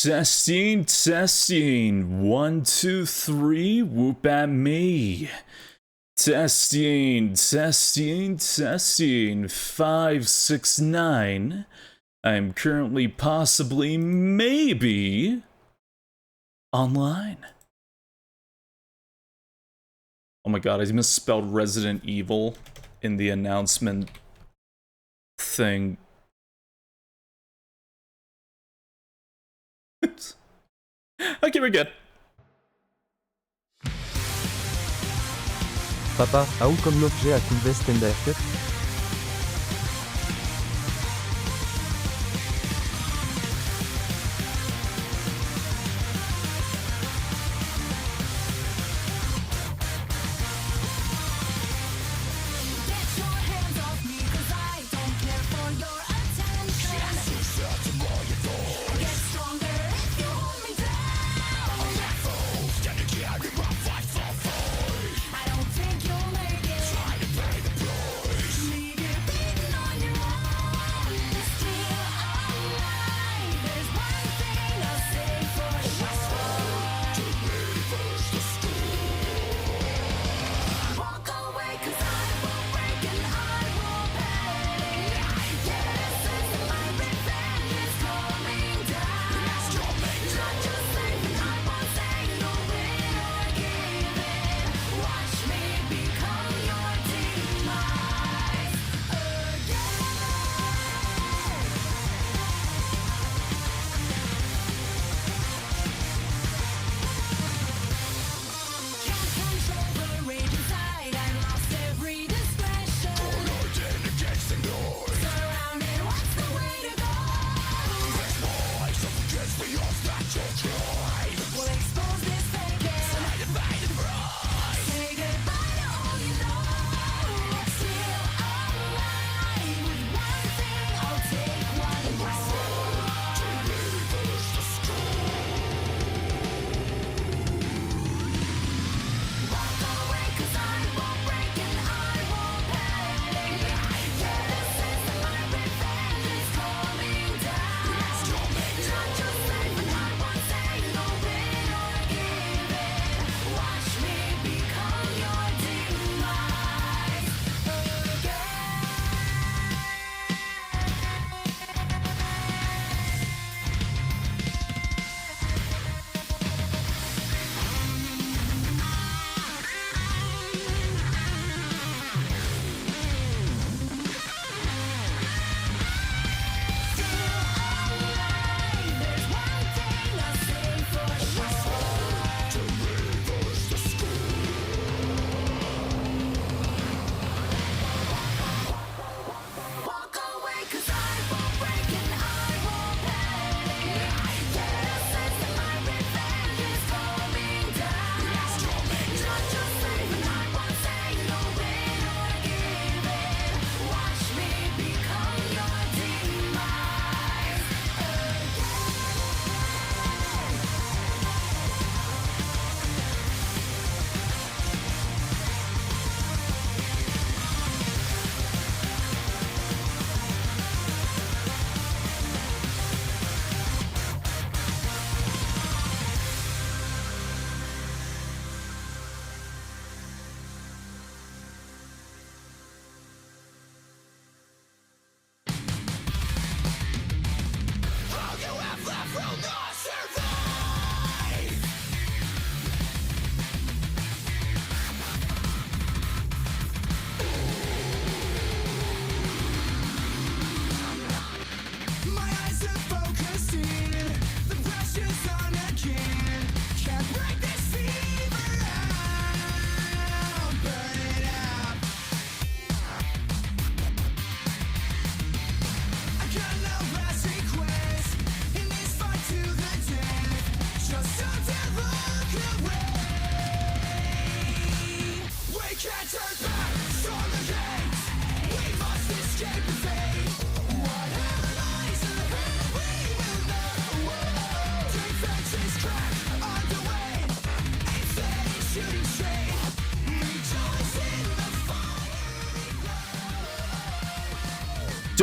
Testing. 1, 2, 3. Whoop at me. Testing. 5, 6, 9. I'm currently, possibly, maybe online. Oh my god, I misspelled Resident Evil in the announcement thing. Okay, we're good. Papa, où comme l'objet à kulvest.app.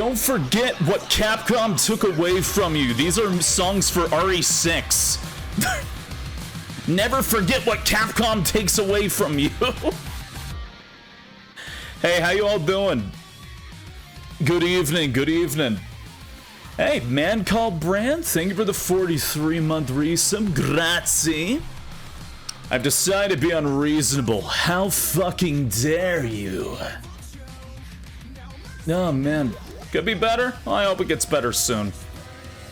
Don't forget what Capcom took away from you. These are songs for RE6. Never forget what Capcom takes away from you. Hey, how you all doing? Good evening, good evening. Hey, man called Brand, thank you for the 43-month resub. Grazie. I've decided to be unreasonable. How fucking dare you? Oh, man. Could be better? Well, I hope it gets better soon.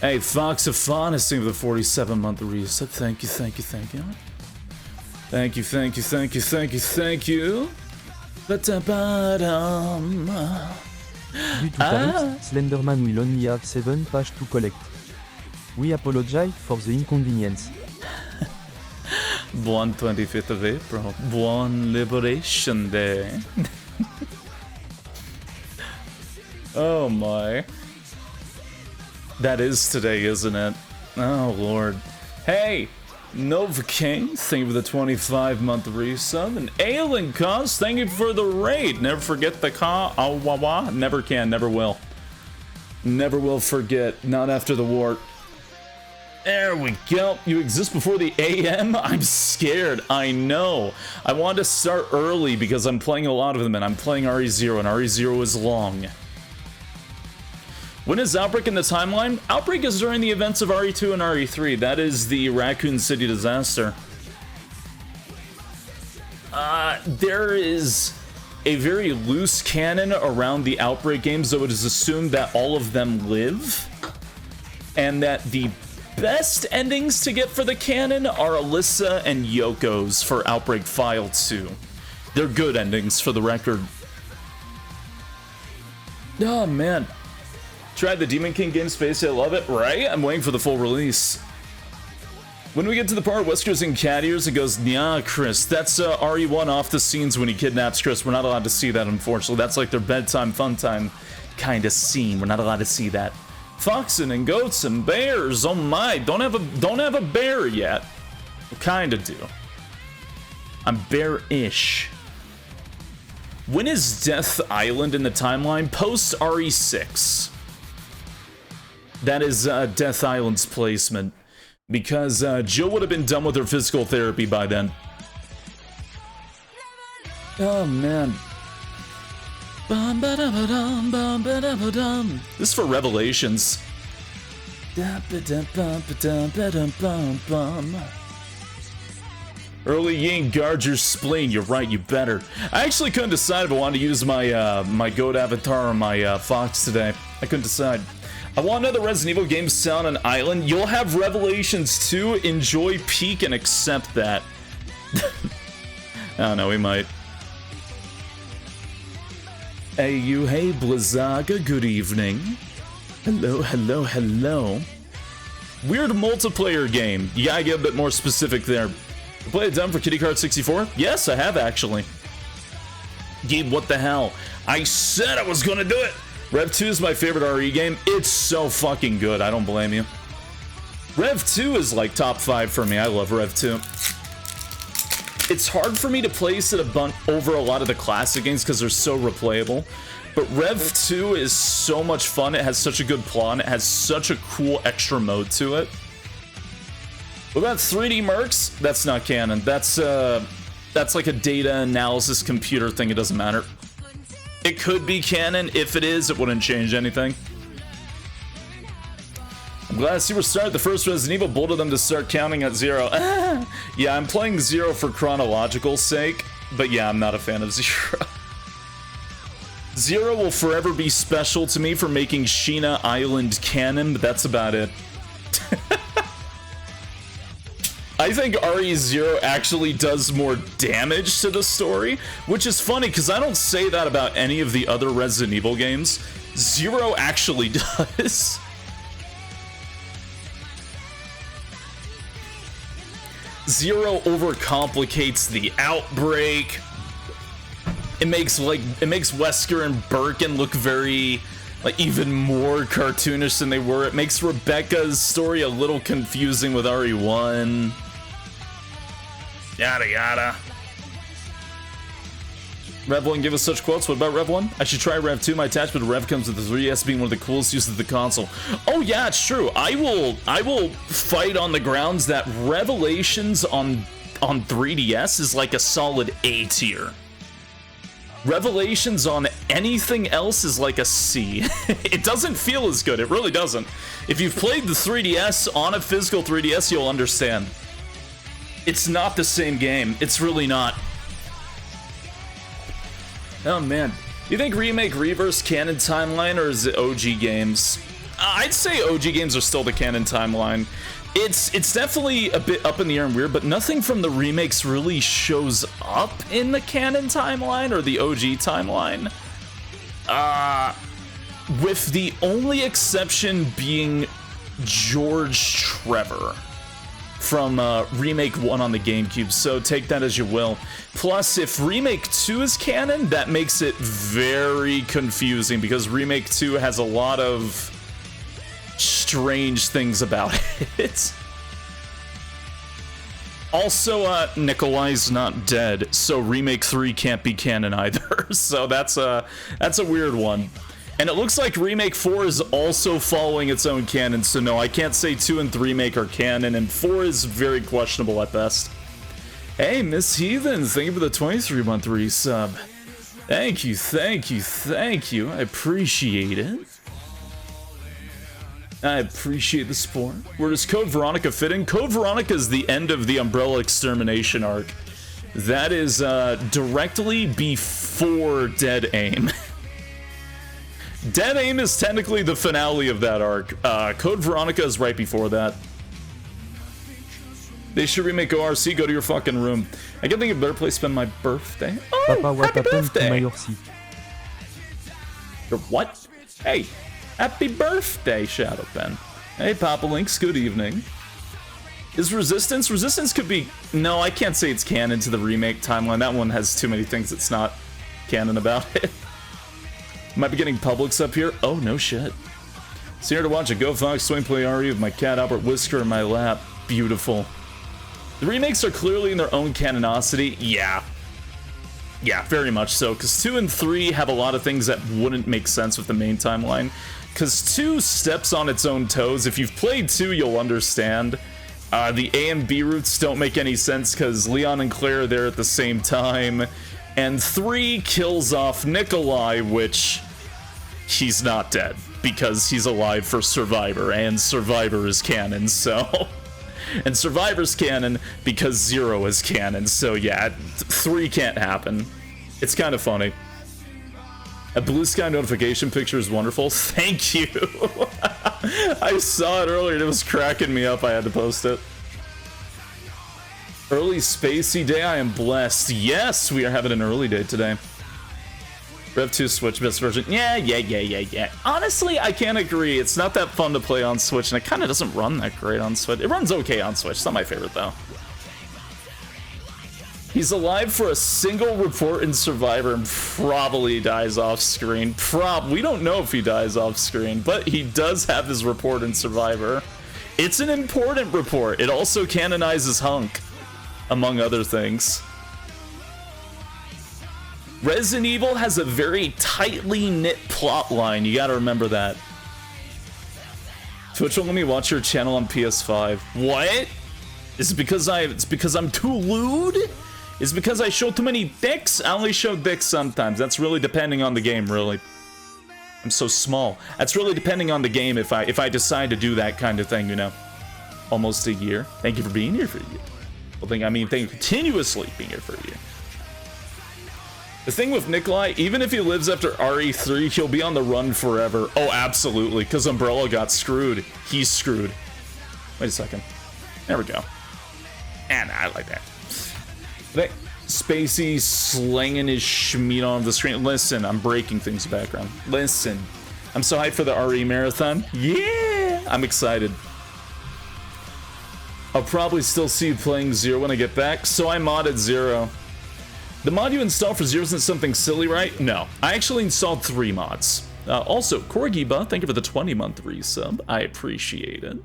Hey, Fox of Fauna, thank you for the 47-month resub. Thank you, thank you, thank you. Thank you, thank you, thank you, thank you, thank you. Ba-da-ba-dum. Due to tariffs, Slenderman will only have 7 pages to collect. We apologize for the inconvenience. Buon 25th of April. Buon Liberation Day. Oh my. That is today, isn't it? Oh lord. Hey! Nova King, thank you for the 25-month resub. And Aelin Cause, thank you for the raid. Never forget the wah. Never can, never will. Never will forget. Not after the war. There we go. You exist before the AM? I'm scared. I know. I wanted to start early because I'm playing a lot of them and I'm playing RE0 and RE0 is long. When is Outbreak in the timeline? Outbreak is during the events of RE2 and RE3. That is the Raccoon City disaster. There is a very loose canon around the Outbreak games, though it is assumed that all of them live. And that the best endings to get for the canon are Alyssa and Yoko's for Outbreak File 2. They're good endings for the record. Oh, man. Tried the Demon King game Spacey, I love it, right? I'm waiting for the full release. When we get to the part where Wesker's in cat ears, it goes, nah, Chris, that's RE1 off the scenes when he kidnaps Chris. We're not allowed to see that, unfortunately. That's like their bedtime, fun time kind of scene. We're not allowed to see that. Foxen and goats and bears, oh my, don't have a bear yet. I kinda do. I'm bear-ish. When is Death Island in the timeline? Post RE6. That is Death Island's placement, because Jill would have been done with her physical therapy by then. Oh man. This is for Revelations. Early Ying, guard your spleen. You're right, you better. I actually couldn't decide if I wanted to use my my goat avatar or my fox today. I couldn't decide. I want another Resident Evil game set on an island. You'll have Revelations 2. Enjoy, peek, and accept that. I don't know, we might. Hey, you, hey, Blizzaga, good evening. Hello, hello, hello. Weird multiplayer game. You gotta get a bit more specific there. Play it done for Kitty Card 64? Yes, I have actually. Gabe, what the hell? I said I was gonna do it! Rev 2 is my favorite RE game. It's so fucking good, I don't blame you. Rev 2 is like top 5 for me. I love Rev 2. It's hard for me to place it over a lot of the classic games because they're so replayable. But Rev 2 is so much fun. It has such a good plot. And it has such a cool extra mode to it. What about 3D Mercs? That's not canon. That's like a data analysis computer thing. It doesn't matter. It could be canon. If it is, it wouldn't change anything. I'm glad to see we're starting the first Resident Evil. Bold of them to start counting at 0. Yeah, I'm playing 0 for chronological sake, but yeah, I'm not a fan of 0. 0 will forever be special to me for making Sheena Island canon, but that's about it. I think RE0 actually does more damage to the story, which is funny because I don't say that about any of the other Resident Evil games. 0 actually does. Zero overcomplicates the outbreak. It makes Wesker and Birkin look very, like, even more cartoonish than they were. It makes Rebecca's story a little confusing with RE1. Yada yada. Rev 1 give us such quotes. What about Rev 1? I should try Rev 2. My attachment to Rev comes with the 3DS being one of the coolest uses of the console. Oh yeah, it's true. I will fight on the grounds that Revelations on 3DS is like a solid A tier. Revelations on anything else is like a C. It doesn't feel as good. It really doesn't. If you've played the 3DS on a physical 3DS, you'll understand. It's not the same game. It's really not. Oh man. You think Remake Reverse canon timeline or is it OG games? I'd say OG games are still the canon timeline. It's definitely a bit up in the air and weird, but nothing from the remakes really shows up in the canon timeline or the OG timeline. With the only exception being George Trevor from Remake 1 on the GameCube, so take that as you will. Plus, if Remake 2 is canon, that makes it very confusing because Remake 2 has a lot of strange things about it. Also, Nikolai's not dead, so Remake 3 can't be canon either. So that's a weird one. And it looks like Remake 4 is also following its own canon, so no, I can't say 2 and 3 Remake are canon, and 4 is very questionable at best. Hey, Miss Heathen, thank you for the 23-month resub. Thank you, thank you, thank you. I appreciate it. I appreciate the support. Where does Code Veronica fit in? Code Veronica is the end of the Umbrella Extermination arc. That is directly before Dead Aim. Dead Aim is technically the finale of that arc. Code Veronica is right before that. They should remake ORC, go to your fucking room. I can think of a better place to spend my birthday. Oh, Papa, what happy happened to birthday! my ORC? Your what? Hey, happy birthday, Shadow Pen. Hey, Papa Links, good evening. Is Resistance? Resistance could be... No, I can't say it's canon to the remake timeline. That one has too many things that's not canon about it. Might be getting Publix up here. Oh, no shit. So here to watch a Go Fox swing play RE with my cat Albert Whisker in my lap. Beautiful. The remakes are clearly in their own canonicity. Yeah. Yeah, very much so. Because 2 and 3 have a lot of things that wouldn't make sense with the main timeline. Because 2 steps on its own toes. If you've played 2, you'll understand. The A and B routes don't make any sense because Leon and Claire are there at the same time. And 3 kills off Nikolai, which... he's not dead. Because he's alive for Survivor. And Survivor is canon, so... And Survivor's canon because 0 is canon. So yeah, 3 can't happen. It's kind of funny. A Bluesky notification picture is wonderful. Thank you. I saw it earlier and it was cracking me up. I had to post it. Early Spacey day. I am blessed. Yes, we are having an early day today. Rev 2 Switch best version. Yeah. Honestly, I can't agree. It's not that fun to play on Switch, and it kind of doesn't run that great on Switch. It runs okay on Switch. It's not my favorite, though. He's alive for a single report in Survivor and probably dies off screen. We don't know if he dies off screen, but he does have his report in Survivor. It's an important report. It also canonizes Hunk, among other things. Resident Evil has a very tightly knit plot line. You gotta remember that. Twitch won't let me watch your channel on PS5. What? Is it because I'm too lewd? Is it because I show too many dicks? I only show dicks sometimes. That's really depending on the game, really. I'm so small. That's really depending on the game if I decide to do that kind of thing, you know. Almost a year. Thank you for being here for a year. Well, thank you for continuously being here for a year. The thing with Nikolai, even if he lives after RE3, he'll be on the run forever. Oh, absolutely, because Umbrella got screwed. He's screwed. Wait a second. There we go. And I like that. Spacey slinging his schmeat on the screen. Listen, I'm breaking things in the background. Listen. I'm so hyped for the RE marathon. Yeah! I'm excited. I'll probably still see you playing 0 when I get back, so I modded 0. The mod you install for 0 isn't something silly, right? No. I actually installed 3 mods. Also, Corgiba, thank you for the 20-month resub. I appreciate it.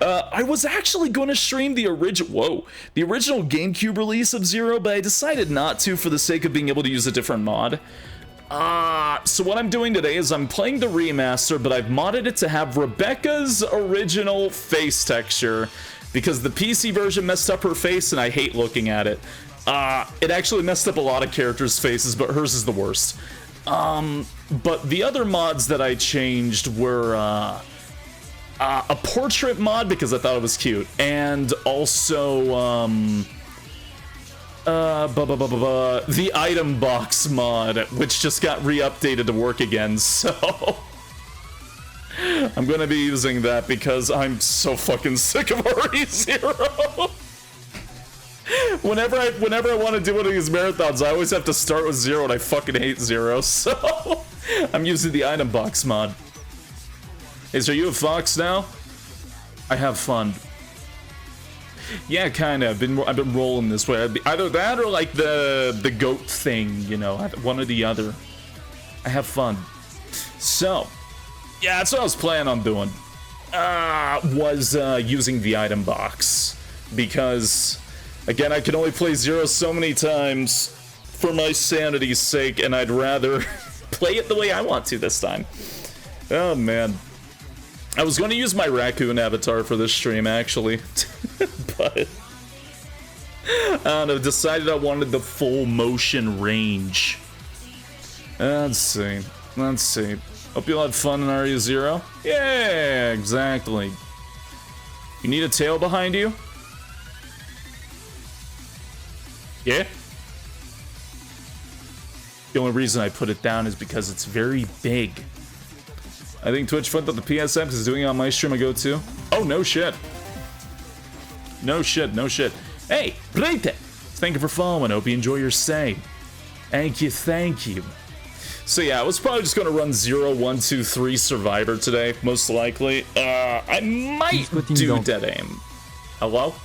I was actually going to stream the original GameCube release of Zero, but I decided not to for the sake of being able to use a different mod. So what I'm doing today is I'm playing the remaster, but I've modded it to have Rebecca's original face texture, because the PC version messed up her face and I hate looking at it. It actually messed up a lot of characters' faces, but hers is the worst. But the other mods that I changed were, a portrait mod because I thought it was cute, and also, the item box mod, which just got re-updated to work again, so I'm gonna be using that because I'm so fucking sick of RE0. Whenever I want to do one of these marathons, I always have to start with Zero, and I fucking hate Zero, so I'm using the item box mod. Hey, so are you a fox now? I have fun. Yeah, kinda. I've been rolling this way. Either that or like the goat thing, you know, one or the other. I have fun. So, yeah, that's what I was planning on doing. Using the item box, because again, I can only play Zero so many times for my sanity's sake, and I'd rather play it the way I want to this time. Oh man. I was going to use my raccoon avatar for this stream, actually, but I don't know, decided I wanted the full motion range. Let's see. Hope you all had fun in RE0. Yeah, exactly. You need a tail behind you? Yeah? The only reason I put it down is because it's very big. I think Twitch fun that the PSM is doing it on my stream I go to. Oh, no shit. No shit. Hey, Brete! Thank you for following. Hope you enjoy your stay. Thank you. So yeah, I was probably just gonna run 0, 1, 2, 3 Survivor today, most likely. I might do Dead Aim. Hello?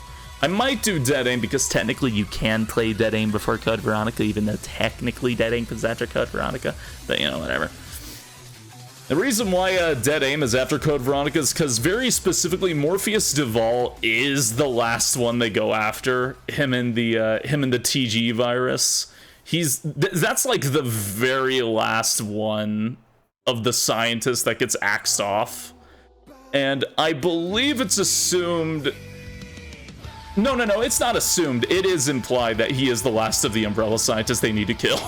I might do Dead Aim because technically you can play Dead Aim before Code Veronica, even though technically Dead Aim comes after Code Veronica. But you know, whatever. The reason why Dead Aim is after Code Veronica is because very specifically Morpheus Duval is the last one they go after. Him and the TG virus. That's like the very last one of the scientists that gets axed off. And I believe it's assumed... No, it's not assumed. It is implied that he is the last of the Umbrella scientists they need to kill.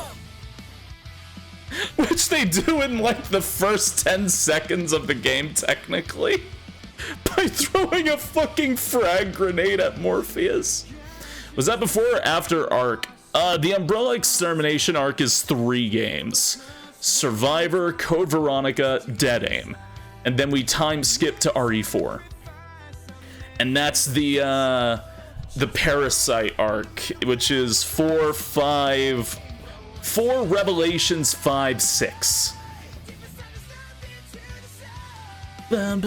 Which they do in like the first 10 seconds of the game, technically, by throwing a fucking frag grenade at Morpheus. Was that before or after Arc? The Umbrella Extermination Arc is 3 games. Survivor, Code Veronica, Dead Aim. And then we time skip to RE4. And that's the Parasite Arc, which is 4 Revelations 5, 6. Going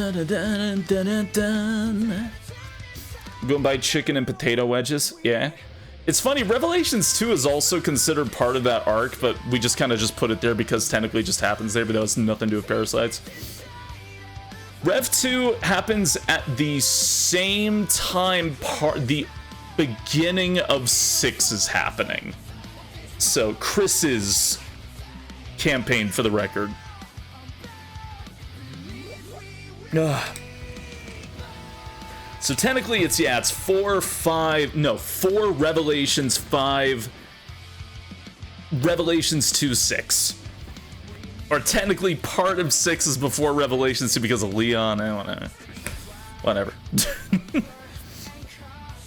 by chicken and potato wedges, yeah. It's funny, Revelations 2 is also considered part of that arc, but we just kind of just put it there because technically it just happens there, but that has nothing to do with parasites. Rev 2 happens at the same time the beginning of 6 is happening. So, Chris's campaign, for the record. Ugh. So technically it's 4 Revelations 5, Revelations 2, 6. Or technically part of 6 is before Revelations 2 because of Leon, whatever.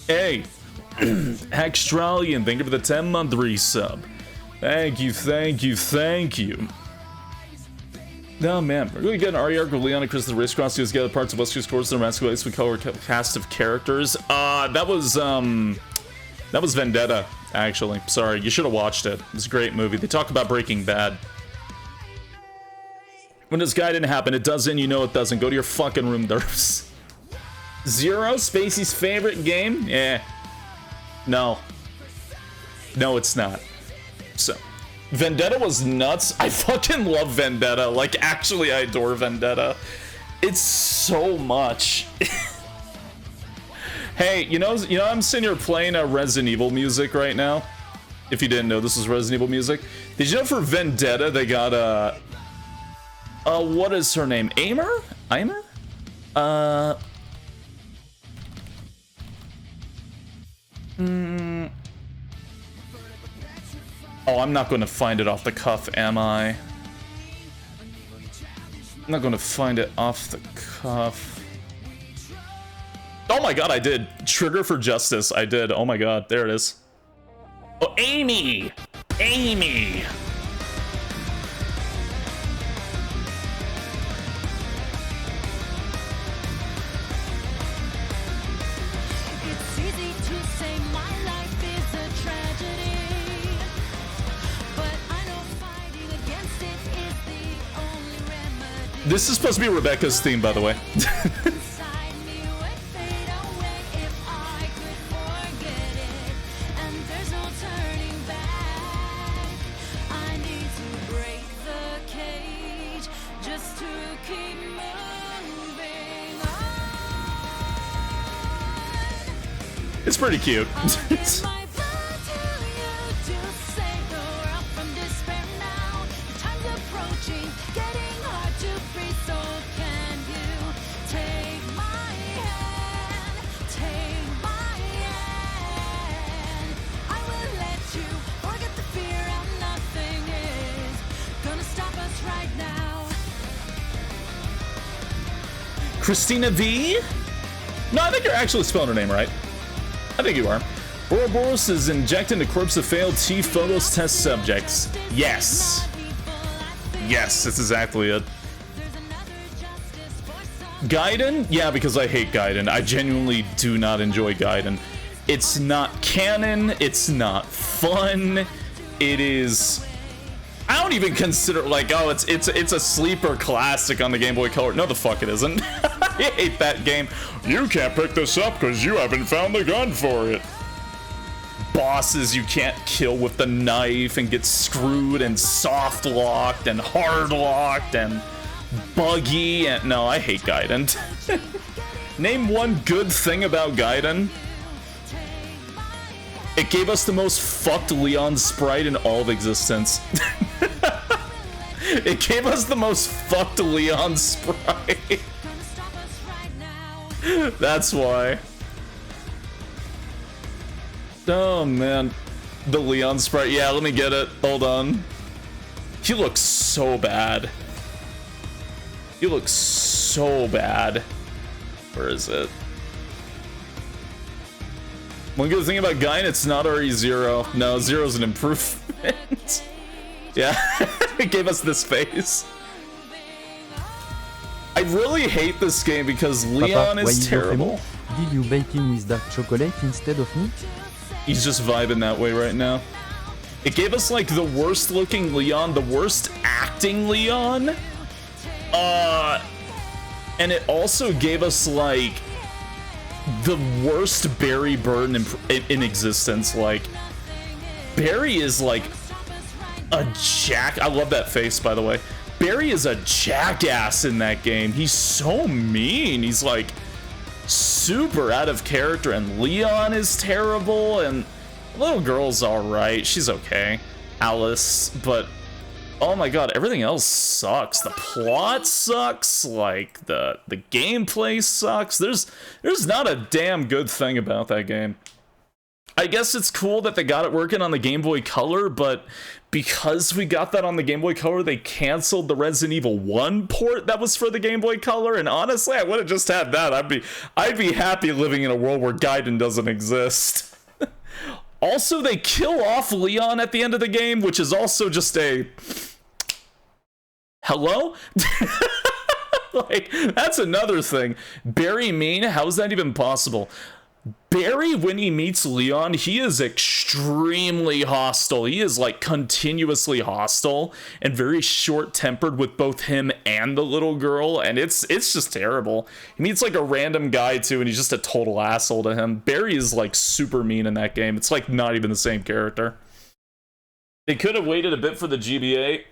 Hey, Hextralian, thank you for the 10-month resub. Thank you. No, man, we're going to get an RE arc with Leon and Chris the race cross together parts of West Coast Course and Rascal Ace with color cast of characters. That was Vendetta, actually. Sorry, you should have watched it. It was a great movie. They talk about Breaking Bad. When this guy didn't happen, it doesn't, you know it doesn't. Go to your fucking room, Derps. Zero, Spacey's favorite game? Yeah. No, it's not. So, Vendetta was nuts. I fucking love Vendetta. Like, actually, I adore Vendetta. It's so much. Hey, you know, I'm sitting here playing Resident Evil music right now. If you didn't know, this is Resident Evil music. Did you know for Vendetta they got what is her name? Aimer? Oh, I'm not going to find it off the cuff, am I? I'm not going to find it off the cuff. Oh my god, I did. Trigger for Justice. I did. Oh my god, there it is. Oh, Amy! Amy! This is supposed to be Rebecca's theme, by the way. It's pretty cute. Christina V? No, I think you're actually spelling her name right. I think you are. Ouroboros is injecting the corpse of failed T-Phobos test subjects. Yes. Yes, that's exactly it. Gaiden? Yeah, because I hate Gaiden. I genuinely do not enjoy Gaiden. It's not canon. It's not fun. It is... I don't even consider like, oh, it's a sleeper classic on the Game Boy Color. No, the fuck it isn't. I hate that game. You can't pick this up because you haven't found the gun for it. Bosses you can't kill with the knife and get screwed and soft locked and hard locked and buggy and no, I hate Gaiden. Name one good thing about Gaiden. It gave us the most fucked Leon sprite in all of existence. It gave us the most fucked Leon sprite. That's why. Oh man. The Leon sprite. Yeah, let me get it. Hold on. He looks so bad. He looks so bad. Where is it? One good thing about Gaiden, it's not RE0. No, Zero's an improvement. Yeah, it gave us this face. I really hate this game because Leon is terrible. Did you bake him with dark chocolate instead of me? He's just vibing that way right now. It gave us like the worst looking Leon, the worst acting Leon. And it also gave us like the worst Barry Burton in existence. Like, Barry is like a I love that face, by the way. Barry is a jackass in that game. He's so mean. He's like super out of character, and Leon is terrible, and the little girl's alright. She's okay. Alice, but oh my god, everything else sucks. The plot sucks, like the gameplay sucks. There's not a damn good thing about that game. I guess it's cool that they got it working on the Game Boy Color, but because we got that on the Game Boy Color, they canceled the Resident Evil 1 port that was for the Game Boy Color, and honestly, I would have just had that. I'd be happy living in a world where Gaiden doesn't exist. Also, they kill off Leon at the end of the game, which is also just a... Hello? Like, that's another thing. Barry mean? How is that even possible? Barry, when he meets Leon, he is extremely hostile. He is like continuously hostile and very short-tempered with both him and the little girl, and it's just terrible. He meets like a random guy too, and he's just a total asshole to him. Barry is like super mean in that game. It's like not even the same character. They could have waited a bit for the GBA.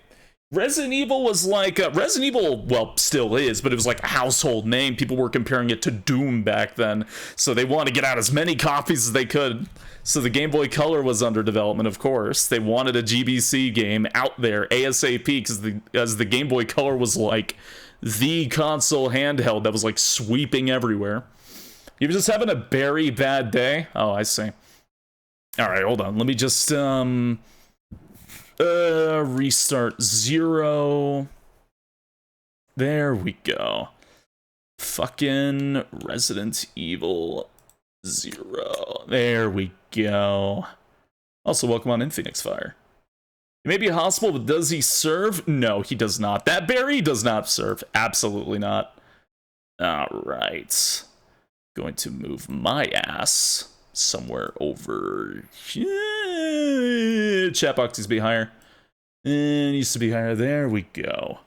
Resident Evil was like, Resident Evil, well, still is, but it was like a household name. People were comparing it to Doom back then, so they wanted to get out as many copies as they could. So the Game Boy Color was under development, of course. They wanted a GBC game out there ASAP, because the Game Boy Color was like the console handheld that was like sweeping everywhere. You're just having a very bad day? Oh, I see. All right, hold on. Let me just, restart 0. There we go. Fucking Resident Evil 0. There we go. Also, welcome on in, Phoenix Fire. He may be a hospital, but does he serve? No, he does not. That berry does not serve. Absolutely not. Alright. Going to move my ass somewhere over here. Chat box needs to be higher. It needs to be higher. There we go.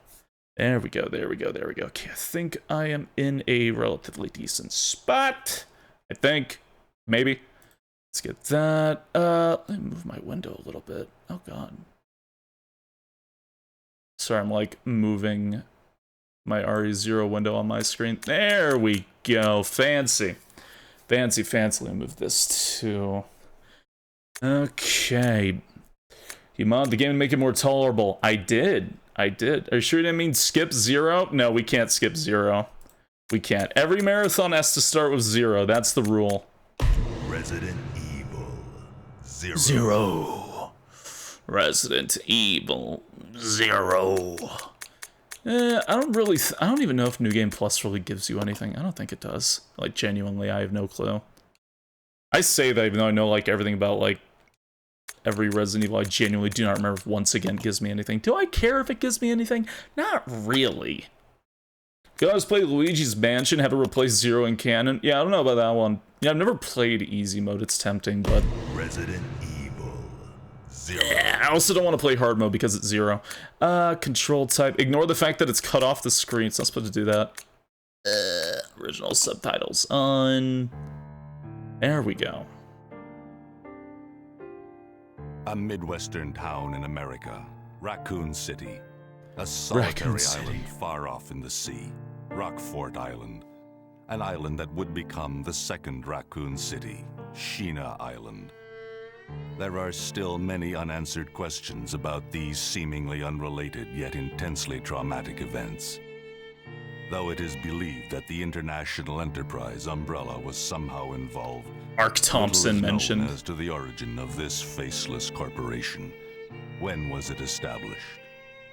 There we go. There we go. There we go. Okay, I think I am in a relatively decent spot. I think. Maybe. Let's get that. Let me move my window a little bit. Oh, God. Sorry, I'm like moving my RE0 window on my screen. There we go. Fancy. Fancy, fancy. Let me move this too. Okay. You mod the game and make it more tolerable. I did. I did. Are you sure you didn't mean skip 0? No, we can't skip 0. We can't. Every marathon has to start with 0. That's the rule. Resident Evil 0. 0. Resident Evil 0. I don't even know if New Game Plus really gives you anything. I don't think it does. Like, genuinely, I have no clue. I say that even though I know, like, everything about, like, every Resident Evil, I genuinely do not remember if once again gives me anything. Do I care if it gives me anything? Not really. Could I always play Luigi's Mansion, have it replace 0 in canon? Yeah, I don't know about that one. Yeah, I've never played easy mode, it's tempting, but... Resident Evil 0. Yeah, I also don't want to play hard mode because it's 0. Control type. Ignore the fact that it's cut off the screen. It's not supposed to do that. Original subtitles on. There we go. A Midwestern town in America, Raccoon City. A solitary island far off in the sea, Rockfort Island. An island that would become the second Raccoon City, Sheena Island. There are still many unanswered questions about these seemingly unrelated yet intensely traumatic events. Though it is believed that the international enterprise umbrella was somehow involved, Mark Thompson mentioned as to the origin of this faceless corporation. When was it established?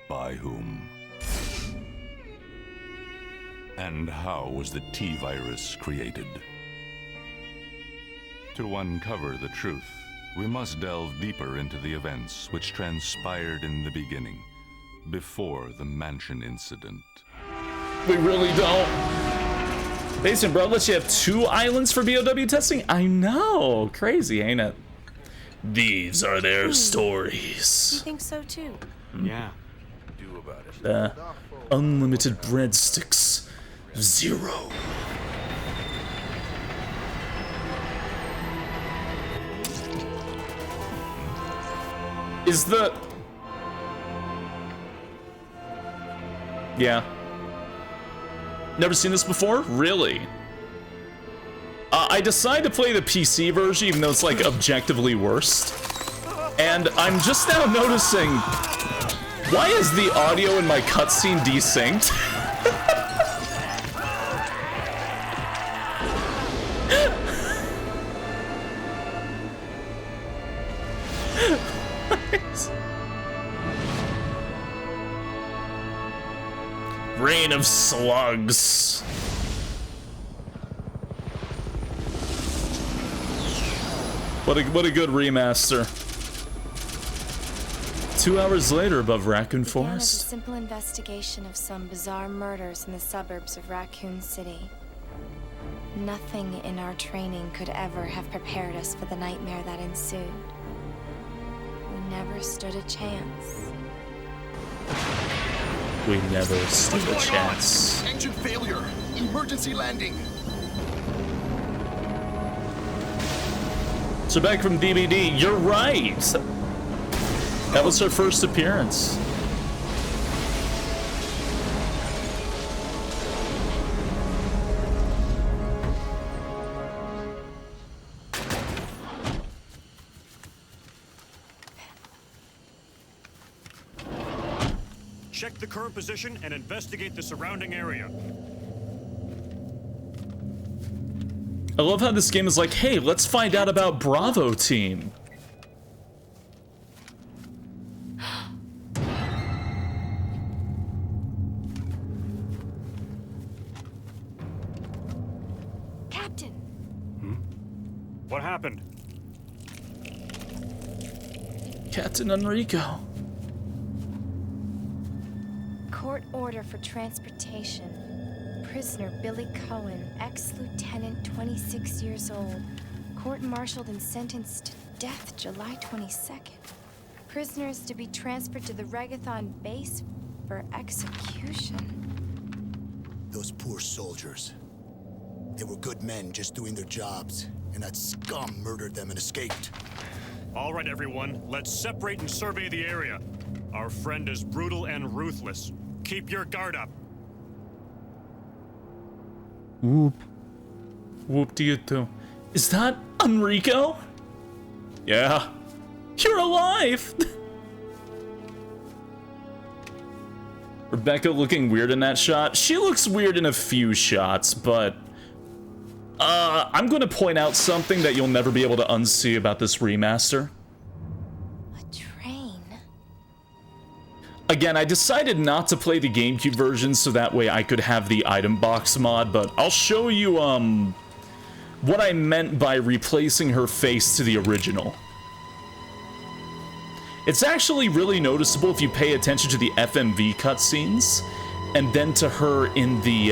By whom? And how was the T-virus created? To uncover the truth, we must delve deeper into the events which transpired in the beginning, before the mansion incident. We really don't. Basement, bro, lets you have 2 islands for BOW testing? I know. Crazy, ain't it? These are their stories. You think so too? Yeah. Do about it. Unlimited breadsticks. 0. Is the... Yeah. Never seen this before? Really? I decided to play the PC version, even though it's, like, objectively worst. And I'm just now noticing... Why is the audio in my cutscene desynced? Rain of slugs. What a good remaster. 2 hours later above Raccoon Forest. As a simple investigation of some bizarre murders in the suburbs of Raccoon City. Nothing in our training could ever have prepared us for the nightmare that ensued. We never stood a chance. We never stood a chance. Engine failure. Emergency landing. So back from DBD, you're right. That was her first appearance. check the current position and investigate the surrounding area. I love how this game is like, hey, let's find out about Bravo Team. Captain! What happened? Captain Enrico. Court order for transportation. Prisoner Billy Cohen, ex-lieutenant, 26 years old. Court-martialed and sentenced to death July 22nd. Prisoner is to be transferred to the Regathon base for execution. Those poor soldiers. They were good men just doing their jobs, and that scum murdered them and escaped. All right, everyone, let's separate and survey the area. Our friend is brutal and ruthless. Keep your guard up. Whoop. Whoop to you too. Is that Enrico? Yeah. You're alive! Rebecca looking weird in that shot. She looks weird in a few shots, but I'm gonna point out something that you'll never be able to unsee about this remaster. A train? Again, I decided not to play the GameCube version so that way I could have the item box mod, but I'll show you what I meant by replacing her face to the original. It's actually really noticeable if you pay attention to the FMV cutscenes and then to her in the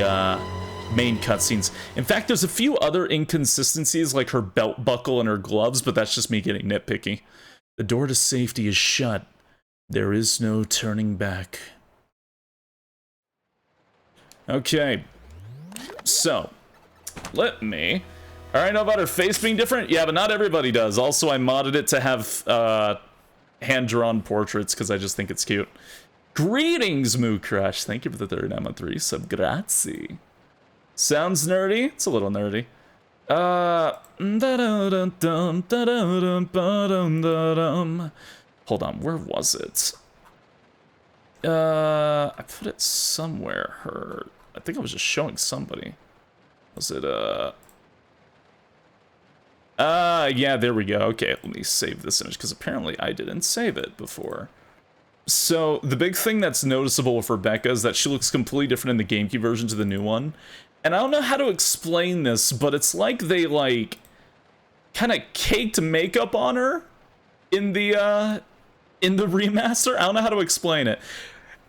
main cutscenes. In fact, there's a few other inconsistencies like her belt buckle and her gloves, but that's just me getting nitpicky. The door to safety is shut. There is no turning back. Okay. So, let me... Alright, know about her face being different? Yeah, but not everybody does. Also, I modded it to have hand-drawn portraits because I just think it's cute. Greetings, Moo Crush. Thank you for the third M3 sub. Grazie. Sounds nerdy? It's a little nerdy. Hold on, where was it? I put it somewhere. I think I was just showing somebody. Was it, yeah, there we go. Okay, let me save this image, because apparently I didn't save it before. So, the big thing that's noticeable with Rebecca is that she looks completely different in the GameCube version to the new one. And I don't know how to explain this, but it's like they, like, kind of caked makeup on her in the remaster. I don't know how to explain it.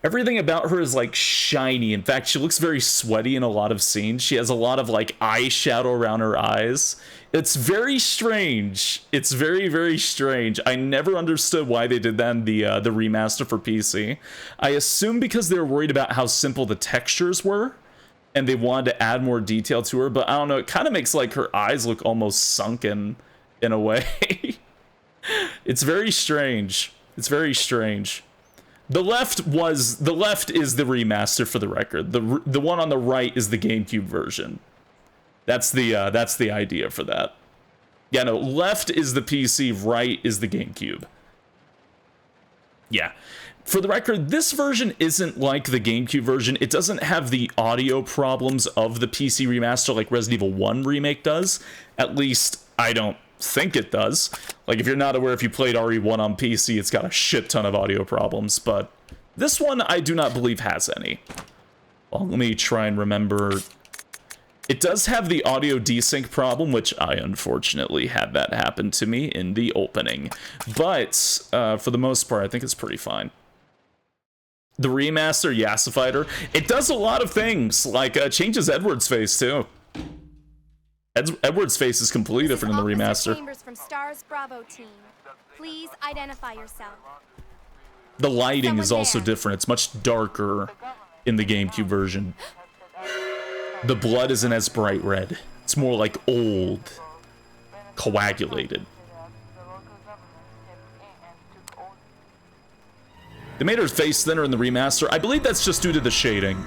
Everything about her is, like, shiny. In fact, she looks very sweaty in a lot of scenes. She has a lot of, like, eyeshadow around her eyes. It's very strange. It's very, very strange. I never understood why they did that in the remaster for PC. I assume because they were worried about how simple the textures were, and they wanted to add more detail to her, but I don't know, it kind of makes, like, her eyes look almost sunken in a way. It's very strange. It's very strange. The left is the remaster, for the record. The one on the right is the GameCube version. That's the idea for that. Yeah, no, left is the PC, right is the GameCube. Yeah. For the record, this version isn't like the GameCube version. It doesn't have the audio problems of the PC remaster like Resident Evil 1 Remake does. At least, I don't think it does. Like, if you're not aware, if you played RE1 on PC, it's got a shit ton of audio problems, but this one I do not believe has any. Well, let me try and remember. It does have the audio desync problem, which I unfortunately had that happen to me in the opening. But, for the most part, I think it's pretty fine. The remaster, Yassifighter, it does a lot of things, like changes Edward's face, too. Edward's face is completely different in the remaster. Chambers from Stars Bravo team. Please identify yourself. The lighting is also different. It's much darker in the GameCube version. The blood isn't as bright red. It's more like old, coagulated. They made her face thinner in the remaster. I believe that's just due to the shading.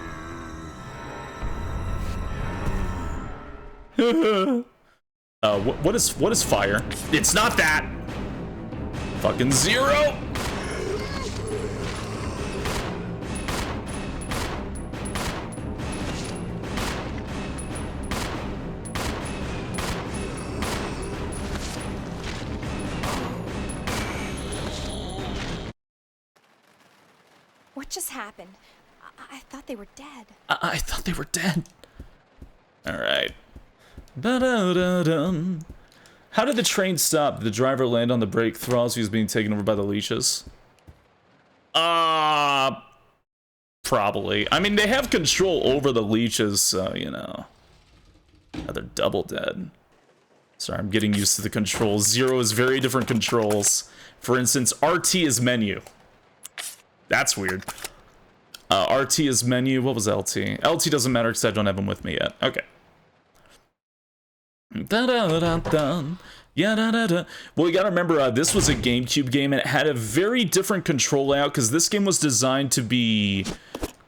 What is fire? It's not that! Fucking zero! What just happened? I thought they were dead. I thought they were dead. Alright. Ba-da-da-dum. How did the train stop? Did the driver land on the brake throttle as he was being taken over by the leeches? Probably. I mean, they have control over the leeches, so, you know. Oh, they're double dead. Sorry, I'm getting used to the controls. Zero is very different controls. For instance, RT is menu. That's weird. RT is menu. What was LT? LT doesn't matter because I don't have them with me yet. Okay. Da-da-da-da-da. Yeah-da-da-da. Well, you gotta remember, this was a GameCube game, and it had a very different control layout, because this game was designed to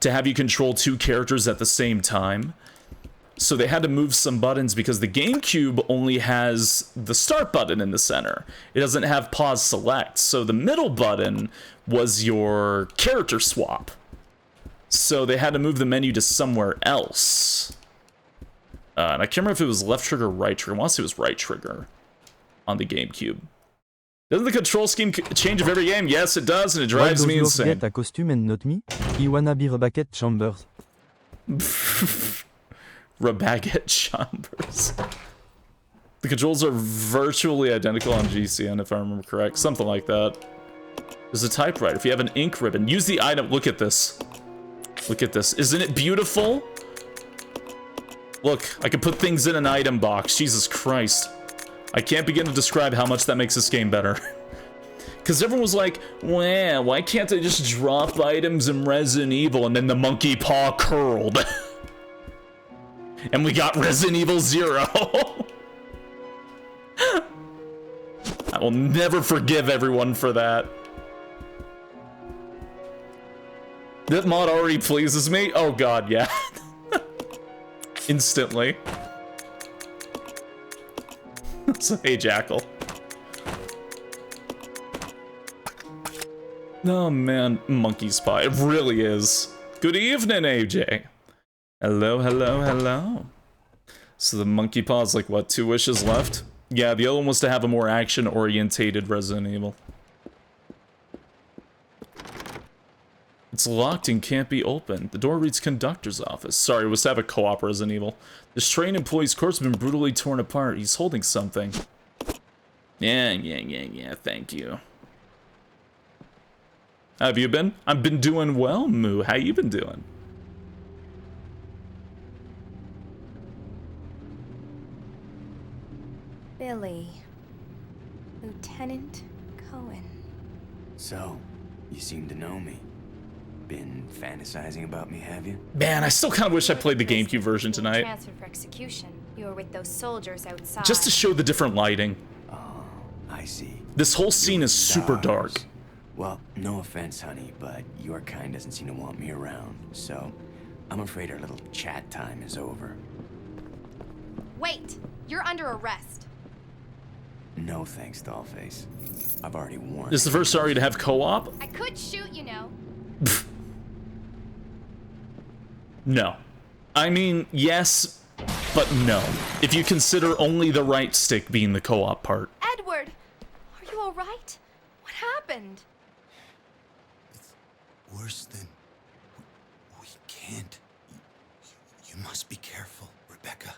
have you control two characters at the same time. So they had to move some buttons, because the GameCube only has the start button in the center. It doesn't have pause select, so the middle button was your character swap. So they had to move the menu to somewhere else. And I can't remember if it was left trigger or right trigger. I want to say it was right trigger on the GameCube. Doesn't the control scheme change of every game? Yes, it does, and it drives me insane. Get a costume and not me? He wanna be Rebaquette Chambers. Rebaquette Chambers. The controls are virtually identical on GCN, if I remember correct. Something like that. There's a typewriter. If you have an ink ribbon, use the item. Look at this. Look at this. Isn't it beautiful? Look, I can put things in an item box. Jesus Christ. I can't begin to describe how much that makes this game better. Because everyone was like, wow, why can't I just drop items in Resident Evil? And then the monkey paw curled. And we got Resident Evil 0. I will never forgive everyone for that. That mod already pleases me? Oh god, yeah. Instantly. So, hey, Jackal. Oh man, monkey's paw. It really is. Good evening, AJ. Hello, hello, hello. So the monkey paw is like, what, 2 wishes left? Yeah, the other one was to have a more action-orientated Resident Evil. It's locked and can't be opened. The door reads conductor's office. Sorry, it was to have a co-op Resident Evil. This train employee's corpse has been brutally torn apart. He's holding something. Yeah, thank you. How have you been? I've been doing well, Moo. How you been doing? Billy. Lieutenant Cohen. So, you seem to know me. Been fantasizing about me, have you? Man, I still kind of wish I played the GameCube version tonight. Transferred for execution. You were with those soldiers outside. Just to show the different lighting. Oh, I see. This whole scene is super dark. Well, no offense, honey, but your kind doesn't seem to want me around. So, I'm afraid our little chat time is over. Wait! You're under arrest. No thanks, Dollface. I've already warned. This is the first story to have co-op? I could shoot, you know. No. I mean, yes, but no. If you consider only the right stick being the co-op part. Edward! Are you alright? What happened? It's worse than... We can't. You must be careful, Rebecca.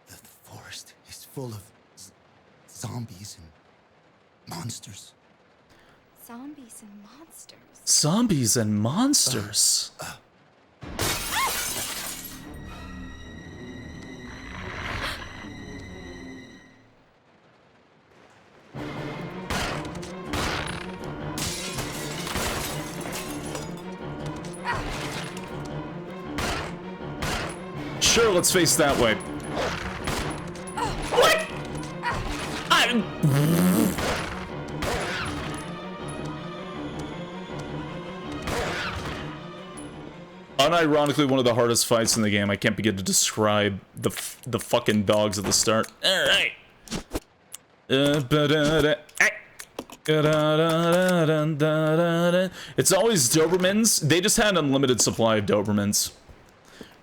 The forest is full of zombies and monsters. Zombies and monsters. Zombies and monsters. Sure, let's face that way. What? Unironically, one of the hardest fights in the game. I can't begin to describe the fucking dogs at the start. All right. It's always Dobermans. They just had an unlimited supply of Dobermans.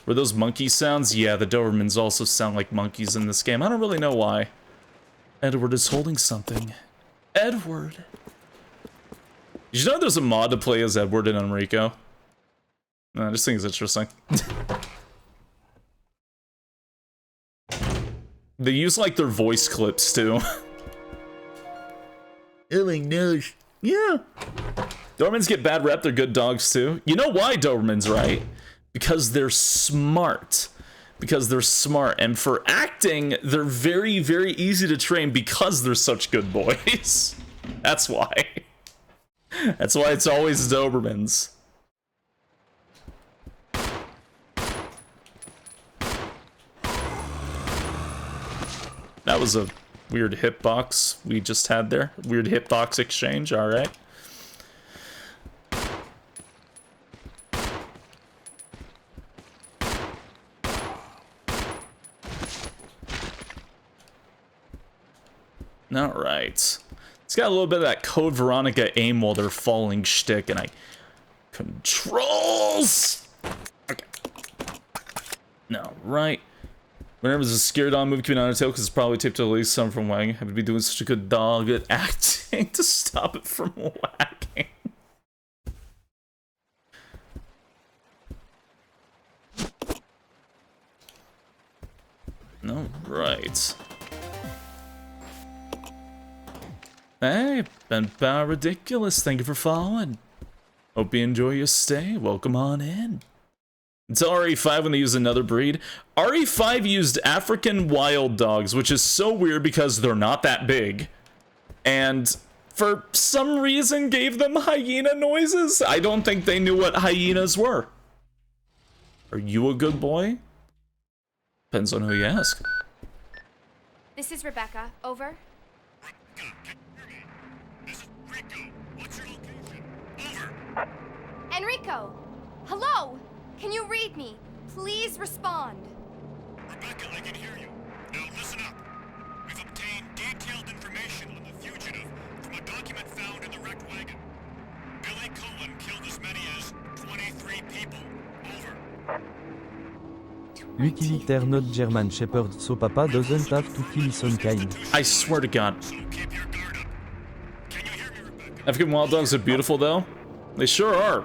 Were those monkey sounds? Yeah, the Dobermans also sound like monkeys in this game. I don't really know why. Edward is holding something. Edward. Did you know there's a mod to play as Edward and Enrico? No, I just think it's interesting. They use like their voice clips too. Oh my gosh. Yeah. Dobermans get bad rep, they're good dogs too. You know why Dobermans, right? Because they're smart. Because they're smart. And for acting, they're very, very easy to train because they're such good boys. That's why. That's why it's always Dobermans. That was a weird hitbox we just had there. Weird hitbox exchange, alright. Alright. It's got a little bit of that Code Veronica aim while they're falling shtick, and I... Controls! Okay. Alright. Whenever there's a scare dog movie coming out of tail, because it's probably taped to at least some from wagging. I would be doing such a good dog at acting to stop it from wagging. Alright. Hey, Ben Bow Ridiculous, thank you for following. Hope you enjoy your stay. Welcome on in. Until RE5 when they use another breed. RE5 used African wild dogs, which is so weird because they're not that big. And for some reason gave them hyena noises. I don't think they knew what hyenas were. Are you a good boy? Depends on who you ask. This is Rebecca. Over. Enrico! Hello! Can you read me? Please respond. Rebecca, I can hear you. Now listen up. We've obtained detailed information on the fugitive from a document found in the wrecked wagon. Billy Cohen killed as many as 23 people. Over. Utilitaire not German Shepherd, so papa doesn't have to kill his own kind. I swear to God. So keep your guard up. Can you hear me, Rebecca? African wild dogs are beautiful though. They sure are.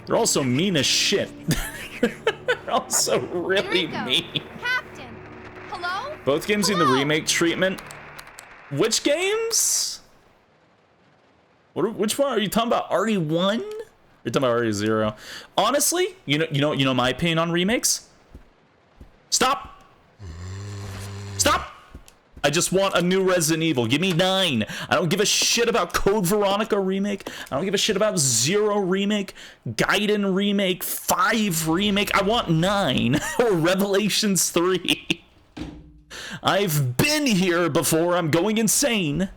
They're also mean as shit. They're also really Enrico, mean. Captain! Hello? Both games in the remake treatment. Which games? Which one are you talking about? RE1? You're talking about RE0. Honestly, you know my opinion on remakes? Stop! Stop! I just want a new Resident Evil. Give me 9. I don't give a shit about Code Veronica remake. I don't give a shit about 0 remake, Gaiden remake, 5 remake. I want 9 or Revelations 3. I've been here before. I'm going insane.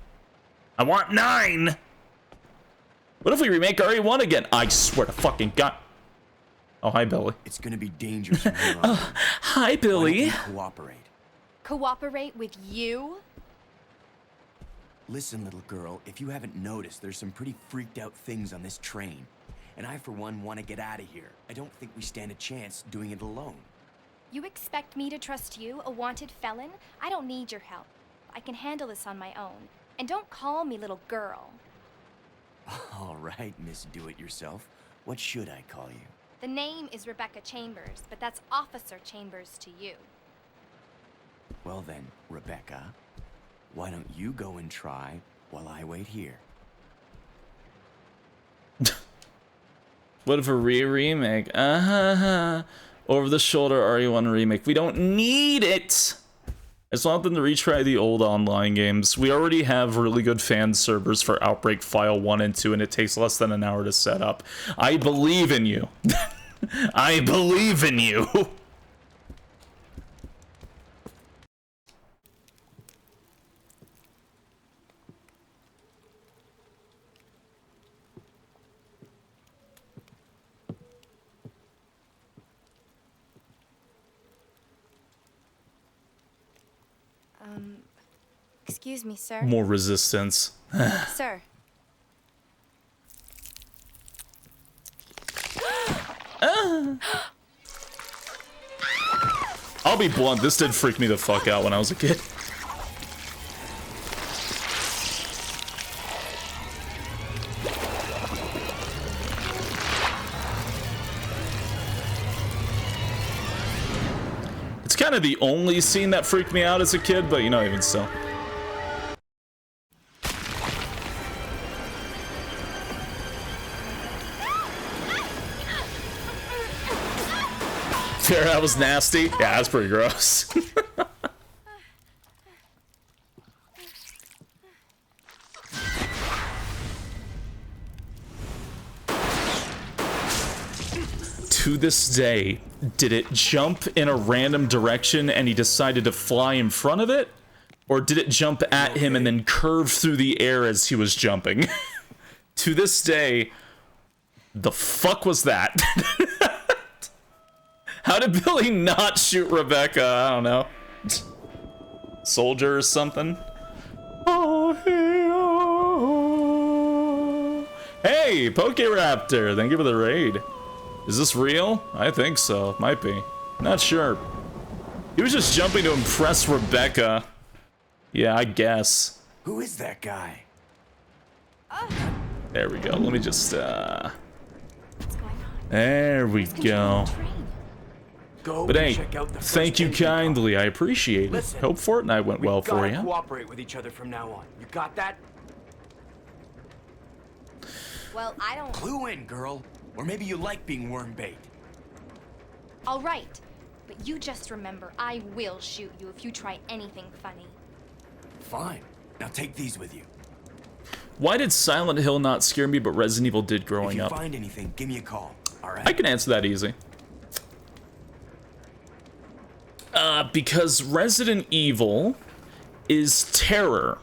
I want 9. What if we remake RE1 again? I swear to fucking God. Oh, hi, Billy. It's gonna be dangerous from here on. Hi, Billy. Why don't you cooperate? Cooperate with you? Listen, little girl, if you haven't noticed, there's some pretty freaked out things on this train. And I, for one, want to get out of here. I don't think we stand a chance doing it alone. You expect me to trust you, a wanted felon? I don't need your help. I can handle this on my own. And don't call me little girl. All right, Miss Do-It-Yourself. What should I call you? The name is Rebecca Chambers, but that's Officer Chambers to you. Well then, Rebecca, why don't you go and try while I wait here? What if a remake? Over the shoulder RE1 remake. We don't need it. I just want them to retry the old online games. We already have really good fan servers for Outbreak File 1 and 2, and it takes less than an hour to set up. I believe in you. I believe in you. Excuse me, sir. More resistance. Sir. I'll be blunt, this did freak me the fuck out when I was a kid. of the only scene that freaked me out as a kid, but you know, even still. There, that was nasty. Yeah, that's pretty gross. To this day, did it jump in a random direction and he decided to fly in front of it? Or did it jump at him and then curve through the air as he was jumping? To this day, the fuck was that? How did Billy not shoot Rebecca? I don't know. Soldier or something? Oh, hey, oh. Hey, Pokeraptor, thank you for the raid. Is this real? I think so. Might be. Not sure. He was just jumping to impress Rebecca. Yeah, I guess. Who is that guy? There we go. Let me just, What's going on? There we go. Go But hey, check out the thank you kindly. I appreciate it. Listen, Hope Fortnite went well for gotta you. cooperate with each other from now on. You got that? Well, I don't... Clue in, girl. Or maybe you like being worm bait. All right. But you just remember, I will shoot you if you try anything funny. Fine. Now take these with you. Why did Silent Hill not scare me, but Resident Evil did If growing you up? find anything, give me a call. All right? I can answer that easy. Because Resident Evil is terror.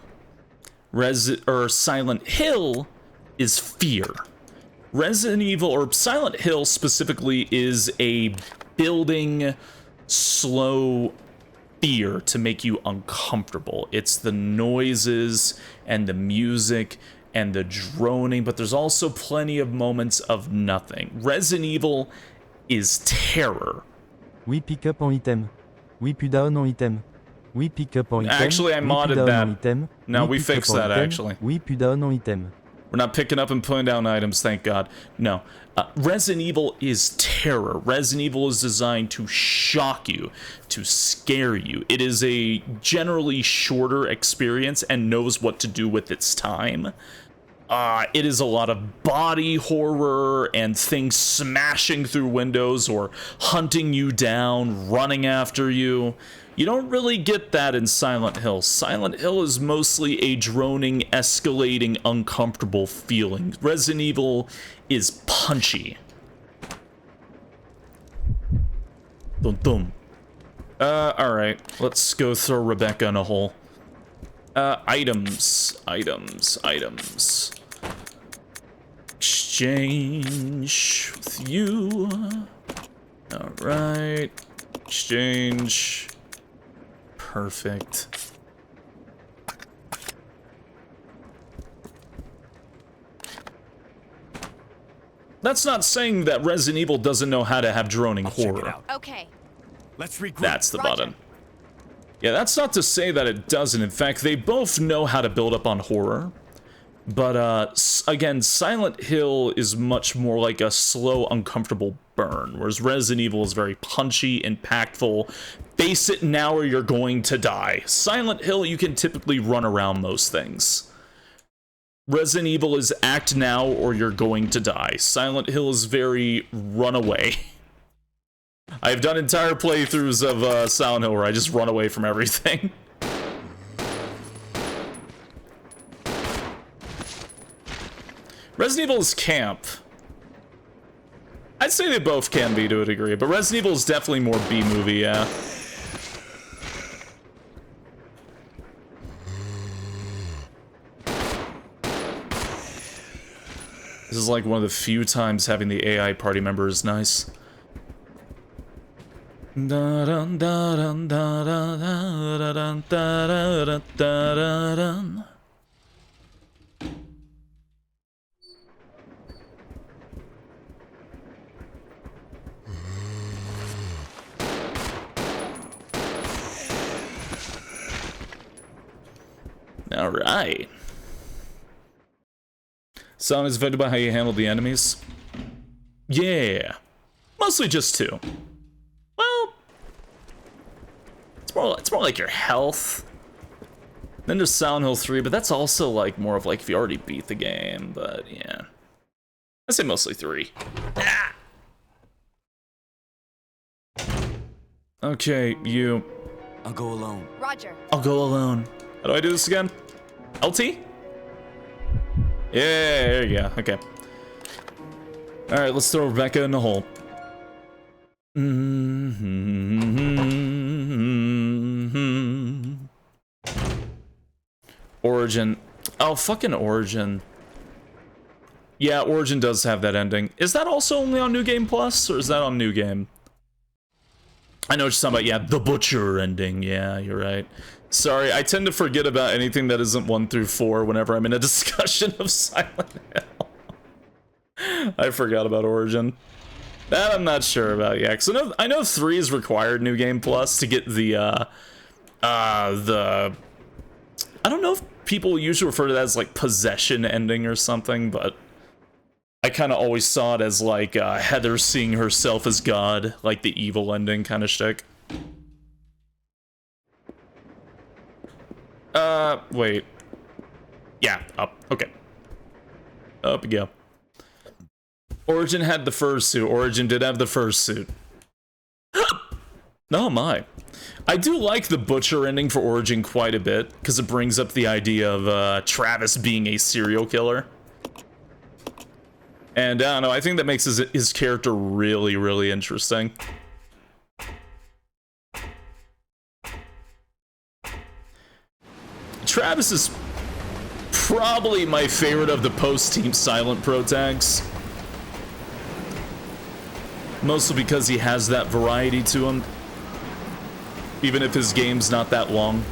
Silent Hill is fear. Resident Evil, or Silent Hill specifically, is a building slow fear to make you uncomfortable. It's the noises and the music and the droning, but there's also plenty of moments of nothing. Resident Evil is terror. We pick up en item. We put down en item. We pick up en item. Actually, I we modded put down that. en item. No, we pick fixed up en that, item. actually. We put down en item. We're not picking up and putting down items, thank God. No. Resident Evil is terror. Resident Evil is designed to shock you, to scare you. It is a generally shorter experience and knows what to do with its time. It is a lot of body horror and things smashing through windows or hunting you down, running after you. You don't really get that in Silent Hill. Silent Hill is mostly a droning, escalating, uncomfortable feeling. Resident Evil is punchy. Dum dum. Alright. Let's go throw Rebecca in a hole. Items. Exchange with you. Alright. Exchange. Perfect. That's not saying that Resident Evil doesn't know how to have droning horror. Okay. Let's regroup. That's the Roger. button. Yeah, that's not to say that it doesn't. In fact, they both know how to build up on horror. But, again, Silent Hill is much more like a slow, uncomfortable burn, whereas Resident Evil is very punchy, impactful. Face it now or you're going to die. Silent Hill, you can typically run around most things. Resident Evil is act now or you're going to die. Silent Hill is very run away. I've done entire playthroughs of Silent Hill where I just run away from everything. Resident Evil is camp. I'd say they both can be to a degree, but Resident Evil is definitely more B-movie, yeah. This is like one of the few times having the AI party member is nice. Da-dun, da-dun, da-dun, da-dun, da-dun, da-dun. All right. Sound is affected by how you handle the enemies. Yeah. Mostly just two. Well, more like your health. Then there's Silent Hill 3, but that's also like more of like if you already beat the game, but yeah. I say mostly 3. Ah! Okay, you. I'll go alone. Roger. I'll go alone. How do I do this again? LT? Yeah, there you go. Okay. Alright, let's throw Rebecca in the hole. Origin. Oh, fucking Origin. Yeah, Origin does have that ending. Is that also only on New Game Plus, or is that on New Game? I know what you're talking about. Yeah, the Butcher ending. Yeah, you're right. Sorry, I tend to forget about anything that isn't 1 through 4 whenever I'm in a discussion of Silent Hill. I forgot about Origin. That I'm not sure about, yeah. Cause I know 3 is required New Game Plus to get the I don't know if people usually refer to that as like possession ending or something, but I kind of always saw it as like Heather seeing herself as God, like the evil ending kind of shtick. Wait. Yeah, up. Okay. Up we go. Origin had the fursuit. Origin did have the fursuit. Oh my. I do like the Butcher ending for Origin quite a bit, because it brings up the idea of Travis being a serial killer. And I don't know, I think that makes his character really, really interesting. Travis is probably my favorite of the post-Team Silent Pro tags. Mostly because he has that variety to him. Even if his game's not that long.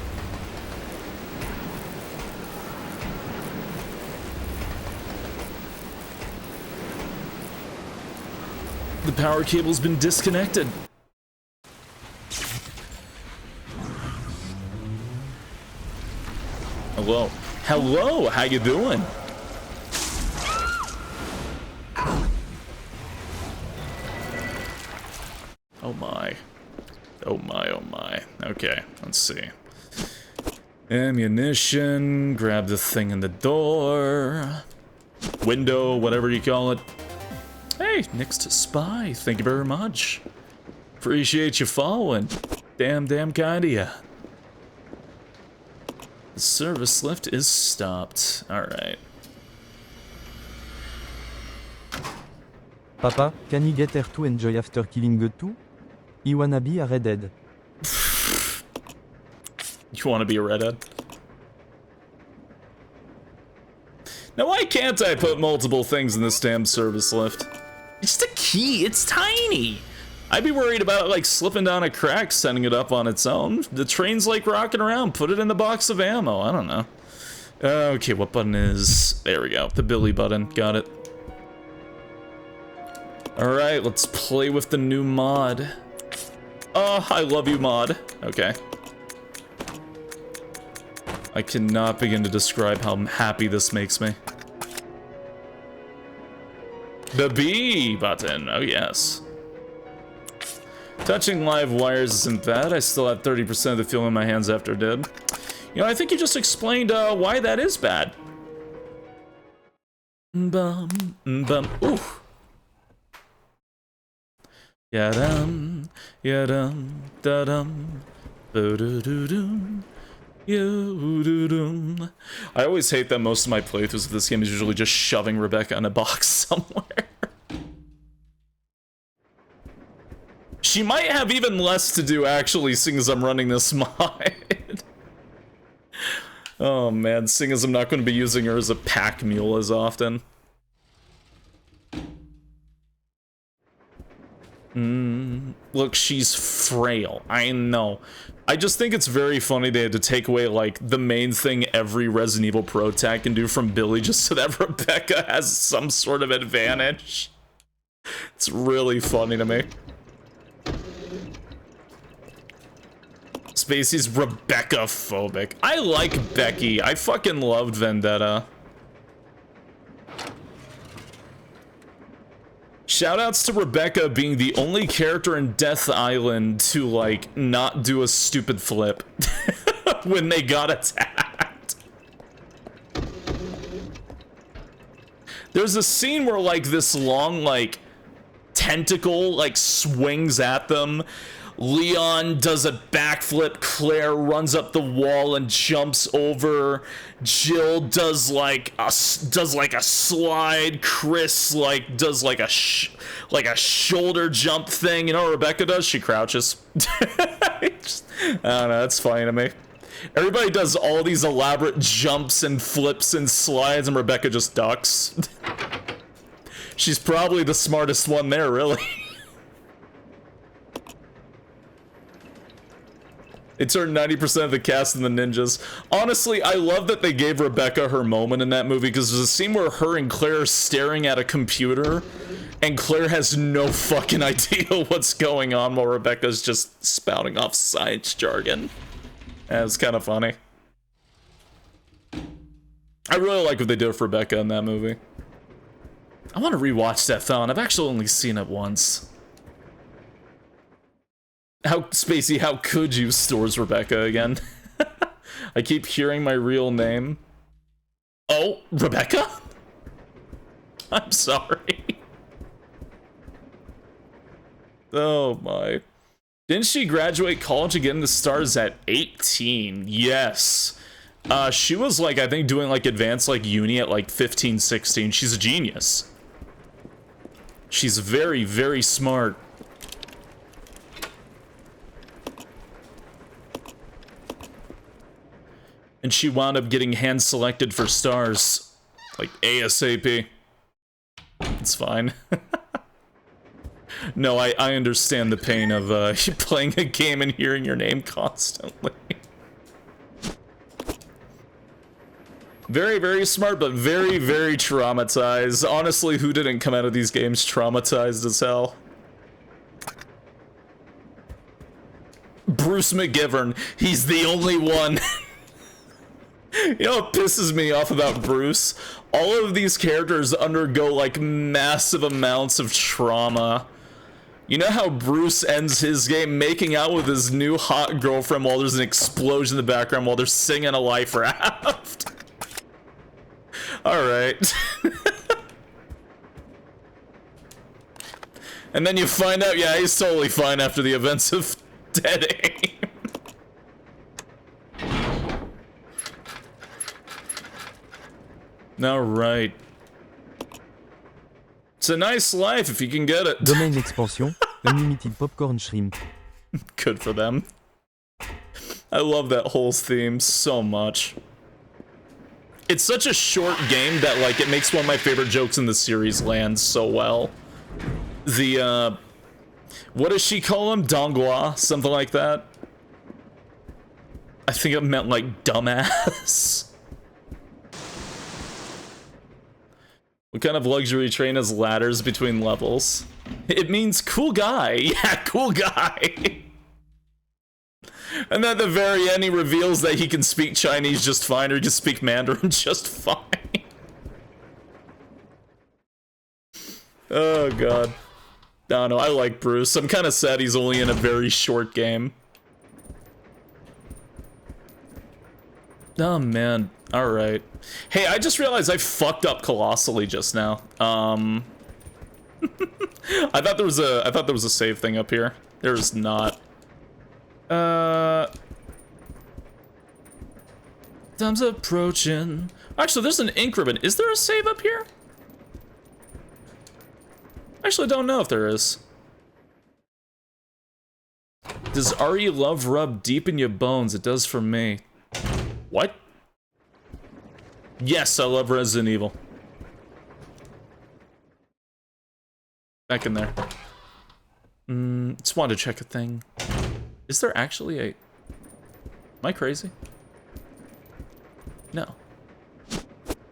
The power cable's been disconnected. Hello. Hello, how you doing? Oh my. Oh my, oh my. Okay, let's see. Ammunition, grab the thing in the door. Window, whatever you call it. Hey, next spy, thank you very much. Appreciate you following. Damn kind of ya. The service lift is stopped. Alright. Papa, can he get her to enjoy after killing the two? He wanna be a redhead. You wanna be a redhead? Now why can't I put multiple things in this damn service lift? It's just a key, it's tiny! I'd be worried about it like slipping down a crack, setting it up on its own. The train's like rocking around, put it in the box of ammo, I don't know. Okay, what button is... There we go, the Billy button, got it. Alright, let's play with the new mod. Oh, I love you, mod. Okay. I cannot begin to describe how happy this makes me. The B button, oh yes. Touching live wires isn't bad. I still have 30% of the feel in my hands after it did. You know, I think you just explained why that is bad. Bum, bum, ooh. Yadum, yadum, dadum, boo-doo-doo-doo, yo-doo-doo. I always hate that most of my playthroughs of this game is usually just shoving Rebecca in a box somewhere. She might have even less to do, actually, seeing as I'm running this mod. Oh man, seeing as I'm not going to be using her as a pack mule as often. Look, she's frail. I know. I just think it's very funny they had to take away, like, the main thing every Resident Evil Pro tag can do from Billy just so that Rebecca has some sort of advantage. It's really funny to me. Spacey's Rebecca-phobic. I like Becky. I fucking loved Vendetta. Shoutouts to Rebecca being the only character in Death Island to, like, not do a stupid flip when they got attacked. There's a scene where, like, this long, like, tentacle, like, swings at them. Leon does a backflip, Claire runs up the wall and jumps over. Jill does like a slide. Chris like does like a shoulder jump thing. You know what Rebecca does? She crouches. I don't know, that's funny to me. Everybody does all these elaborate jumps and flips and slides, and Rebecca just ducks. She's probably the smartest one there, really. It turned 90% of the cast in the ninjas. Honestly, I love that they gave Rebecca her moment in that movie, because there's a scene where her and Claire are staring at a computer, and Claire has no fucking idea what's going on while Rebecca's just spouting off science jargon. And it's kind of funny. I really like what they did with Rebecca in that movie. I want to rewatch that film. I've actually only seen it once. How, Spacey, how could you stores Rebecca again? I keep hearing my real name. Oh, Rebecca? I'm sorry. Oh my. Didn't she graduate college and get into stars at 18? Yes. She was like, I think doing like advanced like uni at like 15, 16. She's a genius. She's very, very smart. And she wound up getting hand selected for stars. Like ASAP. It's fine. No, I understand the pain of playing a game and hearing your name constantly. Very, very smart, but very, very traumatized. Honestly, who didn't come out of these games traumatized as hell? Bruce McGivern. He's the only one. You know what pisses me off about Bruce? All of these characters undergo, like, massive amounts of trauma. You know how Bruce ends his game making out with his new hot girlfriend while there's an explosion in the background while they're singing a life raft? Alright. And then you find out, yeah, he's totally fine after the events of Dead Aim. Alright. It's a nice life if you can get it. Domaine expansion, unlimited popcorn shrimp. Good for them. I love that whole theme so much. It's such a short game that, like, it makes one of my favorite jokes in the series land so well. The, what does she call him? Dongua? Something like that? I think it meant, like, dumbass. What kind of luxury train has ladders between levels? It means cool guy. Yeah, cool guy. And then at the very end, he reveals that he can speak Chinese just fine, or he can speak Mandarin just fine. Oh, God. I don't know, I like Bruce. I'm kind of sad he's only in a very short game. Oh, man. Alright. Hey, I just realized I fucked up colossally just now. I thought there was a save thing up here. There's not. Time's approaching. Actually, there's an increment. Is there a save up here? Actually, don't know if there is. Does RE love rub deep in your bones? It does for me. What? Yes, I love Resident Evil. Back in there. Just wanted to check a thing. Is there actually a... Am I crazy? No.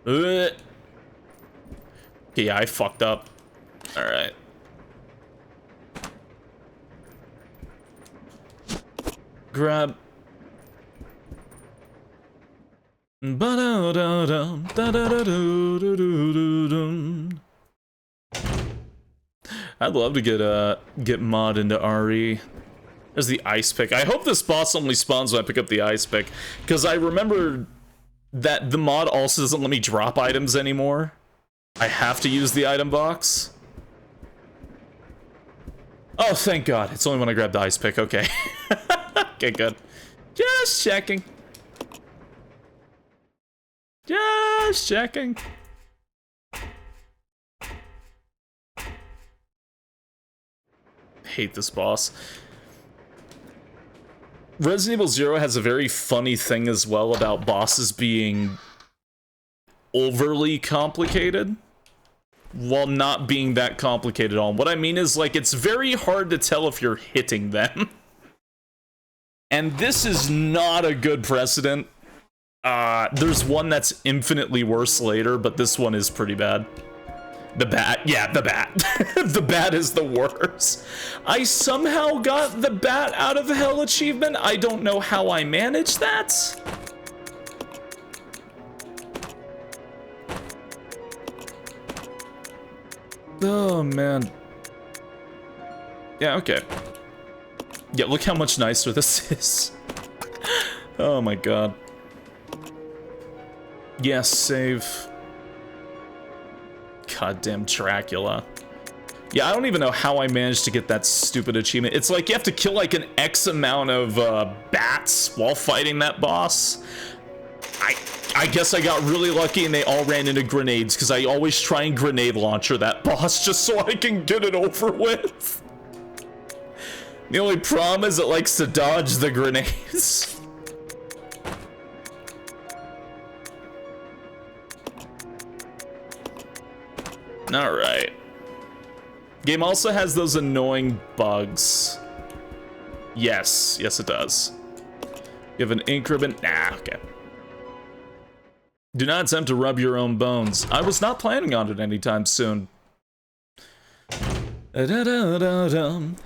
Okay, yeah, I fucked up. Alright. Grab... I'd love to get mod into RE. There's the ice pick. I hope this boss only spawns when I pick up the ice pick, because I remember that the mod also doesn't let me drop items anymore. I have to use the item box. Oh, thank God. It's only when I grab the ice pick. Okay. Okay, good. Just checking. Just checking. Hate this boss. Resident Evil 0 has a very funny thing as well about bosses being overly complicated while not being that complicated at all. What I mean is, like, it's very hard to tell if you're hitting them. And this is not a good precedent. There's one that's infinitely worse later, but this one is pretty bad. The bat, yeah, the bat. The bat is the worst. I somehow got the bat out of hell achievement. I don't know how I managed that. Oh, man. Yeah, okay. Yeah, look how much nicer this is. Oh my God. Yes, save. Goddamn Dracula. Yeah, I don't even know how I managed to get that stupid achievement. It's like you have to kill like an X amount of bats while fighting that boss. I guess I got really lucky and they all ran into grenades, because I always try and grenade launcher that boss just so I can get it over with. The only problem is it likes to dodge the grenades. Alright. Game also has those annoying bugs. Yes, yes it does. You have an ink ribbon. Nah, okay. Do not attempt to rub your own bones. I was not planning on it anytime soon. How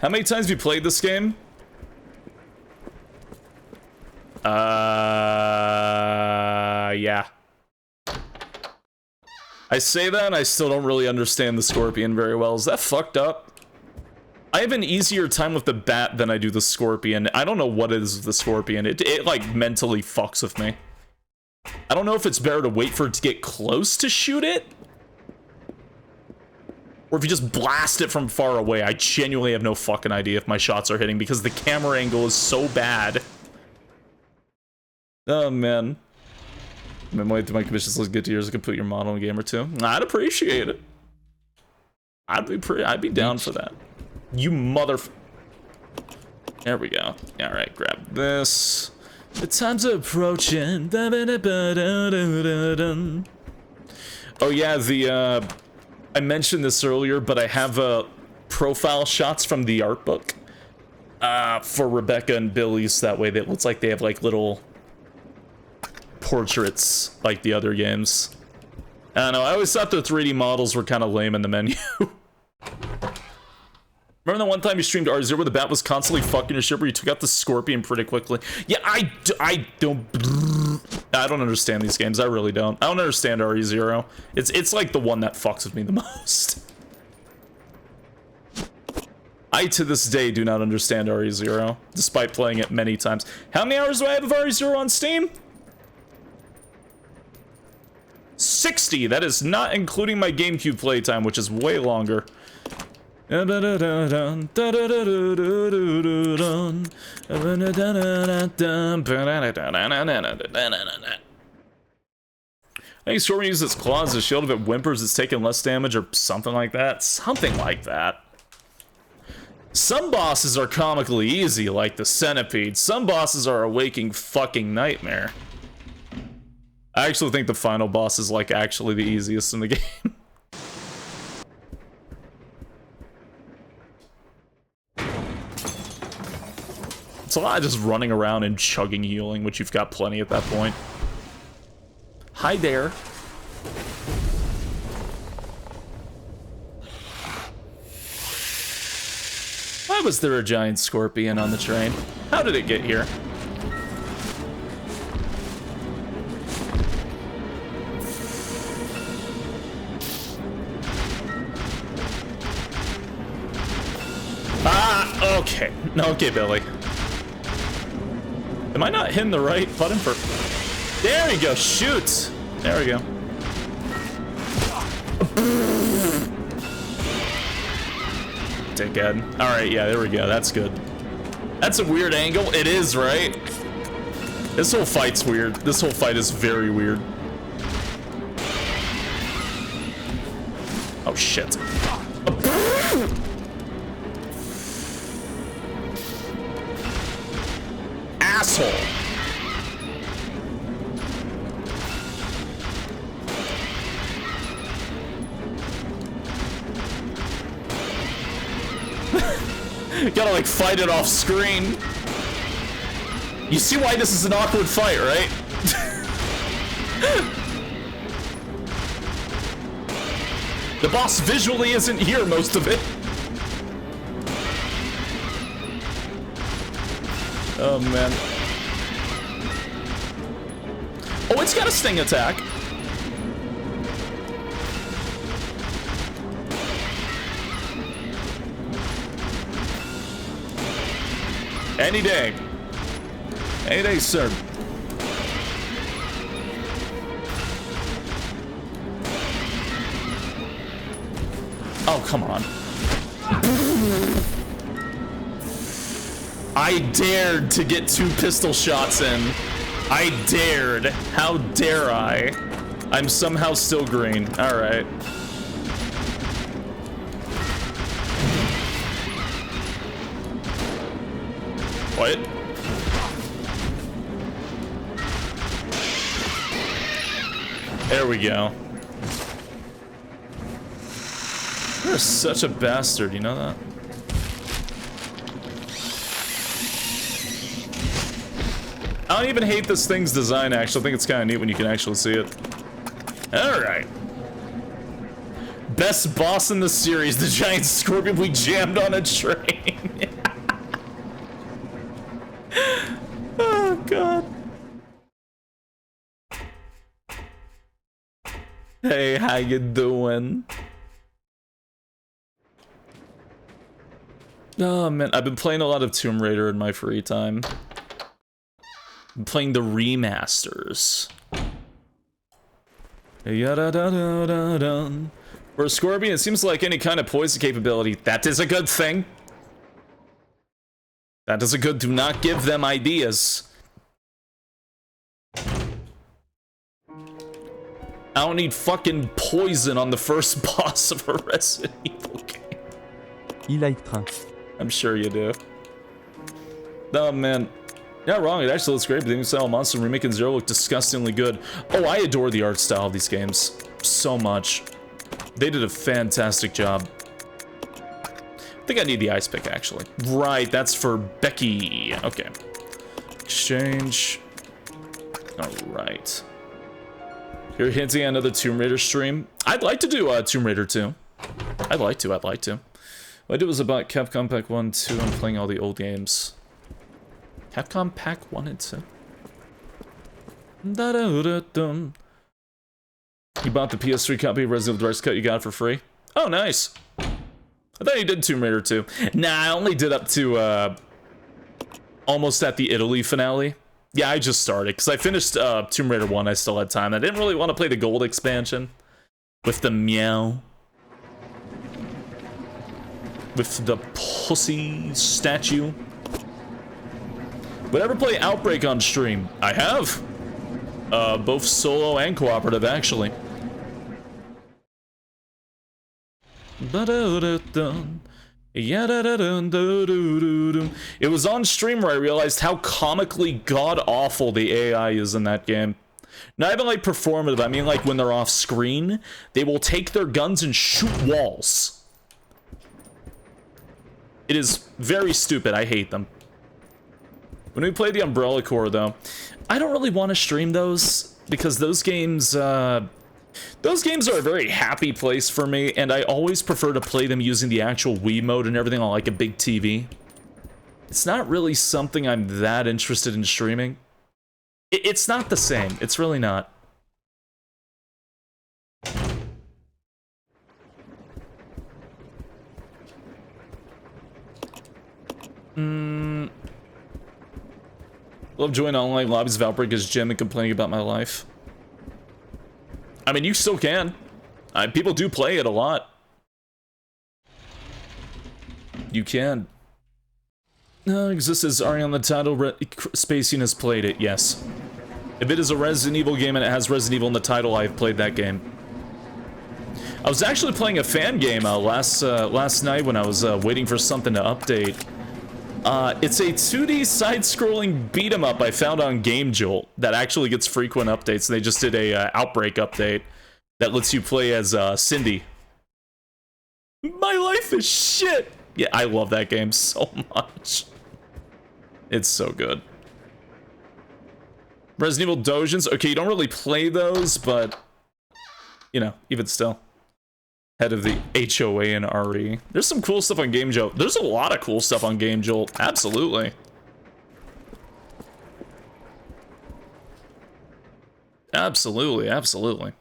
many times have you played this game? Yeah. I say that and I still don't really understand the Scorpion very well. Is that fucked up? I have an easier time with the bat than I do the Scorpion. I don't know what it is with the Scorpion. It like mentally fucks with me. I don't know if it's better to wait for it to get close to shoot it, or if you just blast it from far away. I genuinely have no fucking idea if my shots are hitting because the camera angle is so bad. Oh, man. My commissions look good to yours. I can put your model in a game or two. I'd appreciate it. I'd be down for that. You mother... There we go. Alright, grab this. The time's approaching. Oh yeah, I mentioned this earlier, but I have profile shots from the art book for Rebecca and Billy, so that way it looks like they have like little portraits like the other games. I don't know, I always thought the 3D models were kind of lame in the menu. Remember that one time you streamed R0 where the bat was constantly fucking your shit where you took out the Scorpion pretty quickly? Yeah, I don't understand these games. I really don't. I don't understand RE0. It's like the one that fucks with me the most. I, to this day, do not understand RE0, despite playing it many times. How many hours do I have of RE0 on Steam? 60! That is not including my GameCube playtime, which is way longer. I think Scorpion uses its claws as a shield. If it whimpers, it's taking less damage or something like that. Something like that. Some bosses are comically easy, like the Centipede. Some bosses are a waking fucking nightmare. I actually think the final boss is like actually the easiest in the game. It's a lot of just running around and chugging healing, which you've got plenty at that point. Hi there. Why was there a giant scorpion on the train? How did it get here? No, okay, Billy. Am I not hitting the right button for... There we go, shoot! There we go. Dickhead. Alright, yeah, there we go, that's good. That's a weird angle. It is, right? This whole fight's weird. This whole fight is very weird. Oh, shit. Asshole. You gotta like fight it off screen. You see why this is an awkward fight, right? The boss visually isn't here most of it. Oh man. Oh, it's got a sting attack. Any day. Any day, sir. Oh, come on. I dared to get 2 pistol shots in. I dared. How dare I? I'm somehow still green. Alright. What? There we go. You're such a bastard, you know that? I don't even hate this thing's design, actually. I think it's kind of neat when you can actually see it. Alright. Best boss in the series, the giant scorpion we jammed on a train. Oh, God. Hey, how you doing? Oh, man, I've been playing a lot of Tomb Raider in my free time. I'm playing the remasters. For a Scorpion, it seems like any kind of poison capability. That is a good thing. That is a good... Do not give them ideas. I don't need fucking poison on the first boss of a Resident Evil game. Il like train. I'm sure you do. Oh, man. Not wrong, it actually looks great, but the new style Monster Remake and Zero look disgustingly good. Oh, I adore the art style of these games so much. They did a fantastic job. I think I need the ice pick, actually. Right, that's for Becky. Okay. Exchange. Alright. You're hinting at another Tomb Raider stream? I'd like to do Tomb Raider 2. I'd like to. What I did was about Capcom Pack 1, 2, I'm playing all the old games. Capcom Pack 1 and 2. Da-da-da-dum. You bought the PS3 copy of Resident Evil Director's Cut, you got it for free? Oh, nice. I thought you did Tomb Raider 2. Nah, I only did up to, almost at the Italy finale. Yeah, I just started, because I finished Tomb Raider 1, I still had time. I didn't really want to play the gold expansion. With the meow. With the pussy statue. Would ever play Outbreak on stream? I have. Both solo and cooperative, actually. It was on stream where I realized how comically god-awful the AI is in that game. Not even like performative, I mean like when they're off screen, they will take their guns and shoot walls. It is very stupid, I hate them. When we play the Umbrella Corps, though, I don't really want to stream those, because those games are a very happy place for me, and I always prefer to play them using the actual Wii mode and everything on like a big TV. It's not really something I'm that interested in streaming. It's not the same, it's really not. Love joining online lobbies of Outbreaker's gym and complaining about my life. I mean, you still can. People do play it a lot. You can. Exists as Ari on the title. Spaceyeen has played it, yes. If it is a Resident Evil game and it has Resident Evil in the title, I've played that game. I was actually playing a fan game last night when I was waiting for something to update. It's a 2D side-scrolling beat-em-up I found on GameJolt that actually gets frequent updates. They just did a Outbreak update that lets you play as Cindy. My life is shit! Yeah, I love that game so much. It's so good. Resident Evil Dojins. Okay, you don't really play those, but, you know, even still. Head of the HOA and RE. There's some cool stuff on GameJolt. There's a lot of cool stuff on GameJolt. Absolutely. Absolutely, absolutely.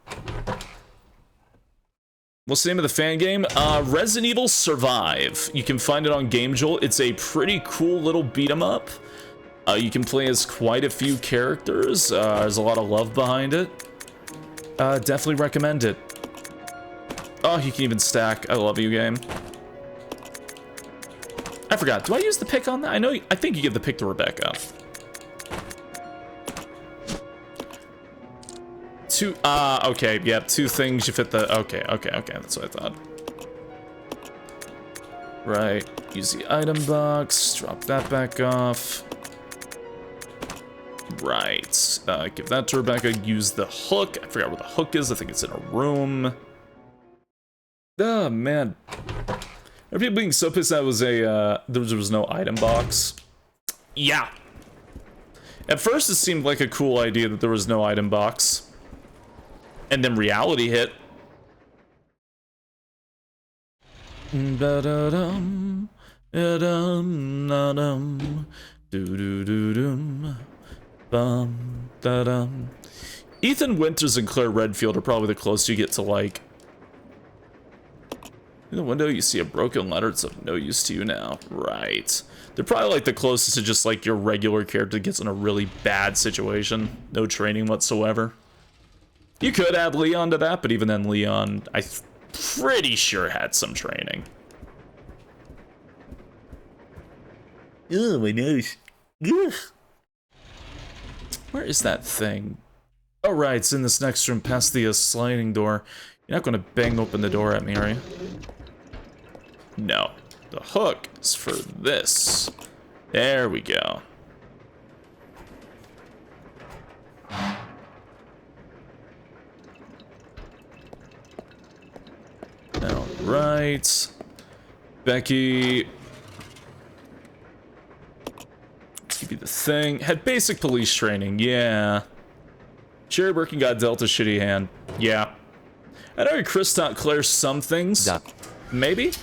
What's the name of the fan game? Resident Evil Survive. You can find it on GameJolt. It's a pretty cool little beat 'em up. You can play as quite a few characters. There's a lot of love behind it. Definitely recommend it. Oh, you can even stack. I love you, game. I forgot. Do I use the pick on that? I think you give the pick to Rebecca. Okay, yeah, 2 things, you fit the, okay, that's what I thought. Right, use the item box, drop that back off. Right, give that to Rebecca, use the hook, I forgot where the hook is, I think it's in a room. Oh, man. Are people being so pissed that there was no item box? Yeah. At first it seemed like a cool idea that there was no item box. And then reality hit. Ethan Winters and Claire Redfield are probably the closest you get to, like, in the window you see a broken letter. It's of no use to you now. Right. They're probably like the closest to just like your regular character gets in a really bad situation. No training whatsoever. You could add Leon to that, but even then Leon, I'm pretty sure had some training. Oh, my nose. Ugh. Where is that thing? Oh, right, it's in this next room past the sliding door. You're not going to bang open the door at me, are you? No. The hook is for this. There we go. Alright. Becky. Let's give you the thing. Had basic police training, yeah. Sherry Birkin got dealt a shitty hand. Yeah. I know Chris taught Claire some things. Duh. Maybe?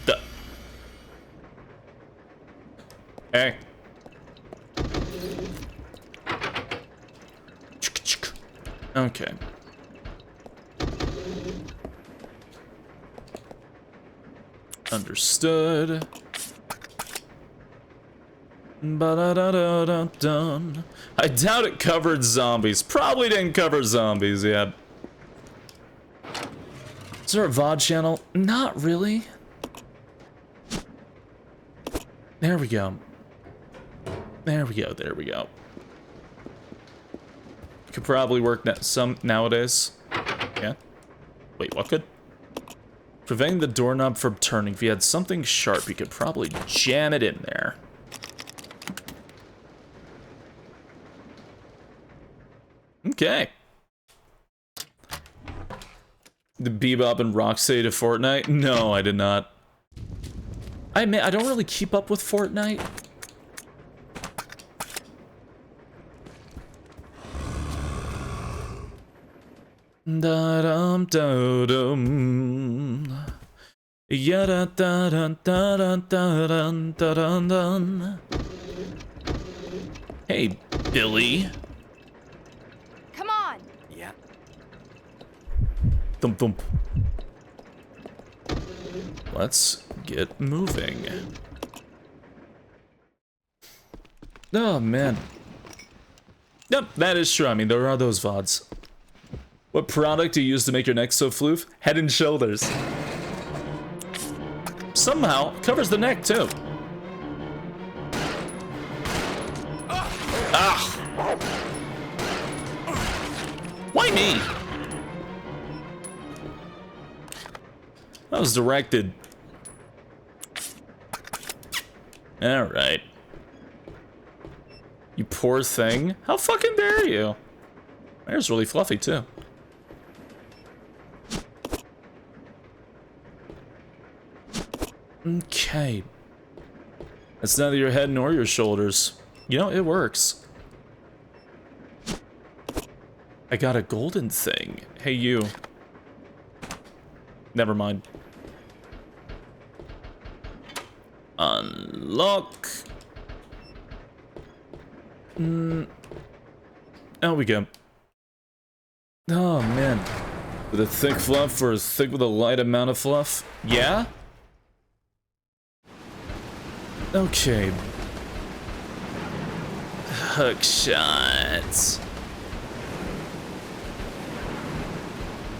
Duh. Hey. Okay. Understood. Ba-da-da-da-da-dun. I doubt it covered zombies. Probably didn't cover zombies yet. Is there a VOD channel? Not really. There we go. There we go, there we go. Could probably work some nowadays. Yeah. Wait, what could? Preventing the doorknob from turning. If you had something sharp, you could probably jam it in there. Okay. The Bebop and Rocksteady to Fortnite? No, I did not. I admit, I don't really keep up with Fortnite. Da-dum, da-dum. Ya-da-da-da-da-da-da-da-da-da. Hey, Billy. Come on. Yeah. Thump thump. Let's get moving. Oh, man. Yep, that is true. I mean, there are those VODs. What product do you use to make your neck so floof? Head and Shoulders. Somehow, covers the neck, too. Ah! Why me? That was directed. Alright. You poor thing. How fucking dare you? My hair's really fluffy, too. Okay. That's neither your head nor your shoulders. You know, it works. I got a golden thing. Hey, you. Never mind. Unlock. There we go. Oh, man. With a thick fluff or thick with a light amount of fluff? Yeah? Okay. Hook shots.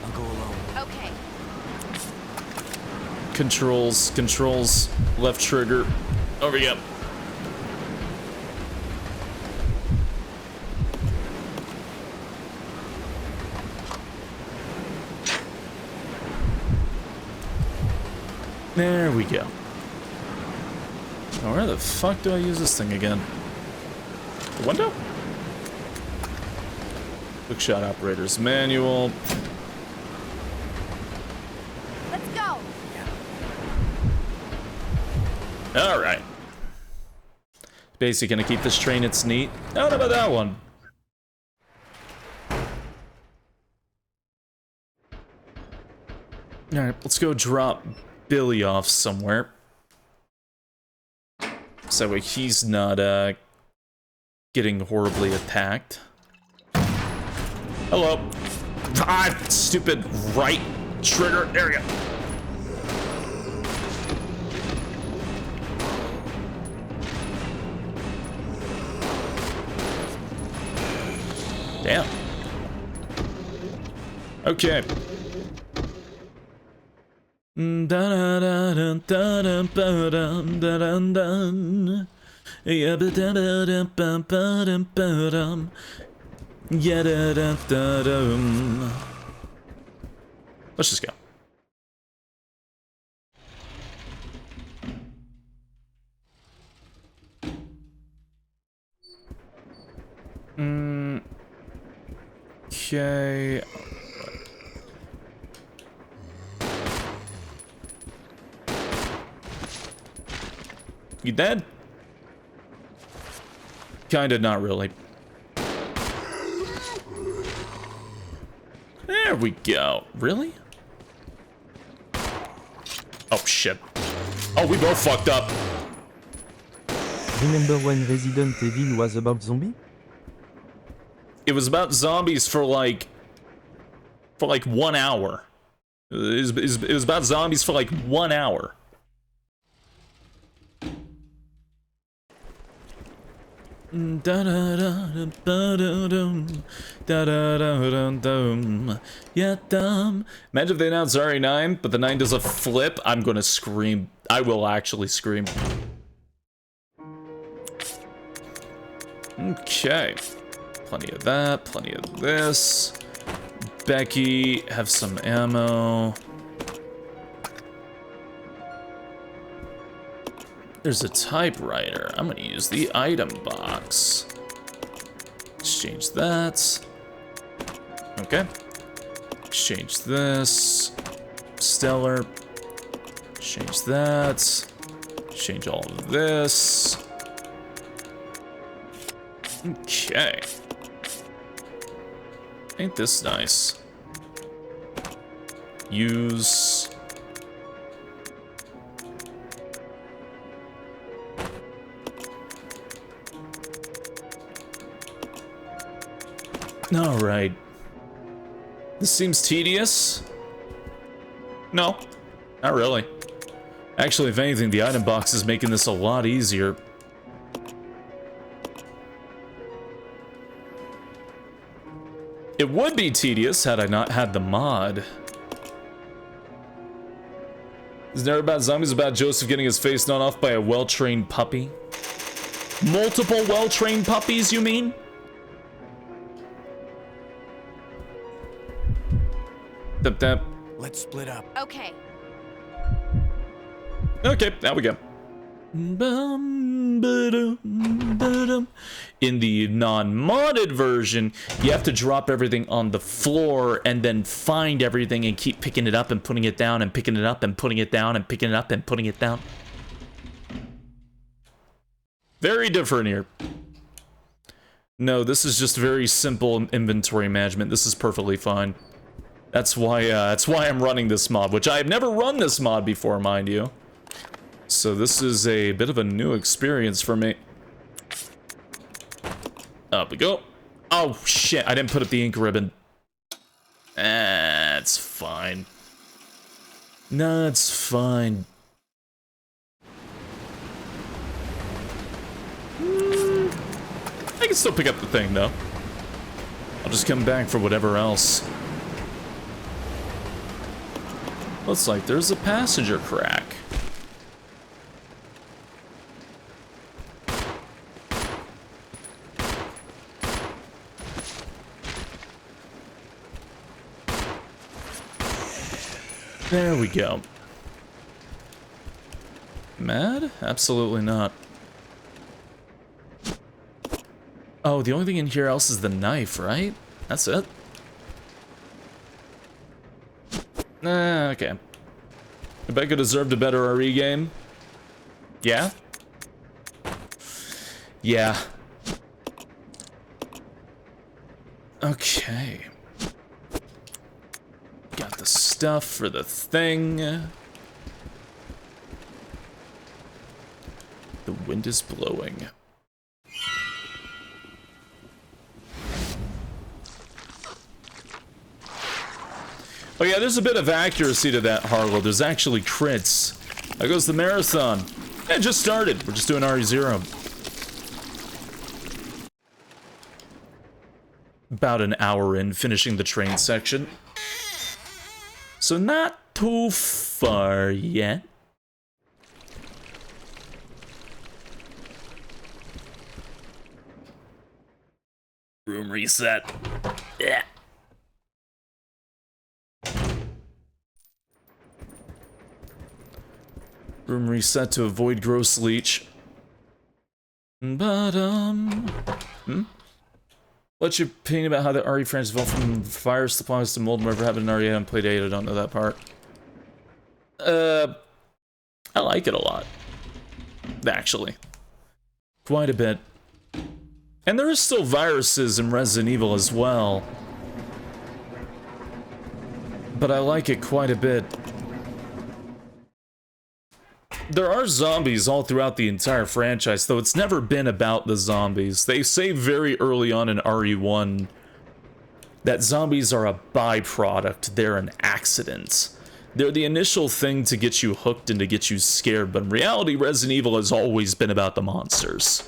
I'll go alone. Okay. Controls, left trigger. Over you go. There we go. Now where the fuck do I use this thing again? The window? Hookshot operator's manual. Let's go. Alright. Basically gonna keep this train, it's neat. How about that one? Alright, let's go drop Billy off somewhere. So that way he's not, getting horribly attacked. Hello. Ah, stupid right trigger. There we go. Damn. Okay. Let's just go. Okay. You dead? Kinda, not really. There we go. Really? Oh, shit. Oh, we both fucked up. Remember when Resident Evil was about zombie? It was about zombies for like 1 hour. It was about zombies for like 1 hour. Yeah, imagine if they announced RE9, but the 9 does a flip. I'm gonna scream. I will actually scream. Okay. Plenty of that, plenty of this. Becky, have some ammo. There's a typewriter. I'm gonna use the item box. Exchange that. Okay. Exchange this. Stellar. Exchange that. Exchange all of this. Okay. Ain't this nice? Use. Alright. This seems tedious. No, not really. Actually, if anything, the item box is making this a lot easier. It would be tedious had I not had the mod. Is there about zombies about Joseph getting his face knocked off by a well-trained puppy? Multiple well-trained puppies, you mean? Tap. Let's split up. Okay. Okay, now we go. In the non-modded version, you have to drop everything on the floor and then find everything and keep picking it up and putting it down and picking it up and putting it down and picking it up and putting it down. Very different here. No, this is just very simple inventory management. This is perfectly fine. That's why I'm running this mod, which I have never run this mod before, mind you. So this is a bit of a new experience for me. Up we go. Oh shit, I didn't put up the ink ribbon. That's fine. No, it's fine. I can still pick up the thing though. I'll just come back for whatever else. Looks like there's a passenger crack. There we go. Mad? Absolutely not. Oh, the only thing in here else is the knife, right? That's it. Okay. Rebecca deserved a better RE game. Yeah? Yeah. Okay. Got the stuff for the thing. The wind is blowing. Oh yeah, there's a bit of accuracy to that, Harlow. There's actually crits. There goes the marathon. It just started. We're just doing RE0. About an hour in, finishing the train section. So not too far yet. Room reset. Yeah. Room reset to avoid gross leech. But, what's your opinion about how the RE franchise evolved from fire supplies to mold? Never happened in RE. I haven't played 8. I don't know that part. I like it a lot. Actually. Quite a bit. And there is still viruses in Resident Evil as well. But I like it quite a bit. There are zombies all throughout the entire franchise, though it's never been about the zombies. They say very early on in RE1 that zombies are a byproduct, they're an accident. They're the initial thing to get you hooked and to get you scared, but in reality, Resident Evil has always been about the monsters.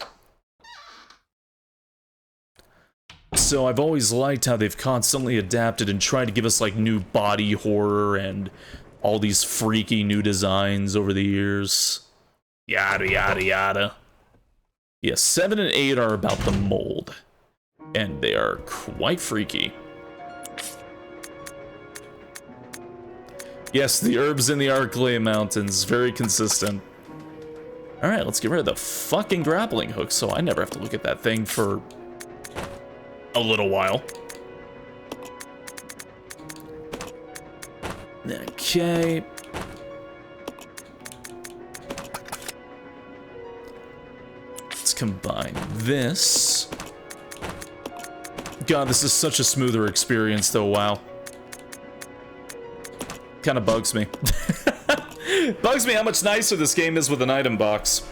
So I've always liked how they've constantly adapted and tried to give us like new body horror and all these freaky new designs over the years. Yada, yada, yada. Yeah, 7 and 8 are about the mold. And they are quite freaky. Yes, the herbs in the Arklay Mountains. Very consistent. Alright, let's get rid of the fucking grappling hook so I never have to look at that thing for a little while. Okay. Let's combine this. God, this is such a smoother experience though, wow. Kind of bugs me. Bugs me how much nicer this game is with an item box.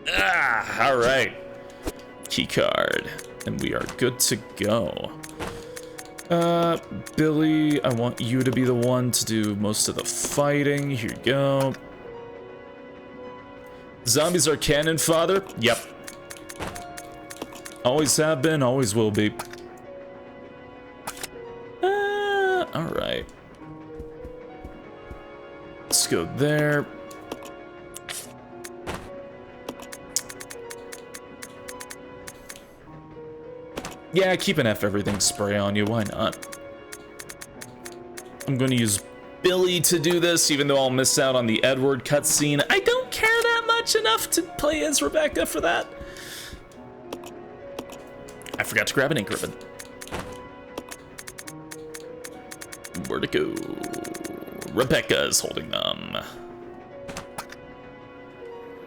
Ah, alright. Keycard. And we are good to go. Billy, I want you to be the one to do most of the fighting. Here you go. Zombies are canon, father? Yep. Always have been, always will be. Alright. Let's go there. Yeah, keep an F everything spray on you, why not? I'm gonna use Billy to do this, even though I'll miss out on the Edward cutscene. I don't care that much enough to play as Rebecca for that. I forgot to grab an ink ribbon. Where'd it go? Rebecca is holding them.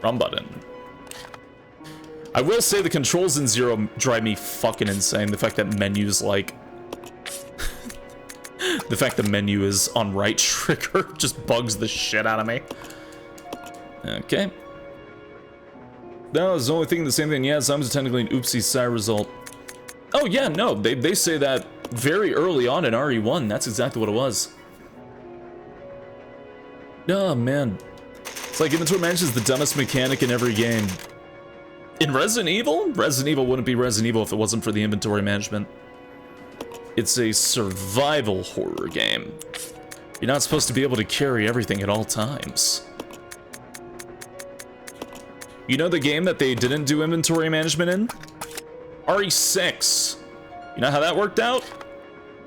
Wrong button. I will say the controls in Zero drive me fucking insane. The fact that menu's like... the fact the menu is on right trigger just bugs the shit out of me. Okay. No, it's the only thing the same thing. Yeah, sometimes technically an oopsie side result. Oh yeah, no, they say that very early on in RE1. That's exactly what it was. Oh man. It's like inventory management is the dumbest mechanic in every game. In Resident Evil? Resident Evil wouldn't be Resident Evil if it wasn't for the inventory management. It's a survival horror game. You're not supposed to be able to carry everything at all times. You know the game that they didn't do inventory management in? RE6. You know how that worked out?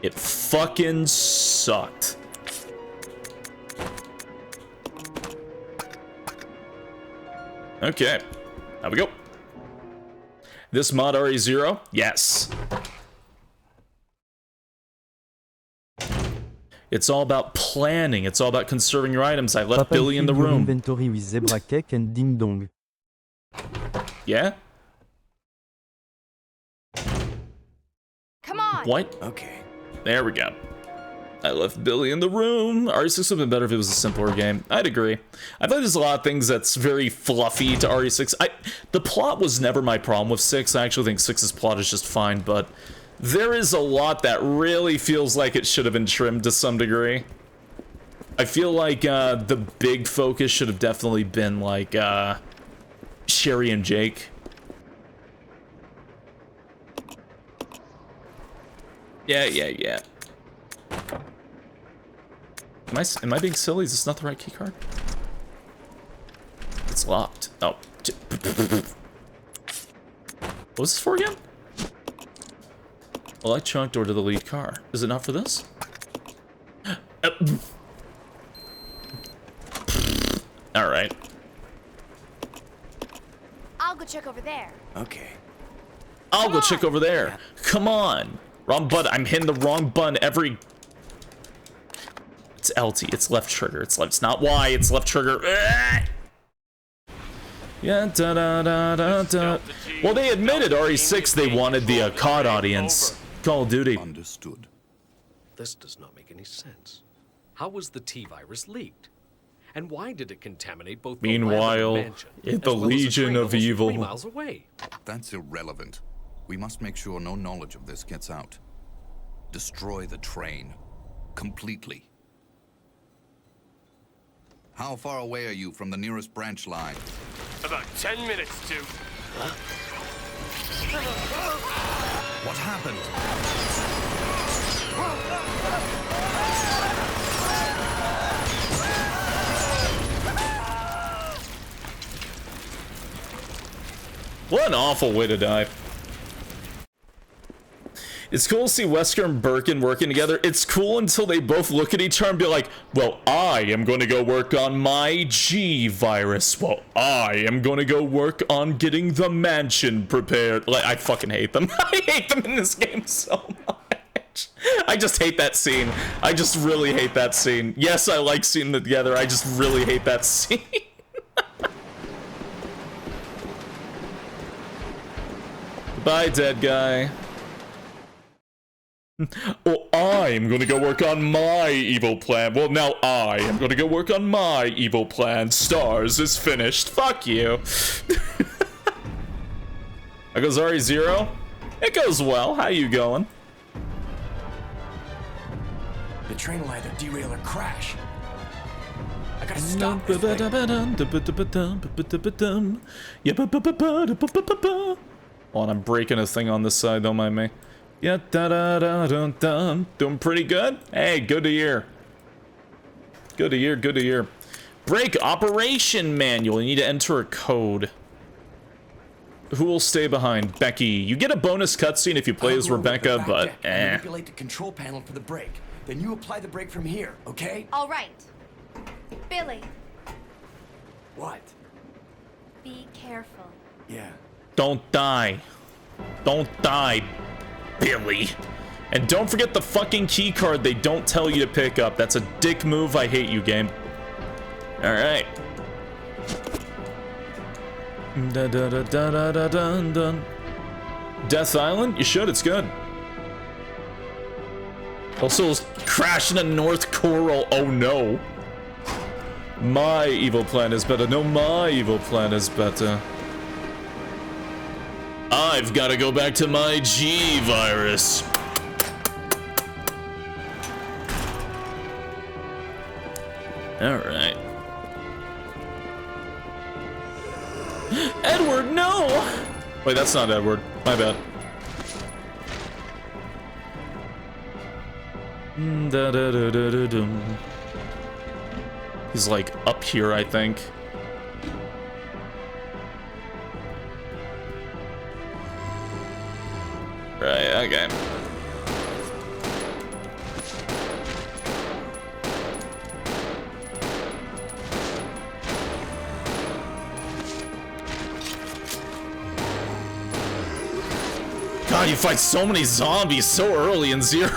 It fucking sucked. Okay, there we go. This mod RE0? Yes. It's all about planning. It's all about conserving your items. I left Billy in the room. Inventory with zebra cake and ding dong. Yeah? Come on. What? Okay. There we go. I left Billy in the room. RE6 would have been better if it was a simpler game. I'd agree. I thought there's a lot of things that's very fluffy to RE6. The plot was never my problem with 6. I actually think 6's plot is just fine, but there is a lot that really feels like it should have been trimmed to some degree. I feel like the big focus should have definitely been like Sherry and Jake. Yeah. Am I being silly? Is this not the right keycard? It's locked. Oh. What was this for again? Electronic door to the lead car. Is it not for this? Alright. I'll go check over there. Okay. I'll go check over there. Yeah. Come on. Wrong button. I'm hitting the wrong button every... It's LT. It's left trigger. It's left. It's not Y. It's left trigger. Yeah. Da da da da da. Well, they admitted RE6 they wanted the COD audience. Call of Duty. Understood. This does not make any sense. How was the T-virus leaked? And why did it contaminate both the Meanwhile, lab and mansion, in the Legion of Evil. 3 miles away? That's irrelevant. We must make sure no knowledge of this gets out. Destroy the train. Completely. How far away are you from the nearest branch line? About 10 minutes to... Huh? What happened? What an awful way to die. It's cool to see Wesker and Birkin working together. It's cool until they both look at each other and be like, well, I am going to go work on my G virus. Well, I am going to go work on getting the mansion prepared. Like, I fucking hate them. I hate them in this game so much. I just hate that scene. I just really hate that scene. Yes, I like seeing them together. I just really hate that scene. Bye, dead guy. Oh, I'm gonna go work on my evil plan. Well, now I am gonna go work on my evil plan. Stars is finished. Fuck you. How goes RE0? It goes well. How you going? The train will either derail or crash. I gotta stop this thing. Hold on, I'm breaking a thing on this side. Don't mind me. Yeah, da da da da da. Doing pretty good? Hey, good to hear. Good to hear, good to hear. Break operation manual. You need to enter a code. Who will stay behind? Becky. You get a bonus cutscene if you play as Rebecca, but Manipulate the control panel for the brake. Then you apply the brake from here, okay? All right. Billy, What? be careful. Yeah. don't die. Don't die, Billy. And don't forget the fucking key card they don't tell you to pick up. That's a dick move. I hate you, game. Alright. Da da da da da da dun dun. Death Island? You should, it's good. Also, crash into North Coral. Oh no. My evil plan is better. No, my evil plan is better. I've got to go back to my G virus. Alright. Edward, no! Wait, that's not Edward. My bad. Da, da, da, da, da, dum. He's like up here, I think. Right, okay. God, you fight so many zombies so early in Zero.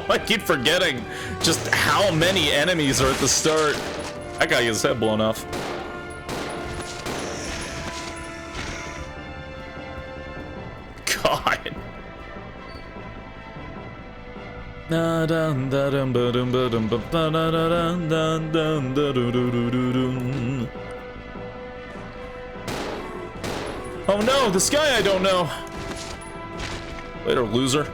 I keep forgetting just how many enemies are at the start. That guy got his head blown off. God. Oh no, this guy I don't know. Later, loser.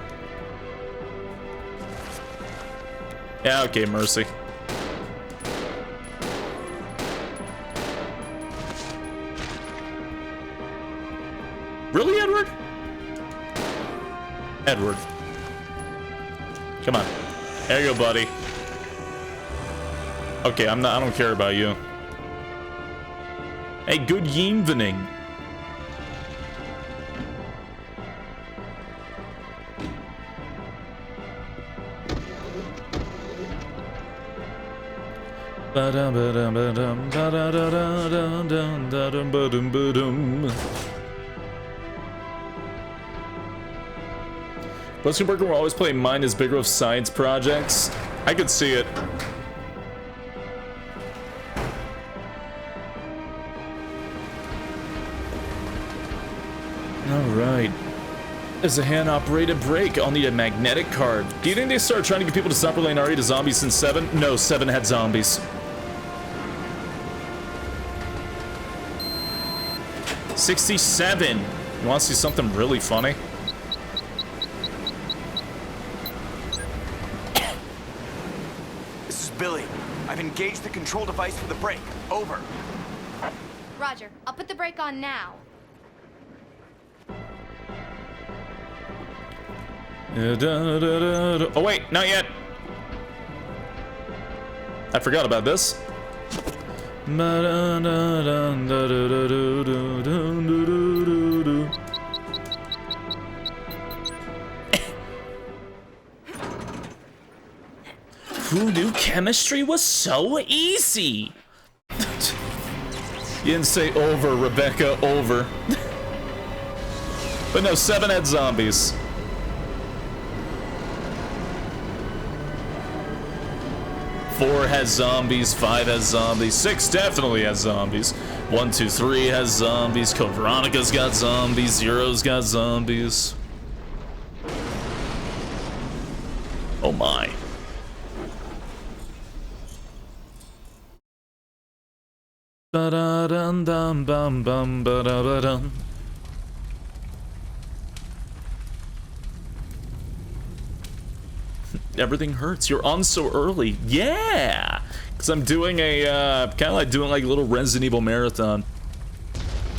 Yeah, okay, mercy. Really, Edward? Edward. Come on. There you go, buddy. Okay, I don't care about you. Hey, good evening. Bluesky Burger will always play Mine is Bigger with science projects. I could see it. Alright. There's a hand-operated brake. I'll need a magnetic card. Do you think they started trying to get people to stop relaying RE to zombies since 7? No, 7 had zombies. 67. You want to see something really funny? This is Billy. I've engaged the control device for the brake. Over. Roger, I'll put the brake on now. Oh wait, not yet. I forgot about this. Who knew chemistry was so easy? You didn't say over, Rebecca, over. But no, 7 had zombies. 4 has zombies, 5 has zombies, 6 definitely has zombies. 1, 2, 3 has zombies, Code Veronica's got zombies, 0's got zombies. Oh my. Ba-da-dum-dum-bum-bum-ba-da-ba-dum. Everything hurts. You're on so early. Yeah! Because I'm doing a, kind of like doing like a little Resident Evil marathon.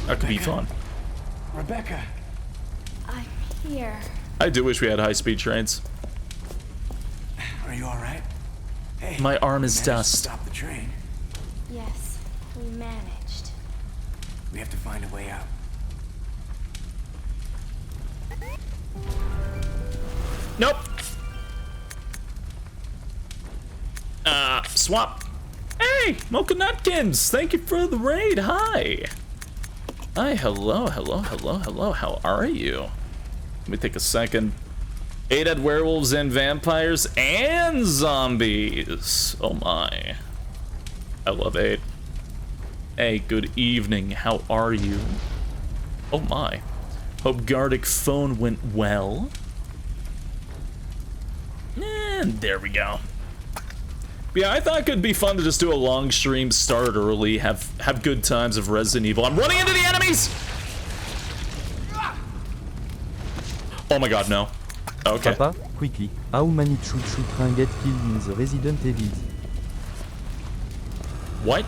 That could be fun. Rebecca. I'm here. I do wish we had high-speed trains. Are you all right? Hey, My arm is we managed to dust. Stop the train. Yes, we managed. We have to find a way out. Nope. Swap. Hey, Mocha Nutkins, thank you for the raid. Hi. Hi, hello, hello, hello, hello. How are you? Let me take a second. 8 at werewolves and vampires and zombies. Oh my. I love 8. Hey, good evening. How are you? Oh my. Hope Gardic phone went well. And there we go. But yeah, I thought it could be fun to just do a long stream, start early, have good times of Resident Evil. I'm running into the enemies! Oh my god, no. Okay. Papa, quickly, how many choo-choo train get killed in the Resident Evil? What?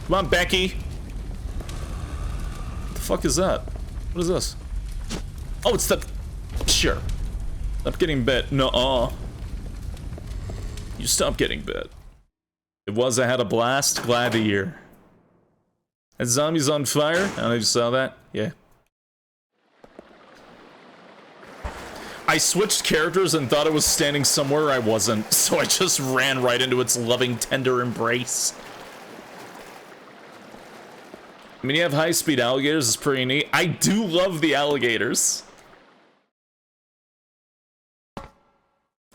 Come on, Becky. What the fuck is that? What is this? Oh, it's the... Sure. Stop getting bit. Nuh-uh. You stop getting bit. It was, I had a blast. Glad to hear. And zombies on fire? I don't know if you saw that. Yeah. I switched characters and thought it was standing somewhere I wasn't, so I just ran right into its loving, tender embrace. I mean, you have high-speed alligators, it's pretty neat. I do love the alligators.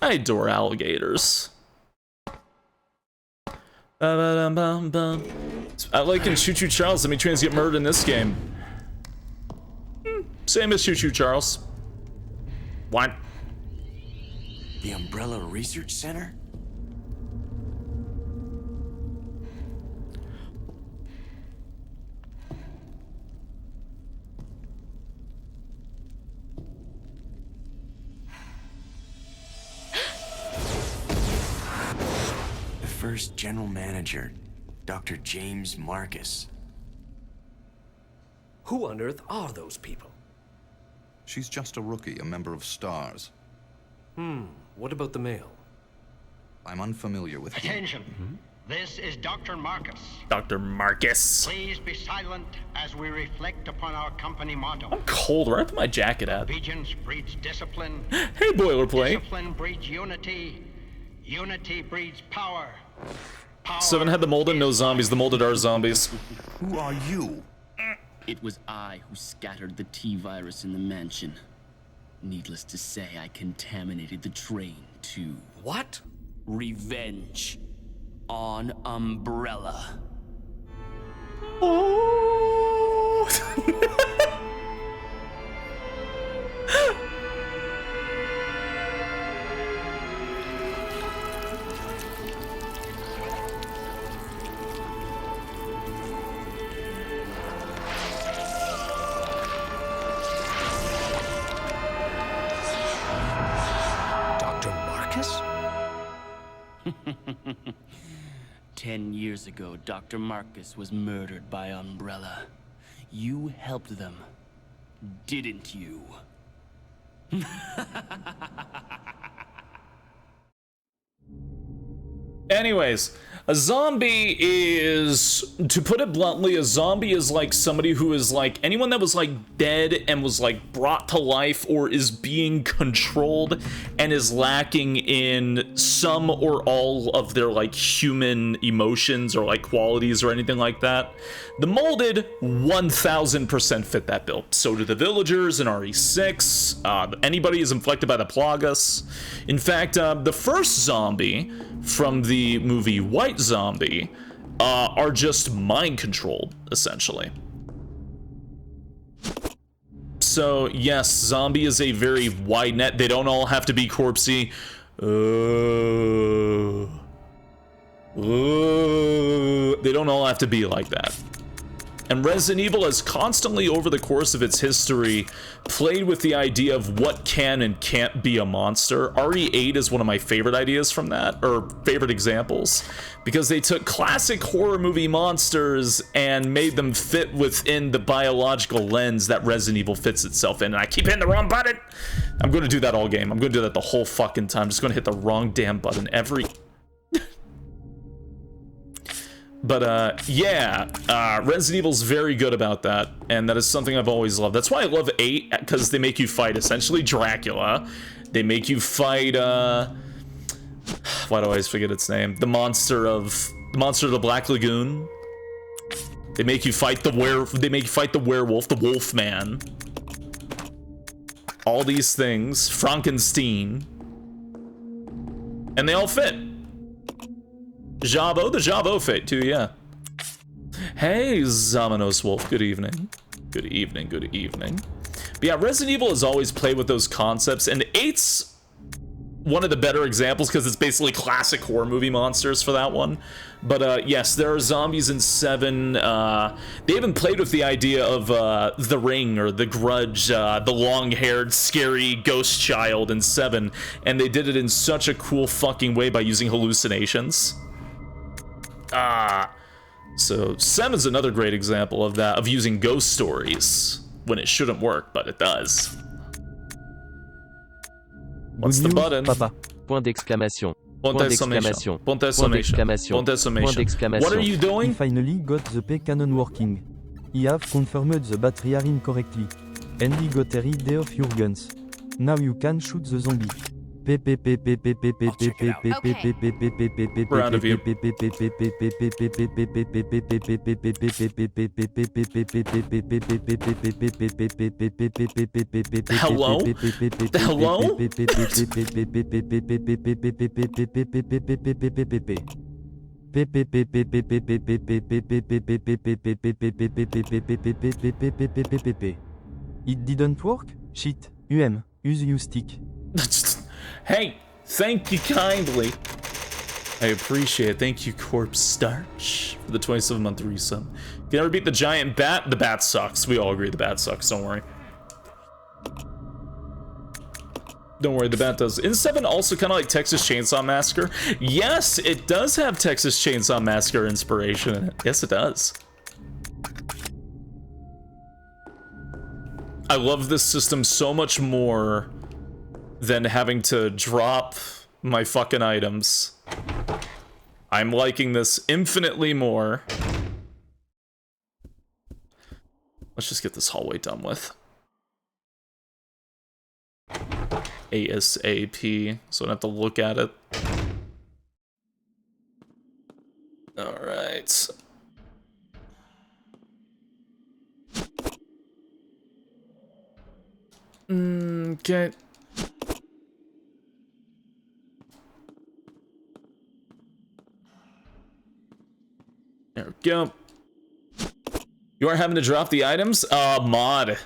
I adore alligators. I like in Choo Choo Charles, let me trains get murdered in this game. Same as Choo Choo Charles. What? The Umbrella Research Center? First general manager, Dr. James Marcus. Who on earth are those people? She's just a rookie, a member of STARS. What about the mail? I'm unfamiliar with him. Attention. This is Dr. Marcus. Dr. Marcus. Please be silent as we reflect upon our company motto. I'm cold. Where did my jacket at? Obedience breeds discipline. Hey, boilerplate. Discipline breeds unity. Unity breeds power. Power 7 had the molded, no zombies. The molded are zombies. Who are you? It was I who scattered the T-virus in the mansion. Needless to say, I contaminated the train too. What? Revenge. On Umbrella. Oh. Dr. Marcus? 10 years ago, Dr. Marcus was murdered by Umbrella. You helped them, didn't you? Anyways, a zombie is, to put it bluntly, a zombie is like somebody who is like anyone that was like dead and was like brought to life or is being controlled and is lacking in some or all of their like human emotions or like qualities or anything like that. The molded 1000% fit that bill. So do the villagers in RE6. Anybody is infected by the Plagas. In fact, the first zombie from the movie White Zombie are just mind controlled, essentially. So yes, zombie is a very wide net. They don't all have to be corpsey. They don't all have to be like that. And Resident Evil has constantly, over the course of its history, played with the idea of what can and can't be a monster. RE8 is one of my favorite ideas from that, or favorite examples, because they took classic horror movie monsters and made them fit within the biological lens that Resident Evil fits itself in. And I keep hitting the wrong button! I'm going to do that all game. I'm going to do that the whole fucking time. I'm just going to hit the wrong damn button every... But, yeah, Resident Evil's very good about that, and that is something I've always loved. That's why I love 8, because they make you fight, essentially, Dracula. They make you fight, why do I always forget its name? The monster of the Black Lagoon. They make you fight the werewolf, the Wolfman. All these things, Frankenstein. And they all fit. Jabo, the Jabo Fate too, yeah. Hey, Zamanos Wolf, good evening. Good evening, good evening. But yeah, Resident Evil has always played with those concepts, and 8's one of the better examples because it's basically classic horror movie monsters for that one. But yes, there are zombies in 7. They even played with the idea of The Ring or The Grudge, the long-haired, scary ghost child in 7, and they did it in such a cool fucking way by using hallucinations. So 7's another great example of that, of using ghost stories when it shouldn't work, but it does. What's the button? Papa. Point d'exclamation. Point d'exclamation. Point d'exclamation. Point d'exclamation. What are you doing? He finally got the P cannon working. He have confirmed the battery are in correctly. And he got a day of your guns. Now you can shoot the zombie. Proud of you. Hello? Hello? It didn't work? Shit. Use you stick. Hey, thank you kindly. I appreciate it. Thank you, Corpse Starch, for the 27-month resub. Can I repeat the giant bat? The bat sucks. We all agree the bat sucks. Don't worry. Don't worry, the bat does. In 7 also kind of like Texas Chainsaw Massacre? Yes, it does have Texas Chainsaw Massacre inspiration in it. Yes, it does. I love this system so much more than having to drop my fucking items. I'm liking this infinitely more. Let's just get this hallway done with. ASAP, so I don't have to look at it. Alright. Okay. There we go. You are having to drop the items? Mod.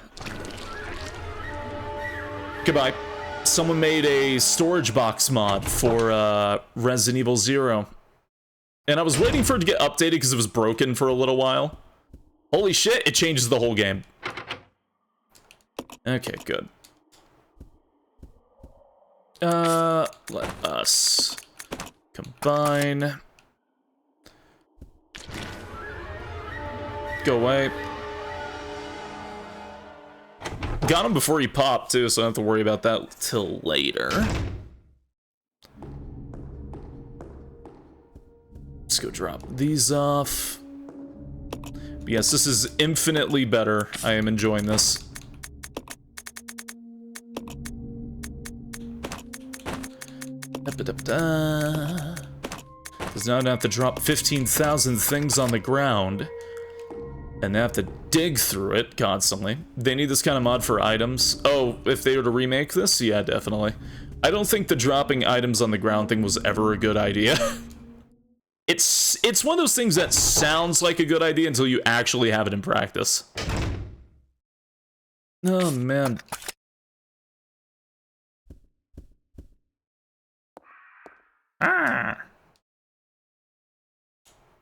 Goodbye. Someone made a storage box mod for Resident Evil 0. And I was waiting for it to get updated because it was broken for a little while. Holy shit, it changes the whole game. Okay, good. Let us combine. Go away. Got him before he popped, too, so I don't have to worry about that till later. Let's go drop these off. But yes, this is infinitely better. I am enjoying this. Because now I don't have to drop 15,000 things on the ground. And they have to dig through it constantly. They need this kind of mod for items. Oh, if they were to remake this? Yeah, definitely. I don't think the dropping items on the ground thing was ever a good idea. It's one of those things that sounds like a good idea until you actually have it in practice. Oh, man.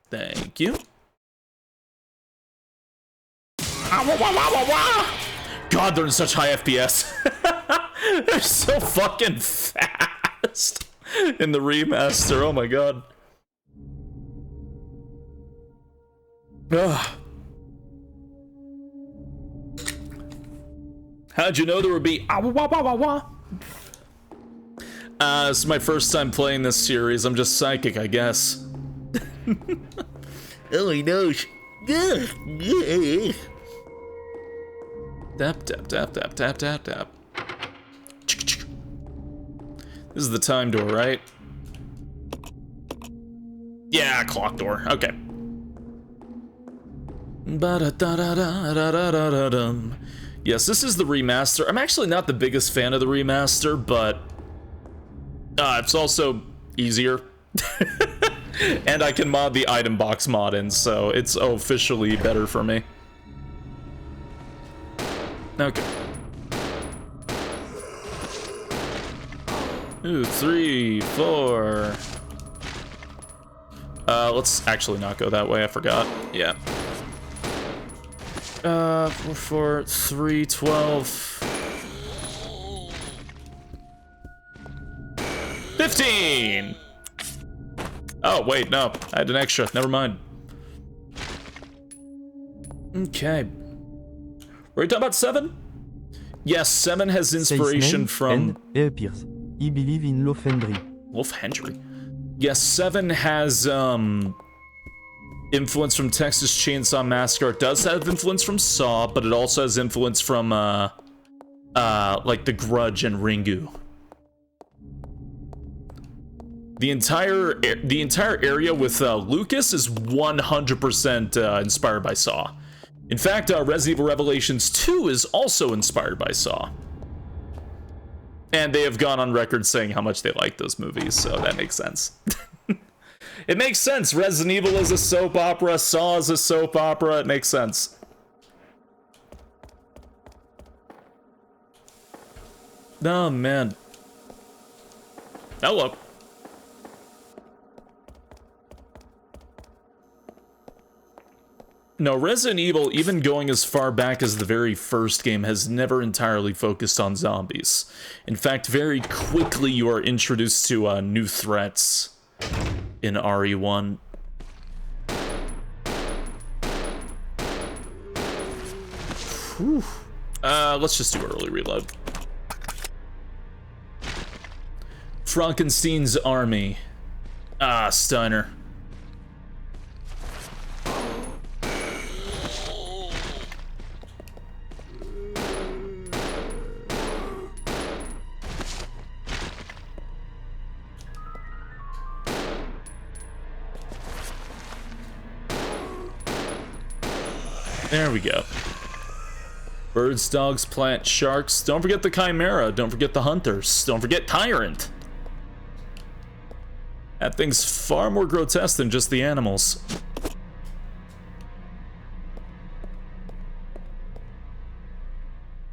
Thank you. God, they're in such high FPS. They're so fucking fast in the remaster. Oh my god. Ugh. How'd you know there would be this is my first time playing this series. I'm just psychic, I guess. Oh, he knows. Tap, tap, tap, tap, tap, tap, tap. This is the time door, right? Yeah, clock door. Okay. Yes, this is the remaster. I'm actually not the biggest fan of the remaster, but it's also easier. And I can mod the item box mod in, so it's officially better for me. Okay. Ooh, 3, 4. Let's actually not go that way, I forgot. Yeah. 4, 4, 3, 12. 15! Oh, wait, no. I had an extra. Never mind. Okay. Were you talking about 7? Yes, 7 has inspiration from... He believe in Lofendry. Lofendry? Yes, 7 has, influence from Texas Chainsaw Massacre. It does have influence from Saw, but it also has influence from, like The Grudge and Ringu. The entire area with Lucas is 100% inspired by Saw. In fact, Resident Evil Revelations 2 is also inspired by Saw. And they have gone on record saying how much they like those movies, so that makes sense. It makes sense. Resident Evil is a soap opera, Saw is a soap opera, it makes sense. Oh, man. Hello. No, Resident Evil, even going as far back as the very first game, has never entirely focused on zombies. In fact, very quickly you are introduced to new threats in RE1. Whew. Let's just do early reload. Frankenstein's army. Ah, Steiner. There we go. Birds, dogs, plants, sharks. Don't forget the Chimera. Don't forget the Hunters. Don't forget Tyrant. That thing's far more grotesque than just the animals.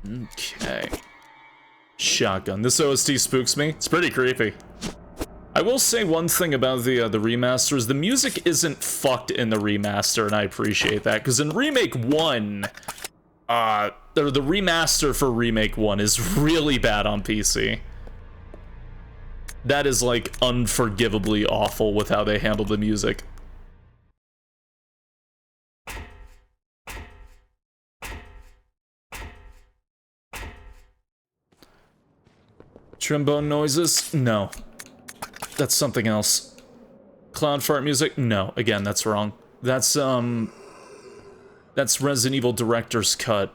Okay. Shotgun. This OST spooks me. It's pretty creepy. I will say one thing about the remasters. The music isn't fucked in the remaster, and I appreciate that. Because in Remake 1, the remaster for Remake 1 is really bad on PC. That is, like, unforgivably awful with how they handle the music. Trombone noises? No. That's something else. Cloud fart music? No. Again, that's wrong. That's Resident Evil Director's Cut,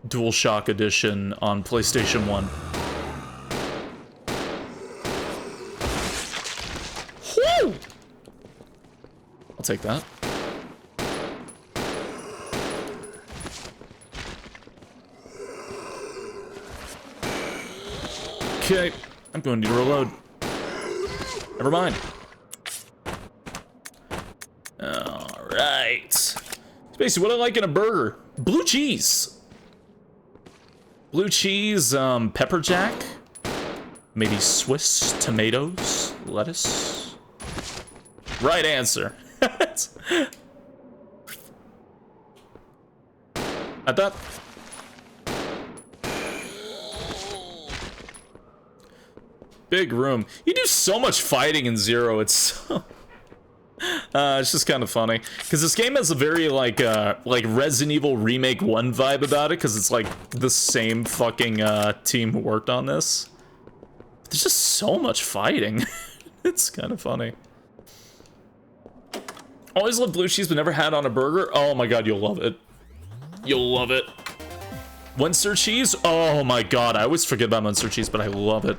DualShock Edition on PlayStation 1. Woo! I'll take that. Okay, I'm going to need to reload. Never mind. Alright. It's basically what I like in a burger. Blue cheese. Blue cheese, pepper jack. Maybe Swiss tomatoes, lettuce. Right answer. I thought... Big room. You do so much fighting in Zero, it's so... it's just kind of funny. Because this game has a very, like Resident Evil Remake 1 vibe about it, because it's, like, the same fucking, team who worked on this. There's just so much fighting. It's kind of funny. Always loved blue cheese, but never had on a burger. Oh my god, you'll love it. You'll love it. Munster cheese? Oh my god, I always forget about Munster cheese, but I love it.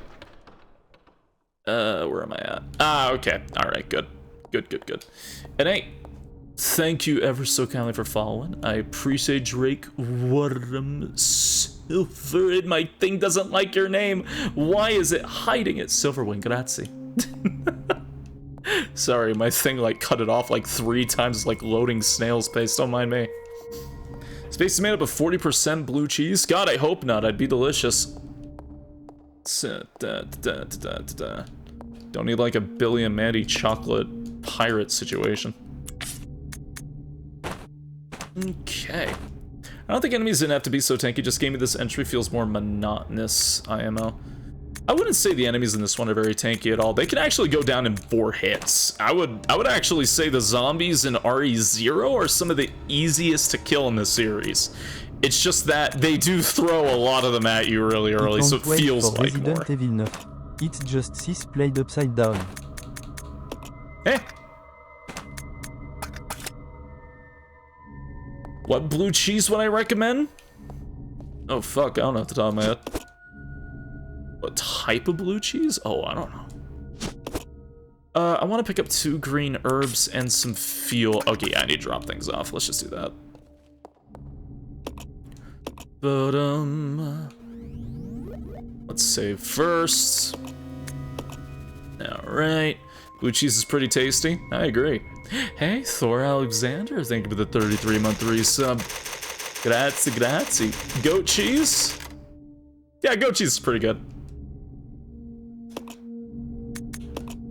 Where am I at? Ah, okay. Alright, good. Good. And hey, thank you ever so kindly for following. I appreciate Drake. Silver, my thing doesn't like your name. Why is it hiding it? Silverwing, grazie. Sorry, my thing like cut it off like 3 times, like loading snail's pace. Don't mind me. Space is made up of 40% blue cheese. God, I hope not. I'd be delicious. Don't need like a Billy and Mandy chocolate pirate situation. Okay. I don't think enemies didn't have to be so tanky. Just gave me this entry feels more monotonous. IMO. I wouldn't say the enemies in this one are very tanky at all. They can actually go down in 4 hits. I would actually say the zombies in RE0 are some of the easiest to kill in this series. It's just that they do throw a lot of them at you really early, so it feels like Resident Evil 9. It's just 6 played upside down. Hey. What blue cheese would I recommend? Oh fuck, I don't know off the top of my head. What type of blue cheese? Oh, I don't know. I want to pick up 2 green herbs and some fuel. Okay, yeah, I need to drop things off. Let's just do that. But, let's save first. Alright. Blue cheese is pretty tasty. I agree. Hey, Thor Alexander, thank you for the 33-month resub. Grazie. Goat cheese? Yeah, goat cheese is pretty good.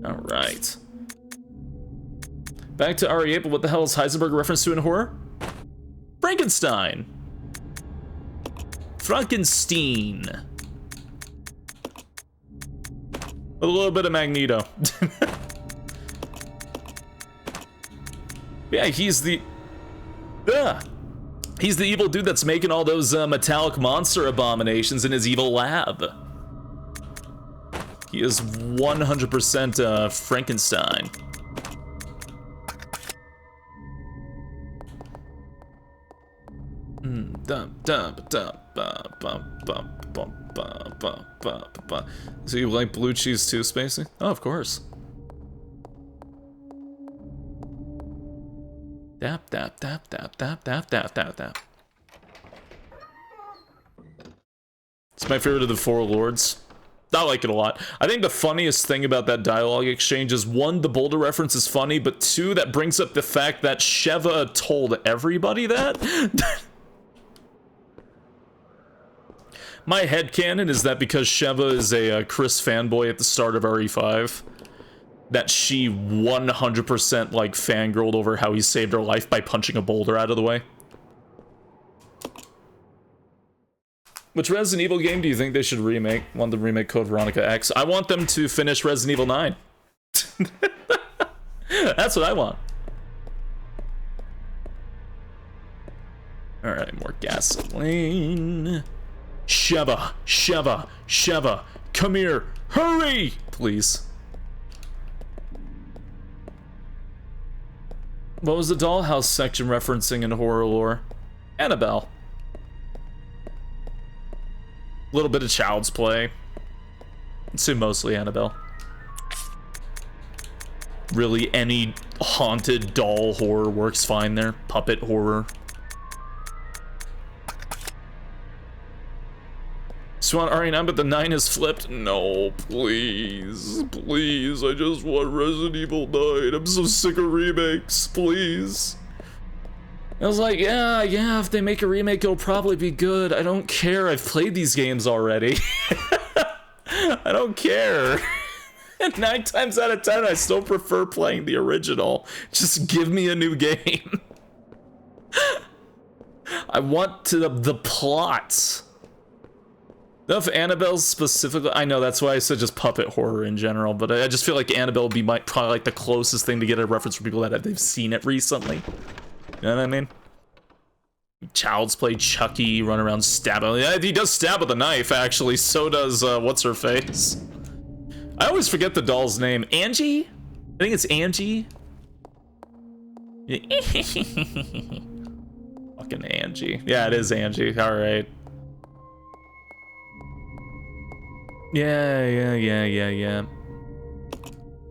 Alright. Back to RE8, but what the hell is Heisenberg a reference to in horror? Frankenstein. Frankenstein. A little bit of Magneto. Yeah, he's the... He's the evil dude that's making all those metallic monster abominations in his evil lab. He is 100% Frankenstein. So you like blue cheese too, Spacey? Oh, of course. Dap. It's my favorite of the 4 lords. I like it a lot. I think the funniest thing about that dialogue exchange is 1, the Boulder reference is funny, but 2, that brings up the fact that Sheva told everybody that. My headcanon is that because Sheva is a Chris fanboy at the start of RE5, that she 100% like fangirled over how he saved her life by punching a boulder out of the way. Which Resident Evil game do you think they should remake? Want them to remake Code Veronica X? I want them to finish Resident Evil 9. That's what I want. Alright, more gasoline. Sheva, come here, hurry, please. What was the dollhouse section referencing in horror lore? Annabelle. A little bit of Child's Play. I'd say mostly Annabelle. Really, any haunted doll horror works fine there. Puppet horror. Swan RE9, but the 9 is flipped. No, please. Please, I just want Resident Evil 9. I'm so sick of remakes, please. I was like, yeah, if they make a remake, it'll probably be good. I don't care. I've played these games already. I don't care. And 9 times out of 10, I still prefer playing the original. Just give me a new game. I want the plots. If Annabelle's specifically, I know that's why I said just puppet horror in general, but I just feel like Annabelle would be probably like the closest thing to get a reference for people that they've seen it recently. You know what I mean? Child's Play, Chucky, run around stabbing. Yeah, he does stab with a knife, actually. So does, what's her face? I always forget the doll's name. Angie? I think it's Angie. Fucking Angie. Yeah, it is Angie. Alright. Yeah.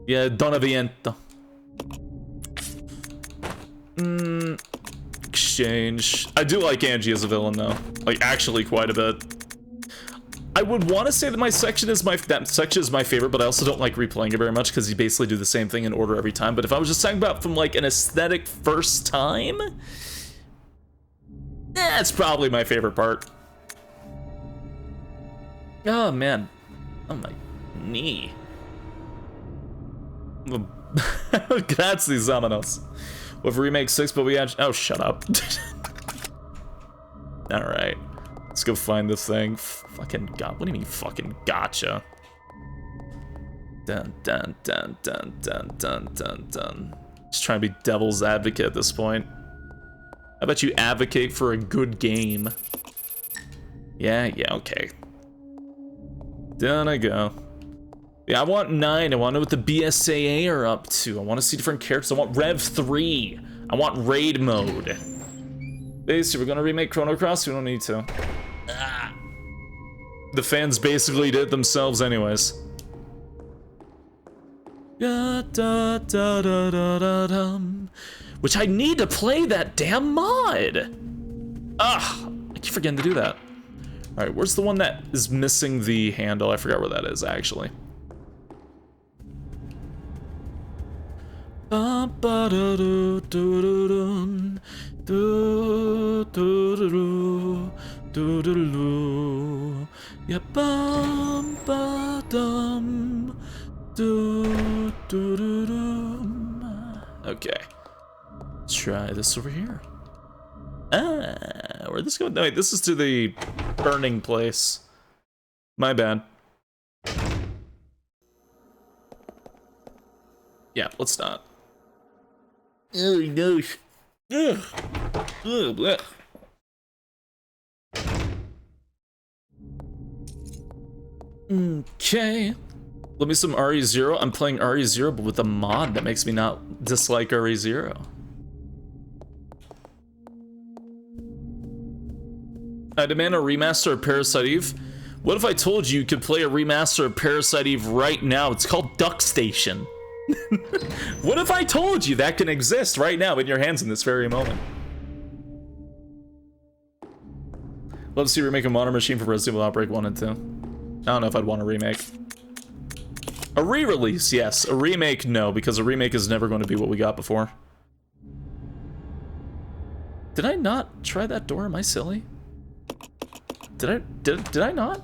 Yeah, Donaviento. Exchange. I do like Angie as a villain, though. Like, actually quite a bit. I would want to say that that section is my favorite, but I also don't like replaying it very much because you basically do the same thing in order every time. But if I was just talking about from like an aesthetic first time, that's probably my favorite part. Oh man, oh my knee. Grazie, Zamanos. With Remake 6, but we actually... Oh, shut up. Alright. Let's go find this thing. Fucking god. What do you mean, fucking gotcha? Dun, dun, dun, dun, dun, dun, dun, dun. Just trying to be devil's advocate at this point. How about you advocate for a good game? Yeah, okay. Down I go. Yeah, I want 9. I want to know what the BSAA are up to. I want to see different characters. I want Rev 3. I want raid mode. Basically, we're gonna remake Chrono Cross. We don't need to. The fans basically did it themselves anyways. Which I need to play that damn mod. I keep forgetting to do that. All right, where's the one that is missing the handle? I forgot where that is actually. Okay, let's try this over here. Where'd this go? No, wait, this is to the burning place. My bad. Yeah, let's not. Oh no. Ugh. Ugh. Okay. Let me some RE0. I'm playing RE0, but with a mod that makes me not dislike RE0. I demand a remaster of Parasite Eve. What if I told you could play a remaster of Parasite Eve right now? It's called Duck Station. What if I told you that can exist right now in your hands in this very moment? Love to see remake a modern machine for Resident Evil Outbreak 1 and 2. I don't know if I'd want a remake. A re-release, yes. A remake, no, because a remake is never going to be what we got before. Did I not try that door? Am I silly? Did I not?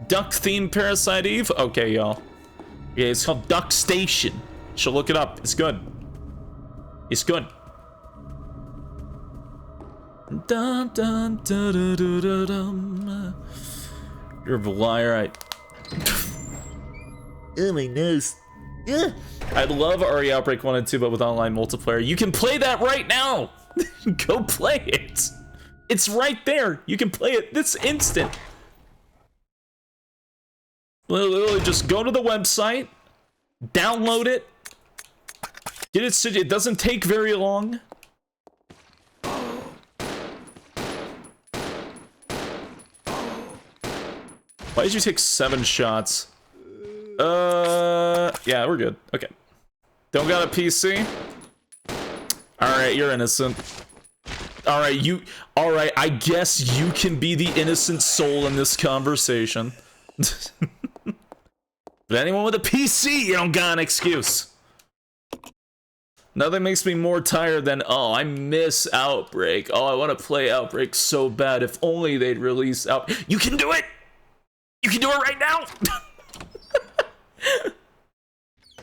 Duck themed Parasite Eve? Okay, y'all. Yeah, it's called Duck Station. Should look it up. It's good. It's good. Dun, dun, dun, dun, dun, dun, dun. You're a liar. Oh, my nose. Yeah. I love RE Outbreak 1 and 2, but with online multiplayer. You can play that right now. Go play it. It's right there. You can play it this instant. Literally just go to the website, download it, get it. It doesn't take very long. Why did you take 7 shots? Yeah, we're good. Okay. Don't got a PC? Alright, you're innocent. Alright, I guess you can be the innocent soul in this conversation. But anyone with a PC, you don't got an excuse. Nothing makes me more tired than, oh, I miss Outbreak. Oh, I want to play Outbreak so bad. If only they'd release You can do it! You can do it right now!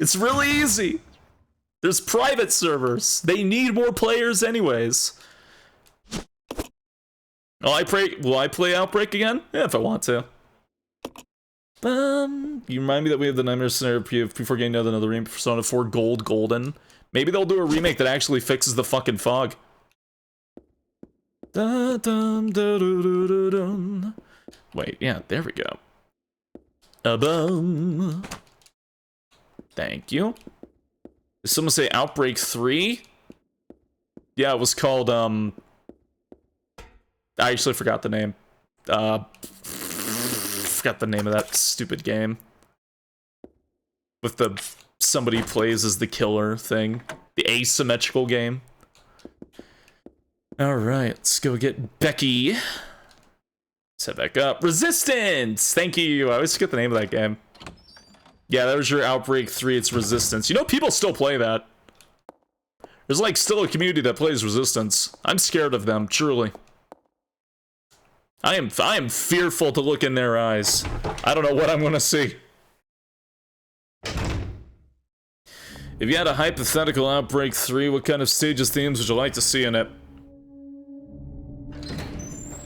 It's really easy. There's private servers. They need more players anyways. Oh, will I play Outbreak again? Yeah, if I want to. You remind me that we have the Nightmare scenario before getting another remake for Persona 4 Golden. Maybe they'll do a remake that actually fixes the fucking fog. Wait, yeah, there we go. Thank you. Did someone say Outbreak 3? Yeah, it was called, I actually forgot the name. Forgot the name of that stupid game. With the somebody plays as the killer thing. The asymmetrical game. Alright, let's go get Becky. Let's head back up. Resistance! Thank you! I always forget the name of that game. Yeah, that was your Outbreak 3, it's Resistance. You know, people still play that. There's like still a community that plays Resistance. I'm scared of them, truly. I am fearful to look in their eyes. I don't know what I'm gonna see. If you had a hypothetical Outbreak 3, what kind of stages themes would you like to see in it?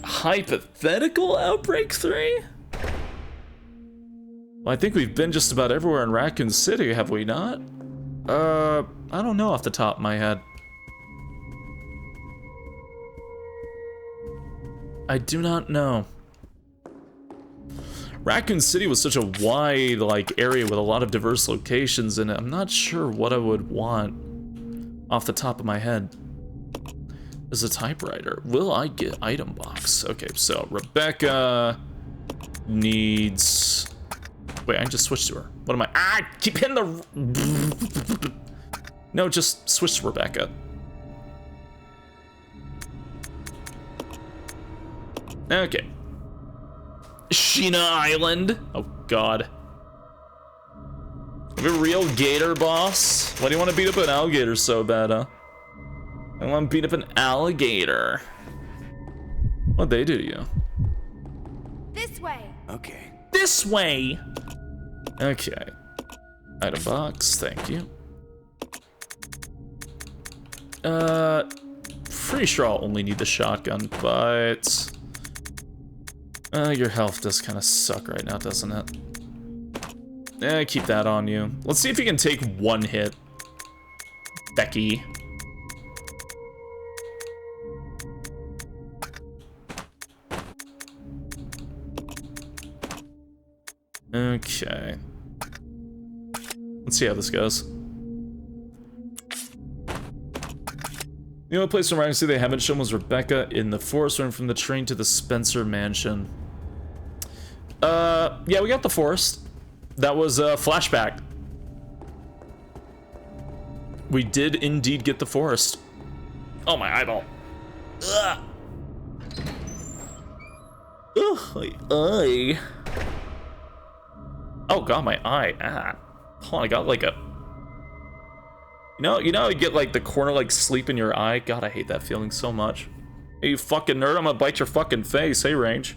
Hypothetical Outbreak 3? Well, I think we've been just about everywhere in Raccoon City, have we not? I don't know off the top of my head. I do not know. Raccoon City was such a wide, like, area with a lot of diverse locations in it. I'm not sure what I would want off the top of my head. As a typewriter. Will I get item box? Okay, so Rebecca needs... Wait, I just switched to her. What am I? Ah, keep hitting the... No, just switch to Rebecca. Okay. Sheena Island. Oh, God. You have a real gator boss? Why do you want to beat up an alligator so bad, huh? I want to beat up an alligator. What'd they do to you? This way. Okay. This way! Okay. Item box, thank you. Pretty sure I'll only need the shotgun, but... your health does kind of suck right now, doesn't it? Keep that on you. Let's see if you can take one hit. Becky. Okay. Let's see how this goes. The only place in Raccoon City they haven't shown was Rebecca in the forest running from the train to the Spencer mansion. Yeah, we got the forest. That was a flashback. We did indeed get the forest. Oh, my eyeball. Ugh. Ugh, my eye. Oh god, my eye. Ah. Hold on, I got like a... You know, you get like the corner like sleep in your eye? God, I hate that feeling so much. Hey, you fucking nerd, I'm gonna bite your fucking face. Hey, Range.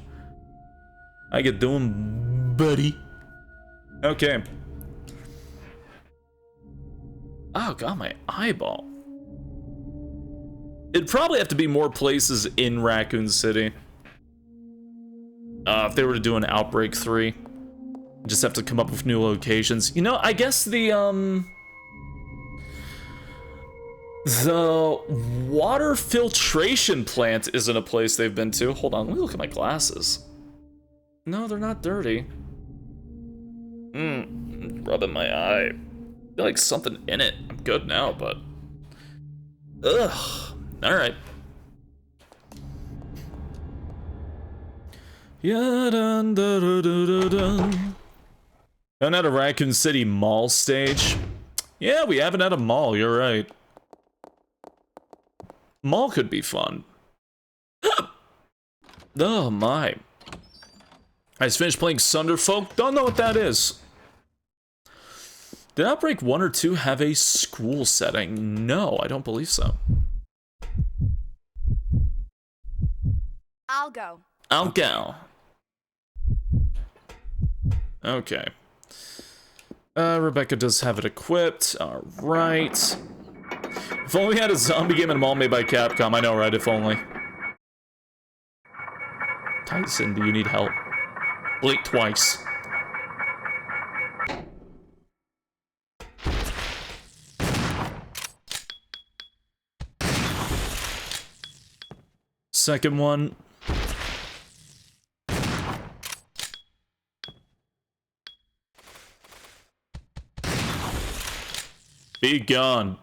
How you doing, buddy? Okay. Oh god, my eyeball. It'd probably have to be more places in Raccoon City. If they were to do an Outbreak 3. Just have to come up with new locations. You know, I guess the water filtration plant isn't a place they've been to. Hold on, let me look at my glasses. No, they're not dirty. Rubbing my eye. I feel like something in it. I'm good now, but... Ugh. Alright. Haven't had a Raccoon City mall stage. Yeah, we haven't had a mall, you're right. Mall could be fun. Oh my. I just finished playing Sunderfolk. Don't know what that is. Did Outbreak 1 or 2 have a school setting? No, I don't believe so. I'll go. I'll go. Okay. Rebecca does have it equipped. Alright. If only we had a zombie game in a mall made by Capcom. I know, right? If only. Tyson, do you need help? Blink twice. Second one. Be gone.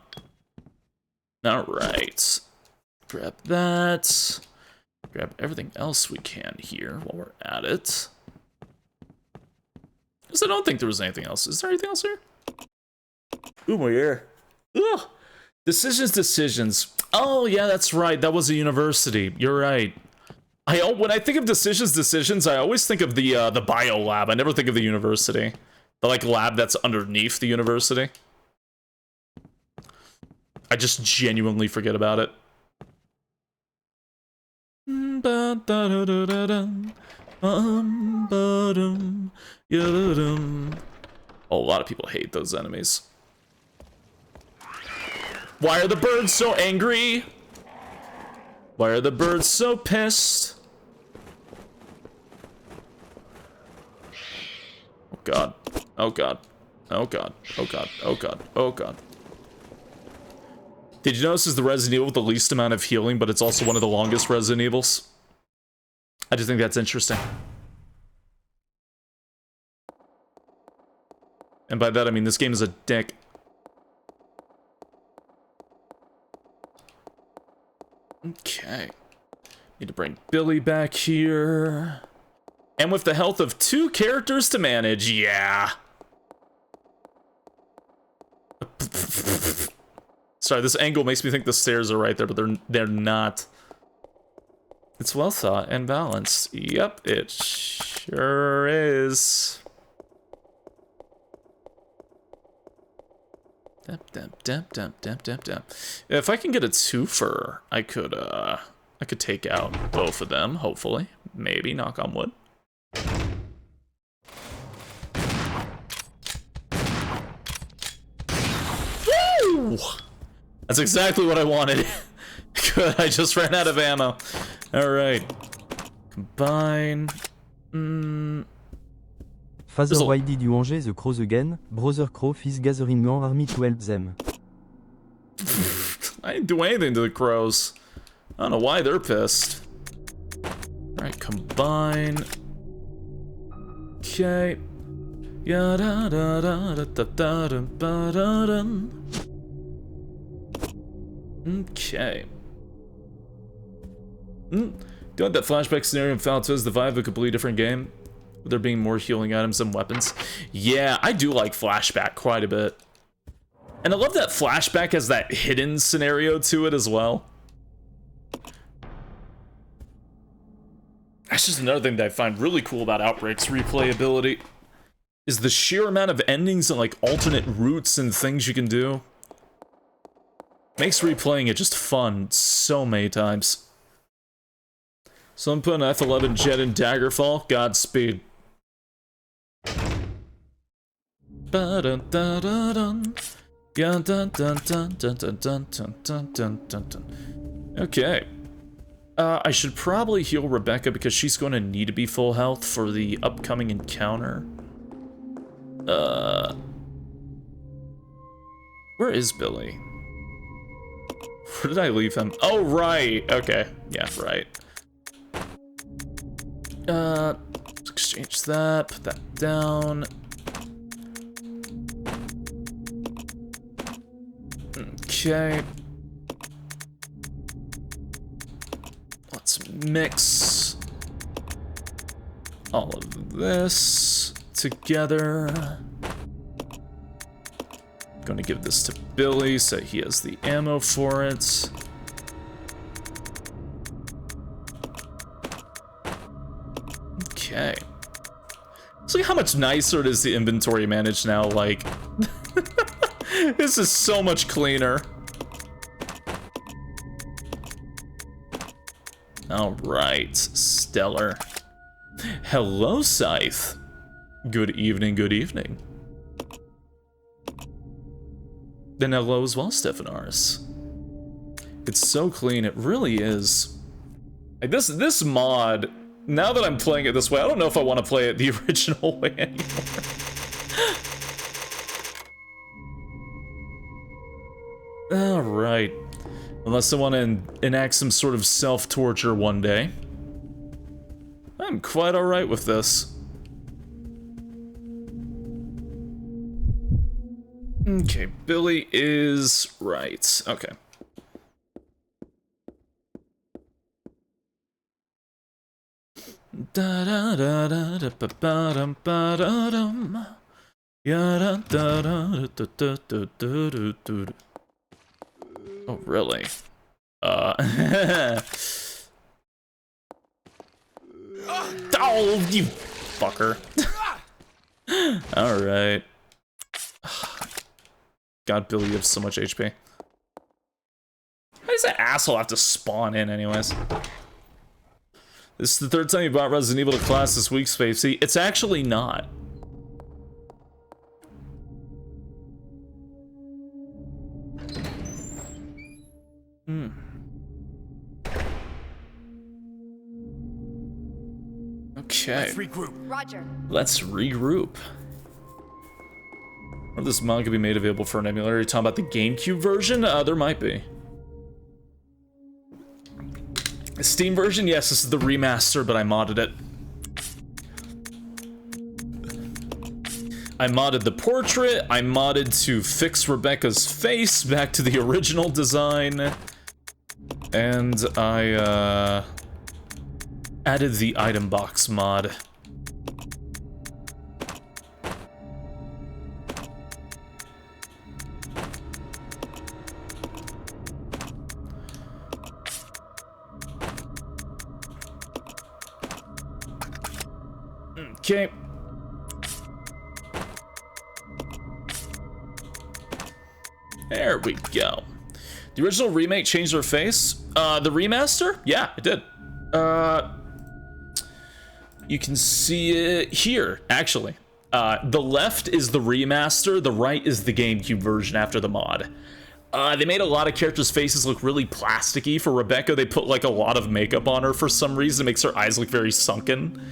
Alright. Grab that. Grab everything else we can here while we're at it. Because I don't think there was anything else. Is there anything else here? Ooh, my ear. Ugh. Decisions. Oh, yeah, that's right. That was a university. You're right. When I think of decisions, I always think of the bio lab. I never think of the university. The, like, lab that's underneath the university. I just genuinely forget about it. Oh, a lot of people hate those enemies. Why are the birds so angry? Why are the birds so pissed? Oh god. Oh god. Oh god. Oh god. Oh god. Oh god. Did you notice this is the Resident Evil with the least amount of healing, but it's also one of the longest Resident Evils? I just think that's interesting. And by that I mean this game is a dick. Okay. Need to bring Billy back here. And with the health of 2 characters to manage, yeah. Sorry, this angle makes me think the stairs are right there, but they're not. It's well thought and balanced. Yep, it sure is. If I can get a twofer, I could take out both of them, hopefully. Maybe, knock on wood. Woo! That's exactly what I wanted. Good, I just ran out of ammo. Alright. Combine. Father, why did you angers the crows again? Brother Crow is gathering an army to help them. I didn't do anything to the crows. I don't know why they're pissed. Alright, combine. Okay. Okay. Do you want that flashback scenario in Fallout 2 as the vibe of a completely different game? With there being more healing items and weapons? Yeah, I do like flashback quite a bit. And I love that flashback has that hidden scenario to it as well. That's just another thing that I find really cool about Outbreak's replayability. Is the sheer amount of endings and like alternate routes and things you can do. Makes replaying it just fun so many times. So I'm putting F11 Jet in Daggerfall. Godspeed. Okay. I should probably heal Rebecca because she's going to need to be full health for the upcoming encounter. Where is Billy? Where did I leave him? Oh, right. Okay. Yeah, right. Let's exchange that. Put that down. Okay. Let's mix all of this together. Going to give this to Billy so he has the ammo for it. Okay. So look how much nicer it is to inventory manage now, like... This is so much cleaner. Alright, stellar. Hello, Scythe. Good evening, good evening. Then hello as well, Stephanaris. It's so clean, it really is. Like this mod Now that I'm playing it this way, I don't know if I want to play it the original way anymore. Alright. Unless I want to enact some sort of self-torture one day. I'm quite alright with this. Okay, Billy is right. Okay. Da da da da da ba ba dum ba da dum. Ya da da da da da da da da da. Oh, really? Oh, you fucker. Alright. God, Billy, you have so much HP. How does that asshole have to spawn in, anyways? This is the third time you brought Resident Evil to class this week, Spacey. It's actually not. Okay. Let's regroup. Roger. Let's regroup. Or this mod could be made available for an emulator. You're talking about the GameCube version? There might be. The Steam version? Yes, this is the remaster, but I modded it. I modded the portrait. I modded to fix Rebecca's face back to the original design. And I, added the item box mod. Okay. There we go. The original remake changed her face. The remaster? Yeah, it did. You can see it here, actually. The left is the remaster, the right is the GameCube version after the mod. They made a lot of characters' faces look really plasticky. For Rebecca, they put like a lot of makeup on her for some reason. It makes her eyes look very sunken.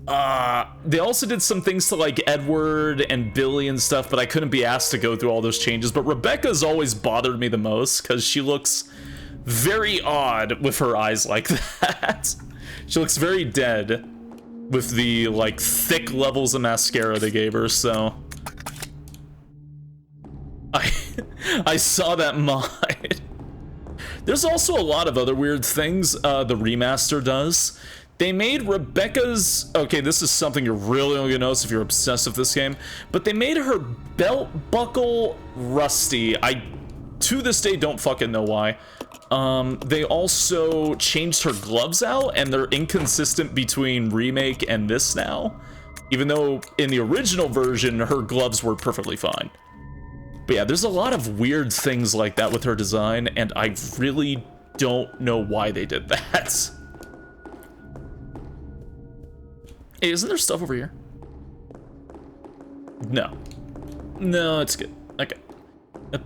They also did some things to like Edward and Billy and stuff, but I couldn't be asked to go through all those changes. But Rebecca's always bothered me the most because she looks very odd with her eyes like that. She looks very dead with the like thick levels of mascara they gave her, so I saw that mod. There's also a lot of other weird things the remaster does. They made Rebecca's... Okay, this is something you're really only gonna notice if you're obsessed with this game, but they made her belt buckle rusty. I, to this day, don't fucking know why. They also changed her gloves out, and they're inconsistent between remake and this now. Even though in the original version, her gloves were perfectly fine. But yeah, there's a lot of weird things like that with her design, and I really don't know why they did that. Hey, isn't there stuff over here? No. No, it's good. Okay. It's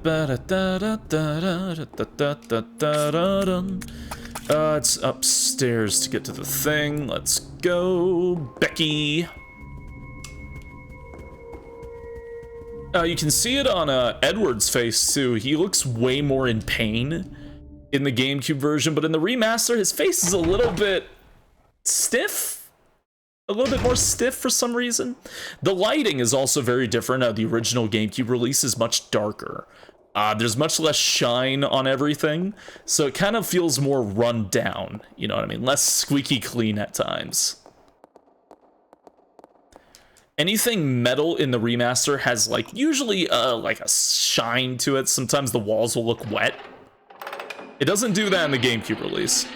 upstairs to get to the thing. Let's go, Becky. You can see it on Edward's face too. He looks way more in pain in the GameCube version, but in the remaster, his face is a little bit stiff. A little bit more stiff for some reason. The lighting is also very different. The original GameCube release is much darker. There's much less shine on everything, so it kind of feels more run down. You know what I mean? Less squeaky clean at times. Anything metal in the remaster has like usually like a shine to it. Sometimes the walls will look wet. It doesn't do that in the GameCube release.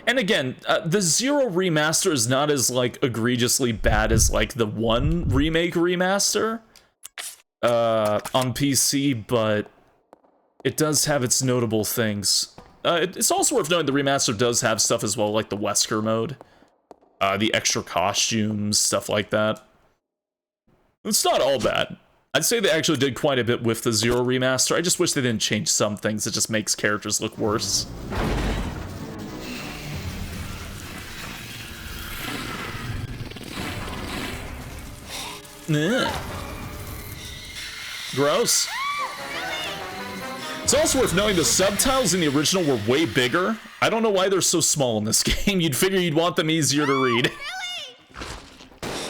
And again, the Zero remaster is not as like egregiously bad as like the 1 remake remaster on PC, but it does have its notable things. It's also worth noting the remaster does have stuff as well, like the Wesker mode, the extra costumes, stuff like that. It's not all bad. I'd say they actually did quite a bit with the Zero remaster. I just wish they didn't change some things. It just makes characters look worse. Ugh. Gross. It's also worth knowing the subtitles in the original were way bigger. I don't know why they're so small in this game. You'd figure you'd want them easier to read.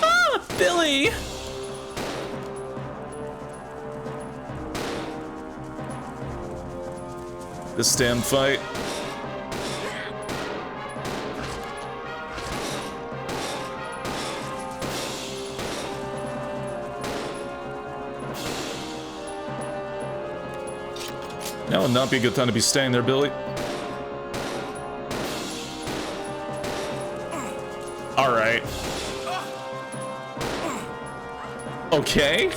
Ah, Billy! This damn fight. Now would not be a good time to be staying there, Billy. Alright. Okay.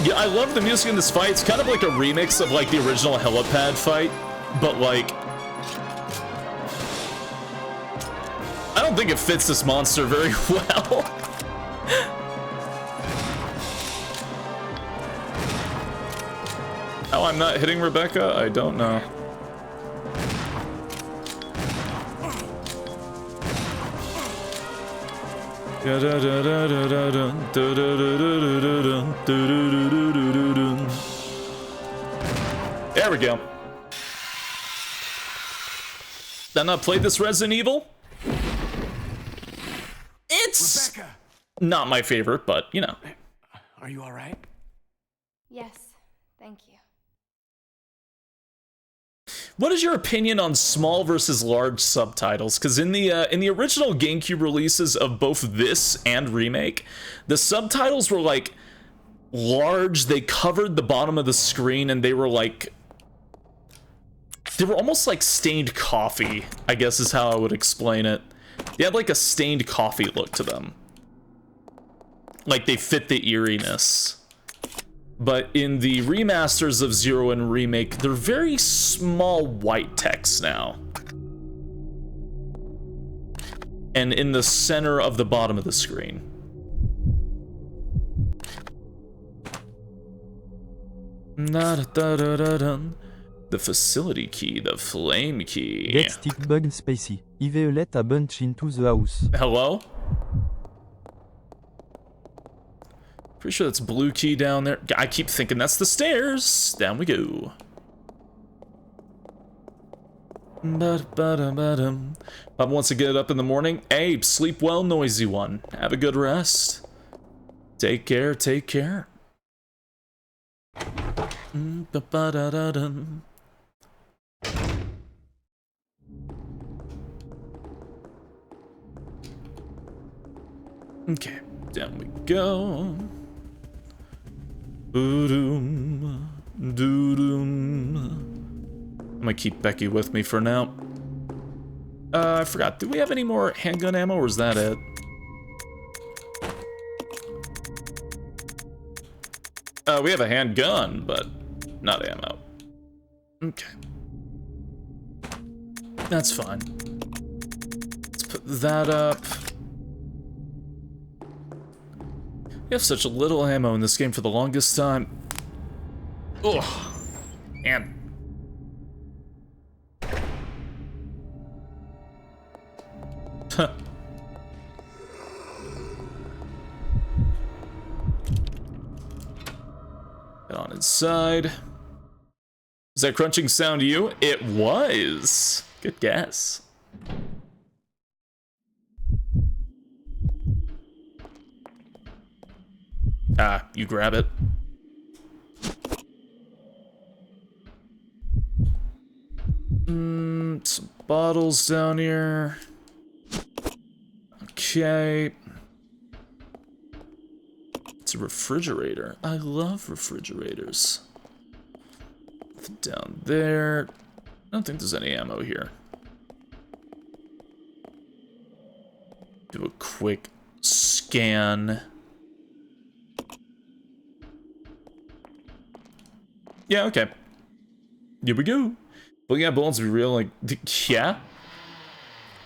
Yeah, I love the music in this fight. It's kind of like a remix of like the original helipad fight, but like I don't think it fits this monster very well. How I'm not hitting Rebecca? I don't know. There we go. Did I not play this Resident Evil? It's Rebecca! Not my favorite, but you know. Are you all right? Yes, thank you. What is your opinion on small versus large subtitles? Because in the original GameCube releases of both this and remake, the subtitles were like large. They covered the bottom of the screen, and they were almost like stained coffee, I guess is how I would explain it. They had like a stained coffee look to them. Like they fit the eeriness. But in the remasters of Zero and Remake, they're very small white text now. And in the center of the bottom of the screen. The facility key, the flame key. Get stick bug spacey. Ive let a bunch into the house. Hello? Pretty sure that's blue key down there. I keep thinking that's the stairs. Down we go. Papa wants to get up in the morning. Hey, sleep well, noisy one. Have a good rest. Take care, take care. Okay, down we go. Doo-doom, doo-doom. I'm gonna keep Becky with me for now. I forgot, do we have any more handgun ammo, or is that it? We have a handgun, but not ammo. Okay. That's fine. Let's put that up. We have such little ammo in this game for the longest time. Ugh. And Huh. Get on inside. Is that crunching sound to you? It was. Good guess. Ah, you grab it. Some bottles down here. Okay. It's a refrigerator. I love refrigerators. Down there. I don't think there's any ammo here. Do a quick scan. Yeah, okay. Here we go. But yeah, bullets be real, like, yeah.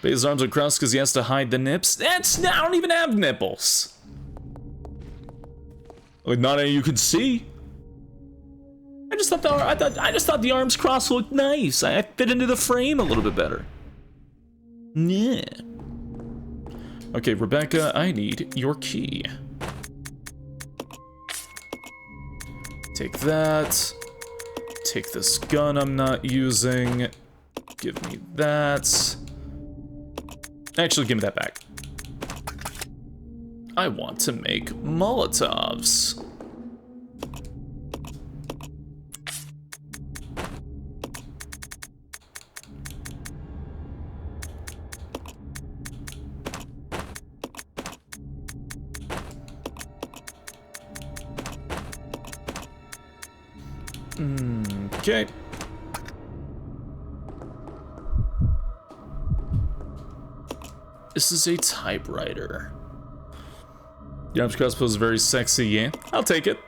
But his arms are crossed because he has to hide the nips. I don't even have nipples. Like, not any you could see. I just thought the arms crossed looked nice. I fit into the frame a little bit better. Yeah. Okay, Rebecca, I need your key. Take that. Take this gun I'm not using. Give me that. Actually, give me that back. I want to make Molotovs. Okay. This is a typewriter. Your arms crossbow is very sexy, yeah? I'll take it.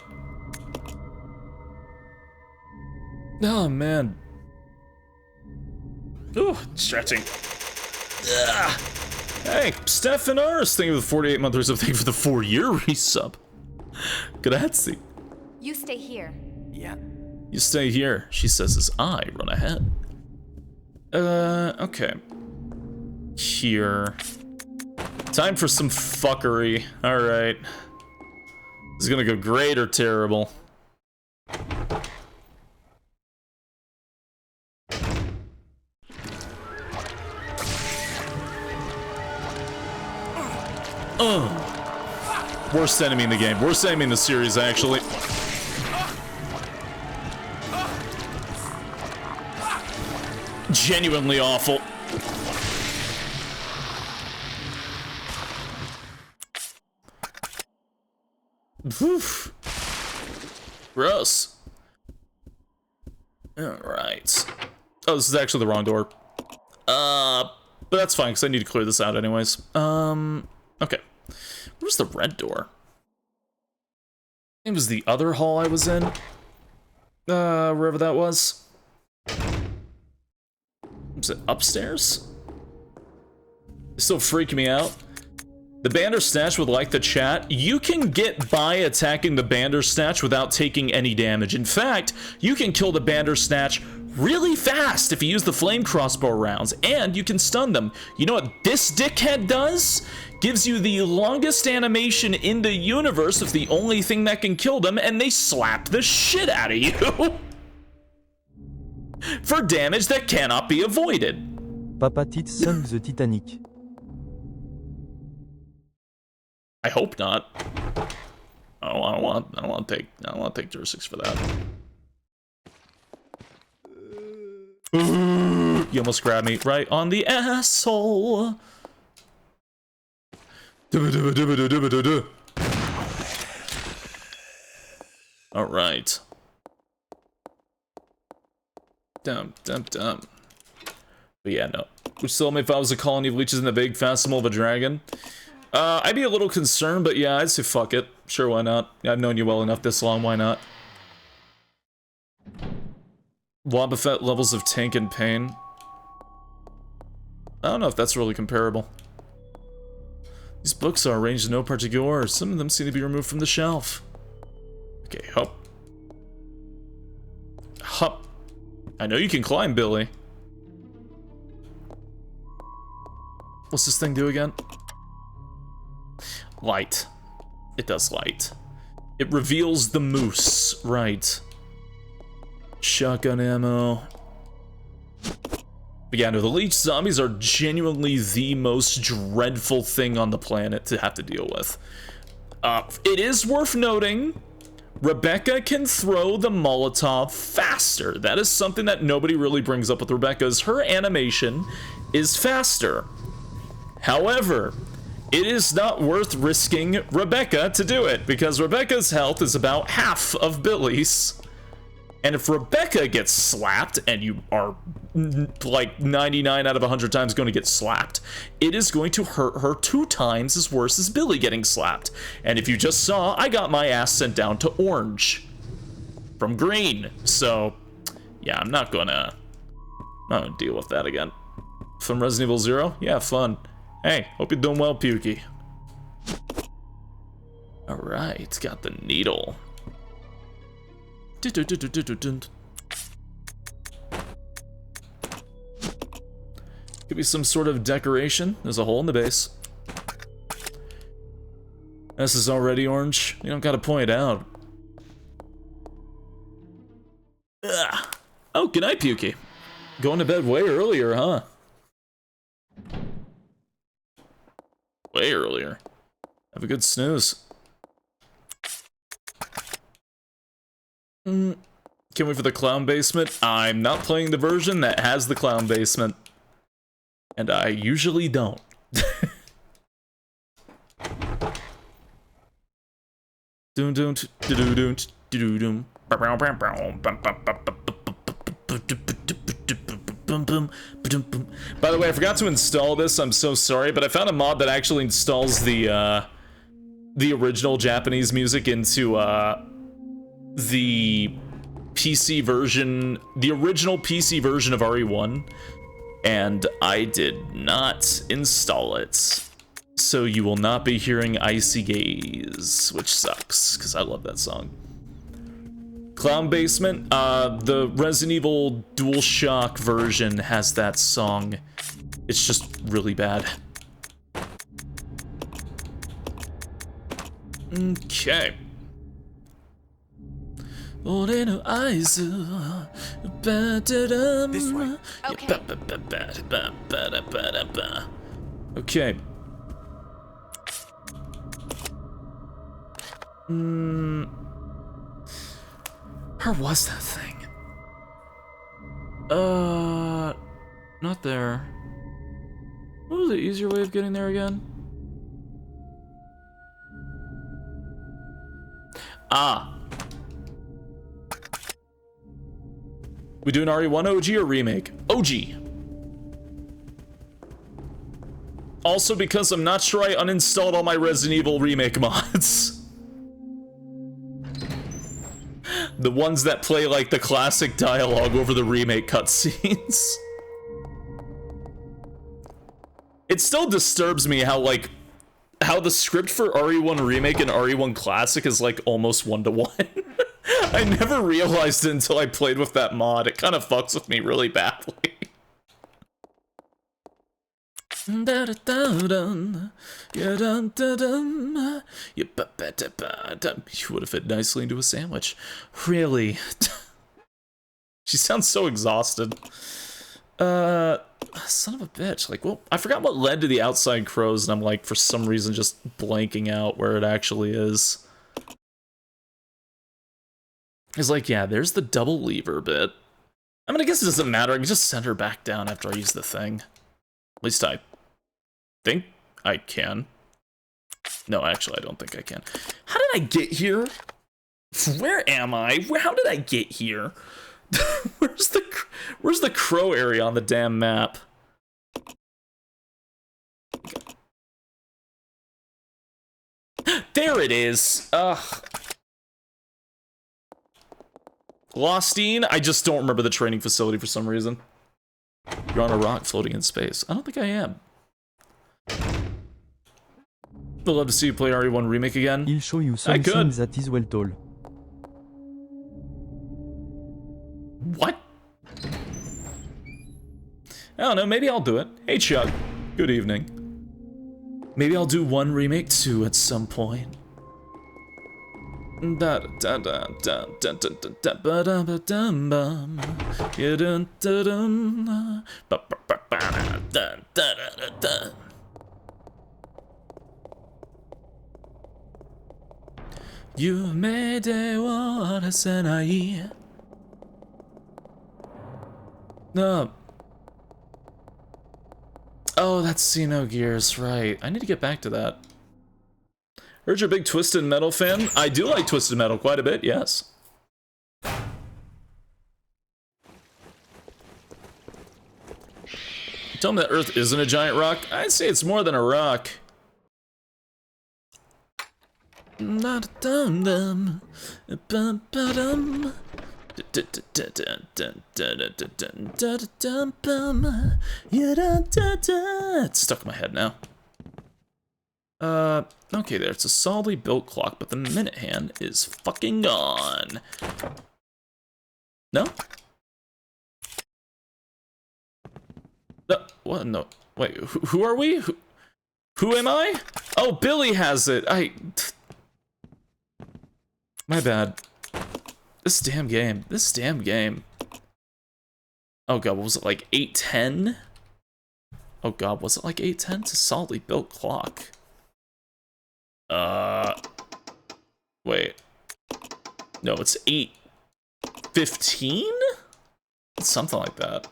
Oh, man. Ooh, stretching. Ugh. Hey, Stefan Ars, thank you for the 48-month resub. Thank you for the 4-year resub. Grazie. You stay here. Yeah. You stay here, she says as I run ahead. Okay. Here. Time for some fuckery. Alright. This is gonna go great or terrible. Worst enemy in the game. Worst enemy in the series, actually. Genuinely awful. Oof. Gross. Alright. Oh, this is actually the wrong door. But that's fine, because I need to clear this out anyways. Okay. Where's the red door? It was the other hall I was in. Wherever that was. Was it upstairs? It's still freaking me out. The Bandersnatch would like the chat. You can get by attacking the Bandersnatch without taking any damage. In fact, you can kill the Bandersnatch really fast if you use the flame crossbow rounds, and you can stun them. You know what this dickhead does? Gives you the longest animation in the universe of the only thing that can kill them, and they slap the shit out of you. For damage that cannot be avoided. Papa Tits sunk the Titanic. I hope not. I don't want to take jurisdiction for that. You almost grabbed me right on the asshole. All right. Dumb. But yeah, no. Would still me if I was a colony of leeches in the big festival of a dragon. I'd be a little concerned, but yeah, I'd say fuck it. Sure, why not? I've known you well enough this long, why not? Wobbuffet levels of tank and pain. I don't know if that's really comparable. These books are arranged in no particular order. Some of them seem to be removed from the shelf. Okay, hop. Hop. I know you can climb, Billy. What's this thing do again? Light. It does light. It reveals the moose, right. Shotgun ammo. But yeah, no, the leech zombies are genuinely the most dreadful thing on the planet to have to deal with. It is worth noting, Rebecca can throw the Molotov faster. That is something that nobody really brings up with Rebecca, is her animation is faster. However, it is not worth risking Rebecca to do it, because Rebecca's health is about half of Billy's. And if Rebecca gets slapped, and you are like 99 out of 100 times going to get slapped, it is going to hurt her 2 times as worse as Billy getting slapped. And if you just saw, I got my ass sent down to orange from green. So, yeah, I'm not gonna deal with that again. From Resident Evil 0? Yeah, fun. Hey, hope you're doing well, Pukey. Alright, got the needle. Could be some sort of decoration. There's a hole in the base. This is already orange. You don't gotta point it out. Ugh. Oh, good night, Pukey. Going to bed way earlier, huh? Way earlier. Have a good snooze. Can't wait for the clown basement. I'm not playing the version that has the clown basement. And I usually don't. By the way, I forgot to install this. I'm so sorry, but I found a mod that actually installs the original Japanese music into the PC version, the original PC version of RE1, and I did not install it. So you will not be hearing Icy Gaze, which sucks, because I love that song. Clown Basement, the Resident Evil DualShock version has that song. It's just really bad. Okay. This way. Okay. Where was that thing? Not there. What was the easier way of getting there again? Ah. We do an RE1 OG or remake? OG. Also because I'm not sure I uninstalled all my Resident Evil remake mods. The ones that play like the classic dialogue over the remake cutscenes. It still disturbs me how how the script for RE1 remake and RE1 classic is like almost 1-to-1. I never realized it until I played with that mod. It kind of fucks with me really badly. You would have fit nicely into a sandwich. Really? She sounds so exhausted. Son of a bitch. Like, well, I forgot what led to the outside crows, and I'm like, for some reason, just blanking out where it actually is. It's like, yeah, there's the double lever bit. I mean, I guess it doesn't matter. I can just send her back down after I use the thing. At least I think I can. No, actually, I don't think I can. How did I get here? Where am I? How did I get here? Where's the crow area on the damn map? There it is. Ugh. Lostine? I just don't remember the training facility for some reason. You're on a rock floating in space. I don't think I am. I'd love to see you play RE1 Remake again. He'll show you something that is well told. What? I don't know, maybe I'll do it. Hey Chuck, good evening. Maybe I'll do one Remake 2 at some point. Yumede wa warasenai. No. Oh, that's Xenogears, right. I need to get back to that. Heard you're a big Twisted Metal fan. I do like Twisted Metal quite a bit, yes. Tell me that Earth isn't a giant rock. I'd say it's more than a rock. It's stuck in my head now. Okay there, it's a solidly built clock, but the minute hand is fucking gone. No? What? No. Wait, who are we? Who am I? Oh, Billy has it. My bad. This damn game. This damn game. Oh god, what was it, like 8:10? Oh god, was it like 8:10? It's a solidly built clock. Wait. No, it's 8:15? Something like that.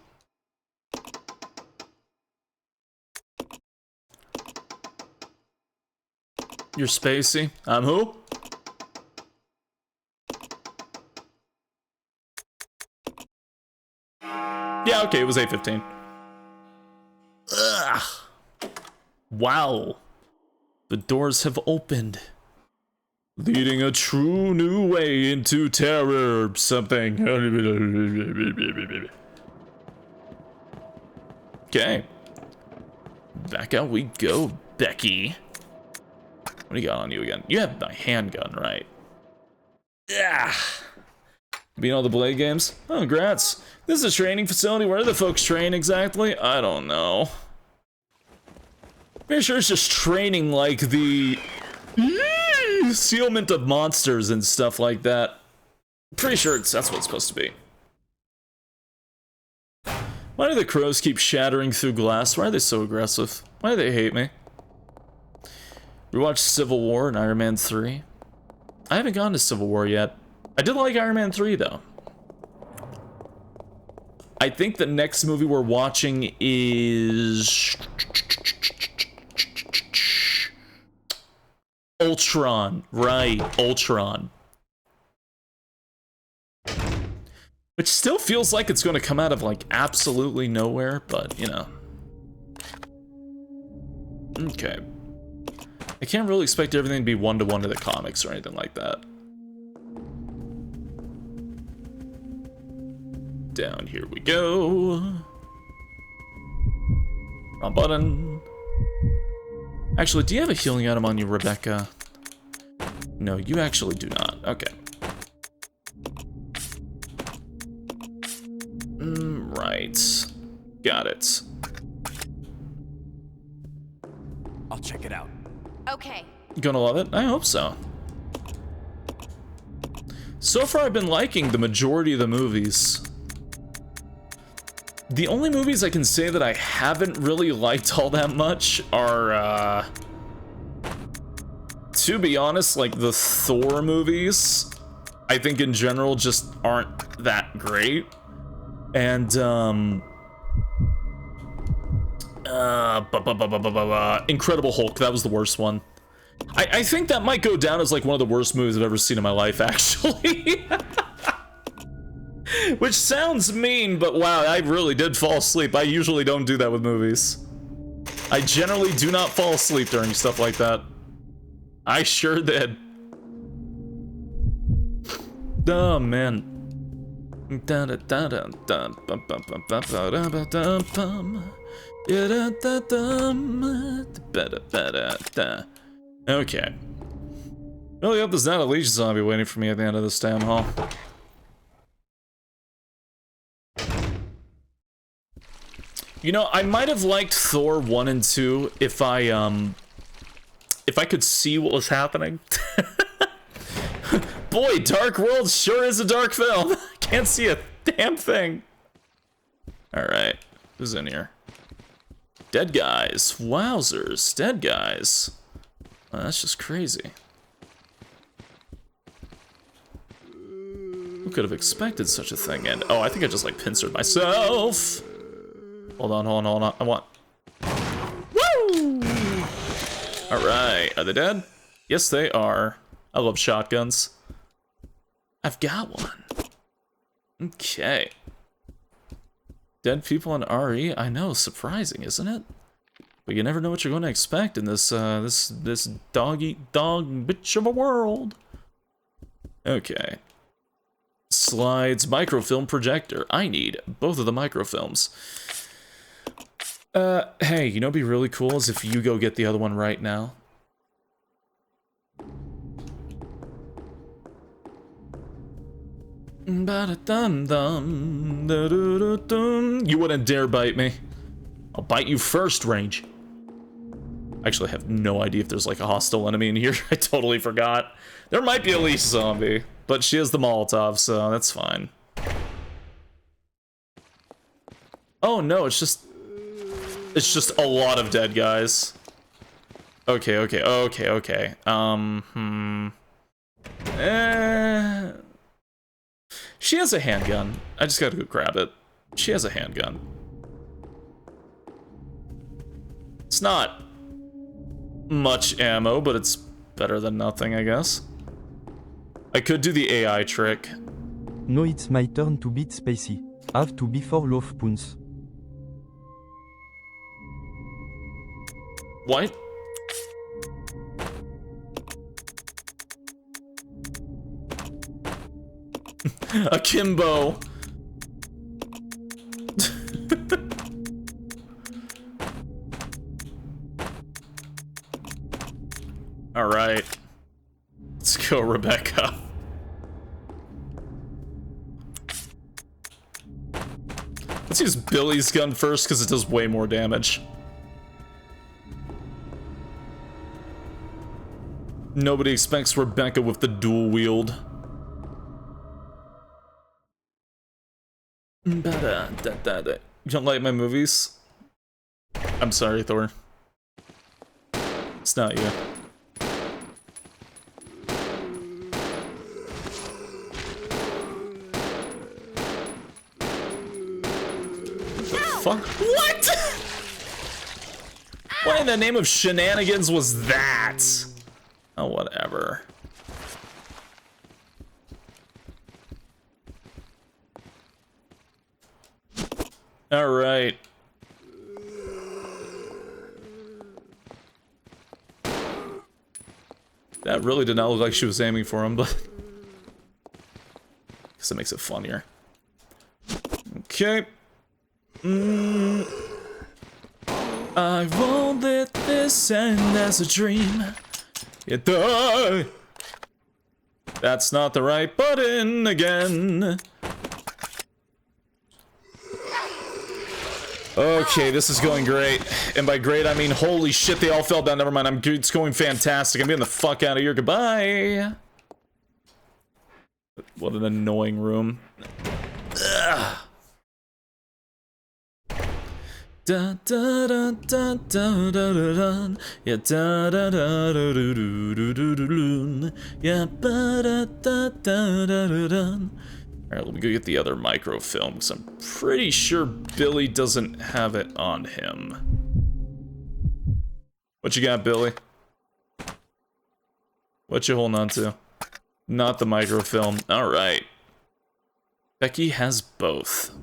You're Spacey. I'm who? Yeah, okay, it was 8:15. Ugh. Wow. The doors have opened. Leading a true new way into terror. Something. Okay. Back out we go, Becky. What do you got on you again? You have my handgun, right? Yeah. Being all the Blade games? Oh, congrats. This is a training facility. Where do the folks train exactly? I don't know. Pretty sure it's just training like the sealment of monsters and stuff like that. Pretty sure that's what it's supposed to be. Why do the crows keep shattering through glass? Why are they so aggressive? Why do they hate me? We watched Civil War and Iron Man 3. I haven't gone to Civil War yet. I did like Iron Man 3 though. I think the next movie we're watching is Ultron. Right, Ultron. Which still feels like it's going to come out of like absolutely nowhere, but you know. Okay. I can't really expect everything to be one-to-one to the comics or anything like that. Down here we go. Wrong button. Actually, do you have a healing item on you, Rebecca? No, you actually do not. Okay. Right. Got it. I'll check it out. Okay. Gonna love it? I hope so. So far, I've been liking the majority of the movies. The only movies I can say that I haven't really liked all that much are, to be honest, like the Thor movies, I think in general just aren't that great. And, Incredible Hulk, that was the worst one. I think that might go down as like one of the worst movies I've ever seen in my life, actually. Which sounds mean, but wow, I really did fall asleep. I usually don't do that with movies. I generally do not fall asleep during stuff like that. I sure did. Oh, man. Okay. Really hope there's not a leech zombie waiting for me at the end of this damn hall. You know, I might have liked Thor 1 and 2 if I could see what was happening. Boy, Dark World sure is a dark film. Can't see a damn thing. Alright, who's in here? Dead guys. Wowzers, dead guys. Well, that's just crazy. Who could have expected such a thing? And oh, I think I just like pincered myself. Hold on. I want. Woo! Alright, are they dead? Yes, they are. I love shotguns. I've got one. Okay. Dead people in RE? I know, surprising, isn't it? But you never know what you're going to expect in this, this dog-eat-dog bitch of a world. Okay. Slides, microfilm projector. I need both of the microfilms. Hey, you know what'd be really cool is if you go get the other one right now. You wouldn't dare bite me. I'll bite you first, Range. I actually have no idea if there's like a hostile enemy in here. I totally forgot. There might be a leash zombie, but she has the Molotov, so that's fine. Oh no, it's just a lot of dead guys. Okay. She has a handgun. I just gotta go grab it. She has a handgun. It's not much ammo, but it's better than nothing, I guess. I could do the AI trick. Now it's my turn to beat Spacey. Have to be for love pounds. What? Akimbo. All right. Let's go, Rebecca. Let's use Billy's gun first because it does way more damage. Nobody expects Rebecca with the dual wield. You don't like my movies? I'm sorry, Thor. It's not you. Fuck? What? What in the name of shenanigans was that? Oh, whatever. All right. That really did not look like she was aiming for him, but guess it makes it funnier. Okay. I won't let this end as a dream. That's not the right button again. Okay, this is going great. And by great, I mean holy shit, they all fell down. Never mind, it's going fantastic. I'm getting the fuck out of here. Goodbye. What an annoying room. Ugh. Da da da da da da da. Yeah, da da da da do do do do do. Yeah, ba da da da da da da. Alright, let me go get the other microfilm, because I'm pretty sure Billy doesn't have it on him. What you got, Billy? What you holding on to? Not the microfilm. Alright. Becky has both.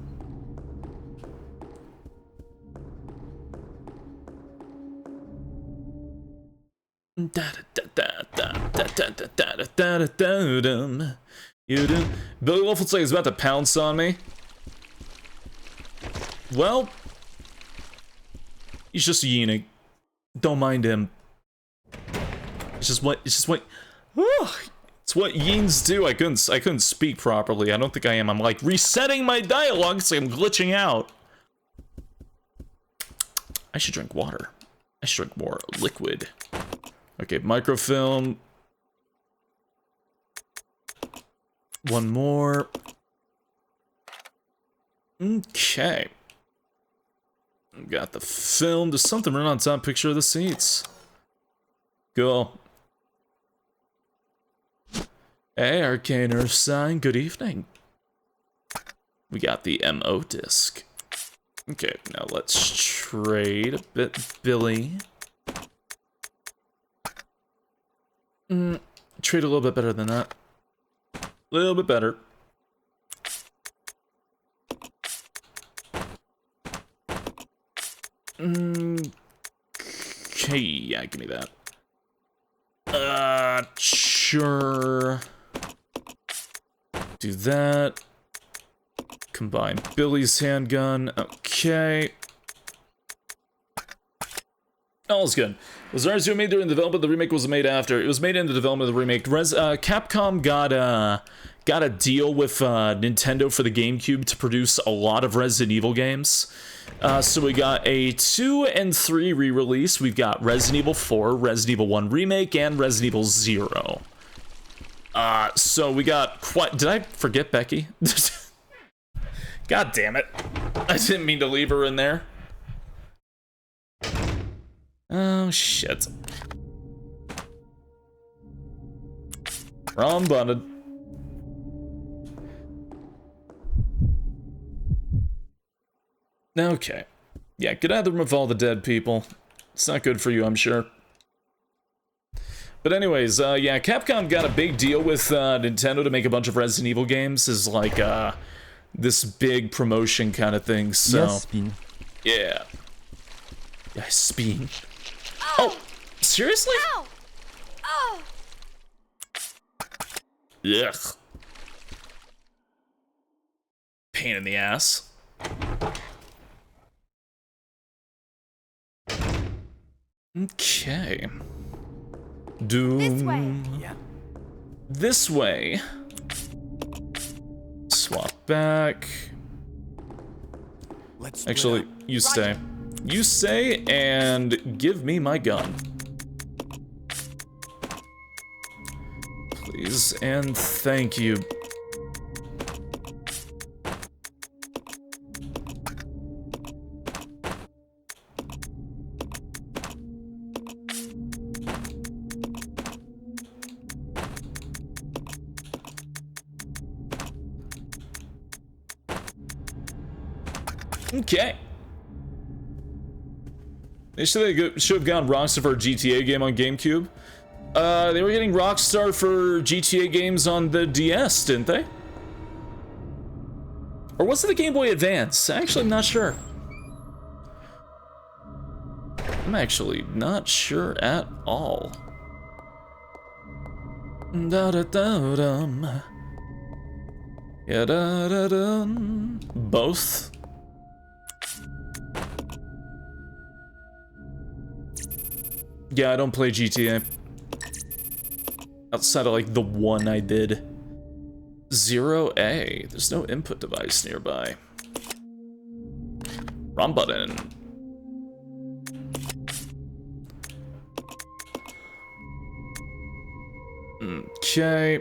Billy Wolf looks like he's about to pounce on me. Well, he's just yeening. Don't mind him. It's just what it's what yeens do. I couldn't speak properly. I don't think I am. I'm like resetting my dialogue so I'm glitching out. I should drink water. I should drink more liquid. Okay, microfilm. One more. Okay. Got the film. There's something right on top picture of the seats. Cool. Hey, Arcane Earth Sign, good evening. We got the MO disc. Okay, now let's trade a bit, Billy. Trade a little bit better than that. A little bit better. Okay, yeah, give me that. Sure. Do that. Combine Billy's handgun. Okay. All's good. Was Resident made during the development? The remake was made after. It was made in the development of the remake. Capcom got a deal with Nintendo for the GameCube to produce a lot of Resident Evil games. So we got a 2 and 3 re-release. We've got Resident Evil 4, Resident Evil 1 Remake, and Resident Evil 0. So we got quite... Did I forget Becky? God damn it. I didn't mean to leave her in there. Oh, shit. Wrong button. Okay. Yeah, get out of the room with all the dead people. It's not good for you, I'm sure. But anyways, yeah, Capcom got a big deal with Nintendo to make a bunch of Resident Evil games as like this big promotion kind of thing, so... Yes, Spin. Yeah. Yeah, Spin. Oh, seriously? Ow! Oh! Ugh. Pain in the ass. Okay. Doom. This way. Yeah. This way. Swap back. Let's Actually, you stay. You stay and give me my gun. Please and thank you. Okay. They should have gone Rockstar for a GTA game on GameCube. They were getting Rockstar for GTA games on the DS, didn't they? Or was it the Game Boy Advance? Actually, I'm not sure. I'm actually not sure at all. Da-da-da-dum. Ya-da-da-dum. Both? Yeah, I don't play GTA. Outside of, like, the one I did. 0A. There's no input device nearby. Wrong button. Okay.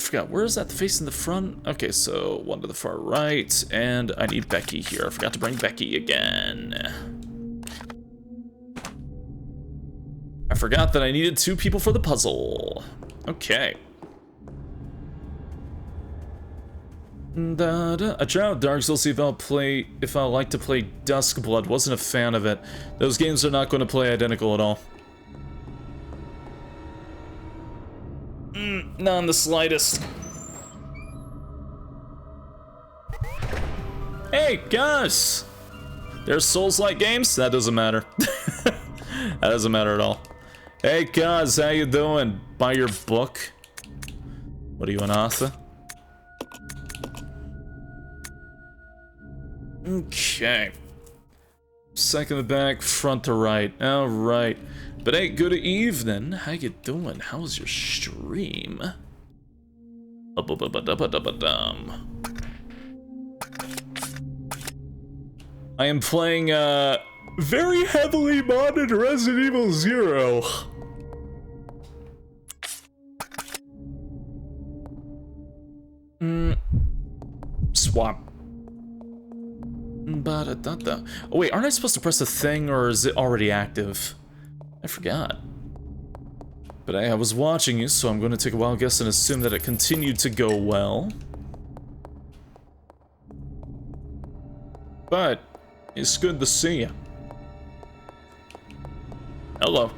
Forgot, where is that facing the front? Okay, so one to the far right, and I need Becky here. I forgot to bring Becky again. I forgot that I needed 2 people for the puzzle. Okay. I tried out Dark Souls, see if I'll like to play Duskblood. Wasn't a fan of it. Those games are not going to play identical at all. Not in the slightest. Hey, guys! There's Souls-like games? That doesn't matter. That doesn't matter at all. Hey, guys, how you doing? Buy your book? What are you, an author? Okay. Second to back, front to right. Alright. But hey, good evening. How you doing? How's your stream? I am playing, very heavily modded Resident Evil 0. Swap. Oh wait, aren't I supposed to press a thing, or is it already active? I forgot. But hey, I was watching you, so I'm going to take a wild guess and assume that it continued to go well. But it's good to see you. Hello.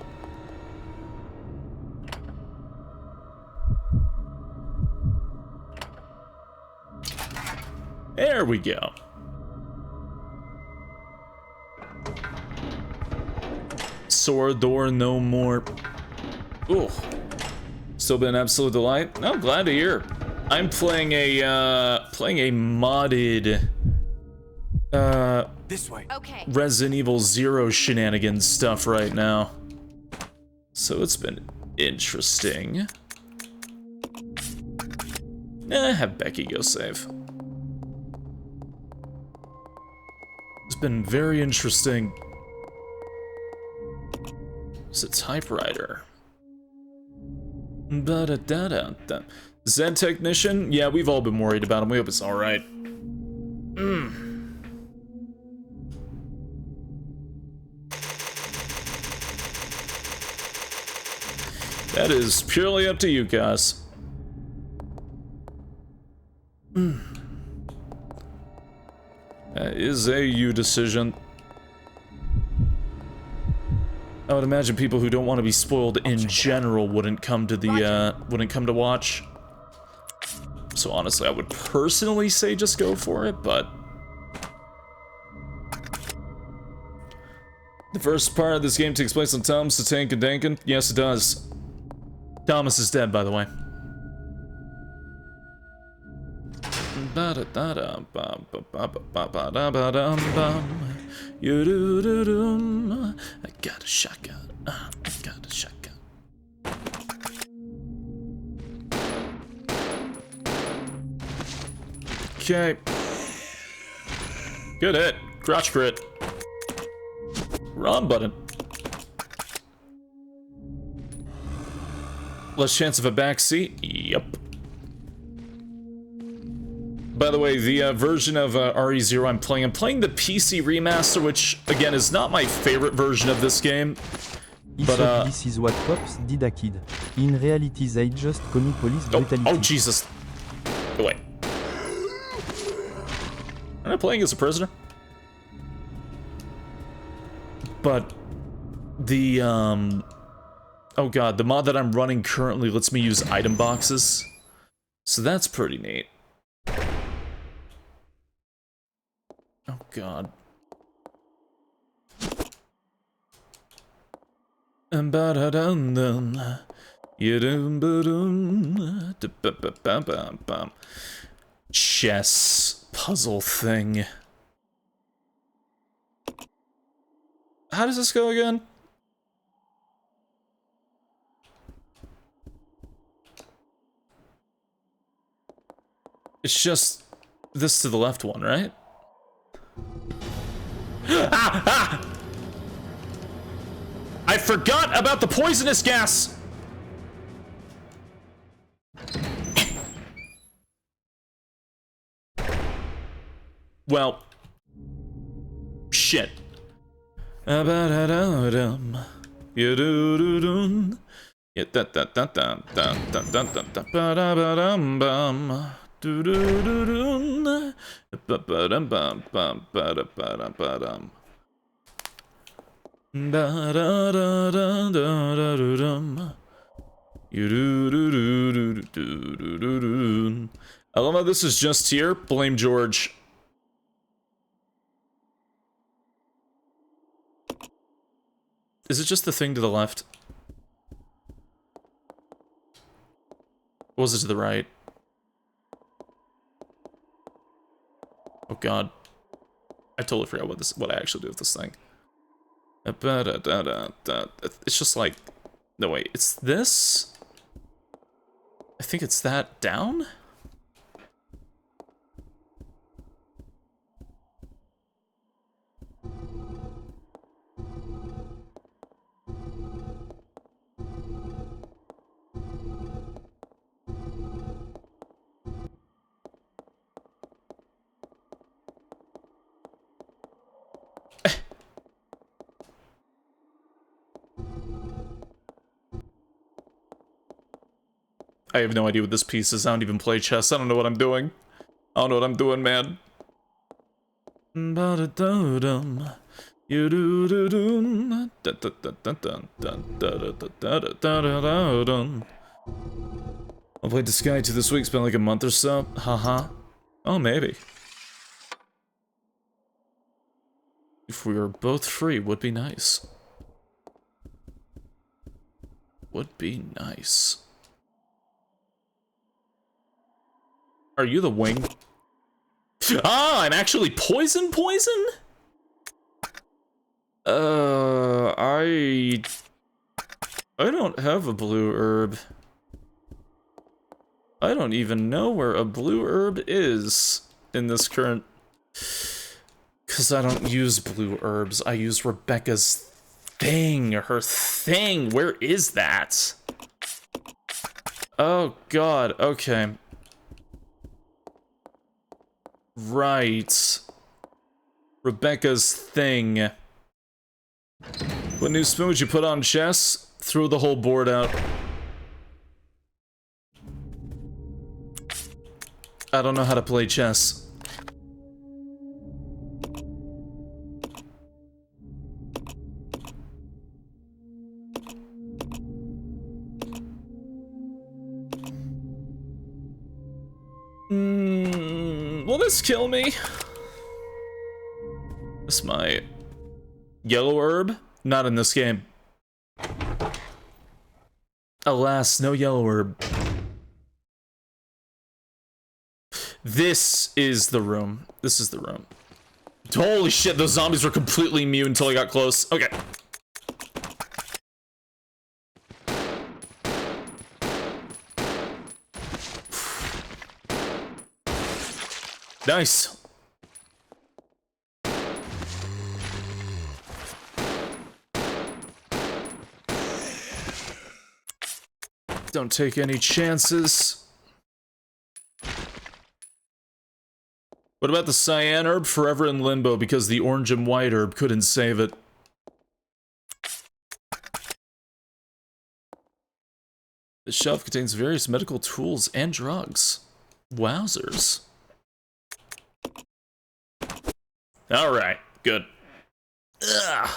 There we go. Sword door no more. Ooh. Still been an absolute delight. Oh, glad to hear. I'm playing a modded This way. Okay. Resident Evil 0 shenanigans stuff right now. So it's been interesting. Have Becky go save. It's been very interesting. It's a typewriter. Ba-da-da-da-da. Zen technician? Yeah, we've all been worried about him. We hope it's alright. That is purely up to you guys. That is a you decision. I would imagine people who don't want to be spoiled in general wouldn't come to the wouldn't come to watch. So honestly, I would personally say just go for it, but the first part of this game takes place on Thomas the Tank and Dankin. Yes, it does. Thomas is dead, by the way. I got a shotgun. I got a shotgun. Okay. Good hit. Crotch crit. Wrong button. Less chance of a backseat? Yep. By the way, the version of RE0 I'm playing the PC remaster, which, again, is not my favorite version of this game. But, this is what cops did a kid. In reality, they just commit police brutality. Oh, Jesus. Oh, wait. Am I playing as a prisoner? But the, oh god, the mod that I'm running currently lets me use item boxes. So that's pretty neat. Oh god. Chess puzzle thing. How does this go again? It's just this to the left one, right? I forgot about the poisonous gas! Well, shit. I love how this is just here. Blame George. Is it just the thing to the left? Or was it to the right? Oh god. I totally forgot what I actually do with this thing. It's just like... No, wait. It's this? I think it's that down? I have no idea what this piece is. I don't even play chess. I don't know what I'm doing. I don't know what I'm doing, man. I'll play bsky 2 this week. It's been like a month or so. Haha. Oh, maybe. If we were both free, would be nice. Would be nice. Are you the wing? Ah, I'm actually poison? I don't have a blue herb. I don't even know where a blue herb is in this current... Because I don't use blue herbs. I use Rebecca's thing. Her thing. Where is that? Oh, God. Okay. Right. Rebecca's thing. What new spoon would you put on chess? Throw the whole board out. I don't know how to play chess. Will this kill me? This might. Yellow herb? Not in this game. Alas, no yellow herb. This is the room. This is the room. Holy shit, those zombies were completely immune until I got close. Okay. Nice. Don't take any chances. What about the cyan herb? Forever in limbo because the orange and white herb couldn't save it. The shelf contains various medical tools and drugs. Wowzers. Alright, good. Ugh.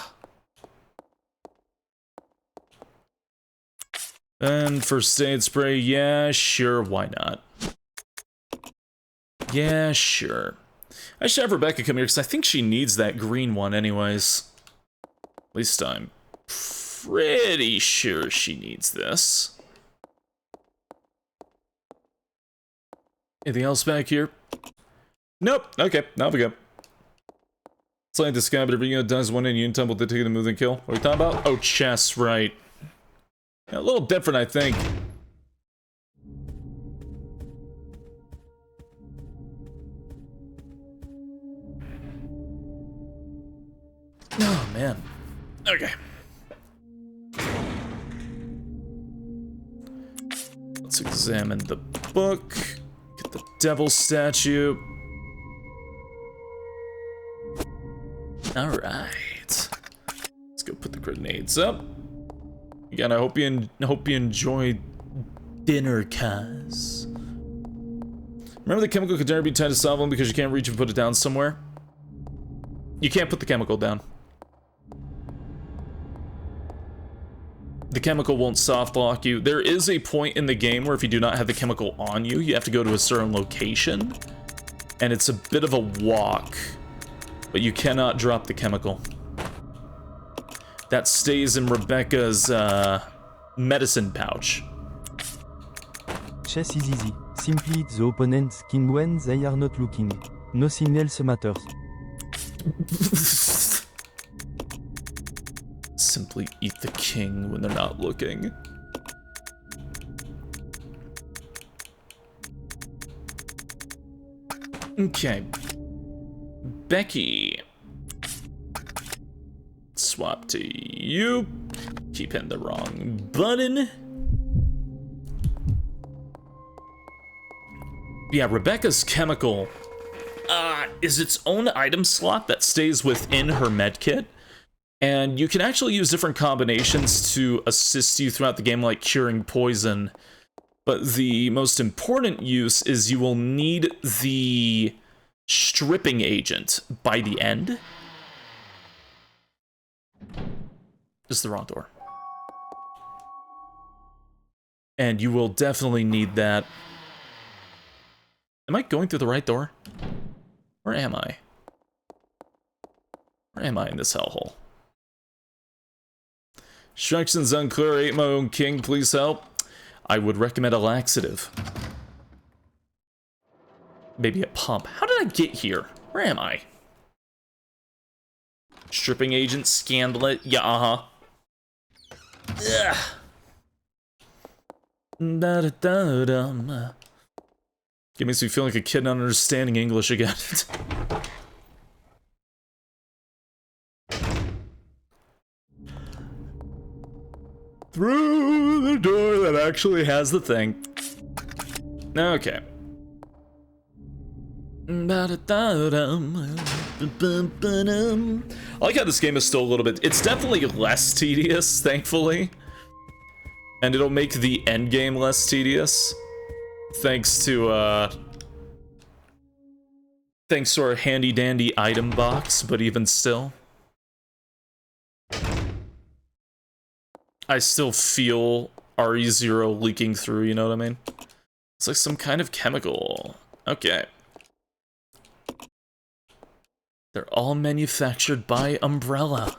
And first aid spray, yeah, sure, why not? Yeah, sure. I should have Rebecca come here because I think she needs that green one anyways. At least I'm pretty sure she needs this. Anything else back here? Nope. Okay, now we go. It's like this guy, but every unit dies one in unit temple to take the move and kill. What are you talking about? Oh, chess, right. Yeah, a little different, I think. Oh, man. Okay. Let's examine the book. Get the devil statue. Alright. Let's go put the grenades up. Again, I hope you enjoyed dinner, cuz. Remember the chemical could never be tied to solvent because you can't reach and put it down somewhere? You can't put the chemical down. The chemical won't soft lock you. There is a point in the game where if you do not have the chemical on you, you have to go to a certain location. And it's a bit of a walk. But you cannot drop the chemical. That stays in Rebecca's medicine pouch. Chess is easy. Simply hit the opponent's king when they are not looking. Nothing else matters. Simply eat the king when they're not looking. Okay. Becky. Swap to you. Keep hitting the wrong button. Yeah, Rebecca's chemical is its own item slot that stays within her medkit. And you can actually use different combinations to assist you throughout the game, like curing poison. But the most important use is you will need the stripping agent by the end. This is the wrong door. And you will definitely need that. Am I going through the right door? Where am I? Where am I in this hellhole? Instructions unclear. Ate my own king. Please help. I would recommend a laxative. Maybe a pump. How did I get here? Where am I? Stripping agent scandal. Yeah, uh-huh. Ugh. Da-da-da-dum. It makes me feel like a kid not understanding English again. Through the door that actually has the thing. Okay. I like how this game is still a little bit... It's definitely less tedious, thankfully. And it'll make the end game less tedious. Thanks to our handy-dandy item box, but even still. I still feel RE0 leaking through, you know what I mean? It's like some kind of chemical. Okay. They're all manufactured by Umbrella.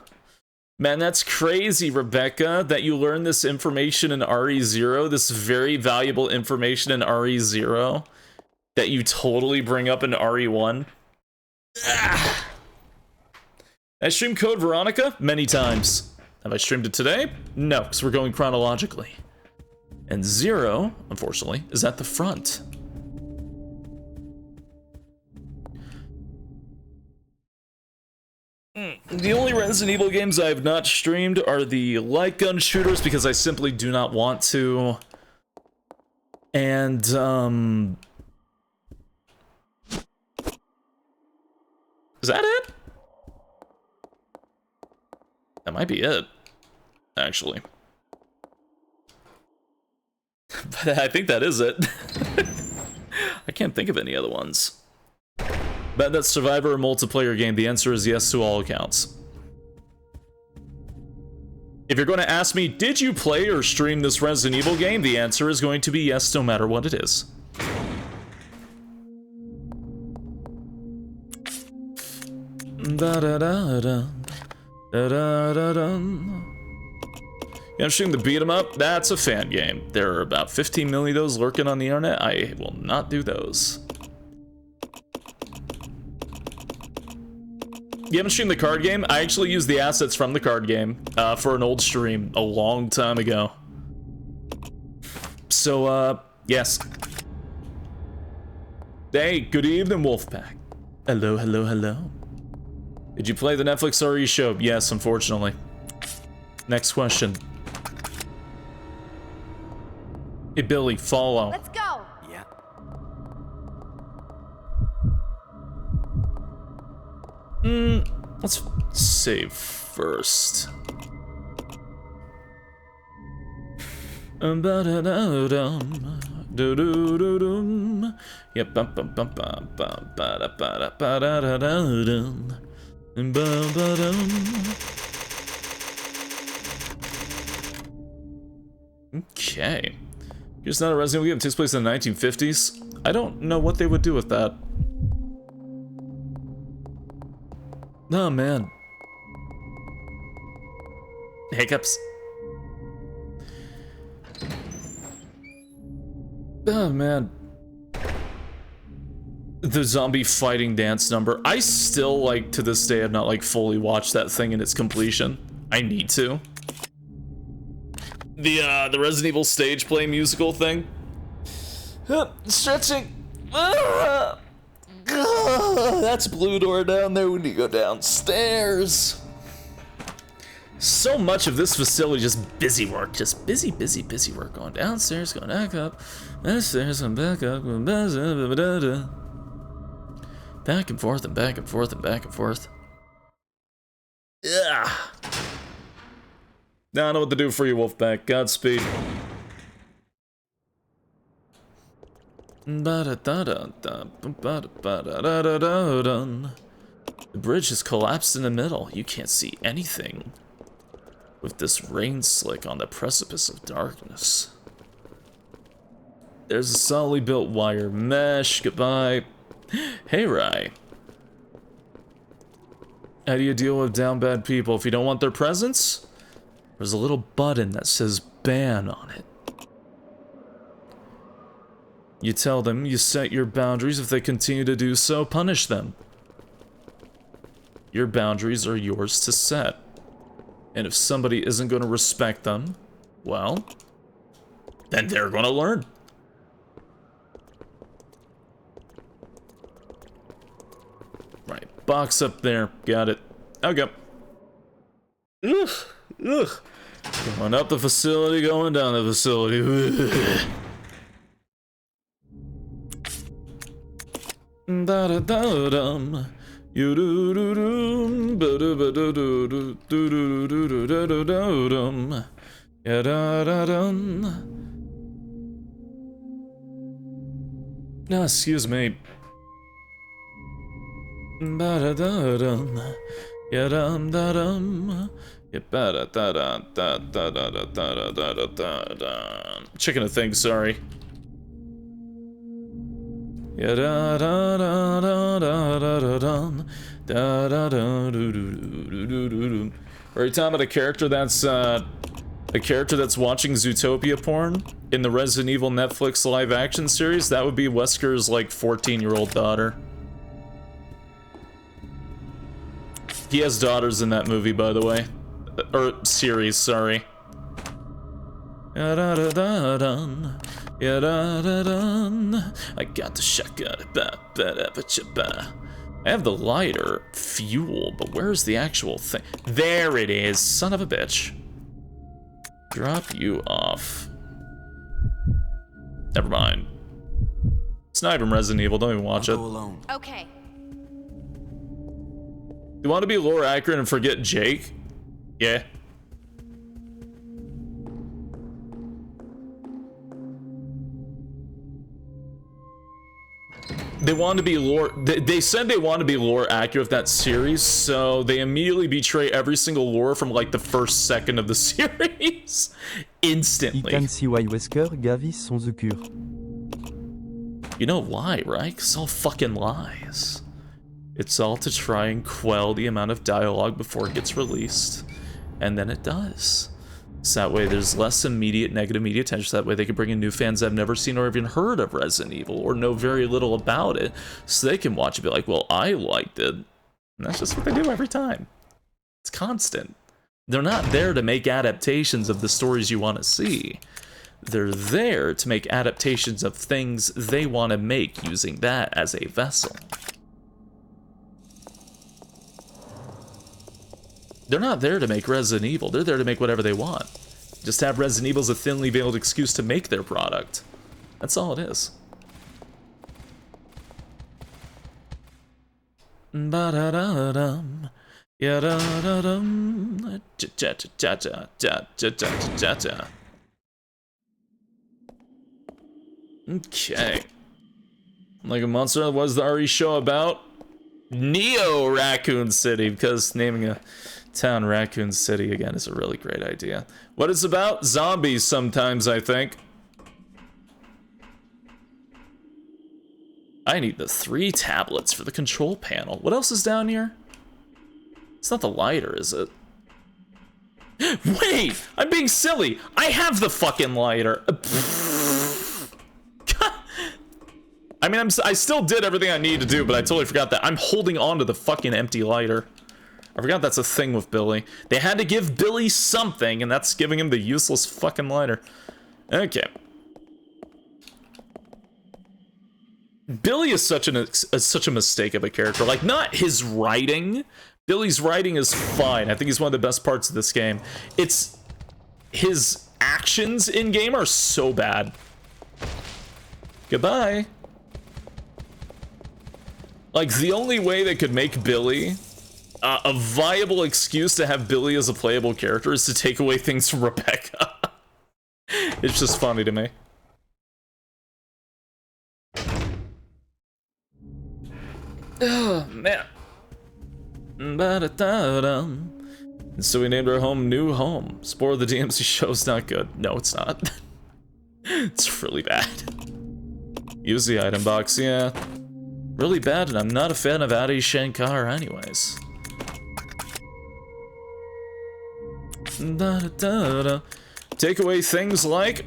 Man, that's crazy, Rebecca, that you learn this information in RE0, this very valuable information in RE0, that you totally bring up in RE1. Ah. I streamed Code Veronica many times. Have I streamed it today? No, because we're going chronologically. And 0, unfortunately, is at the front. The only Resident Evil games I have not streamed are the light gun shooters because I simply do not want to. And, is that it? That might be it, actually. But I think that is it. I can't think of any other ones. Bet that Survivor a multiplayer game, the answer is yes to all accounts. If you're going to ask me, did you play or stream this Resident Evil game? The answer is going to be yes, no matter what it is. Da-da-da-da. Da-da-da-da. Yeah, I'm shooting the beat 'em up. That's a fan game. There are about 15 million of those lurking on the internet. I will not do those. You haven't streamed the card game? I actually used the assets from the card game for an old stream a long time ago. So, yes. Hey, good evening, Wolfpack. Hello, hello, hello. Did you play the Netflix RE show? Yes, unfortunately. Next question. Hey, Billy, follow. Let's go. Yeah. Let's save first. Yep. Okay. Here's not a Resident Evil game. It takes place in the 1950s. I don't know what they would do with that. Oh, man. Hiccups. Oh, man. The zombie fighting dance number. I still, like, to this day, have not, like, fully watched that thing in its completion. I need to. The Resident Evil stage play musical thing. Stretching. That's blue door down there when you go downstairs. So much of this facility just busy work, just busy work. Going downstairs, going back up, downstairs, going back up, back and forth and back and forth and back and forth. Yeah. Now I know what to do for you, Wolfpack. Godspeed. The bridge has collapsed in the middle. You can't see anything with this rain slick on the precipice of darkness. There's a solidly built wire mesh. Goodbye. Hey, Rai. How do you deal with down bad people? If you don't want their presence, there's a little button that says ban on it. You tell them, you set your boundaries. If they continue to do so, punish them. Your boundaries are yours to set. And if somebody isn't going to respect them, well, then they're going to learn. Right, box up there. Got it. Okay. Ugh. Ugh. Going up the facility, going down the facility. Da-da-da-dum. You-do-do-dum. Ba-do-ba-do-do-do-do-do-do-do-do-dum. Ya-da-da-dum. No, excuse me. Ba-da-da-dum. Ya-dum-da-dum. Ya-ba-da-da-da-da-da-da-da-da-da-da-da. Chicken a thing, sorry. Ya-da-da-da-da-da-da-da-dum. Da-da-da-do-do-do-do-do-do. Are you talking about a character that's watching Zootopia porn in the Resident Evil Netflix live action series? That would be Wesker's like 14-year-old daughter. He has daughters in that movie, by the way. Or series, sorry. Ya-da-da-da-dun. Ya-da-da-dun. I got the shotgun. I have the lighter, fuel, but where's the actual thing? There it is, son of a bitch. Drop you off. Never mind. It's not even Resident Evil, don't even watch it. Okay. You want to be lore accurate and forget Jake? Yeah. They want to be lore. They said they want to be lore accurate with that series, so they immediately betray every single lore from like the first second of the series. Instantly. You can see why Wesker Gavis sont the cure. You know why, right? 'Cause it's all fucking lies. It's all to try and quell the amount of dialogue before it gets released. And then it does. So that way there's less immediate negative media attention. So that way they can bring in new fans that have never seen or even heard of Resident Evil or know very little about it. So they can watch it and be like, well, I liked it. And that's just what they do every time. It's constant. They're not there to make adaptations of the stories you want to see. They're there to make adaptations of things they want to make using that as a vessel. They're not there to make Resident Evil. They're there to make whatever they want. Just have Resident Evil as a thinly veiled excuse to make their product. That's all it is. Ba-da-da-dum. Ya-da-da-dum. Ja-ja-ja-ja-ja-ja-ja-ja-ja. Okay. Like a Monster, what was the RE show about? Neo Raccoon City, because naming a town Raccoon City again is a really great idea. What it's about? Zombies sometimes, I think. I need the 3 tablets for the control panel. What else is down here? It's not the lighter, is it? Wait! I'm being silly! I have the fucking lighter! I mean, I still did everything I needed to do, but I totally forgot that. I'm holding on to the fucking empty lighter. I forgot that's a thing with Billy. They had to give Billy something, and that's giving him the useless fucking lighter. Okay. Billy is such a mistake of a character. Like, not his writing. Billy's writing is fine. I think he's one of the best parts of this game. It's his actions in game are so bad. Goodbye. Like, the only way they could make Billy a viable excuse to have Billy as a playable character is to take away things from Rebecca. It's just funny to me. Oh, man. And so we named our home New Home. Spore of the DMC show's not good. No, it's not. It's really bad. Use the item box, yeah. Really bad, and I'm not a fan of Adi Shankar anyways. Da-da-da-da. Take away things like...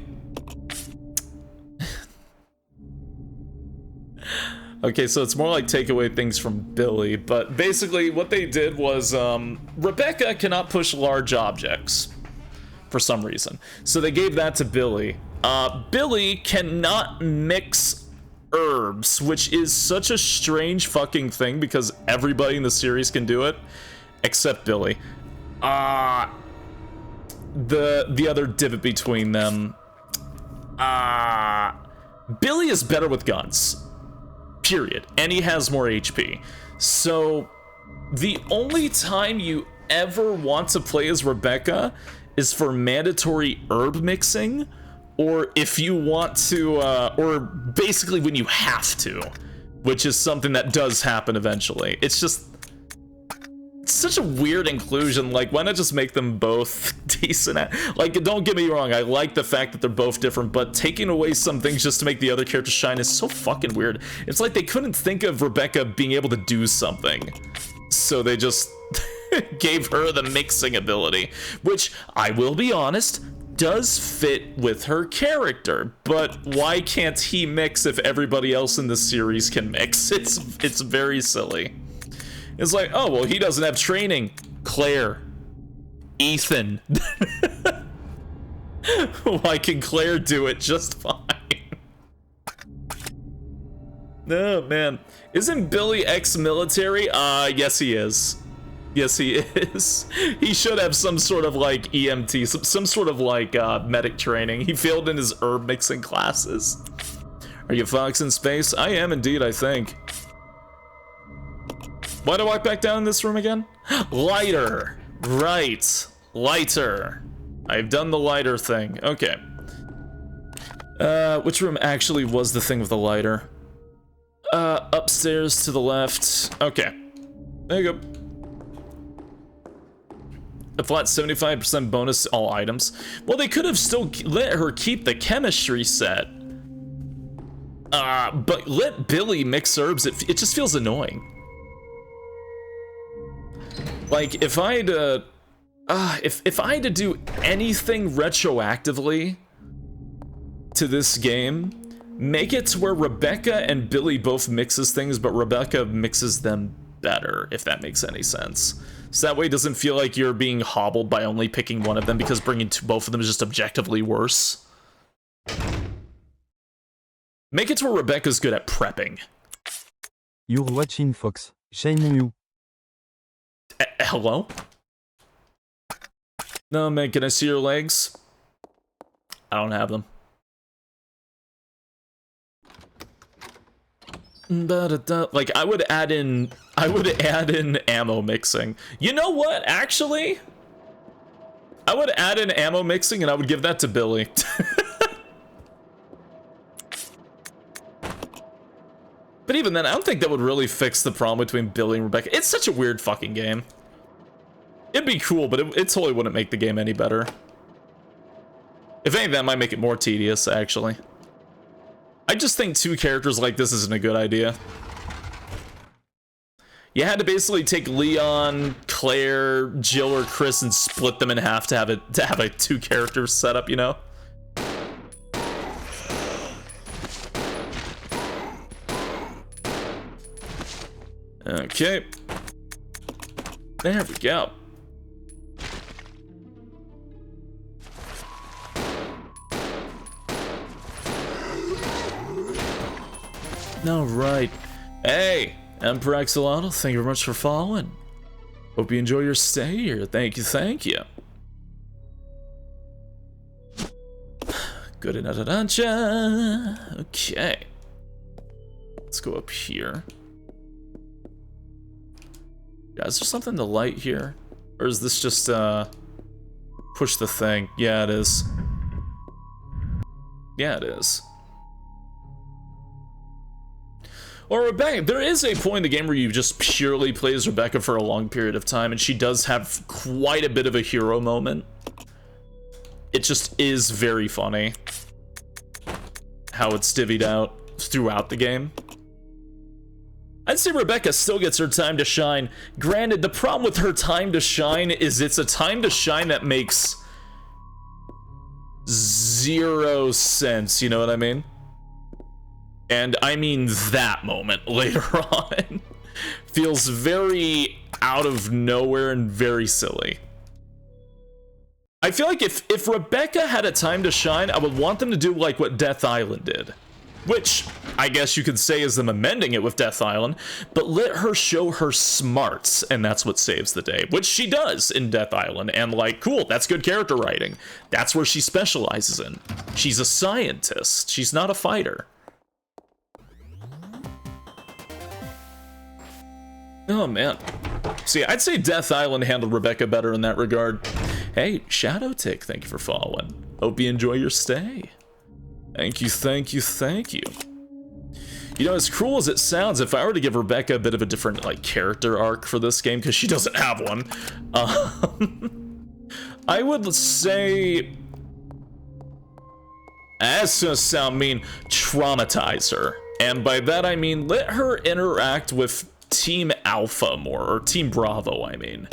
Okay, so it's more like take away things from Billy, but basically what they did was Rebecca cannot push large objects for some reason. So they gave that to Billy. Billy cannot mix herbs, which is such a strange fucking thing because everybody in the series can do it except Billy. The other divot between them. Billy is better with guns. Period. And he has more HP. So the only time you ever want to play as Rebecca is for mandatory herb mixing, or if you want to, or basically when you have to, which is something that does happen eventually. It's just such a weird inclusion. Like, why not just make them both decent at, like, don't get me wrong, I like the fact that they're both different, but taking away some things just to make the other character shine is so fucking weird. It's like they couldn't think of Rebecca being able to do something, so they just gave her the mixing ability, which, I will be honest, does fit with her character, but why can't he mix if everybody else in the series can mix? It's very silly. It's like, oh, well, he doesn't have training. Claire. Ethan. Why can Claire do it just fine? Oh, man. Isn't Billy ex-military? Yes, he is. Yes, he is. He should have some sort of, like, EMT, some sort of, like, medic training. He failed in his herb mixing classes. Are you Fox in space? I am indeed, I think. Why do I walk back down in this room again? Lighter. Right. Lighter. I've done the lighter thing. Okay. Which room actually was the thing with the lighter? Upstairs to the left. Okay. There you go. A flat 75% bonus to all items. Well, they could have still let her keep the chemistry set. But let Billy mix herbs. It just feels annoying. Like, if I had to, if I had to do anything retroactively to this game, make it to where Rebecca and Billy both mixes things, but Rebecca mixes them better, if that makes any sense. So that way it doesn't feel like you're being hobbled by only picking one of them, because bringing both of them is just objectively worse. Make it to where Rebecca's good at prepping. You're watching Fox. Shame on you. Hello? No, man, can I see your legs? I don't have them. Like, I would add in ammo mixing. You know what, actually? I would add in ammo mixing and I would give that to Billy. But even then, I don't think that would really fix the problem between Billy and Rebecca. It's such a weird fucking game. It'd be cool, but it totally wouldn't make the game any better. If anything, that might make it more tedious, actually. I just think two characters like this isn't a good idea. You had to basically take Leon, Claire, Jill, or Chris and split them in half to have a two character setup, you know? Okay. There we go. All right. Hey, Emperor Axolotl, thank you very much for following. Hope you enjoy your stay here. Thank you, thank you. Good enough. Okay. Let's go up here. Yeah, is there something to light here? Or is this just, push the thing? Yeah, it is. Yeah, it is. Or Rebecca, there is a point in the game where you just purely play as Rebecca for a long period of time, and she does have quite a bit of a hero moment. It just is very funny how it's divvied out throughout the game. I'd say Rebecca still gets her time to shine. Granted, the problem with her time to shine is it's a time to shine that makes 0 sense, you know what I mean? And I mean that moment later on. Feels very out of nowhere and very silly. I feel like if Rebecca had a time to shine, I would want them to do like what Death Island did. Which, I guess you could say is them amending it with Death Island, but let her show her smarts, and that's what saves the day. Which she does in Death Island, and like, cool, that's good character writing. That's where she specializes in. She's a scientist, she's not a fighter. Oh man. See, I'd say Death Island handled Rebecca better in that regard. Hey, Shadow Tick, thank you for following. Hope you enjoy your stay. Thank you, thank you, thank you. You know, as cruel as it sounds, if I were to give Rebecca a bit of a different, like, character arc for this game, because she doesn't have one, I would say... That's gonna sound mean, traumatize her. And by that I mean, let her interact with Team Alpha more, or Team Bravo, I mean.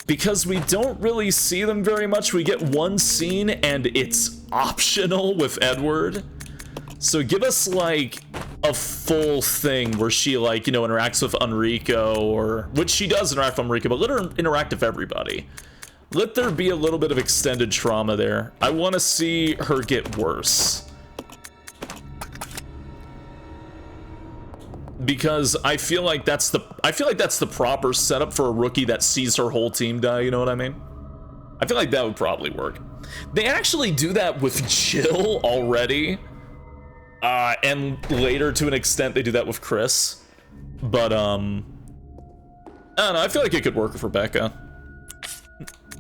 Because we don't really see them very much. We get one scene and it's optional with Edward. So give us like a full thing where she like, you know, interacts with Enrico, or which she does interact with Enrico, but let her interact with everybody. Let there be a little bit of extended trauma there. I want to see her get worse. Because I feel like that's the proper setup for a rookie that sees her whole team die, you know what I mean? I feel like that would probably work. They actually do that with Jill already. And later to an extent they do that with Chris. But I don't know, I feel like it could work with Rebecca.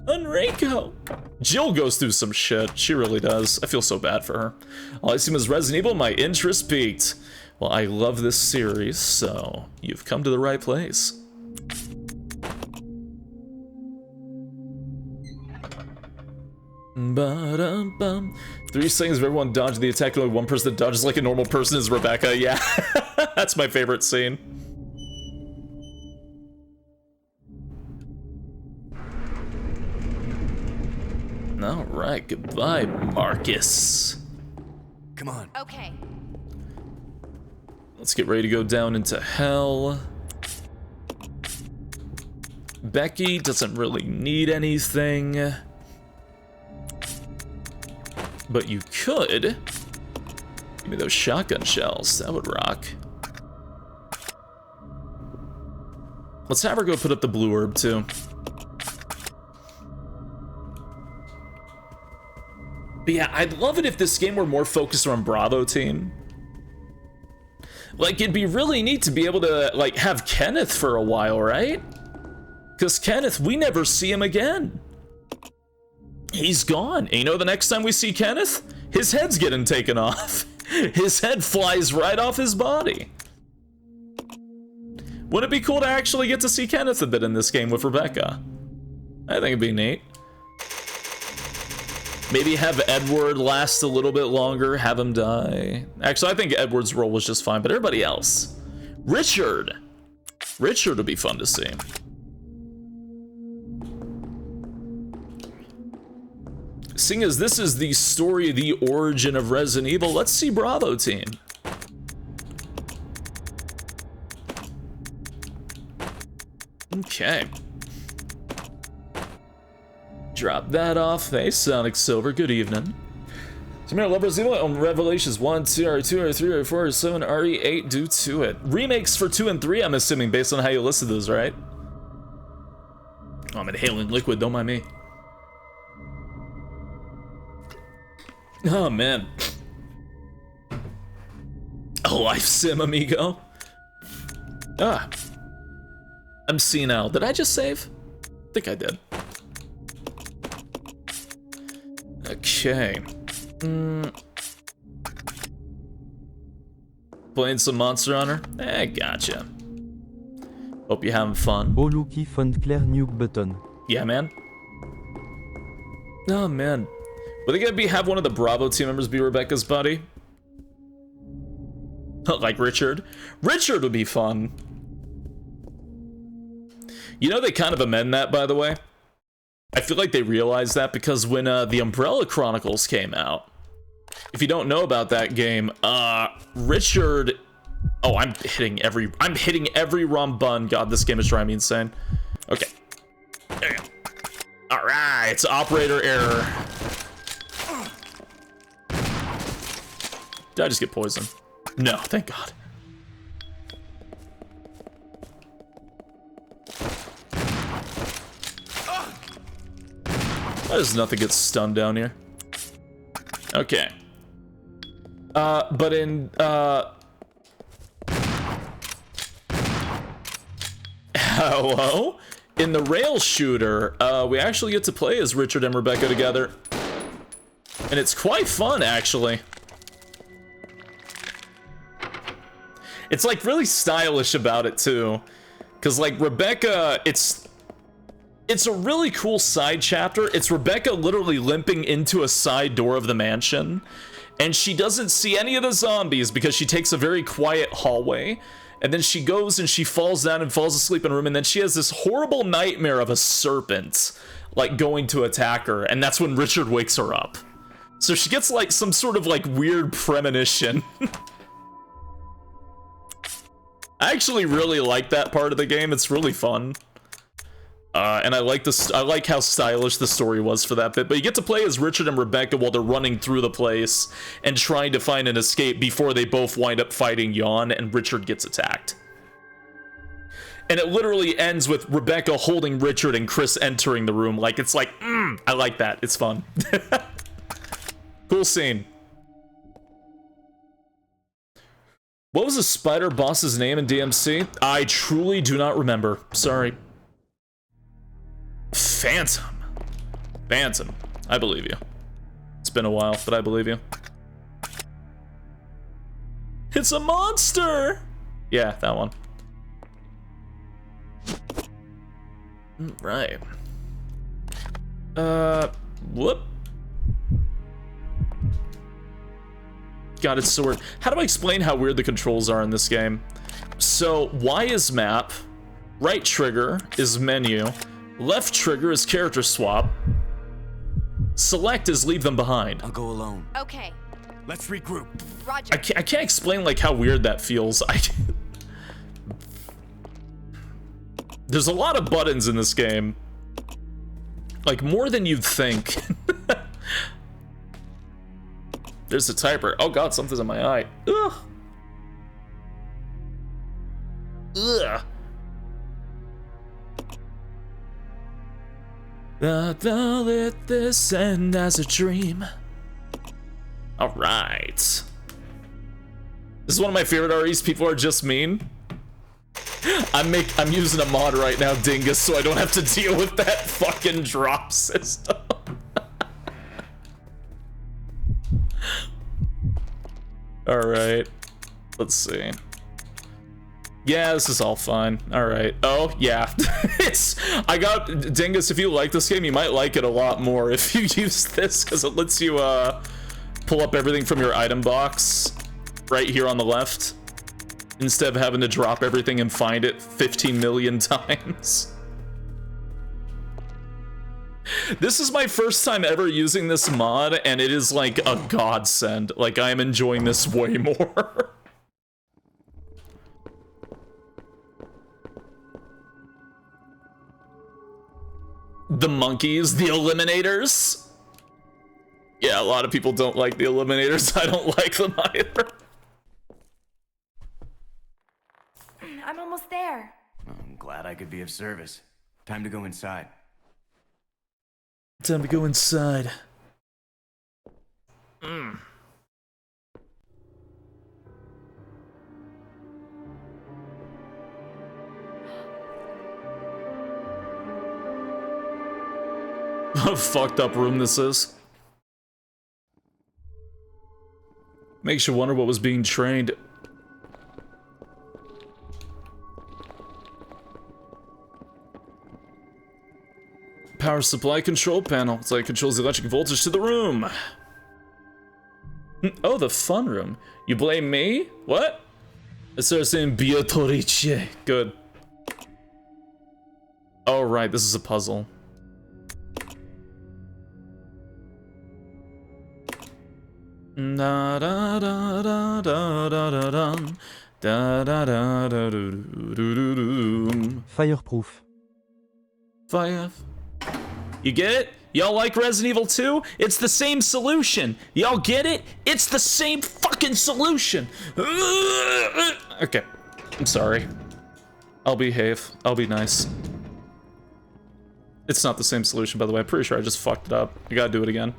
Enrico! Jill goes through some shit, she really does. I feel so bad for her. All I see was Resident Evil, my interest peaked. Well, I love this series, so you've come to the right place. Ba-dum-bum. 3 seconds of everyone dodged the attack, only one person that dodges like a normal person is Rebecca. Yeah, that's my favorite scene. Alright, goodbye, Marcus. Come on. Okay. Let's get ready to go down into hell. Becky doesn't really need anything. But you could give me those shotgun shells. That would rock. Let's have her go put up the blue herb too. But yeah, I'd love it if this game were more focused on Bravo team. Like, it'd be really neat to be able to, like, have Kenneth for a while, right? Because Kenneth, we never see him again. He's gone. And you know, the next time we see Kenneth, his head's getting taken off. His head flies right off his body. Wouldn't it be cool to actually get to see Kenneth a bit in this game with Rebecca? I think it'd be neat. Maybe have Edward last a little bit longer, have him die. Actually, I think Edward's role was just fine, but everybody else. Richard! Richard would be fun to see. Seeing as this is the story, the origin of Resident Evil, let's see Bravo team. Okay. Drop that off. Hey, Sonic Silver, good evening. Samira love Resident Evil on Revelations 1, 2, R2, R3, R4, R7, RE8, do to it. Remakes for 2 and 3, I'm assuming, based on how you listed those, right? Oh, I'm inhaling liquid, don't mind me. Oh, man. A life sim, amigo. Ah. I'm senile. Did I just save? I think I did. Okay. Playing some Monster Hunter? Gotcha. Hope you're having fun. Bluesky found Claire nuke button. Yeah, man. Oh, man. Were they gonna have one of the Bravo team members be Rebecca's buddy? Like Richard? Richard would be fun. You know, they kind of amend that, by the way. I feel like they realized that because when the Umbrella Chronicles came out, if you don't know about that game, Richard. Oh, I'm hitting every run. God, this game is driving me insane. Okay. There you go. All right, it's operator error. Did I just get poisoned? No, thank God. Why does nothing get stunned down here? Okay. But in, hello? In the rail shooter, we actually get to play as Richard and Rebecca together. And it's quite fun, actually. It's like really stylish about it too. Cause like Rebecca, it's a really cool side chapter. It's Rebecca literally limping into a side door of the mansion. And she doesn't see any of the zombies because she takes a very quiet hallway. And then she goes and she falls down and falls asleep in a room. And then she has this horrible nightmare of a serpent like going to attack her. And that's when Richard wakes her up. So she gets like some sort of like weird premonition. I actually really like that part of the game. It's really fun. And I like this. I like how stylish the story was for that bit. But you get to play as Richard and Rebecca while they're running through the place and trying to find an escape before they both wind up fighting Jan and Richard gets attacked. And it literally ends with Rebecca holding Richard and Chris entering the room. Like, it's like, I like that. It's fun. Cool scene. What was the spider boss's name in DMC? I truly do not remember. Sorry. Phantom. Phantom. I believe you. It's been a while, but I believe you. It's a monster! Yeah, that one. Right. Whoop. Got its sword. How do I explain how weird the controls are in this game? So, Y is map, right trigger is menu, left trigger is character swap, select is leave them behind. I'll go alone. Okay. Let's regroup. Roger. I can't explain like how weird that feels. There's a lot of buttons in this game. Like more than you'd think. There's a typer. Oh god, something's in my eye. Ugh. Ugh. They'll let this end as a dream. Alright. This is one of my favorite REs. People are just mean. I'm using a mod right now, Dingus, so I don't have to deal with that fucking drop system. Alright. Let's see. Yeah, this is all fine. Alright. Oh, yeah. I got Dingus, if you like this game, you might like it a lot more if you use this, because it lets you pull up everything from your item box right here on the left, instead of having to drop everything and find it 15 million times. This is my first time ever using this mod, and it is like a godsend. Like, I am enjoying this way more. The monkeys, the eliminators. Yeah, a lot of people don't like the eliminators. I don't like them either. I'm almost there. I'm glad I could be of service. Time to go inside. Time to go inside. What a fucked up room this is. Makes you wonder what was being trained. Power supply control panel. It's like it controls the electric voltage to the room. Oh, the fun room. You blame me? What? I started saying Beatrice. Good. Oh, right. This is a puzzle. Da da da da da da da dum. Da da da da do do do do. Fireproof. Fire. You get it? Y'all like Resident Evil 2? It's the same solution. Y'all get it? It's the same fucking solution. Okay. I'm sorry. I'll behave. I'll be nice. It's not the same solution, by the way. I'm pretty sure I just fucked it up. I gotta do it again.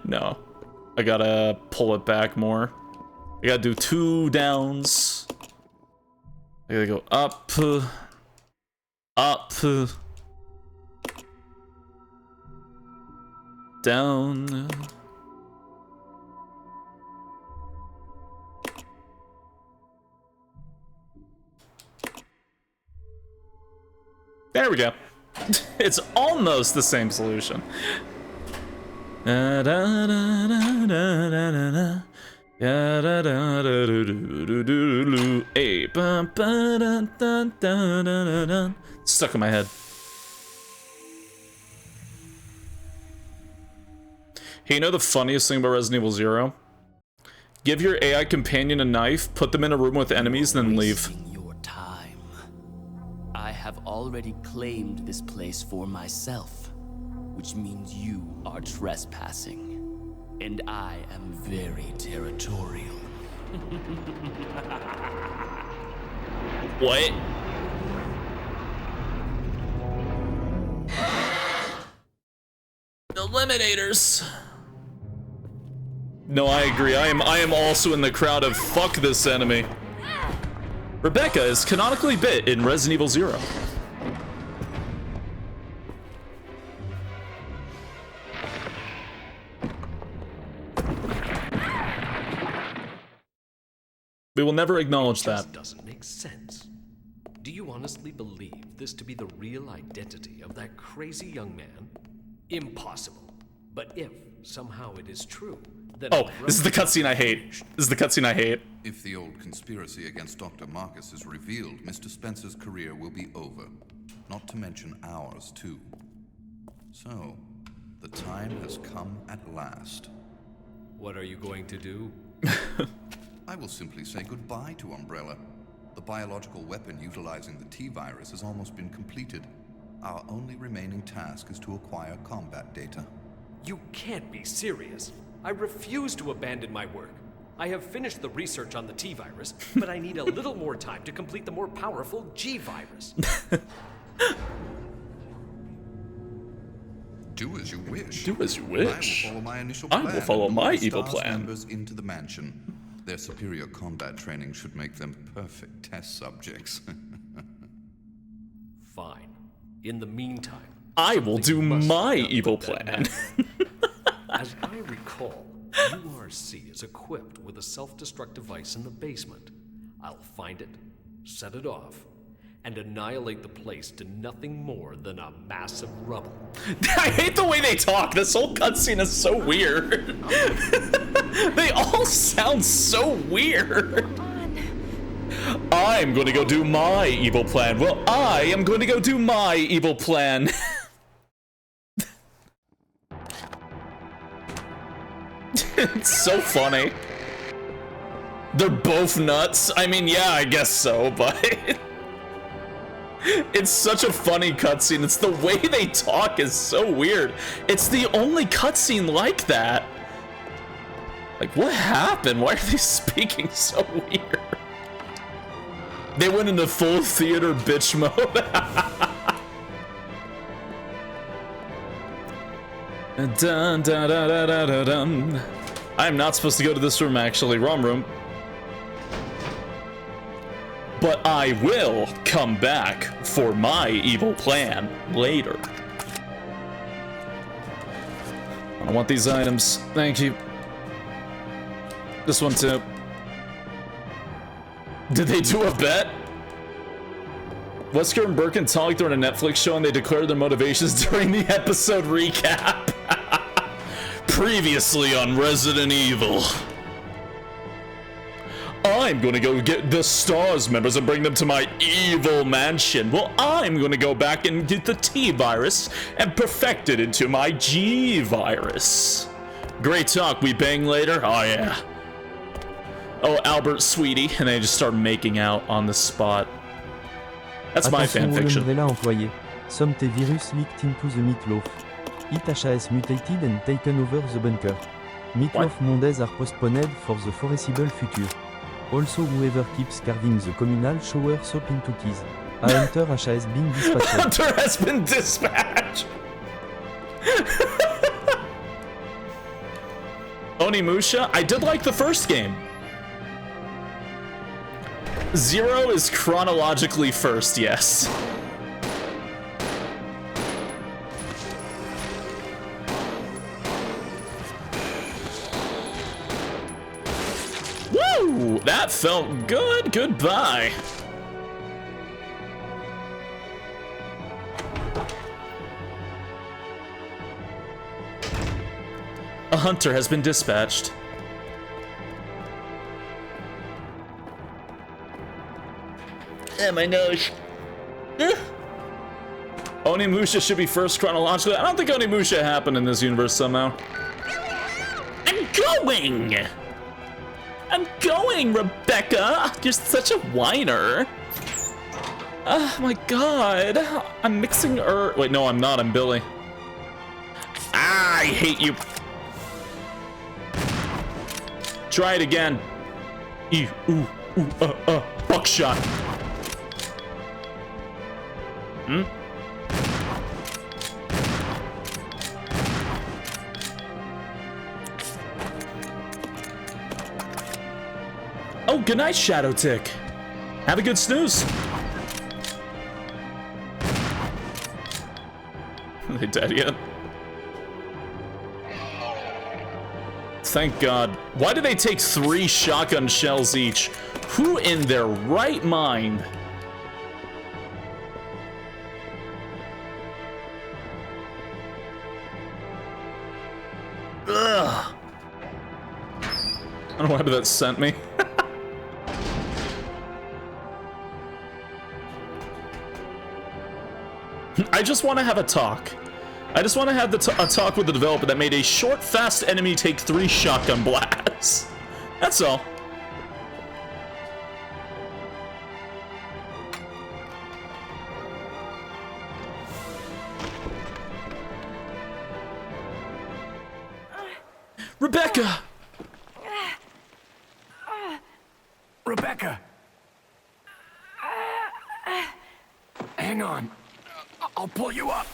No. I gotta pull it back more. I gotta do 2 downs. I gotta go up. Up. Down. There we go. It's almost the same solution. Stuck in my head. Hey, you know the funniest thing about Resident Evil 0? Give your AI companion a knife, put them in a room with enemies, then leave. Your time. I have already claimed this place for myself, which means you are trespassing. And I am very territorial. What? Eliminators. No, I agree. I am also in the crowd of fuck this enemy. Rebecca is canonically bit in Resident Evil 0. We will never acknowledge that. It doesn't make sense. Do you honestly believe this to be the real identity of that crazy young man? Impossible. But if somehow it is true, then... Oh, this is the cutscene I hate. This is the cutscene I hate. If the old conspiracy against Dr. Marcus is revealed, Mr. Spencer's career will be over. Not to mention ours, too. So, the time has come at last. What are you going to do? I will simply say goodbye to Umbrella. The biological weapon utilizing the T-virus has almost been completed. Our only remaining task is to acquire combat data. You can't be serious. I refuse to abandon my work. I have finished the research on the T-virus, but I need a little more time to complete the more powerful G-virus. Do as you wish. Do as you wish. I will follow my initial plan. I will follow my and move evil STARS plan. Members into the mansion. Their superior combat training should make them perfect test subjects. Fine. In the meantime, I will do my evil plan. As I recall, URC is equipped with a self-destruct device in the basement. I'll find it, set it off, and annihilate the place to nothing more than a mass of rubble. I hate the way they talk. This whole cutscene is so weird. They all sound so weird. I'm going to go do my evil plan. Well, I am going to go do my evil plan. It's so funny. They're both nuts. I mean, yeah, I guess so, but it's such a funny cutscene. It's the way they talk is so weird. It's the only cutscene like that. Like, what happened? Why are they speaking so weird? They went into full theater bitch mode. Dun, dun, dun, dun, dun, dun, dun. I'm not supposed to go to this room, actually. Wrong room. But I will come back for my evil plan later. I don't want these items. Thank you. This one too. Did they do a bet? Wesker and Birkin talked during a Netflix show and they declared their motivations during the episode recap. Previously on Resident Evil. I'm gonna go get the STARS members and bring them to my evil mansion. Well, I'm gonna go back and get the T-virus and perfect it into my G-virus. Great talk, we bang later? Oh yeah. Oh, Albert, sweetie. And they just start making out on the spot. That's my fanfiction. Umbrella employé. Some T virus leaked into the meatloaf. It has mutated and taken over the bunker. Meatloaf Mondays are postponed for the foreseeable future. Also, whoever keeps carving the communal shower soap into keys. A hunter has been dispatched. Hunter has been dispatched! Onimusha, I did like the first game. 0 is chronologically first, yes. Woo! That felt good. Goodbye. A hunter has been dispatched. My nose. Onimusha should be first chronologically. I don't think Onimusha happened in this universe somehow. I'm going, Rebecca. You're such a whiner. Oh my god. I'm mixing wait, no, I'm not. I'm Billy. Ah, I hate you. Try it again. Buckshot. Oh, good night, Shadow Tick. Have a good snooze. Are they dead yet? Thank God. Why did they take 3 shotgun shells each? Who in their right mind? Ugh. I don't know why that sent me. I just want to have a talk. I just want to have a talk with the developer that made a short, fast enemy take 3 shotgun blasts. That's all. Rebecca! Rebecca! Hang on. I'll pull you up.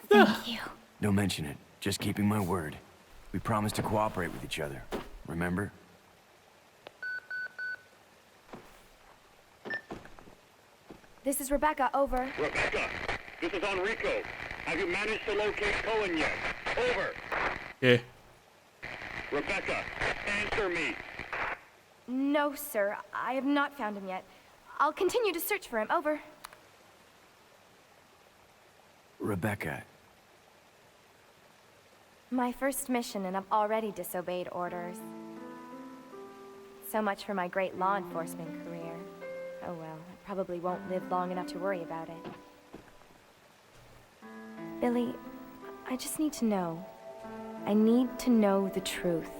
Thank you. Don't mention it. Just keeping my word. We promised to cooperate with each other. Remember? This is Rebecca, over. Rebecca, this is Enrico. Have you managed to locate Cohen yet? Over. Yeah. Rebecca, answer me. No, sir. I have not found him yet. I'll continue to search for him, over. Rebecca. My first mission, and I've already disobeyed orders. So much for my great law enforcement career. Oh well, I probably won't live long enough to worry about it. Billy, I just need to know. I need to know the truth.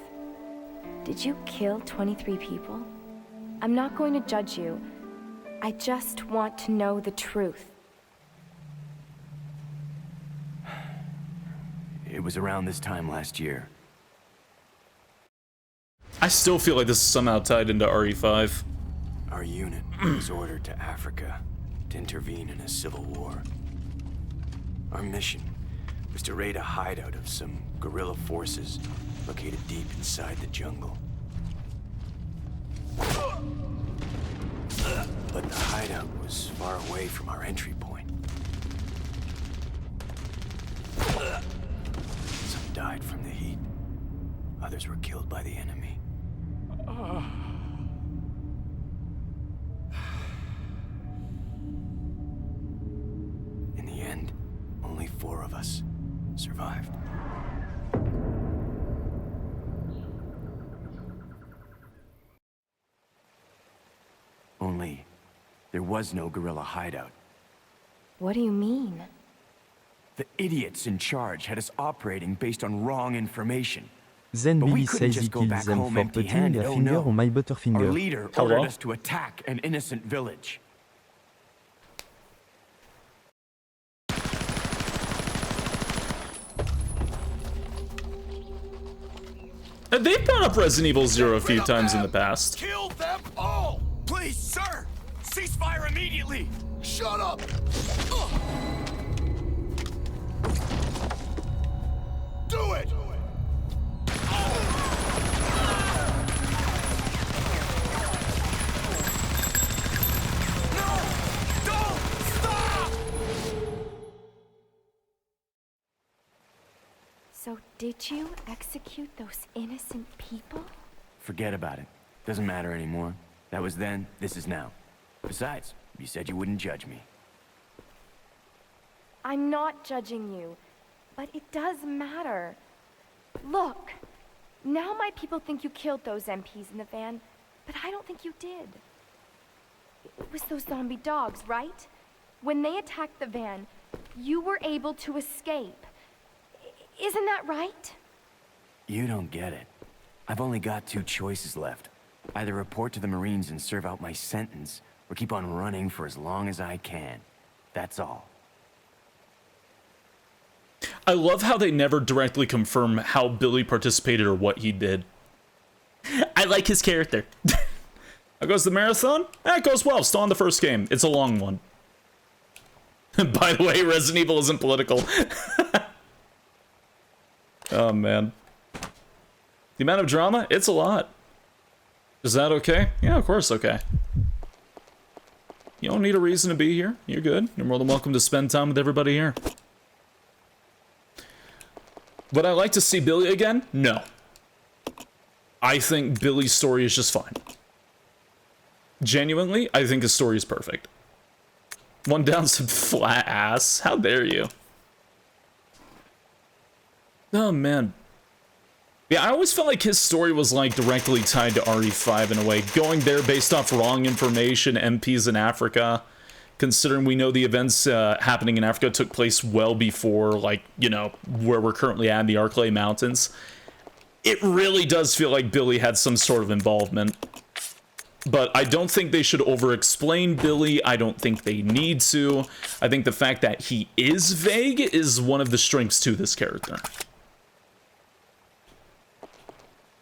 Did you kill 23 people? I'm not going to judge you. I just want to know the truth. It was around this time last year. I still feel like this is somehow tied into RE5. Our unit was ordered to Africa to intervene in a civil war. Our mission was to raid a hideout of some guerrilla forces located deep inside the jungle. But the hideout was far away from our entry point. Some died from the heat. Others were killed by the enemy. In the end, only 4 of us survived. Only There was no guerrilla hideout. What do you mean? The idiots in charge had us operating based on wrong information. Then But we Billy couldn't says he just go killed back them home for putting empty-handed. their Oh, finger no. on my Our Butterfinger. leader Hello? ordered us to attack an innocent village. They've brought up Resident Evil 0 a few times in the past. Kill them all! Please, sir! Ceasefire immediately! Shut up! Do it! No! Don't stop! So did you execute those innocent people? Forget about it. Doesn't matter anymore. That was then, this is now. Besides, you said you wouldn't judge me. I'm not judging you, but it does matter. Look, now my people think you killed those MPs in the van, but I don't think you did. It was those zombie dogs, right? When they attacked the van, you were able to escape. Isn't that right? You don't get it. I've only got two choices left. Either report to the Marines and serve out my sentence, or keep on running for as long as I can. That's all. I love how they never directly confirm how Billy participated or what he did. I like his character. How goes the marathon? It goes well. Still on the first game. It's a long one. By the way, Resident Evil isn't political. Oh, man. The amount of drama? It's a lot. Is that okay? Yeah, of course okay. You don't need a reason to be here. You're good. You're more than welcome to spend time with everybody here. Would I like to see Billy again? No. I think Billy's story is just fine. Genuinely, I think his story is perfect. One down some flat ass. How dare you? Oh, man. Yeah, I always felt like his story was, like, directly tied to RE5 in a way. Going there based off wrong information, MPs in Africa. Considering we know the events happening in Africa took place well before, like, you know, where we're currently at in the Arklay Mountains. It really does feel like Billy had some sort of involvement. But I don't think they should over-explain Billy. I don't think they need to. I think the fact that he is vague is one of the strengths to this character.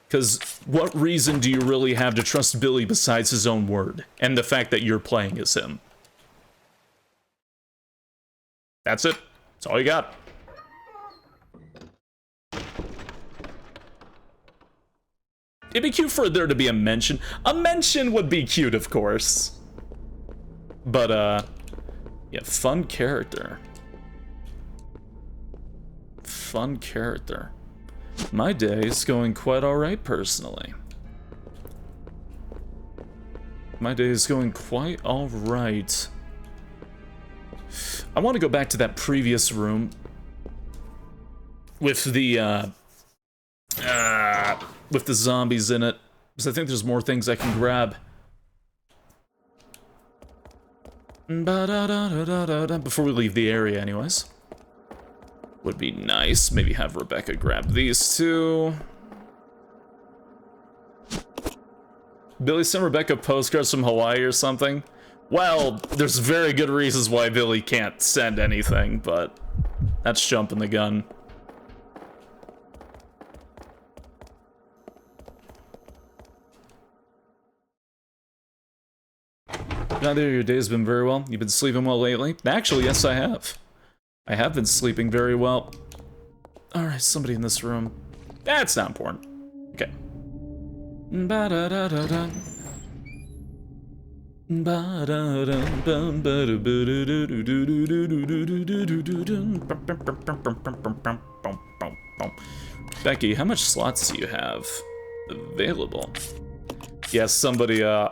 Because what reason do you really have to trust Billy besides his own word? And the fact that you're playing as him. That's it. That's all you got. It'd be cute for there to be a mention. A mention would be cute, of course. But, yeah, fun character. Fun character. My day is going quite alright, personally. My day is going quite alright. I want to go back to that previous room with the zombies in it, because I think there's more things I can grab. Before we leave the area, anyways. Would be nice. Maybe have Rebecca grab these two. Billy sent Rebecca postcards from Hawaii or something. Well, there's very good reasons why Billy can't send anything, but that's jumping the gun. Neither of your days been very well. You've been sleeping well lately? Actually, yes, I have. I have been sleeping very well. Alright, somebody in this room. That's not important. Okay. Becky, how much slots do you have available? Yes, somebody, I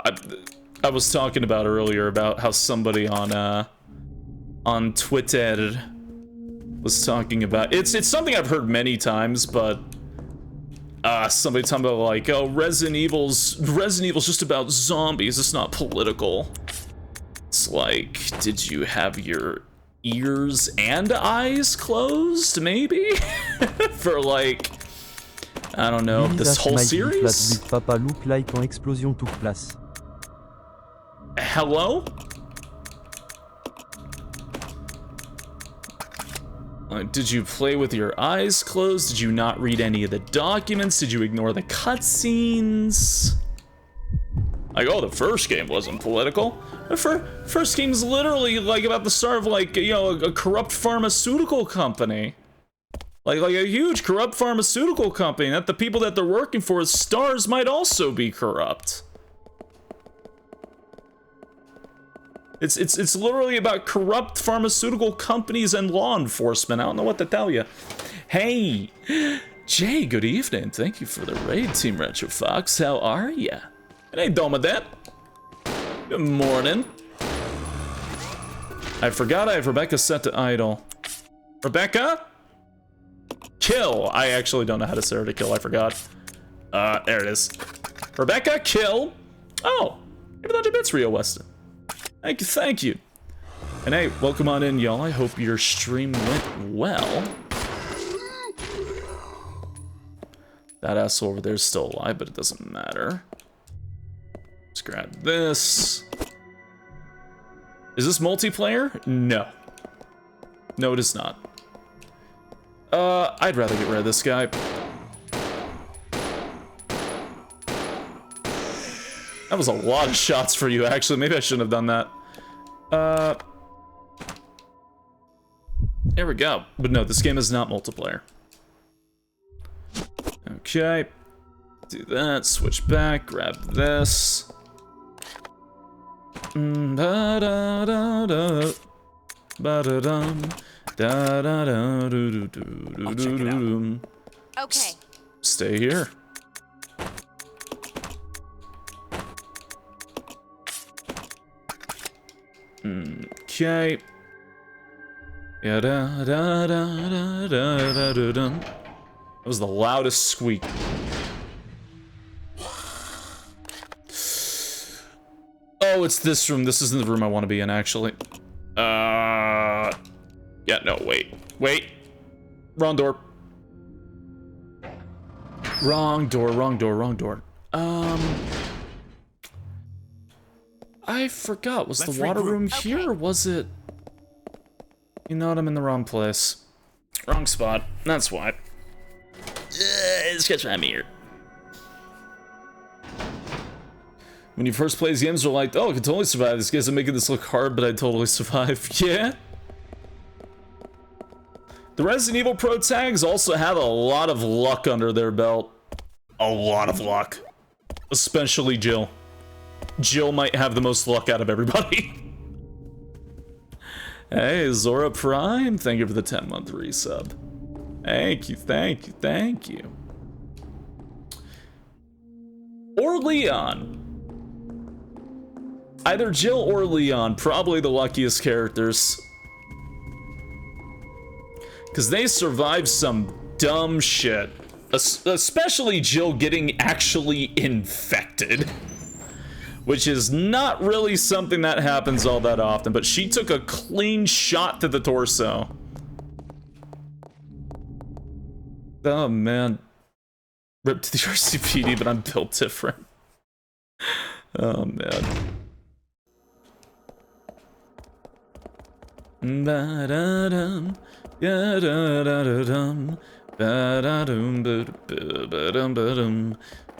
was talking about earlier about how somebody on Twitter was talking about, it's something I've heard many times, but somebody talking about like, oh, Resident Evil's just about zombies, it's not political. is, like, did you have your ears and eyes closed, maybe? For, like, I don't know, this whole series? Papa look like quand explosion took place. Hello? Did you play with your eyes closed? Did you not read any of the documents? Did you ignore the cutscenes? Like, oh, the first game wasn't political. The first game's literally, like, about the start of, like, you know, a corrupt pharmaceutical company. Like a huge corrupt pharmaceutical company that the people that they're working for as stars might also be corrupt. It's literally about corrupt pharmaceutical companies and law enforcement. I don't know what to tell you. Hey, Jay, good evening. Thank you for the raid, Team Retro Fox. How are ya? It ain't done with that. Good morning. I forgot I have Rebecca set to idle. Rebecca? Kill. I actually don't know how to set her to kill. I forgot. There it is. Rebecca, kill. Oh, give 100 bits, Rio Weston. Thank you. And hey, welcome on in, y'all. I hope your stream went well. That asshole over there is still alive, but it doesn't matter. Let's grab this. Is this multiplayer? No. No, it is not. I'd rather get rid of this guy. That was a lot of shots for you, actually. Maybe I shouldn't have done that. There we go. But no, this game is not multiplayer. Okay. Do that, switch back, grab this. Ba-da-da-da. Ba-da-dum. Da-da-da-do-do-do-do-do-do. Okay. Stay here. Okay. Yeah, da da da da da da da. That was the loudest squeak. Oh, it's this room. This isn't the room I want to be in, actually. Yeah, no, wait. Wait. Wrong door. Wrong door, wrong door, wrong door. I forgot. Was the water room here, or was it... You know what? I'm in the wrong place. Wrong spot. That's why. It's because I'm here. When you first play these games, you're like, oh, I can totally survive. These guys are making this look hard, but I totally survive. Yeah. The Resident Evil Pro tags also have a lot of luck under their belt. A lot of luck. Especially Jill. Jill might have the most luck out of everybody. Hey, Zora Prime, thank you for the 10-month resub. Thank you, thank you, thank you. Or Leon. Either Jill or Leon, probably the luckiest characters. Because they survived some dumb shit. Especially Jill getting actually infected. Which is not really something that happens all that often, but she took a clean shot to the torso. Oh man. Rip to the RCPD, but I'm built different. Oh man. Ba-da-dum, da-da-da-da-dum, ba-da-dum, ba-da-dum,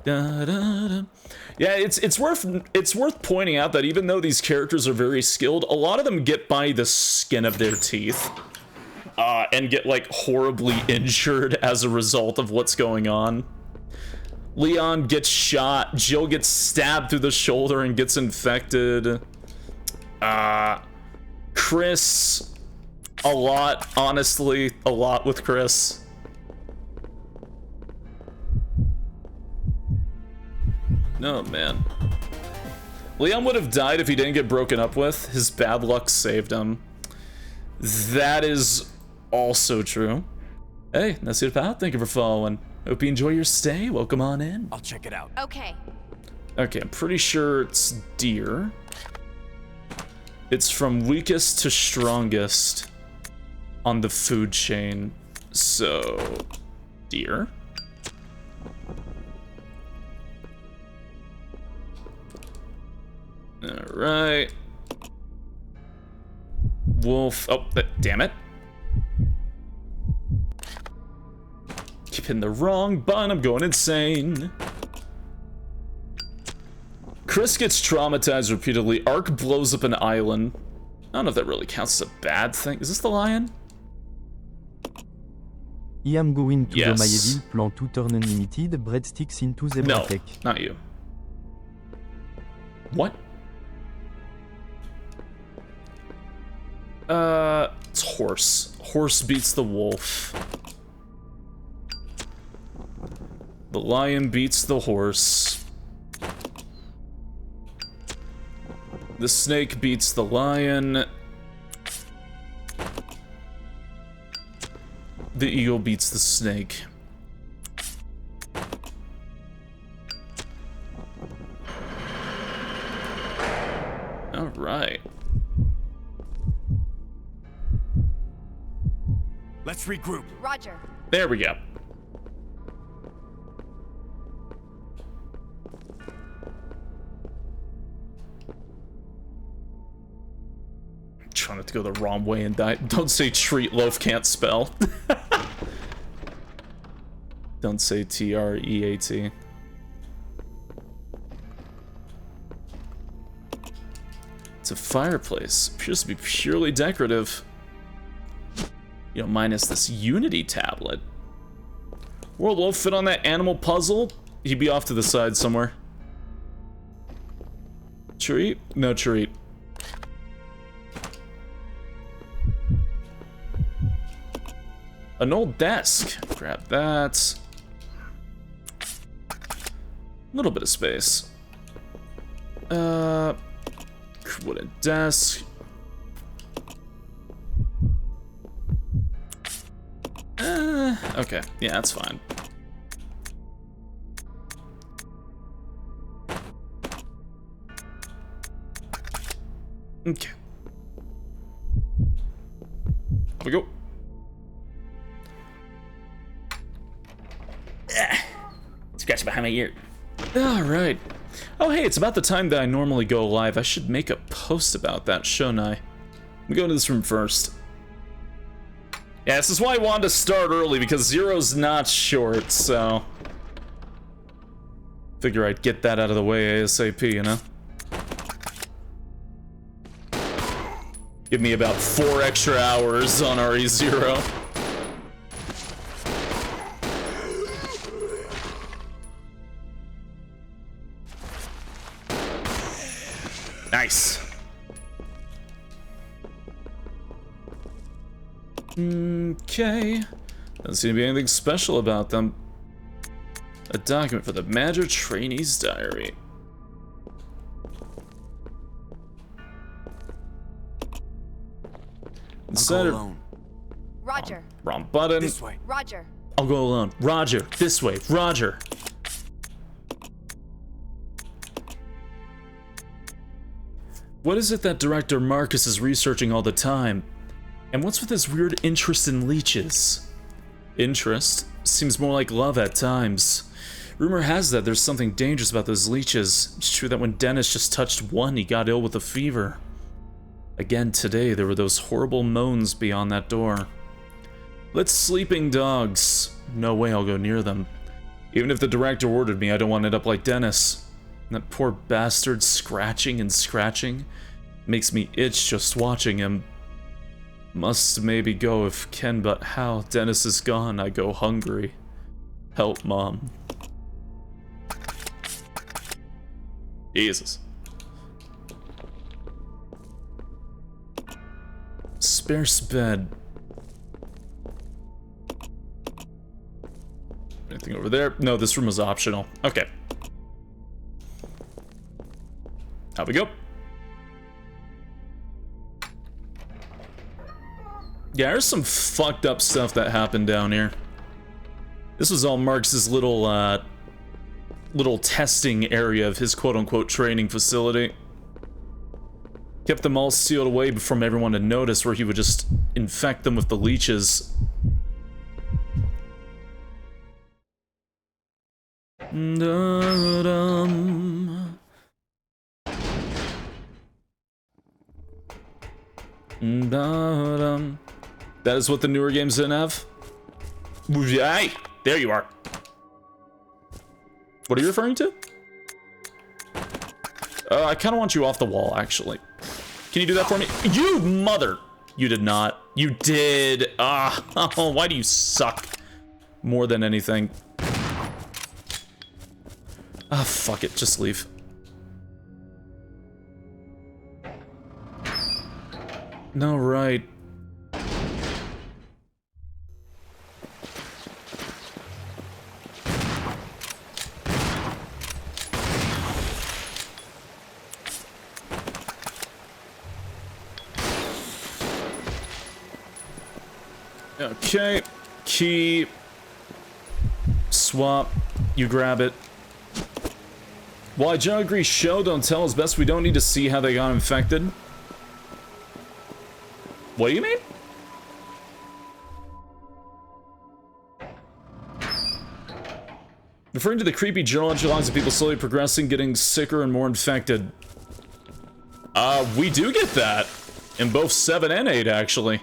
da-da-dum. Yeah, it's worth pointing out that even though these characters are very skilled, a lot of them get by the skin of their teeth. And get, like, horribly injured as a result of what's going on. Leon gets shot, Jill gets stabbed through the shoulder and gets infected. Chris, a lot, honestly, a lot with Chris. Oh, man. Leon would have died if he didn't get broken up with. His bad luck saved him. That is also true. Hey, Nasir Pal, thank you for following. Hope you enjoy your stay. Welcome on in. I'll check it out. Okay. Okay, I'm pretty sure it's deer. It's from weakest to strongest on the food chain. So, deer. Alright. Wolf. Oh, damn it. Keep hitting the wrong button. I'm going insane. Chris gets traumatized repeatedly. Ark blows up an island. I don't know if that really counts as a bad thing. Is this the lion? I am going to Yes. the Mayeville plant to turn unlimited breadsticks into zebra No, cake. not you. What? It's horse. Horse beats the wolf. The lion beats the horse. The snake beats the lion. The eagle beats the snake. All right. Let's regroup. Roger. There we go. Trying not to go the wrong way and die. Don't say treat loaf can't spell. Don't say T-R-E-A-T. It's a fireplace. Appears to be purely decorative. You know, minus this Unity tablet. World will fit on that animal puzzle. He'd be off to the side somewhere. Treat? No treat. An old desk. Grab that. A little bit of space. Wooden desk. Okay. Yeah, that's fine. Okay. Here we go. Scratch behind my ear. Alright. Oh, hey, it's about the time that I normally go live. I should make a post about that, shouldn't I? Let me go into this room first. Yeah, this is why I wanted to start early, because Zero's not short, so... Figure I'd get that out of the way ASAP, you know? Give me about 4 extra hours on RE0. Nice. Okay. Doesn't seem to be anything special about them. A document for the Manager Trainee's Diary. I'll go alone. Roger. Wrong button. This way. Roger. I'll go alone. Roger. This way. Roger. What is it that Director Marcus is researching all the time? And what's with his weird interest in leeches? Interest? Seems more like love at times. Rumor has that there's something dangerous about those leeches. It's true that when Dennis just touched one, he got ill with a fever. Again today, there were those horrible moans beyond that door. Let's sleeping dogs. No way I'll go near them. Even if the director ordered me, I don't want to end up like Dennis. That poor bastard scratching and scratching makes me itch just watching him. Must maybe go if can, but how? Dennis is gone, I go hungry. Help, Mom. Jesus. Sparse bed. Anything over there? No, this room was optional. Okay. Out we go. Yeah, there's some fucked up stuff that happened down here. This was all Marcus's little, little testing area of his quote-unquote training facility. Kept them all sealed away from everyone to notice, where he would just infect them with the leeches. Da-dum. Da-dum. That is what the newer games didn't have? Hey, there you are. What are you referring to? I kind of want you off the wall, actually. Can you do that for me? You mother! You did not. You did. Oh, why do you suck? More than anything. Fuck it. Just leave. No, right. Okay, key, swap, you grab it. Why Joe agrees show, don't tell is best. We don't need to see how they got infected. What do you mean? Referring to the creepy journal entries of people slowly progressing, getting sicker and more infected. We do get that in both 7 and 8, actually.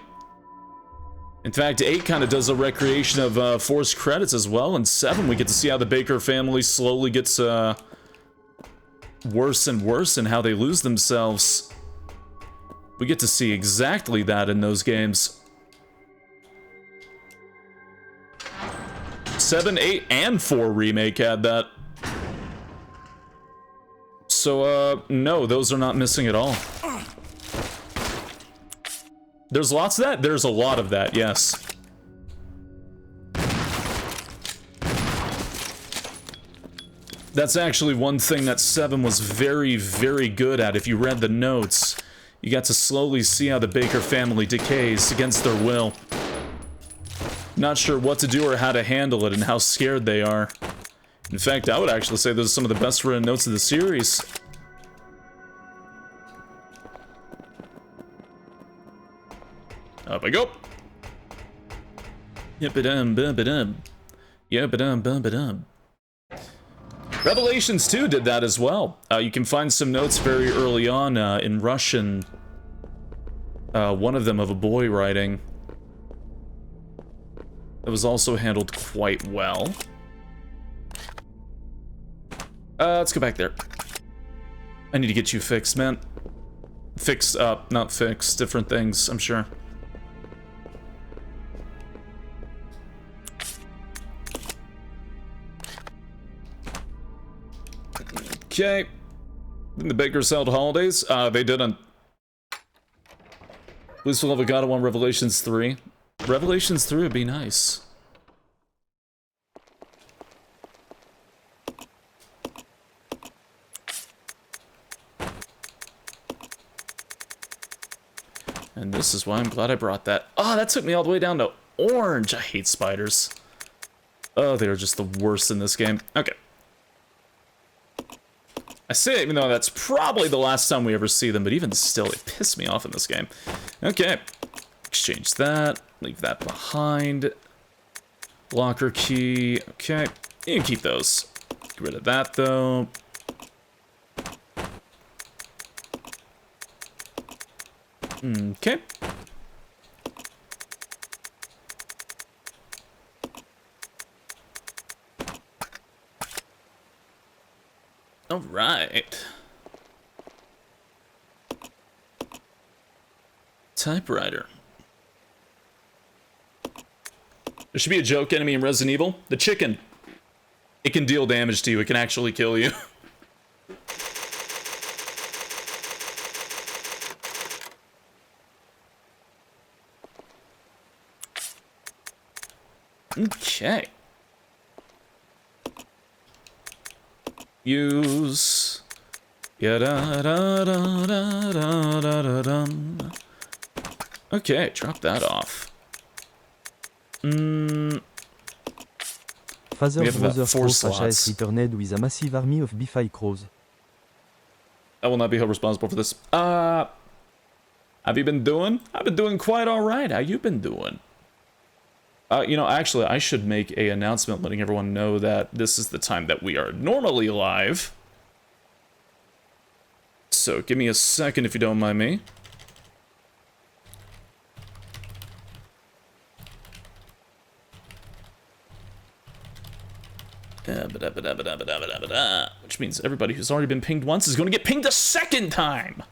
In fact, 8 kind of does a recreation of forced credits as well. In 7, we get to see how the Baker family slowly gets worse and worse and how they lose themselves. We get to see exactly that in those games. 7, 8, and 4 remake had that. So, no, those are not missing at all. There's lots of that? There's a lot of that, yes. That's actually one thing that 7 was very, very good at. If you read the notes, you got to slowly see how the Baker family decays against their will. Not sure what to do or how to handle it and how scared they are. In fact, I would actually say those are some of the best written notes of the series. Up I go. Yep-a-dum, bum-ba-dum. Yep-a-dum, bum-ba-dum. Revelations 2 did that as well. You can find some notes very early on in Russian. One of them of a boy writing. That was also handled quite well. Let's go back there. I need to get you fixed, man. Fixed up, not fixed. Different things, I'm sure. Okay. The Bakers held holidays. They didn't. Bluesky level got one Revelations 3. Revelations 3 would be nice. And this is why I'm glad I brought that. Oh, that took me all the way down to orange. I hate spiders. Oh, they're just the worst in this game. Okay. I say it even though that's probably the last time we ever see them, but even still, they piss me off in this game. Okay. Exchange that. Leave that behind. Locker key. Okay. You can keep those. Get rid of that, though. Okay. All right. Typewriter. There should be a joke enemy in Resident Evil. The chicken. It can deal damage to you. It can actually kill you. Okay. Use. Okay, drop that off. Father Brother Crow has returned with a massive army of bsky crows. I will not be held responsible for this. Have you been doing? I've been doing quite all right. How you been doing? You know, actually, I should make an announcement letting everyone know that this is the time that we are normally live. So, give me a second if you don't mind me. Which means everybody who's already been pinged once is going to get pinged a second time.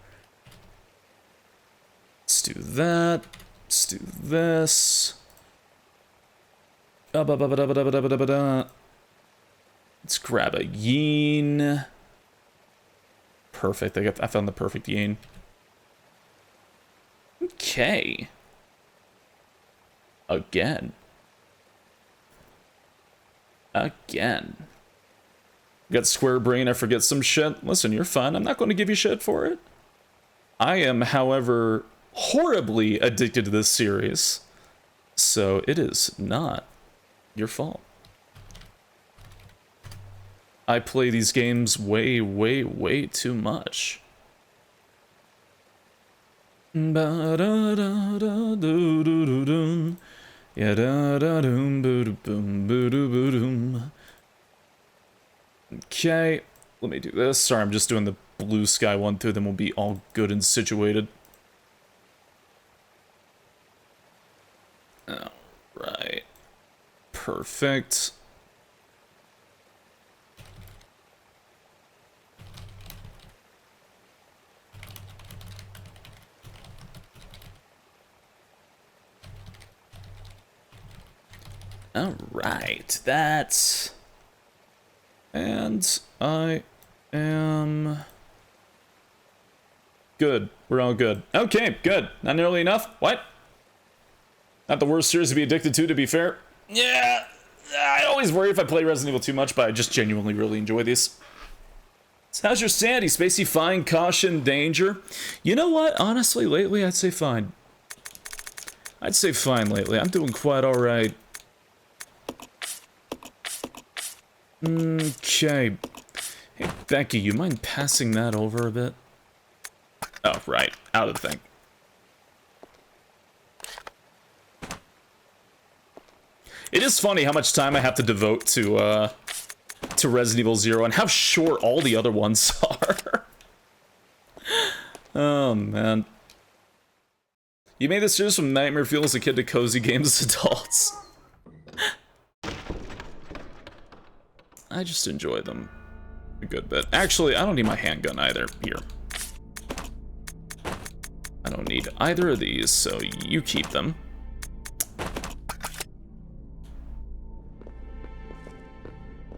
Let's do that. Let's do this. Let's grab a yin. Perfect. I found the perfect yin. Okay. Again. Got square brain, I forget some shit. Listen, you're fine. I'm not going to give you shit for it. I am, however, horribly addicted to this series. So it is not your fault. I play these games way, way, way too much. Okay, let me do this. Sorry, I'm just doing the Bluesky one through, then we'll be all good and situated. Alright. Perfect. Alright, that's... And I am... Good. We're all good. Okay, good. Not nearly enough? What? Not the worst series to be addicted to be fair. Yeah, I always worry if I play Resident Evil too much, but I just genuinely really enjoy these. So how's your sanity, Spacey? Fine, caution, danger? You know what? Honestly, lately, I'd say fine. I'd say fine lately. I'm doing quite alright. Okay. Hey, Becky, you mind passing that over a bit? Oh, right. Out of the thing. It is funny how much time I have to devote to Resident Evil 0 and how short all the other ones are. Oh, man. You made this series from Nightmare Fuel as a kid to cozy games as adults. I just enjoy them a good bit. Actually, I don't need my handgun either. Here. I don't need either of these, so you keep them.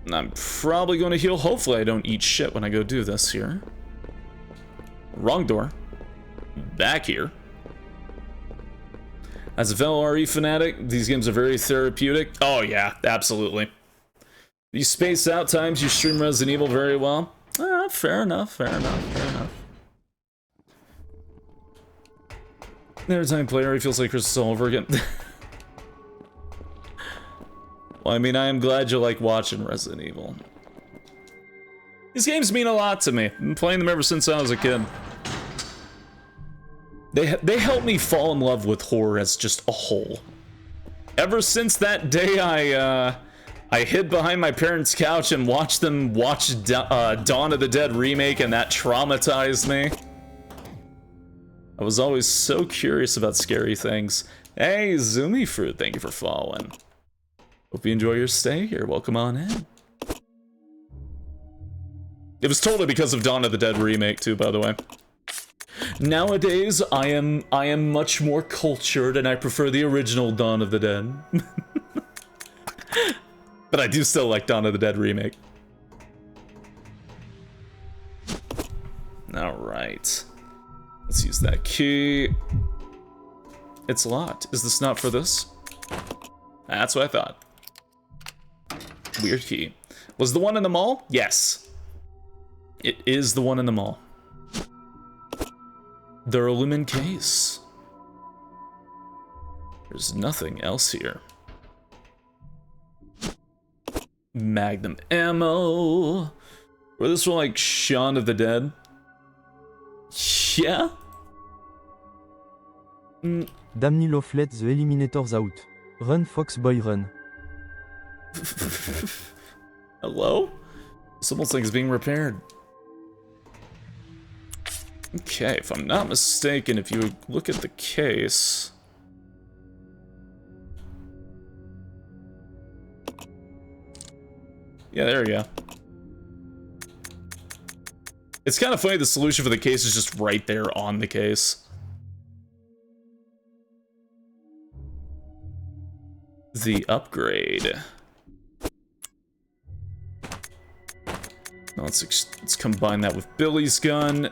And I'm probably going to heal. Hopefully I don't eat shit when I go do this here. Wrong door. Back here. As a fellow RE fanatic, these games are very therapeutic. Oh yeah, absolutely. You space out times you stream Resident Evil very well. Fair enough, fair enough, fair enough. Every time I play RE feels like Christmas all over again. Well, I mean, I am glad you like watching Resident Evil. These games mean a lot to me. I've been playing them ever since I was a kid. They helped me fall in love with horror as just a whole. Ever since that day I hid behind my parents' couch and watched them watch Dawn of the Dead remake, and that traumatized me. I was always so curious about scary things. Hey, Zoomy Fruit, thank you for following. Hope you enjoy your stay here. Welcome on in. It was totally because of Dawn of the Dead remake too, by the way. Nowadays, I am much more cultured and I prefer the original Dawn of the Dead. But I do still like Dawn of the Dead remake. Alright. Let's use that key. It's locked. Is this not for this? That's what I thought. Weird key. Was the one in the mall? Yes. It is the one in the mall. Duralumin case. There's nothing else here. Magnum ammo. Were this one like Shaun of the Dead? Yeah. Damn Nilof, let the eliminators out. Run Fox Boy run. Hello? This almost like it's being repaired. Okay, if I'm not mistaken, if you look at the case... Yeah, there we go. It's kind of funny the solution for the case is just right there on the case. The upgrade. Now let's combine that with Billy's gun.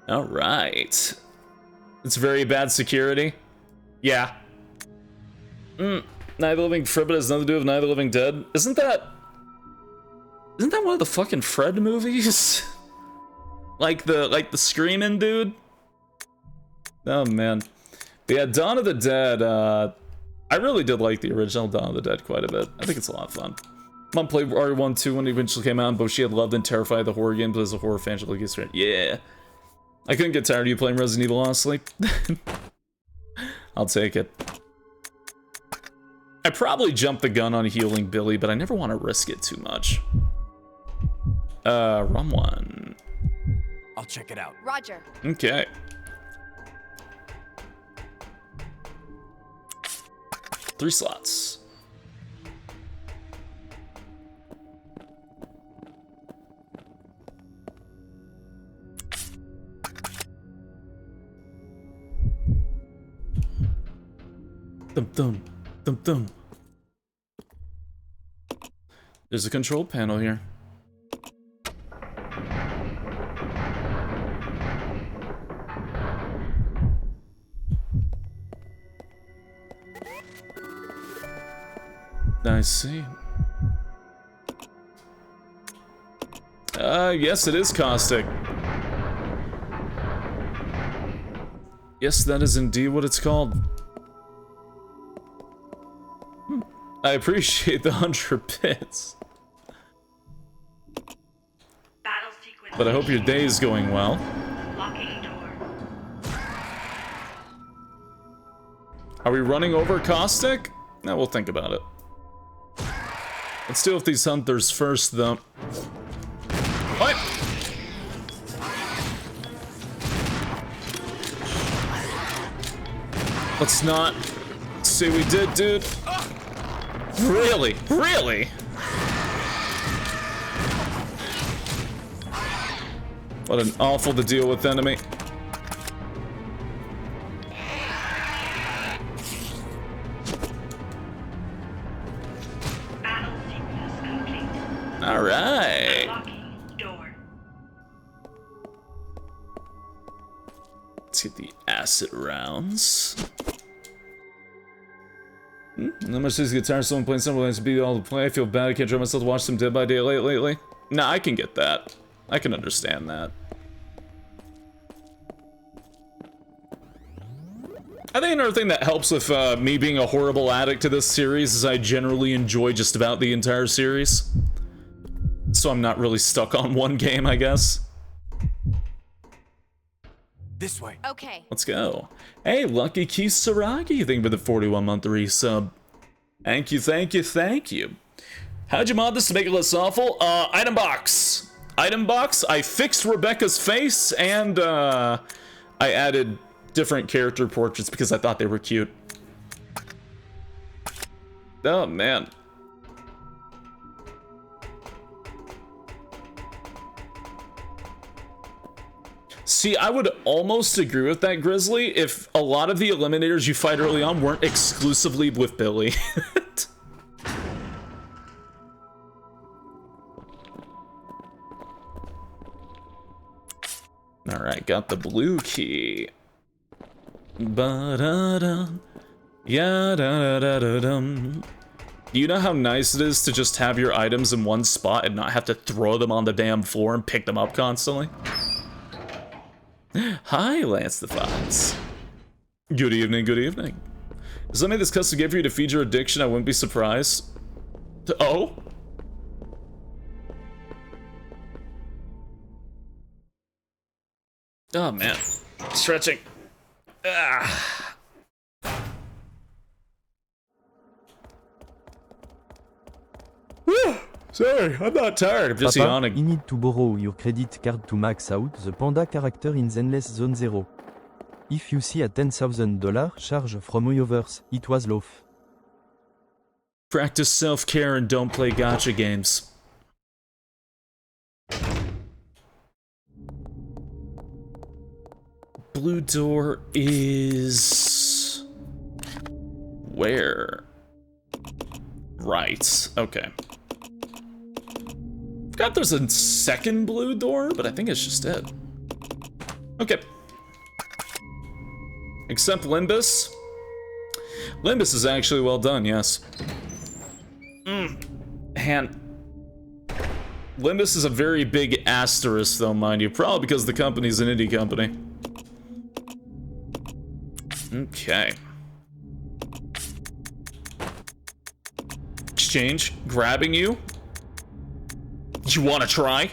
All right. It's very bad security. Yeah. Night of the Living Fred, but has nothing to do with Night of the Living Dead. Isn't that one of the fucking Fred movies? like the screaming dude? Oh man. But yeah, Dawn of the Dead, I really did like the original Dawn of the Dead quite a bit. I think it's a lot of fun. Mom played RE1 2 when it eventually came out, and both she had loved and terrified the horror games, but as a horror fan, she looked at it. Yeah. I couldn't get tired of you playing Resident Evil, honestly. I'll take it. I probably jumped the gun on healing Billy, but I never want to risk it too much. Rum one. I'll check it out. Roger. Okay. Three slots. Dum dum dum dum. There's a control panel here. I see. Yes, it is caustic. Yes, that is indeed what it's called. I appreciate the 100 bits. But I hope your day is going well. Are we running over caustic? No, we'll think about it. Let's deal with these hunters first, though. What? Let's not say we did, dude. Really? Really? What an awful to deal with enemy. All right. Let's get the acid rounds. How much is guitar? Someone playing something like to be all to play. I feel bad. I can't try myself to watch some Dead by Daylight lately. Nah, I can get that. I can understand that. I think another thing that helps with me being a horrible addict to this series is I generally enjoy just about the entire series. So I'm not really stuck on one game, I guess. This way. Okay. Let's go. Hey, Lucky Kisaragi, thank you for the 41-month resub. Thank you, thank you, thank you. How'd you mod this to make it less awful? Item box. Item box, I fixed Rebecca's face, and I added different character portraits because I thought they were cute. Oh, man. See, I would almost agree with that, Grizzly, if a lot of the eliminators you fight early on weren't exclusively with Billy. Alright, got the blue key. Ba-da-dum. Ya-da-da-da-dum. You know how nice it is to just have your items in one spot and not have to throw them on the damn floor and pick them up constantly? Hi, Lance the Fox. Good evening, good evening. Does I make this custom game for you to feed your addiction? I wouldn't be surprised. Oh? Oh, man. Stretching. Sorry, I'm not tired. I'm just Papa, yawning. you need to borrow your credit card to max out the panda character in Zenless Zone 0. If you see a $10,000 charge from Oyovers, it was loaf. Practice self-care and don't play gacha games. Blue door is... where? Right, okay. Forgot there's a second blue door, but I think it's just it. Okay. Except Limbus. Limbus is actually well done, yes. Limbus is a very big asterisk, though, mind you. Probably because the company's an indie company. Okay. Exchange. Grabbing you. You wanna try?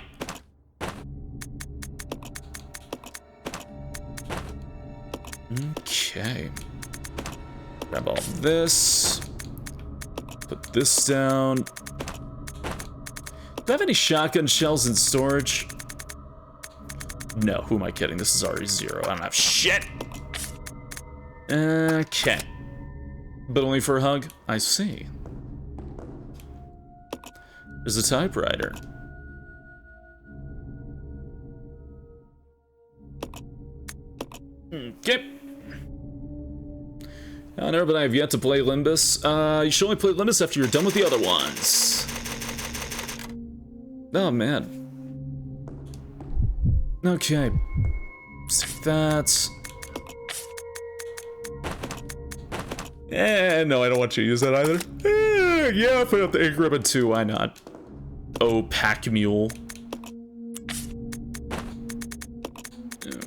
Okay. Grab all this. Put this down. Do I have any shotgun shells in storage? No, who am I kidding? This is already 0. I don't have shit. Okay. But only for a hug? I see. There's a typewriter. Okay. Honor, but I have yet to play Limbus. You should only play Limbus after you're done with the other ones. Oh, man. Okay. Let's take that. No, I don't want you to use that either. Yeah, put up the ink ribbon too, why not? Oh, pack mule.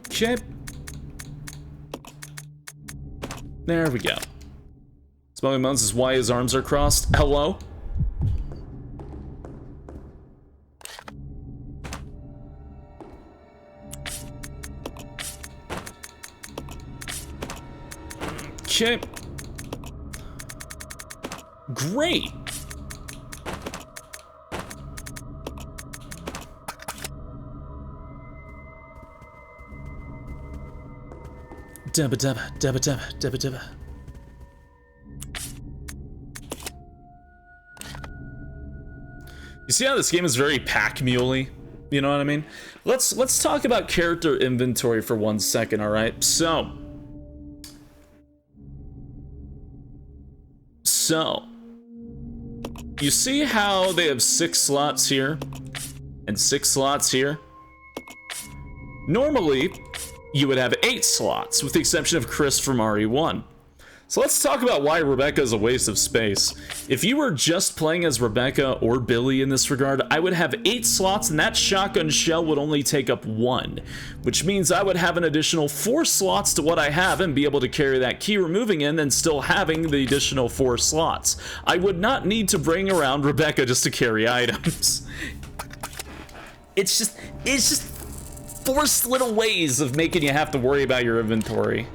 Okay. There we go. Smoking Moans is why his arms are crossed. Hello? Okay. Great. Dabba dabba, dabba dabba, dabba dabba. You see how this game is very pack-muley? You know what I mean? Let's talk about character inventory for 1 second, alright? So, you see how they have 6 slots here and 6 slots here? Normally, you would have 8 slots, with the exception of Chris from RE1. So let's talk about why Rebecca is a waste of space. If you were just playing as Rebecca or Billy in this regard, I would have 8 slots and that shotgun shell would only take up 1, which means I would have an additional 4 slots to what I have and be able to carry that key removing in and still having the additional 4 slots. I would not need to bring around Rebecca just to carry items. It's just forced little ways of making you have to worry about your inventory.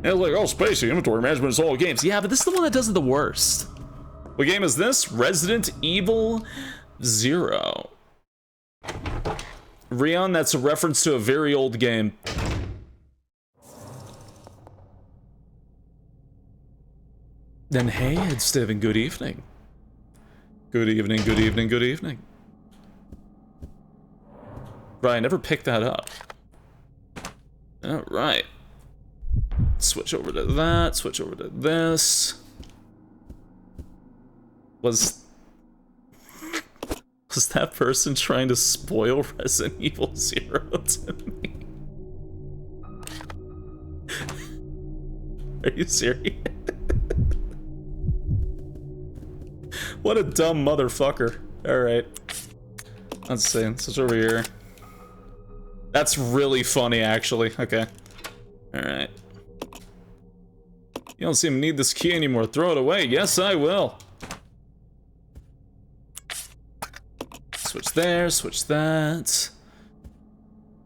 And it's like, oh, Spacey, inventory management is all games. Yeah, but this is the one that does it the worst. What game is this? Resident Evil 0. Rion, that's a reference to a very old game. Then hey, it's Steven, good evening. Good evening, good evening, good evening. Right, I never picked that up. Alright. Switch over to that, switch over to this. Was that person trying to spoil Resident Evil 0 to me? Are you serious? What a dumb motherfucker. Alright. Let's see, switch over here. That's really funny, actually. Okay. Alright. You don't seem to need this key anymore. Throw it away. Yes, I will. Switch there, switch that.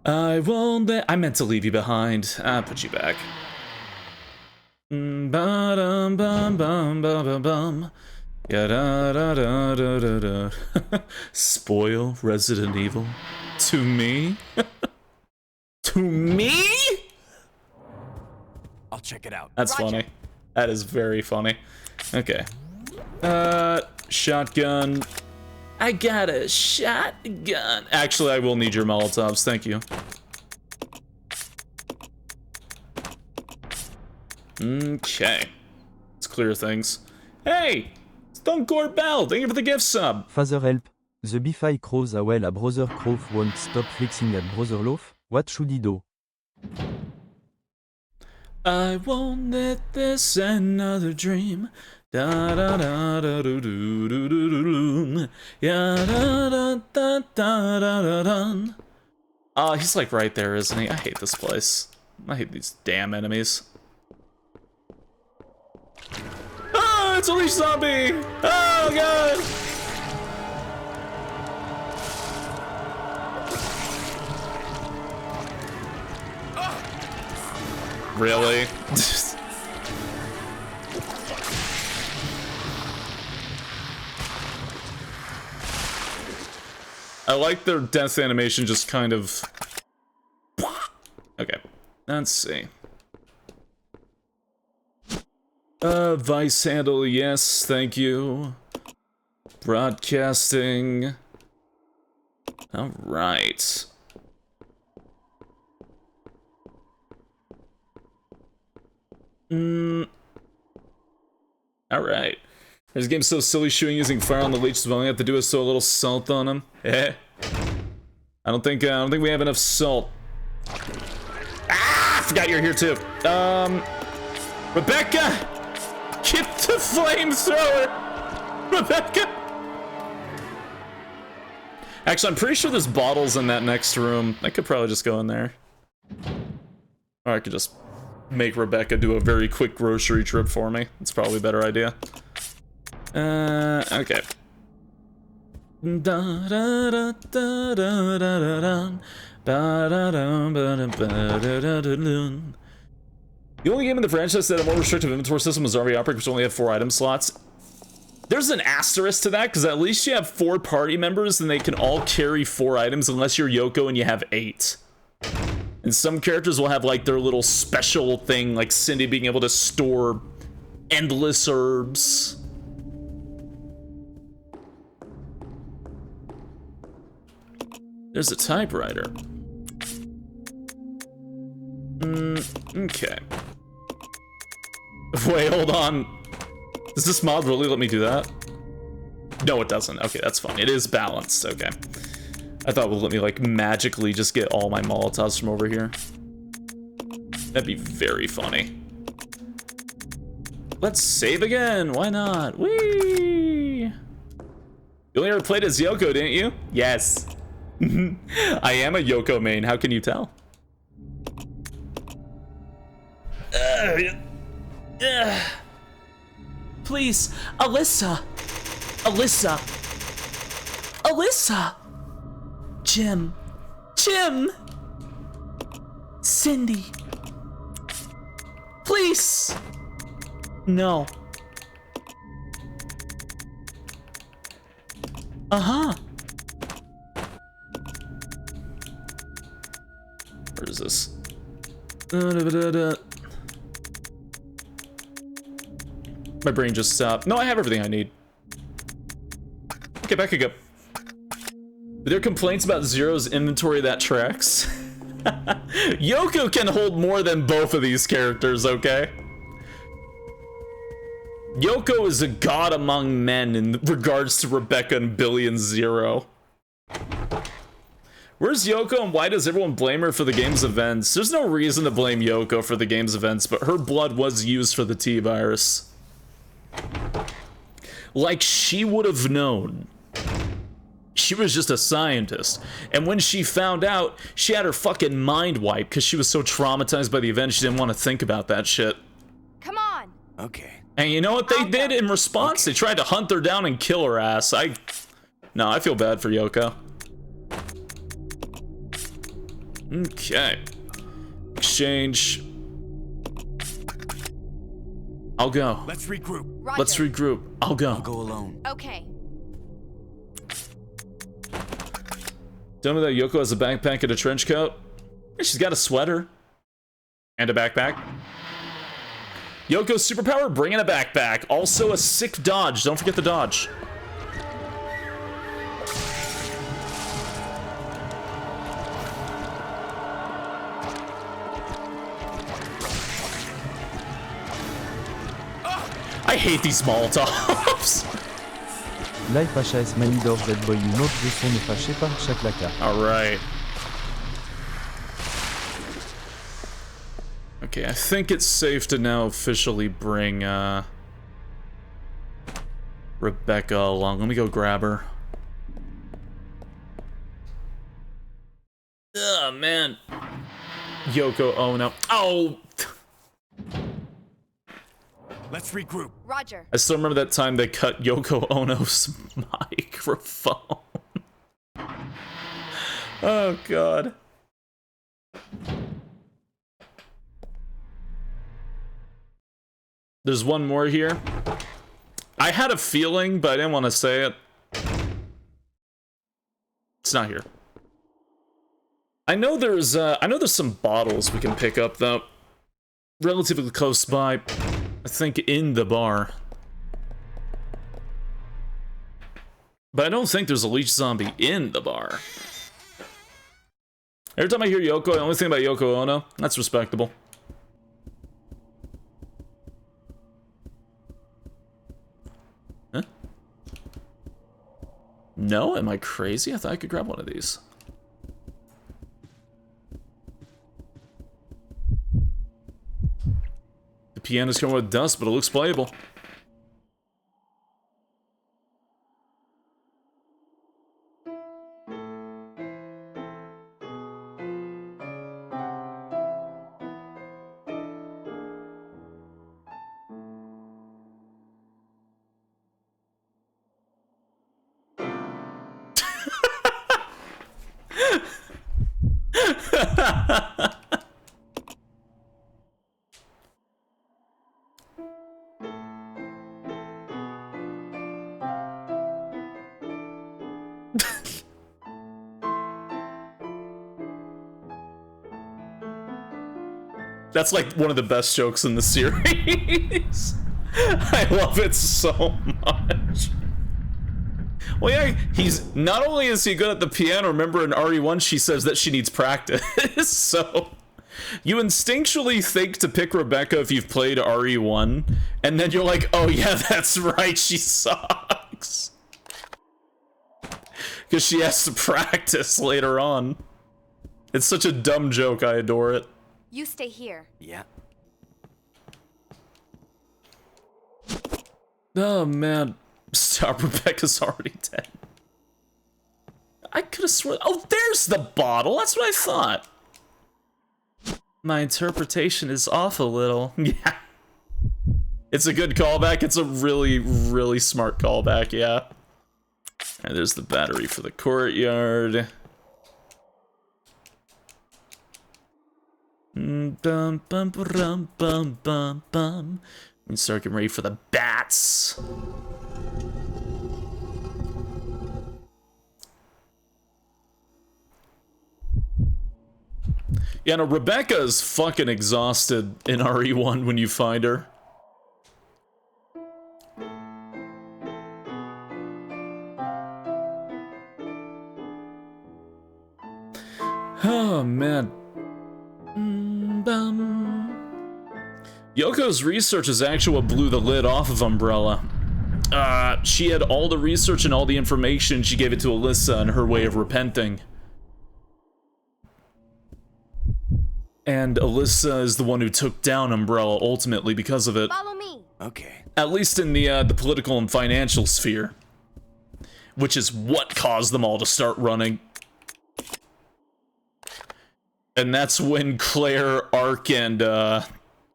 I won't let... I meant to leave you behind. Put you back. Ba-dum, bum, bum, bum, bum, bum. Ya da da da da da da. Spoil Resident Evil to me? To me? I'll check it out. That's funny. That is very funny. Okay. Shotgun. I got a shotgun. Actually, I will need your Molotovs. Thank you. Okay. Let's clear things. Hey! Stunkcore Bell, thank you for the gift sub. Father help. The bsky crows a well a brother crow won't stop flexing at brother loaf. What should he do? I won't let this another dream. Da da da da do do do do do. Ya da da da da da da. He's like right there, isn't he? I hate this place. I hate these damn enemies. Ah, it's a leash zombie! Oh god! Really? I like their death animation just kind of... Okay, let's see. Vice handle, yes, thank you. Broadcasting. Alright. Alright. This game's so silly, shooting using fire on the leeches. We only have to do is throw a little salt on them. I don't think we have enough salt. Ah! I forgot you're here too. Rebecca! Get the flamethrower! Rebecca! Actually, I'm pretty sure there's bottles in that next room. I could probably just go in there. Or I could just make Rebecca do a very quick grocery trip for me. It's probably a better idea. Okay. The only game in the franchise that had a more restrictive inventory system was RV Outbreak, which only had 4 item slots. There's an asterisk to that, because at least you have 4 party members and they can all carry 4 items unless you're Yoko and you have 8. And some characters will have like their little special thing, like Cindy being able to store endless herbs. There's a typewriter. Okay. Wait, hold on. Does this mod really let me do that? No, it doesn't. Okay, that's fine. It is balanced. Okay. I thought it would let me, like, magically just get all my Molotovs from over here. That'd be very funny. Let's save again. Why not? Whee! You only ever played as Yoko, didn't you? Yes. I am a Yoko main. How can you tell? Please, Alyssa. Alyssa. Alyssa. Jim. Jim. Cindy. Please. No. Uh-huh. Where is this? My brain just stopped. No, I have everything I need. Okay, back I go. Are there complaints about Zero's inventory that tracks? Yoko can hold more than both of these characters, okay? Yoko is a god among men in regards to Rebecca and Billy and Zero. Where's Yoko and why does everyone blame her for the game's events? There's no reason to blame Yoko for the game's events, but her blood was used for the T-virus. Like, she would have known. She was just a scientist. And when she found out, she had her fucking mind wiped because she was so traumatized by the event she didn't want to think about that shit. Come on. Okay. And you know what they did in response? They tried to hunt her down and kill her ass. No, I feel bad for Yoko. Okay. Exchange. I'll go. Let's regroup. Roger. Let's regroup. I'll go. I'll go alone. Okay. Tell me that Yoko has a backpack and a trench coat. Yeah, she's got a sweater. And a backpack. Yoko's superpower, bringing a backpack. Also a sick dodge. Don't forget the dodge. I hate these Molotovs. Life HAS Manidor Dead Boy une autre de son fâché par Chaklaka. Alright. Okay, I think it's safe to now officially bring Rebecca along. Let me go grab her. Oh man. Yoko Ono. Oh! Let's regroup. Roger. I still remember that time they cut Yoko Ono's microphone. Oh god. There's one more here. I had a feeling, but I didn't want to say it. It's not here. I know there's some bottles we can pick up though. Relatively close by. I think in the bar. But I don't think there's a leech zombie in the bar. Every time I hear Yoko, I only think about Yoko Ono. That's respectable. Huh? No? Am I crazy? I thought I could grab one of these. The piano's coming with dust, but it looks playable. That's like one of the best jokes in the series. I love it so much. Well, yeah, he's not only is he good at the piano. Remember in RE1, she says that she needs practice. So you instinctually think to pick Rebecca if you've played RE1, and then you're like, oh yeah, that's right, she sucks. Because she has to practice later on. It's such a dumb joke, I adore it. You stay here. Yeah. Oh man, stop! Rebecca's already dead. I could have sworn. Oh, there's the bottle. That's what I thought. My interpretation is off a little. Yeah. It's a good callback. It's a really, really smart callback. Yeah. And there's the battery for the courtyard. Bum bum bum bum bum bum. We start getting ready for the bats. Yeah, no, Rebecca is fucking exhausted in RE1 when you find her. Oh man. Yoko's research is actually what blew the lid off of Umbrella. She had all the research and all the information. She gave it to Alyssa and her way of repenting. And Alyssa is the one who took down Umbrella ultimately because of it. Follow me. Okay. At least in the political and financial sphere. Which is what caused them all to start running. And that's when Claire, Ark, and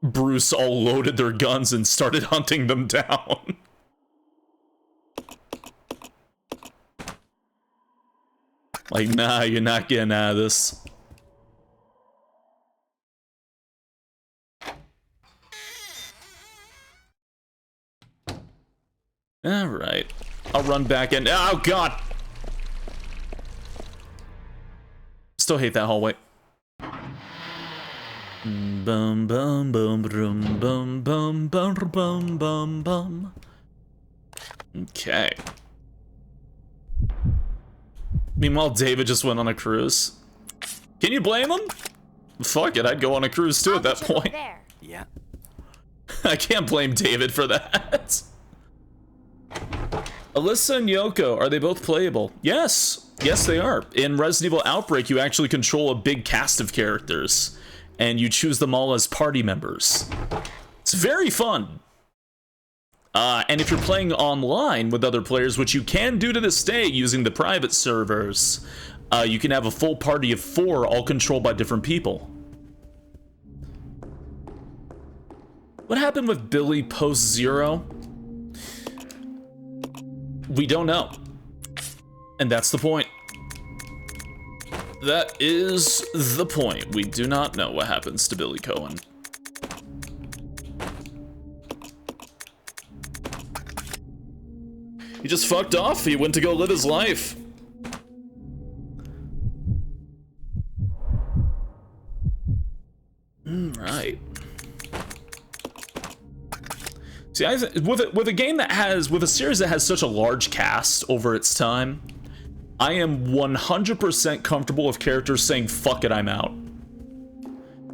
Bruce all loaded their guns and started hunting them down. Like, nah, you're not getting out of this. Alright. I'll run back in. Oh, God! Still hate that hallway. Bum bum bum bum bum bum bum bum bum bum. Okay. Meanwhile, David just went on a cruise. Can you blame him? Fuck it, I'd go on a cruise too at that point. Yeah. I can't blame David for that. Alyssa and Yoko, are they both playable? Yes. Yes, they are. In Resident Evil Outbreak, you actually control a big cast of characters, and you choose them all as party members. It's very fun. And if you're playing online with other players, which you can do to this day using the private servers, you can have a full party of 4, all controlled by different people. What happened with Billy post-Zero? We don't know. And that's the point. That is the point. We do not know what happens to Billy Cohen. He just fucked off. He went to go live his life. Right. See, with a game that has, with a series that has such a large cast over its time, I am 100% comfortable with characters saying, fuck it, I'm out.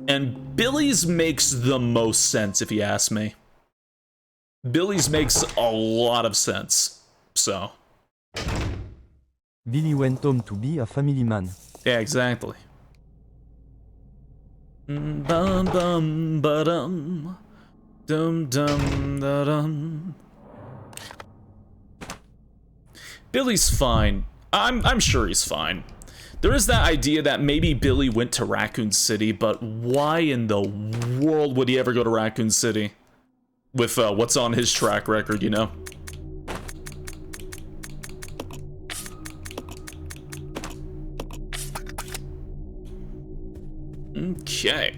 And Billy's makes the most sense, if you ask me. Billy's makes a lot of sense, so. Billy went home to be a family man. Yeah, exactly. Bum bum ba-dum. Dum dum da dum. Billy's fine. I'm sure he's fine. There is that idea that maybe Billy went to Raccoon City, but why in the world would he ever go to Raccoon City? With what's on his track record, you know? Okay.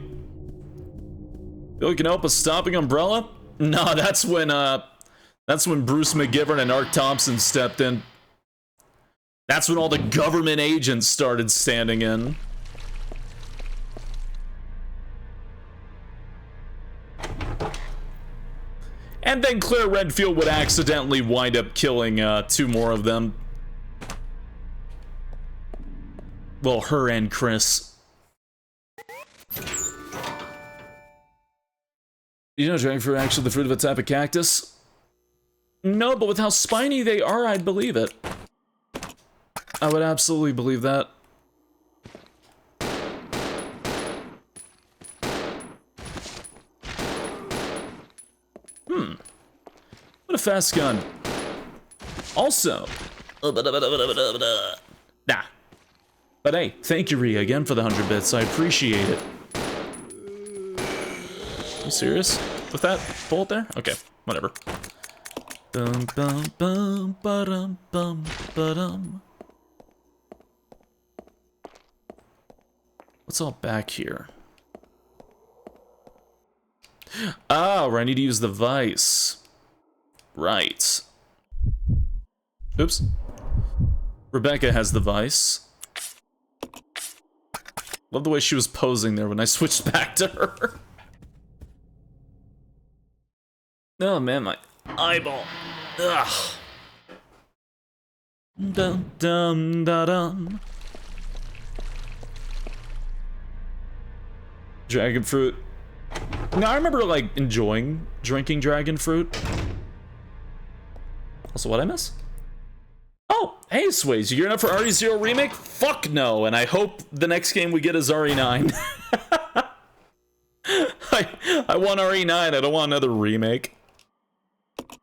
Billy can help a stopping umbrella? No, that's when Bruce McGivern and Art Thompson stepped in. That's when all the government agents started standing in. And then Claire Redfield would accidentally wind up killing 2 more of them. Well, her and Chris. You know dragon fruit are actually the fruit of a type of cactus? No, but with how spiny they are, I'd believe it. I would absolutely believe that. What a fast gun. Also. Nah. But hey, thank you, Rhea, again for the 100 bits. I appreciate it. You serious with that bullet there? Okay, whatever. Bum bum bum ba-dum bum ba-dum. What's all back here? Oh, I need to use the vice. Right. Oops. Rebecca has the vice. Love the way she was posing there when I switched back to her. Oh man, my eyeball. Ugh. Dum dum da dum. Dragon fruit. Now I remember like enjoying drinking dragon fruit. Also, what'd I miss? Oh, hey Sways, you gearing up for RE0 remake? Fuck no, and I hope the next game we get is RE9. I want RE9, I don't want another remake.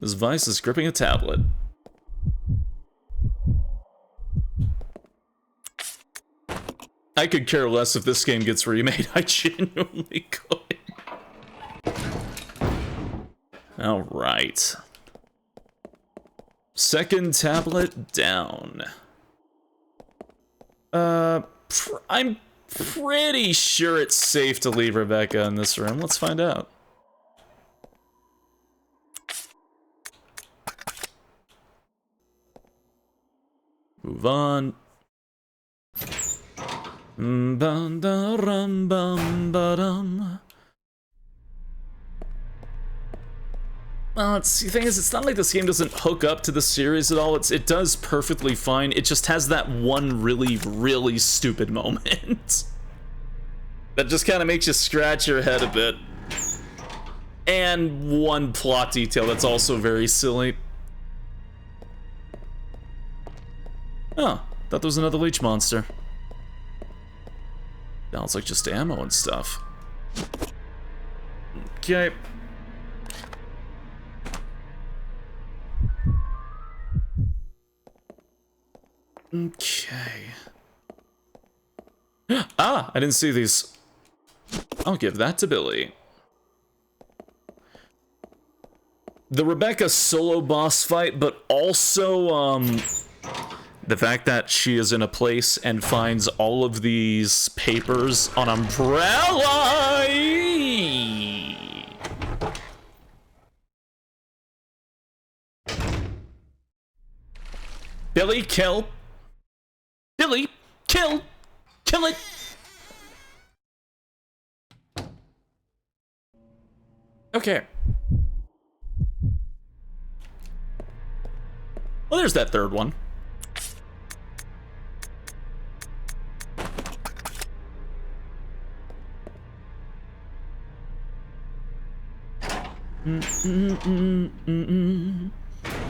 This vice is gripping a tablet. I could care less if this game gets remade. I genuinely could. Alright. Second tablet down. I'm pretty sure it's safe to leave Rebecca in this room. Let's find out. Move on. Well, the thing is, it's not like this game doesn't hook up to the series at all. It does perfectly fine. It just has that one really, really stupid moment that just kind of makes you scratch your head a bit. And one plot detail that's also very silly. Oh, thought there was another leech monster. Now it's like just ammo and stuff. Okay. Okay. Ah, I didn't see these. I'll give that to Billy. The Rebecca solo boss fight, but also, the fact that she is in a place and finds all of these papers on Umbrella. Billy, kill. Billy, kill. Kill it. Okay. Well, there's that third one.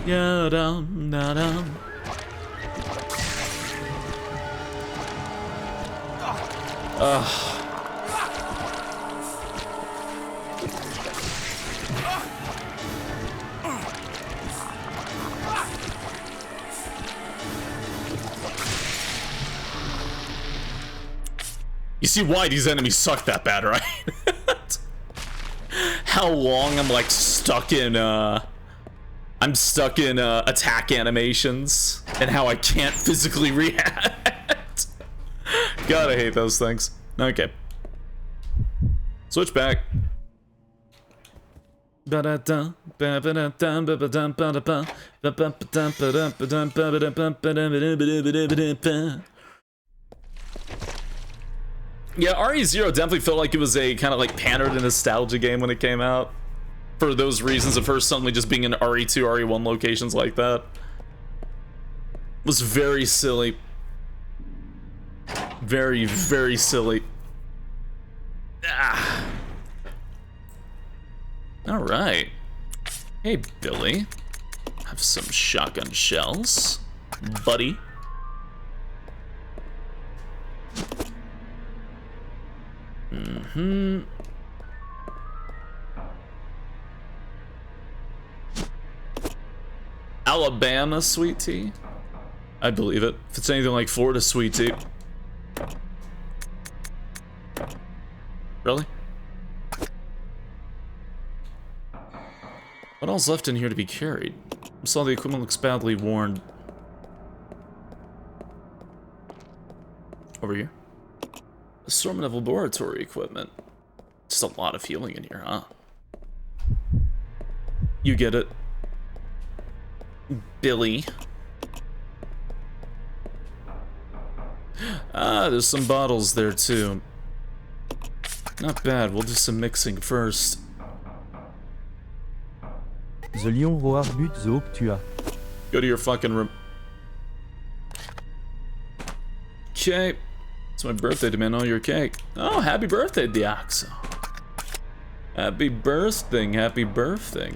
Yeah, dum, da, dum. You see why these enemies suck that bad, right? How long I'm like stuck in attack animations and how I can't physically react. God, I hate those things. Okay. Switch back. Yeah, RE0 definitely felt like it was a kind of like pandered to nostalgia game when it came out. For those reasons of her suddenly just being in RE2, RE1 locations like that. It was very silly. Very, very silly. Ah. Alright. Hey, Billy. Have some shotgun shells, buddy. Alabama sweet tea? I believe it. If it's anything like Florida sweet tea. Really? What else left in here to be carried? I saw the equipment looks badly worn. Over here. Assortment of laboratory equipment. Just a lot of healing in here, huh? You get it. Billy. Ah, there's some bottles there too. Not bad, we'll do some first. The lion roar but the hawk tua. Go to your fucking room. Okay. It's my birthday, demand all your cake. Oh, happy birthday, Diaxo. Happy birthday.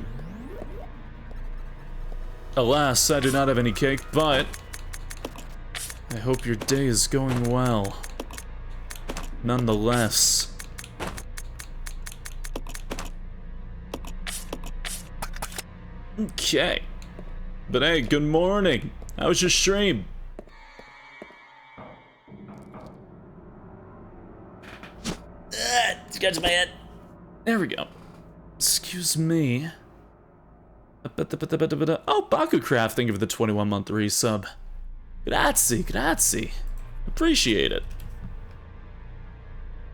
Alas, I do not have any cake, but I hope your day is going well. Nonetheless. Okay. But hey, good morning. How was your stream? Scratch my head. There we go. Excuse me. Oh, Bakucraft, thank you for the 21-month resub. Grazie. Appreciate it.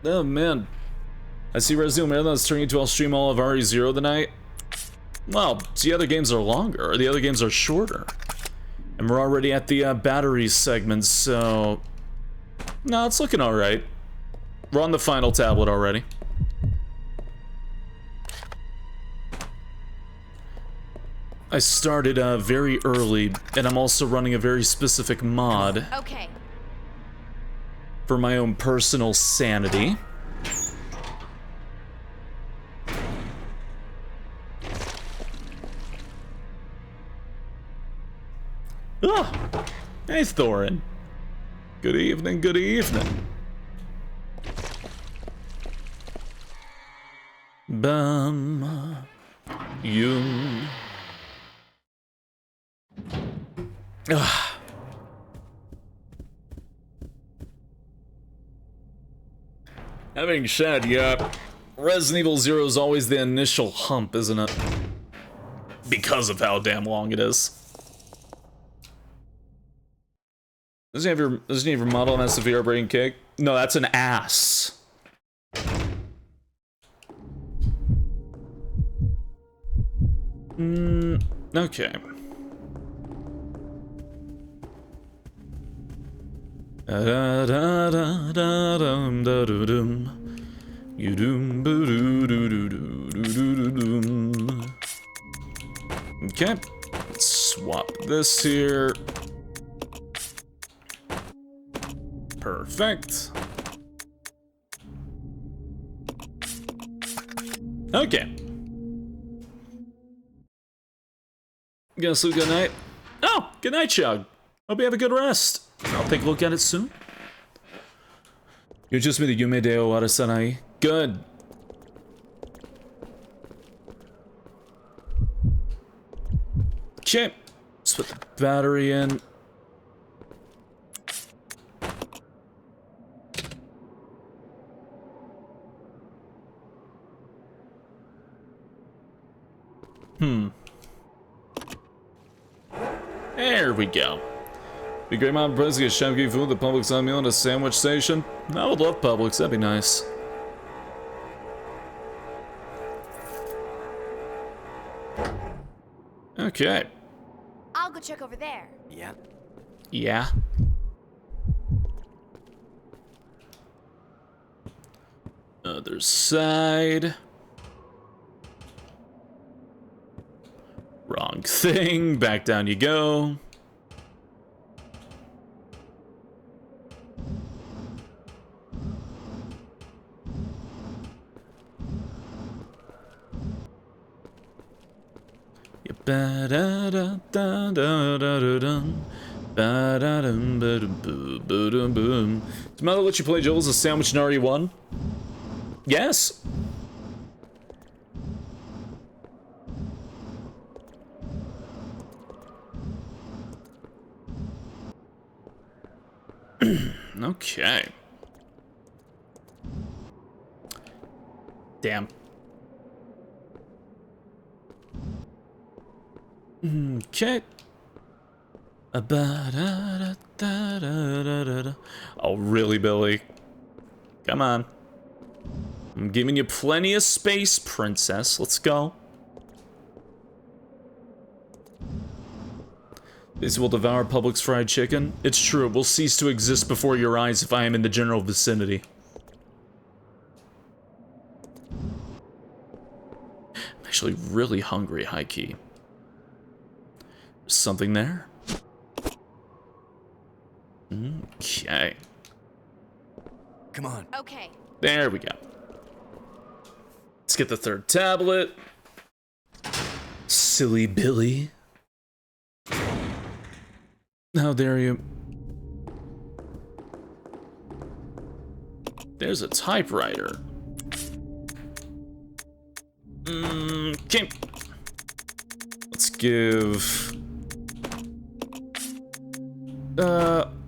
Oh, man. I see Resident Marathon is turning into I'll stream all of RE0 tonight. Well, the other games are longer, or the other games are shorter. And we're already at the battery segment, so... No, it's looking alright. We're on the final tablet already. I started very early, and I'm also running a very specific mod. Okay. For my own personal sanity. Ah! Hey, Thorin. Good evening, good evening. Bum. Yum. Ah. Having said, yeah, Resident Evil 0 is always the initial hump, isn't it? Because of how damn long it is. Doesn't he have your model on that severe brain cake? No, that's an ass. Okay. Okay, let's swap this here. Perfect. Okay. You gonna sleep good night? Oh, good night, Chug. Hope you have a good rest. I'll take a look at it soon. You just made the Yume de Warasanai. Good. Okay. Let's put the battery in. There we go. Be great, Mom. President chef give food the Publix on meal in a sandwich station. I would love Publix. That'd be nice. Okay. I'll go check over there. Yeah. Yeah. Other side. Wrong thing. Back down you go. Does Mother let you play Joel as a sandwich in RE1? Yes. Okay. Damn. Okay. Oh, really, Billy? Come on. I'm giving you plenty of space, princess. Let's go. This will devour Publix fried chicken. It's true. It will cease to exist before your eyes if I am in the general vicinity. I'm actually really hungry, high key. Something there? Okay. Come on. Okay. There we go. Let's get the third tablet. Silly Billy. How dare you? There's a typewriter. Okay. Let's give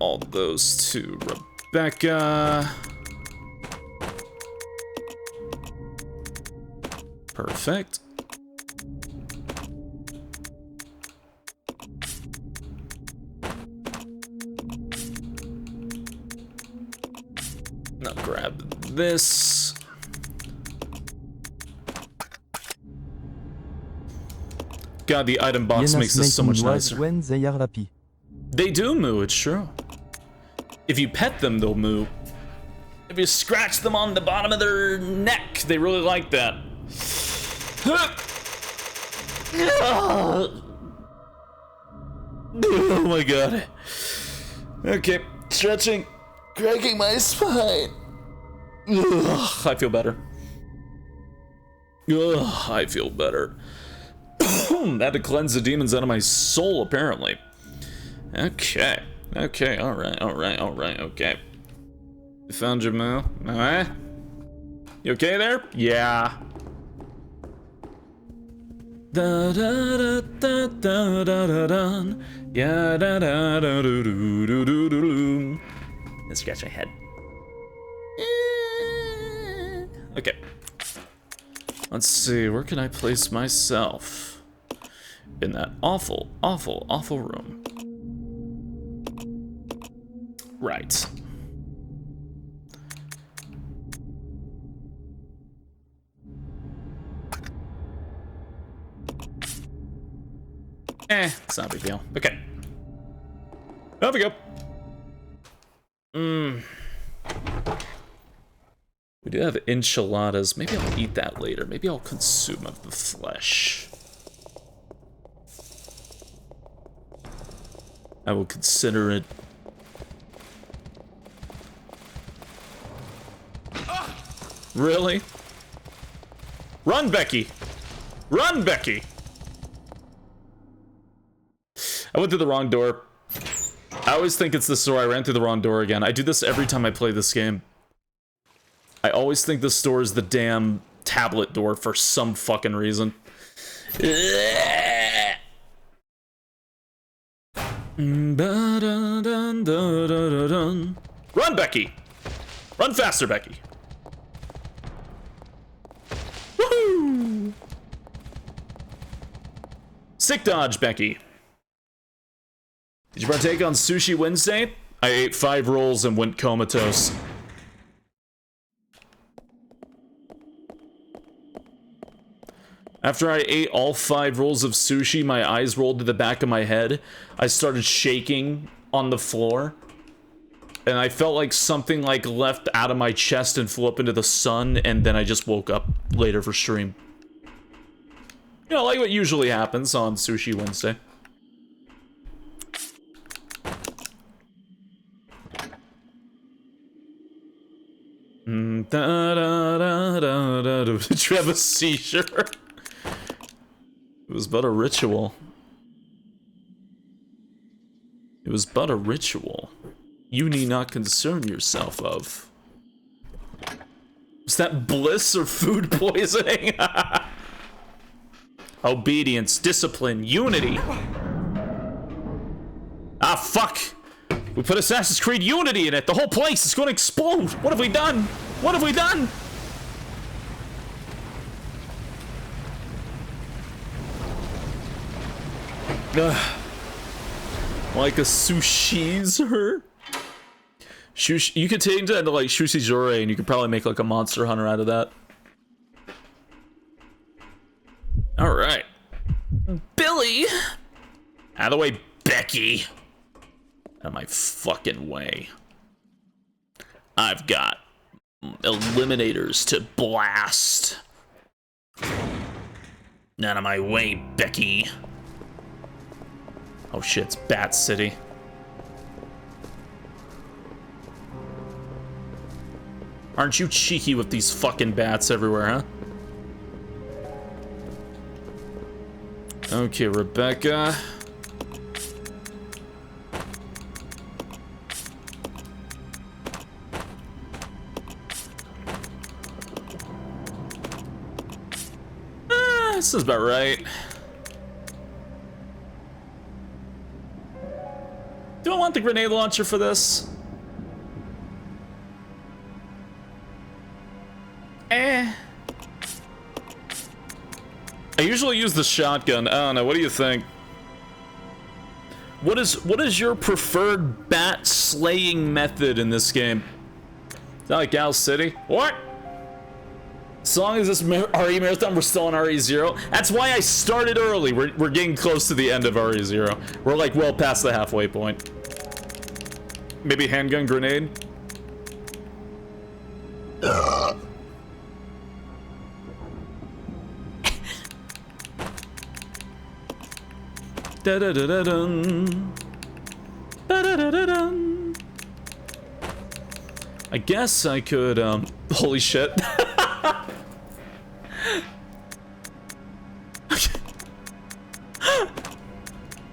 all those to Rebecca. Perfect. Now grab this. God, the item box makes this so much nicer. When they are happy. They do moo, it's true. If you pet them, they'll moo. If you scratch them on the bottom of their neck, they really like that. Oh my god. Okay, stretching, cracking my spine. Ugh, I feel better. Ugh, I feel better. Had to cleanse the demons out of my soul, apparently. Okay. Okay, alright, okay. You found your moo? Alright? You okay there? Yeah. Da da da da da da da da. Yeah, da da da do do do do do. Let's scratch my head. Okay. Let's see, where can I place myself? In that awful, awful, awful room. Right. It's not a big deal. Okay. There we go. We do have enchiladas. Maybe I'll eat that later. Maybe I'll consume of the flesh. I will consider it. Really? Run, Becky! Run, Becky! I went through the wrong door. I always think it's this door. I ran through the wrong door again. I do this every time I play this game. I always think this door is the damn tablet door for some fucking reason. Run, Becky! Run faster, Becky! Woohoo! Sick dodge, Becky. Did you partake on Sushi Wednesday? I ate 5 rolls and went comatose. After I ate all 5 rolls of sushi, my eyes rolled to the back of my head. I started shaking on the floor. And I felt like something like left out of my chest and flew up into the sun, and then I just woke up later for stream. You know, like what usually happens on Sushi Wednesday. Did you have a seizure? It was but a ritual. It was but a ritual. You need not concern yourself of. Is that bliss or food poisoning? Obedience, discipline, unity. Ah, fuck! We put Assassin's Creed Unity in it. The whole place is going to explode. What have we done? What have we done? Like a sushizer? You could change that into like Shushijore and you could probably make like a Monster Hunter out of that. Alright. Billy! Out of the way, Becky! Out of my fucking way. I've got eliminators to blast. Out of my way, Becky. Oh shit, it's Bat City. Aren't you cheeky with these fucking bats everywhere, huh? Okay, Rebecca. This is about right. Do I want the grenade launcher for this? I usually use the shotgun. I don't know. What do you think? What is your preferred bat slaying method in this game? Is that like Gal City? What? As long as this RE marathon, we're still on RE0. That's why I started early. We're getting close to the end of RE0. We're like well past the halfway point. Maybe handgun grenade? Da da da da dun. Da da da da dun. I guess I could, holy shit.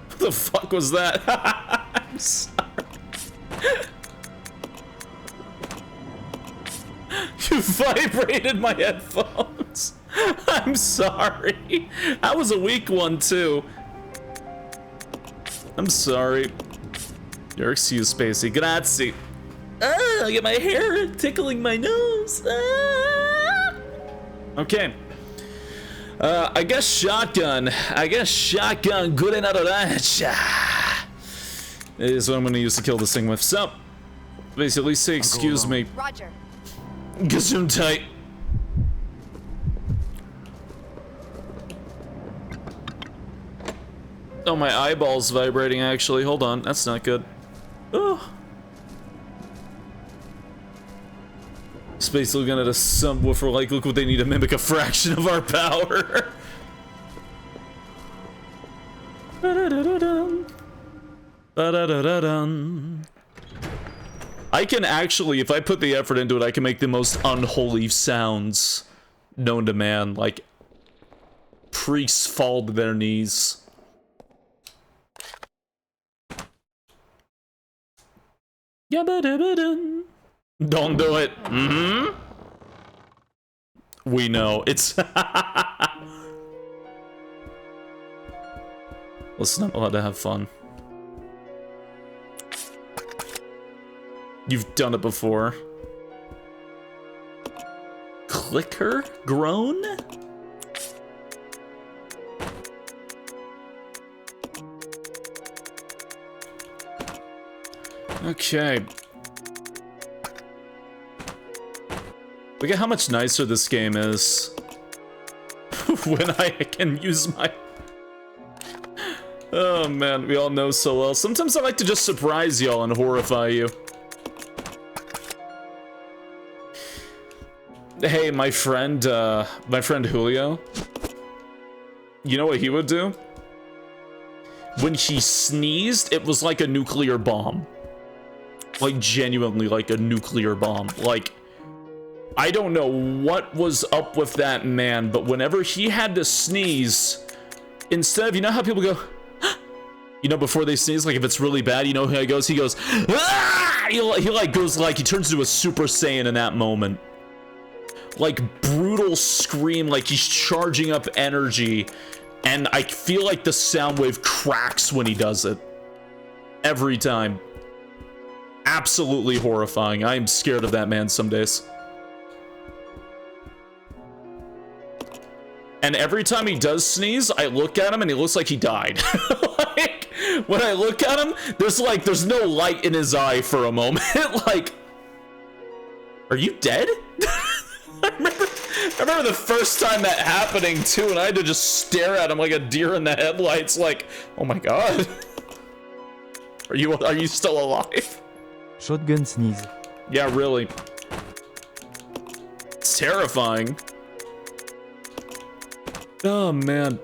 What the fuck was that? I'm sorry. You vibrated my headphones. I'm sorry. That was a weak one, too. I'm sorry. You're excused, Spacey. Grazie. Ah, I get my hair tickling my nose. Ah. Okay. I guess shotgun. Good and out of that. Is what I'm gonna use to kill this thing with. So, basically, say excuse me. Roger. Gesundheit. Oh, my eyeball's vibrating, actually. Hold on, that's not good. Oh. Space looking at a subwoofer like, look what they need to mimic a fraction of our power. I can actually, if I put the effort into it, I can make the most unholy sounds known to man. Like, priests fall to their knees. Don't do it. Mm-hmm. We know. It's... Let's not allowed to have fun. You've done it before. Clicker? Groan? Okay. Look at how much nicer this game is. When I can use my... Oh man, we all know so well. Sometimes I like to just surprise y'all and horrify you. Hey, my friend Julio. You know what he would do? When he sneezed, it was like a nuclear bomb. Like, genuinely like a nuclear bomb. Like, I don't know what was up with that man, but whenever he had to sneeze, instead of, you know how people go, you know, before they sneeze, like if it's really bad, you know how he goes? He goes, ah! He like goes like, he turns into a Super Saiyan in that moment. Like, brutal scream, like he's charging up energy, and I feel like the sound wave cracks when he does it. Every time. Absolutely horrifying. I am scared of that man some days. And every time he does sneeze, I look at him and he looks like he died. Like, when I look at him, there's no light in his eye for a moment. Like, are you dead? I remember the first time that happening too, and I had to just stare at him like a deer in the headlights, like, oh my god. Are you still alive? Shotgun sneeze. Yeah, really. It's terrifying. Oh, man.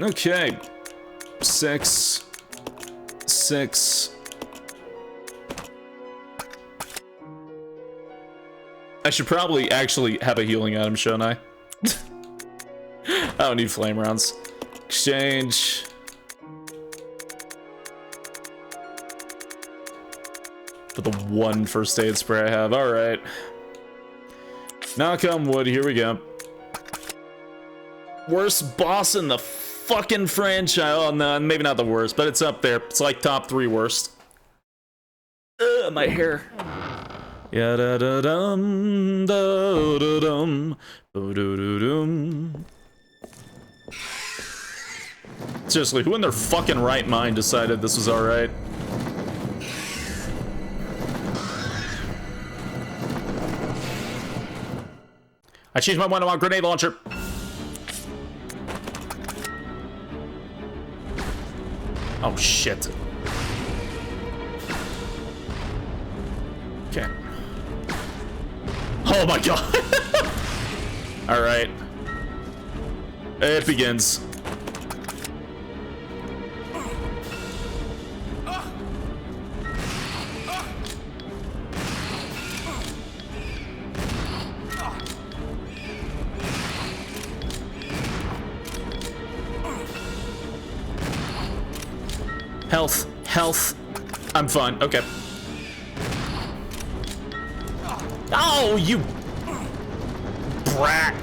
Okay. 6. I should probably actually have a healing item, shouldn't I? I don't need flame rounds. Exchange. For the one first aid spray I have. Alright. Knock on wood, here we go. Worst boss in the fucking franchise. Oh, no, maybe not the worst, but it's up there. It's like top 3 worst. Ugh, my hair. Yeah, da da dum, da da dum, do do dum. Seriously, who in their fucking right mind decided this was alright? I changed my one-on-one grenade launcher. Oh shit. Oh my god. All right. It begins. Health, health. I'm fine. Okay. Oh, you brat.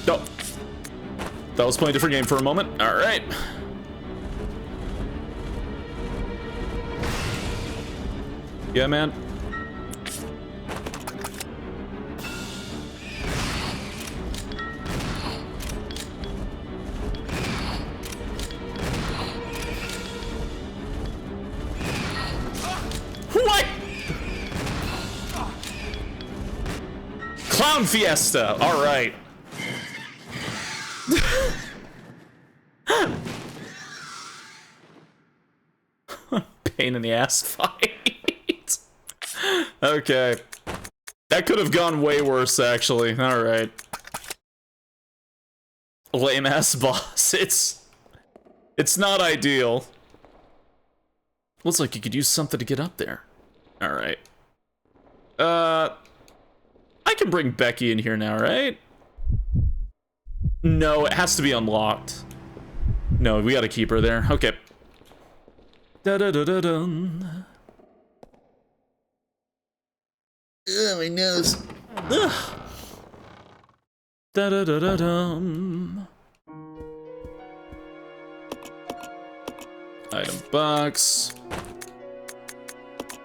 Oh. That was playing a different game for a moment. All right. Yeah, man. What? Clown Fiesta. All right. Pain in the ass fight. Okay. That could have gone way worse, actually. All right. Lame ass boss. It's not ideal. Looks like you could use something to get up there. All right. I can bring Becky in here now, right? No, it has to be unlocked. No, we gotta keep her there. Okay. Da-da-da-da-dun. Ugh, my nose. Ugh. Da-da-da-da-dum. Item box.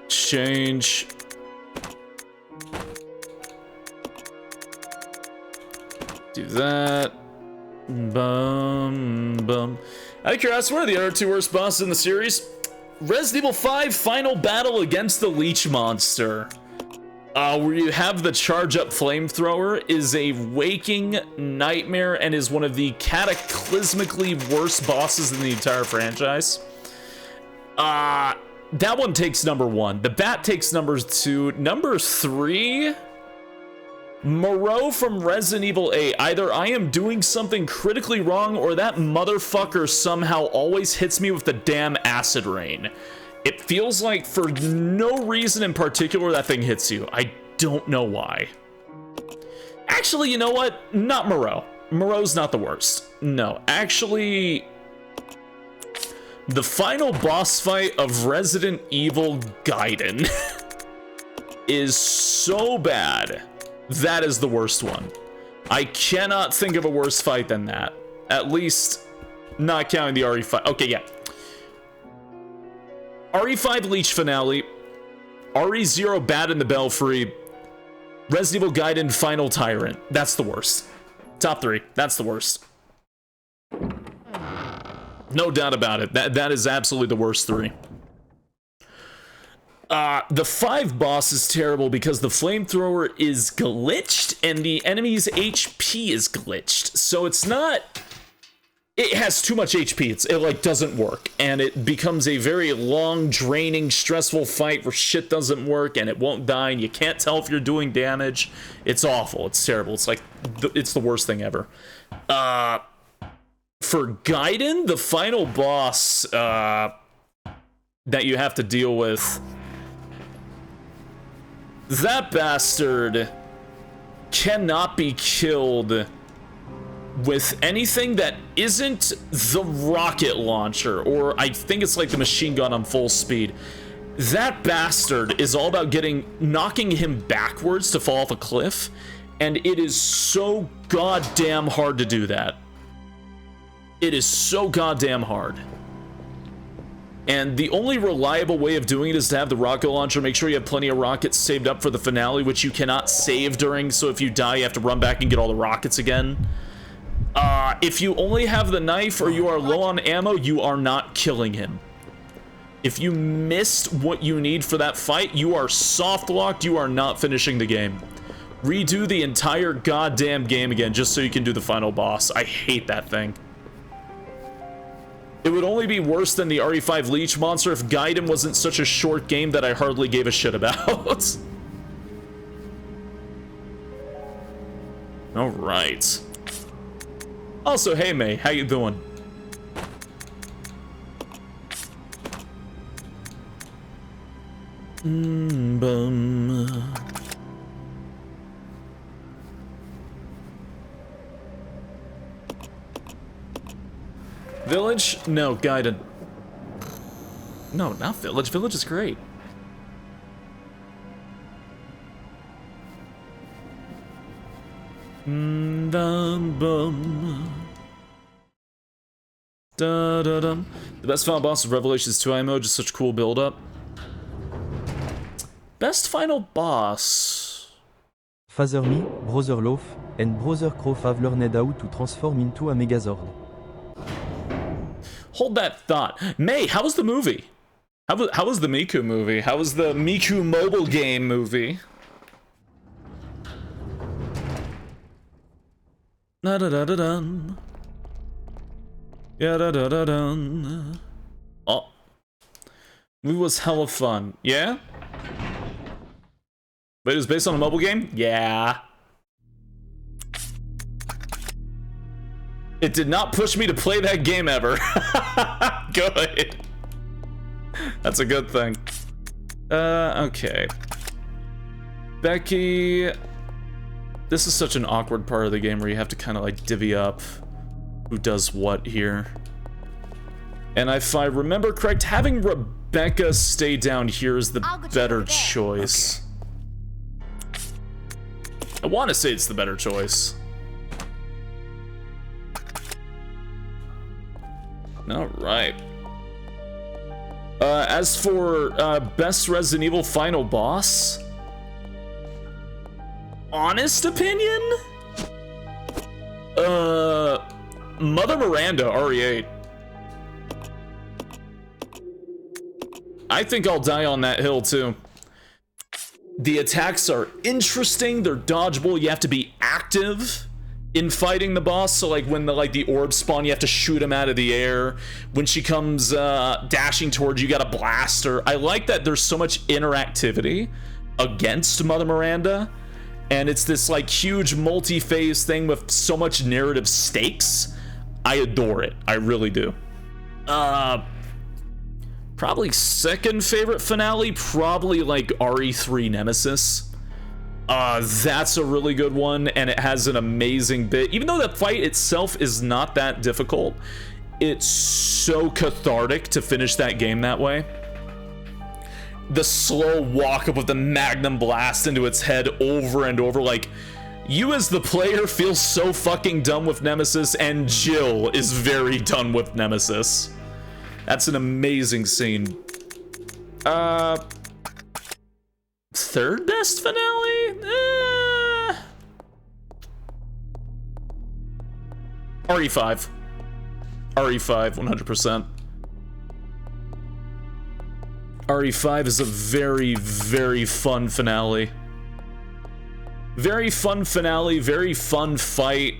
Change. Do that. Bum, bum. Out of curiosity, what are the other two worst bosses in the series? Resident Evil 5 Final Battle against the Leech Monster. Where you have the charge-up flamethrower is a waking nightmare and is one of the cataclysmically worst bosses in the entire franchise. That one takes number 1. The bat takes number 2. Number 3... Moreau from Resident Evil 8. Either I am doing something critically wrong or that motherfucker somehow always hits me with the damn acid rain. It feels like for no reason in particular that thing hits you. I don't know why. Actually, you know what? Not Moreau. Moreau's not the worst. No, actually... The final boss fight of Resident Evil Gaiden is so bad. That is the worst one. I cannot think of a worse fight than that. At least, not counting the RE5. Okay, yeah. RE5 Leech Finale, RE0 Bat in the Belfry, Resident Evil Gaiden Final Tyrant. That's the worst. Top 3. That's the worst. No doubt about it. That is absolutely the worst 3. The 5 boss is terrible because the flamethrower is glitched and the enemy's HP is glitched. So it's not... It has too much HP. It like doesn't work. And it becomes a very long, draining, stressful fight where shit doesn't work and it won't die and you can't tell if you're doing damage. It's awful. It's terrible. It's like... It's the worst thing ever. For Gaiden, the final boss that you have to deal with... That bastard cannot be killed with anything that isn't the rocket launcher, or I think it's like the machine gun on full speed. That bastard is all about knocking him backwards to fall off a cliff, and it is so goddamn hard to do that. It is so goddamn hard. And the only reliable way of doing it is to have the rocket launcher. Make sure you have plenty of rockets saved up for the finale, which you cannot save during, so if you die, you have to run back and get all the rockets again. If you only have the knife or you are low on ammo, you are not killing him. If you missed what you need for that fight, you are soft-locked, you are not finishing the game. Redo the entire goddamn game again just so you can do the final boss. I hate that thing. It would only be worse than the RE5 Leech monster if Gaiden wasn't such a short game that I hardly gave a shit about. Alright. Also, hey May, how you doing? Bum. Village? No, Gaiden. No, not Village. Village is great. Bum. Da-da-dum. The best final boss of Revelations 2 IMO, just such cool build-up. Best final boss. Father Me, Brother Loaf, and Brother Crow have learned how to transform into a Megazord. Hold that thought. May, how was the movie? How was the Miku movie? How was the Miku mobile game movie? Da-da-da-da-dum. Yeah-da-da-da-dum. Oh. Movie was hella fun. Yeah? Wait, it was based on a mobile game? Yeah. It did not push me to play that game ever. Good. That's a good thing. Okay. Becky. This is such an awkward part of the game where you have to kind of like divvy up who does what here. And if I remember correct, having Rebecca stay down here is the better choice. Okay. I want to say it's the better choice. All right. As for best Resident Evil final boss, honest opinion, Mother Miranda RE8. I think I'll die on that hill too. The attacks are interesting. They're dodgeable. You have to be active in fighting the boss, so like when the orbs spawn, you have to shoot them out of the air. When she comes dashing towards you, gotta blast her. I like that there's so much interactivity against Mother Miranda, and it's this like huge multi-phase thing with so much narrative stakes. I adore it. I really do. Probably second favorite finale, probably like RE3 Nemesis. That's a really good one, and it has an amazing bit. Even though the fight itself is not that difficult, it's so cathartic to finish that game that way. The slow walk up with the magnum blast into its head over and over, like, you as the player feel so fucking done with Nemesis, and Jill is very done with Nemesis. That's an amazing scene. Third best finale? RE5. RE5, 100%. RE5 is a very, very fun finale. Very fun finale, very fun fight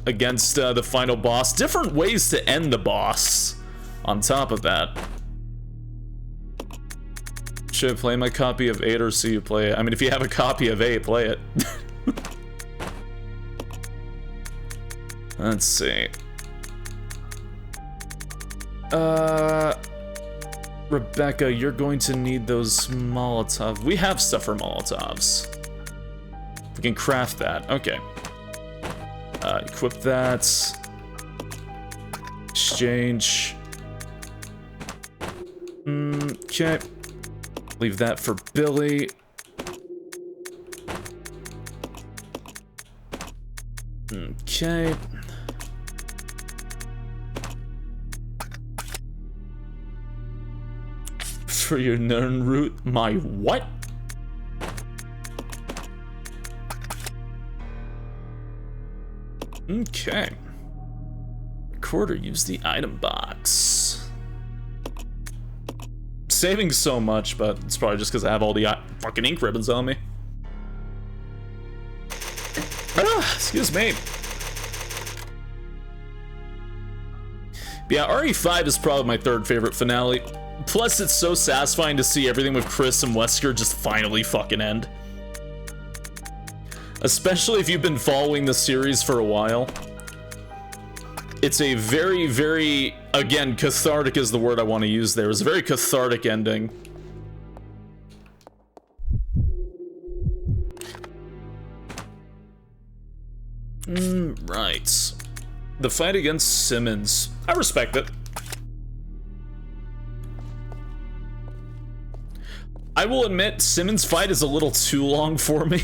against the final boss. Different ways to end the boss on top of that. Should I play my copy of 8 or see you play it? I mean, if you have a copy of 8, play it. Let's see. Rebecca, you're going to need those Molotov. We have stuff for Molotovs. We can craft that. Okay. Equip that. Exchange. Okay. Leave that for Billy. Okay. For your known route, my what? Okay. Recorder, use the item box. Saving so much, but it's probably just because I have all the fucking ink ribbons on me. Excuse me. Yeah, RE5 is probably my third favorite finale. Plus, it's so satisfying to see everything with Chris and Wesker just finally fucking end. Especially if you've been following the series for a while. It's a very, very, again, cathartic is the word I want to use there. It's a very cathartic ending. Right. The fight against Simmons. I respect it. I will admit, Simmons' fight is a little too long for me.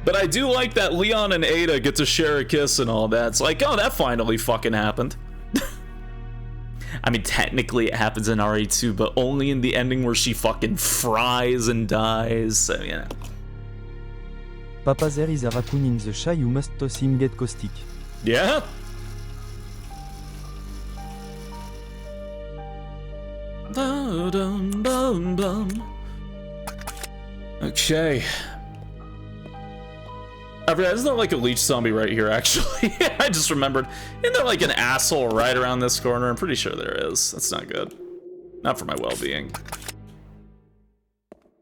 But I do like that Leon and Ada get to share a kiss and all that. It's like, oh, that finally fucking happened. I mean, technically it happens in RE2, but only in the ending where she fucking fries and dies, so, you know. Papa, there is a raccoon in the shy, you must toss him get caustic. Yeah? Okay. I forgot, isn't there like a leech zombie right here, actually? I just remembered. Isn't there like an asshole right around this corner? I'm pretty sure there is. That's not good. Not for my well-being.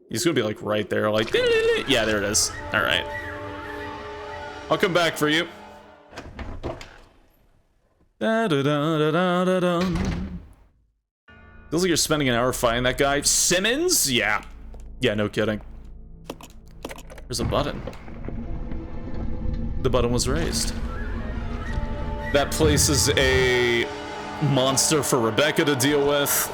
He's gonna be like right there, like, yeah, there it is. Alright. I'll come back for you. Feels like you're spending an hour fighting that guy. Simmons? Yeah. Yeah, no kidding. There's a button. The button was raised. That places a monster for Rebecca to deal with.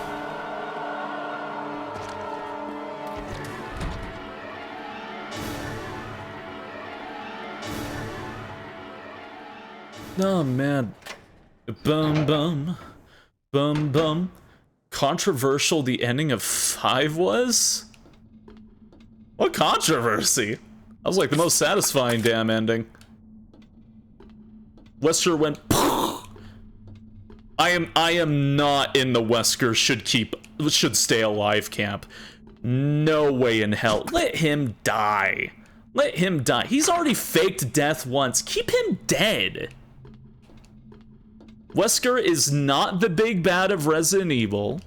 Oh man. Bum bum. Bum bum. Controversial the ending of 5 was? What controversy? That was like the most satisfying damn ending. Wesker went. I am not in the Wesker should stay alive camp. No way in hell. Let him die. Let him die. He's already faked death once. Keep him dead. Wesker is not the big bad of Resident Evil.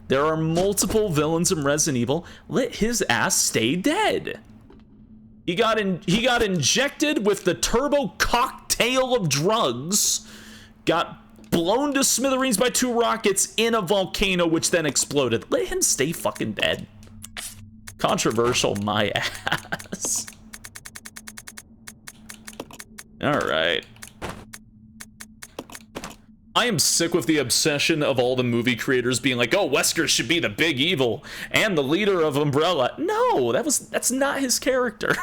There are multiple villains in Resident Evil. Let his ass stay dead. He got injected with the turbo cocktail of drugs, got blown to smithereens by 2 rockets in a volcano, which then exploded. Let him stay fucking dead. Controversial, my ass. Alright. I am sick with the obsession of all the movie creators being like, oh, Wesker should be the big evil and the leader of Umbrella. No, that's not his character.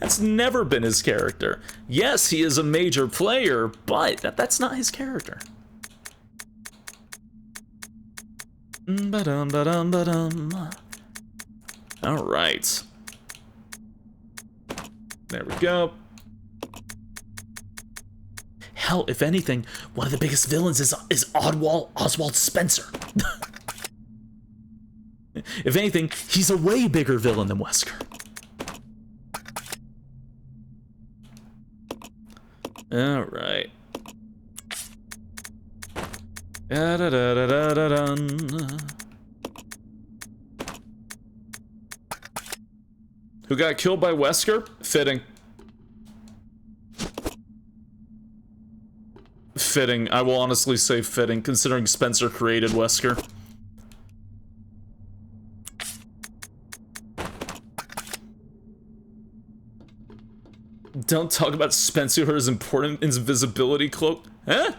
That's never been his character. Yes, he is a major player, but that's not his character. All right. There we go. Hell, if anything, one of the biggest villains is Oswald Spencer. If anything, he's a way bigger villain than Wesker. All right. Who got killed by Wesker? Fitting. Fitting. I will honestly say fitting, considering Spencer created Wesker. Don't talk about Spencer or his important invisibility cloak. Huh?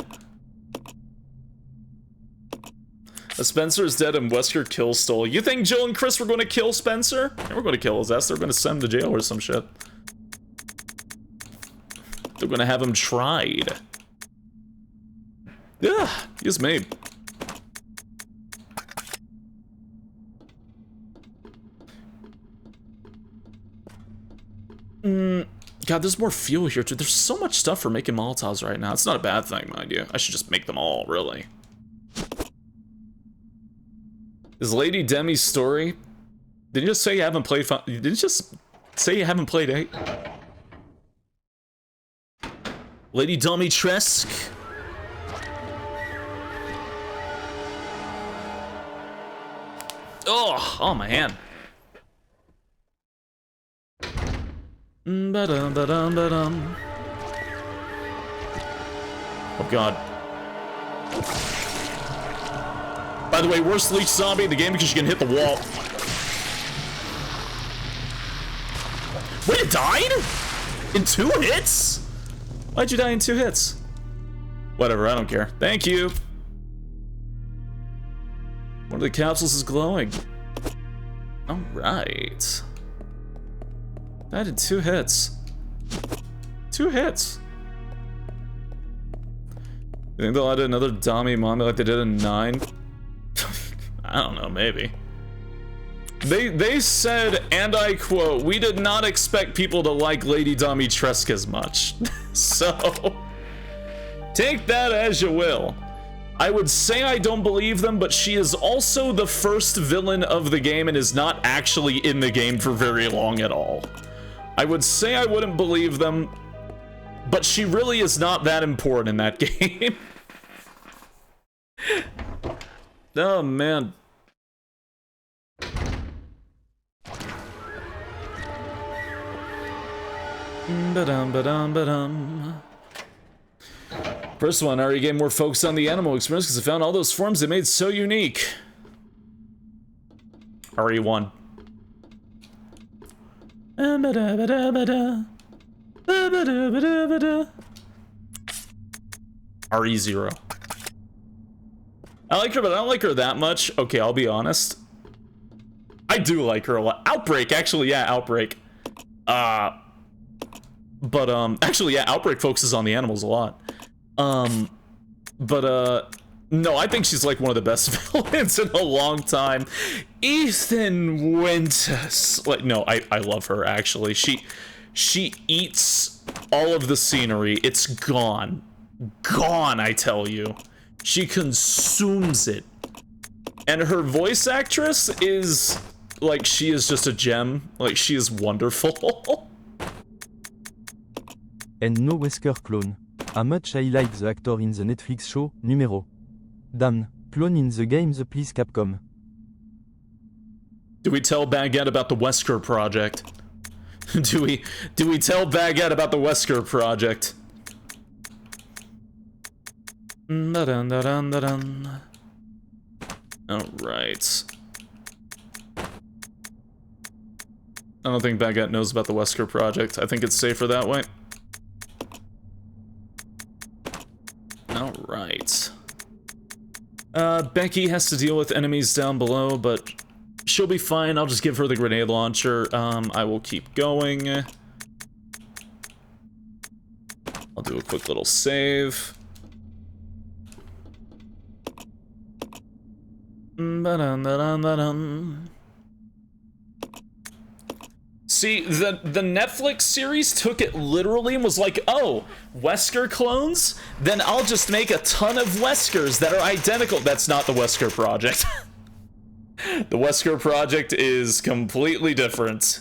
Spencer is dead and Wesker kills Stoll. You think Jill and Chris were going to kill Spencer? They were going to kill his ass. They're going to send him to jail or some shit. They're going to have him tried. Yeah, yes, maybe. God, there's more fuel here, too. There's so much stuff for making Molotovs right now. It's not a bad thing, mind you. I should just make them all, really. Is Lady Demi's story... Did you just say you haven't played... Did you just say you haven't played 8? Lady Dimitrescu? Oh, my hand. Ba-dum. Oh god. By the way, worst leech zombie in the game because you can hit the wall. Wait, it died? In 2 hits? Why'd you die in 2 hits? Whatever, I don't care. Thank you. One of the capsules is glowing. Alright. That did 2 hits. 2 hits. You think they'll add another Dami Mommy like they did in 9? I don't know, maybe. They said, and I quote, "We did not expect people to like Lady Dimitrescu as much." So, take that as you will. I would say I don't believe them, but she is also the first villain of the game and is not actually in the game for very long at all. I would say I wouldn't believe them, but she really is not that important in that game. Oh, man. Ba-dum. First one, RE game more focused on the animal experience because I found all those forms they made so unique. RE1. RE0. I like her, but I don't like her that much. Okay, I'll be honest. I do like her a lot. Outbreak, actually, yeah, Outbreak. Actually, yeah, Outbreak focuses on the animals a lot. No, I think she's like one of the best villains in a long time. Ethan Winters. Like, no, I love her, actually. She eats all of the scenery. It's gone. Gone, I tell you. She consumes it. And her voice actress is, like, she is just a gem. Like, she is wonderful. And no Wesker clone. How much I like the actor in the Netflix show, Numero. Damn, clone in the game the please Capcom. Do we tell Baguette about the Wesker project? Do we tell Baguette about the Wesker project? Alright. I don't think Baguette knows about the Wesker project. I think it's safer that way. Alright. Becky has to deal with enemies down below, but she'll be fine. I'll just give her the grenade launcher. I will keep going. I'll do a quick little save. See, the Netflix series took it literally and was like, oh, Wesker clones? Then I'll just make a ton of Weskers that are identical. That's not the Wesker project. The Wesker project is completely different.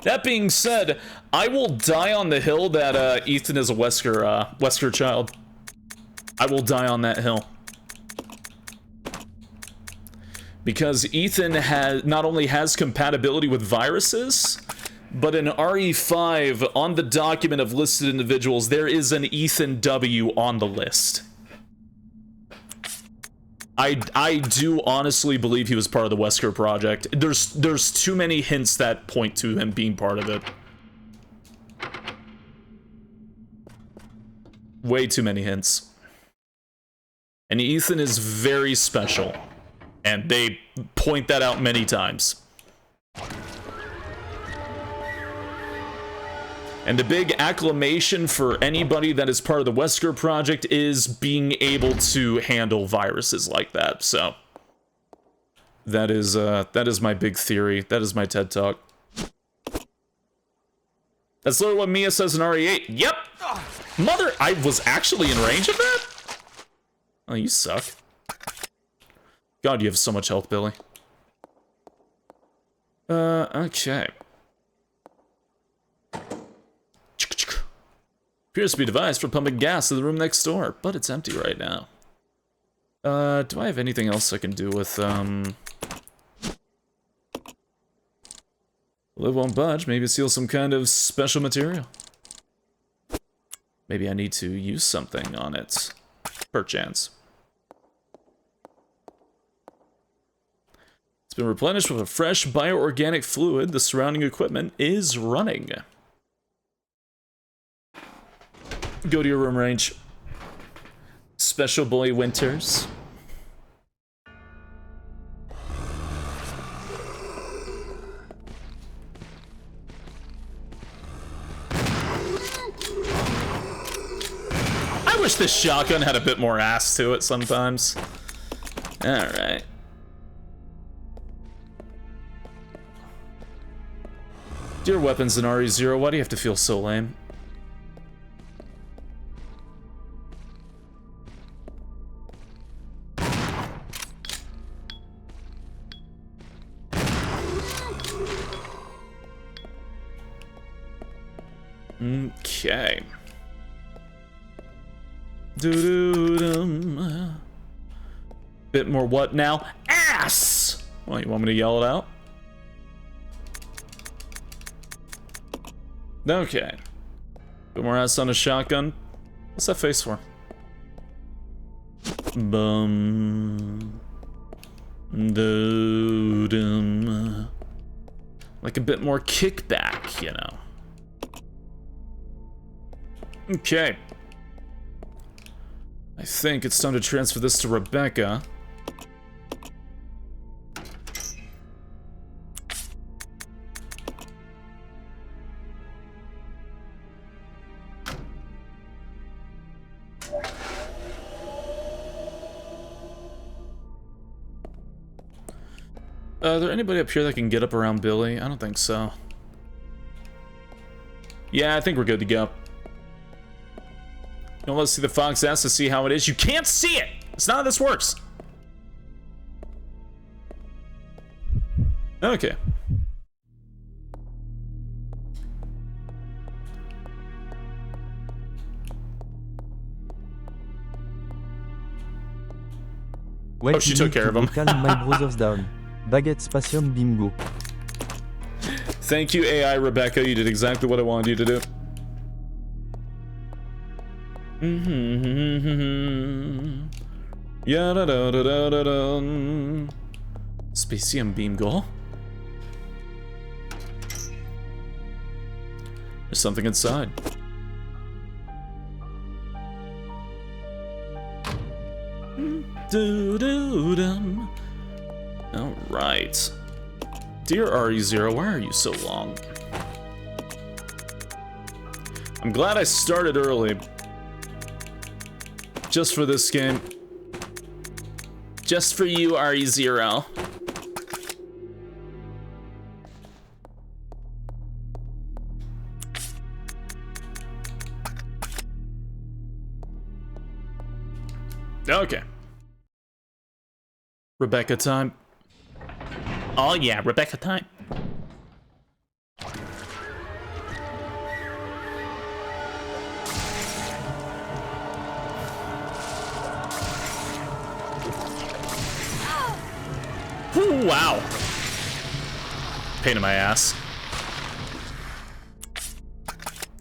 That being said, I will die on the hill that Ethan is a Wesker child. I will die on that hill. Because Ethan not only has compatibility with viruses, but in RE5, on the document of listed individuals, there is an Ethan W on the list. I do honestly believe he was part of the Wesker project. There's too many hints that point to him being part of it. Way too many hints. And Ethan is very special. And they point that out many times. And the big acclamation for anybody that is part of the Wesker project is being able to handle viruses like that. So that is my big theory. That is my TED Talk. That's literally what Mia says in RE8. Yep! Mother, I was actually in range of that? Oh, you suck. God, you have so much health, Billy. Okay. Appears to be a device for pumping gas to the room next door, but it's empty right now. Do I have anything else I can do with, Live won't budge. Maybe steal some kind of special material. Maybe I need to use something on it. Perchance. It's been replenished with a fresh bioorganic fluid. The surrounding equipment is running. Go to your room range. Special Boy Winters. I wish this shotgun had a bit more ass to it sometimes. Alright. Dear weapons in RE0, why do you have to feel so lame? Okay. Doo-doo-dum. Bit more what now? Ass! Well, you want me to yell it out? Okay. Bit more ass on a shotgun. What's that face for? Bum. Doo-dum. Like a bit more kickback, you know. Okay. I think it's time to transfer this to Rebecca. Is there anybody up here that can get up around Billy? I don't think so. Yeah, I think we're good to go. You know, let's see the fox ass to see how it is. You can't see it! It's not how this works. Okay. Wait, she took care of him. Calm my brothers down. Baguette spatium bingo. Thank you, AI Rebecca. You did exactly what I wanted you to do. Spaceyeen beam goal. There's something inside. Doo-doo-dum. All right. Dear RE0, why are you so long? I'm glad I started early. Just for this game. Just for you, RE0. Okay. Rebecca time. Oh yeah, Rebecca time. Ooh, wow. Pain in my ass.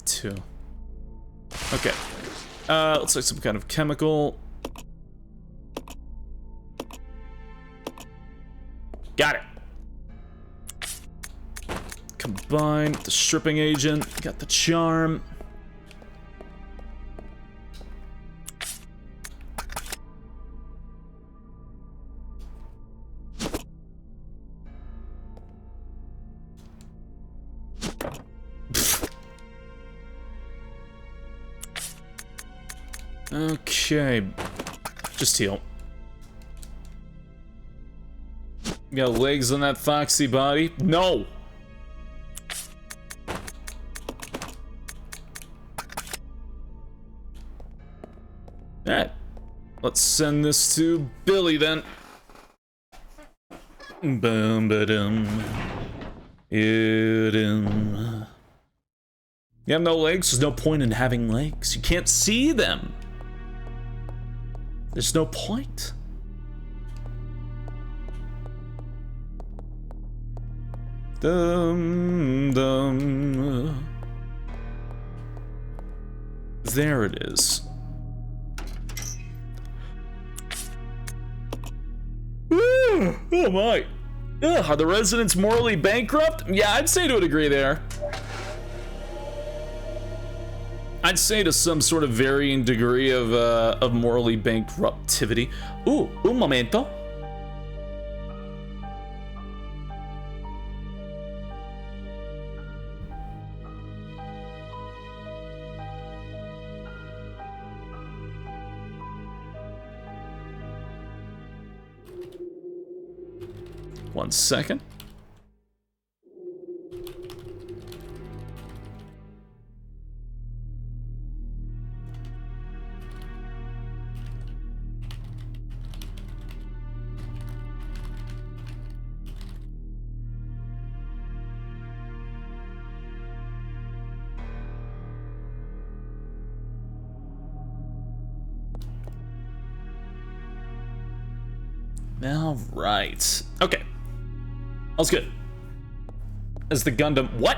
2. Okay. Looks like some kind of chemical. Got it. Combine with the stripping agent. Got the charm. Okay. Just heal. Got legs on that foxy body? No! Alright. Let's send this to Billy then. Boom ba-dum. You have no legs? There's no point in having legs. You can't see them. There's no point. Dum, dum. There it is. Oh my. Ugh, are the residents morally bankrupt? Yeah, I'd say to a degree there. I'd say to some sort of varying degree of morally bankruptivity. Ooh, un momento. One second. All right. Okay. All's good. As the Gundam... What?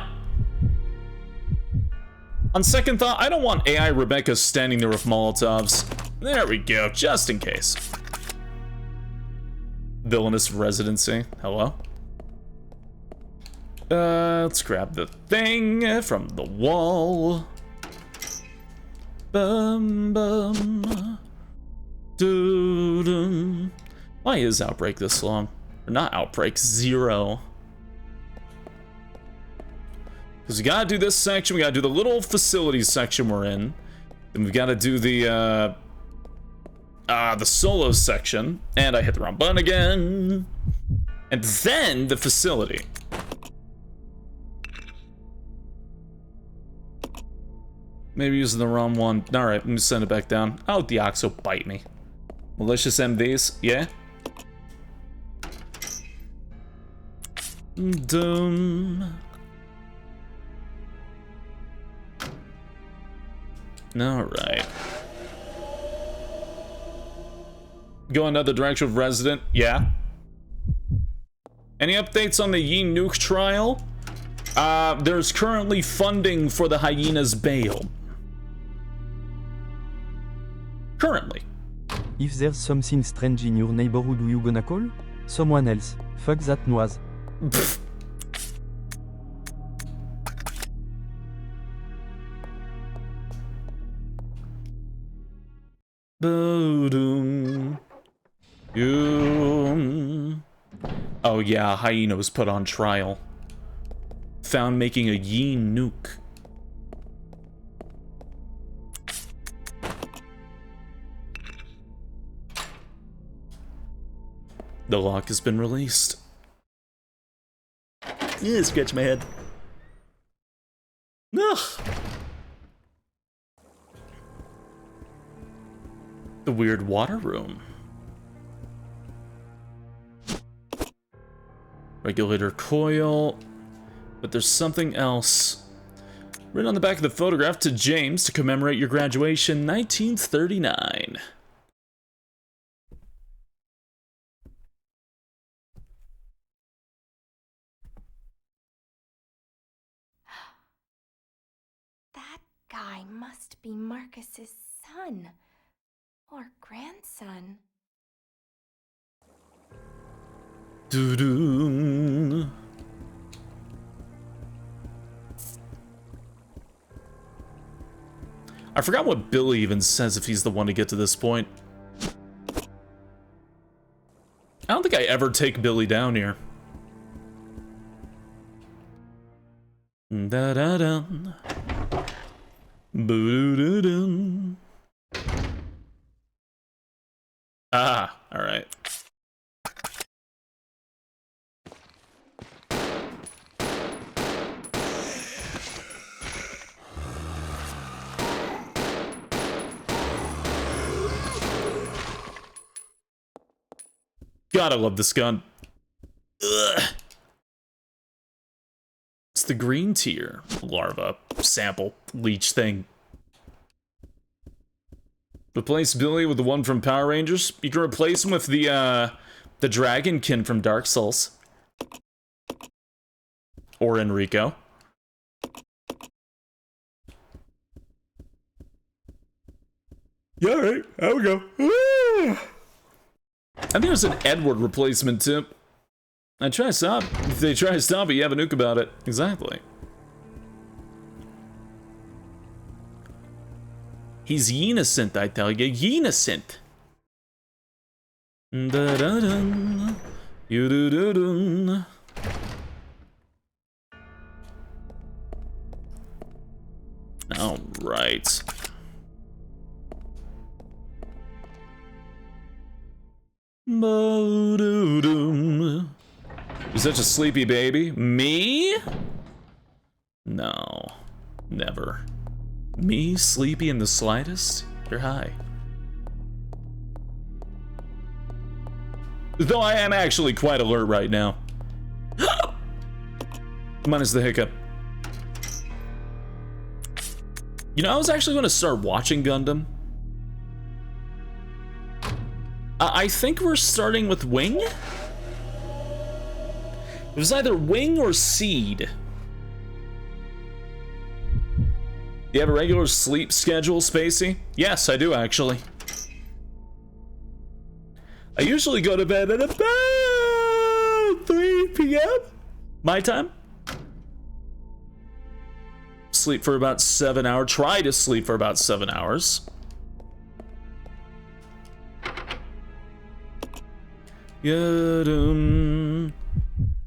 On second thought, I don't want AI Rebecca standing there with Molotovs. There we go, just in case. Villainous residency. Hello? Let's grab the thing from the wall. Bum bum. Doo-dum. Why is Outbreak this long? Or not Outbreak, Zero. Because we gotta do this section, we gotta do the little facilities section we're in. Then we gotta do the solo section. And I hit the wrong button again. And then the facility. Maybe using the wrong one. Alright, let me send it back down. Oh, the Oxo bite me. Malicious MDs, yeah? Dumb. Alright. Go another direction of Resident, yeah. Any updates on the Yi Nuke trial? There's currently funding for the Hyena's bail. Currently. If there's something strange in your neighborhood, who you gonna call? Someone else. Fuck that noise. Oh yeah, Hyena was put on trial. Found making a Yi Nuke. The lock has been released. Yeah, scratch my head. Ugh. The weird water room. Regulator coil. But there's something else. Written on the back of the photograph, to James, to commemorate your graduation, 1939. That guy must be Marcus's son. Or grandson. Doo-doo. I forgot what Billy even says if he's the one to get to this point. I don't think I ever take Billy down here. Da-da-dum. Boo-doo-doo-dum. Ah, alright. God, I love this gun. Ugh. It's the green tier larva sample leech thing. Replace Billy with the one from Power Rangers. You can replace him with the Dragonkin from Dark Souls. or Enrico. Yeah, all right. There we go. I think there's an Edward replacement too. I try to stop. If they try to stop it, you have a nuke about it. Exactly. He's innocent, I tell you. Innocent. Da-da-dun. You-do-do-dun. All right. You're such a sleepy baby. Me? No. Never. Me sleepy in the slightest? You're high. Though I am actually quite alert right now. Minus the hiccup. You know, I was actually going to start watching Gundam. I think we're starting with Wing? It was either Wing or Seed. Do you have a regular sleep schedule, Spacey? Yes, I do, actually. I usually go to bed at about 3 p.m. my time. Sleep for about 7 hours. Try to sleep for about 7 hours. When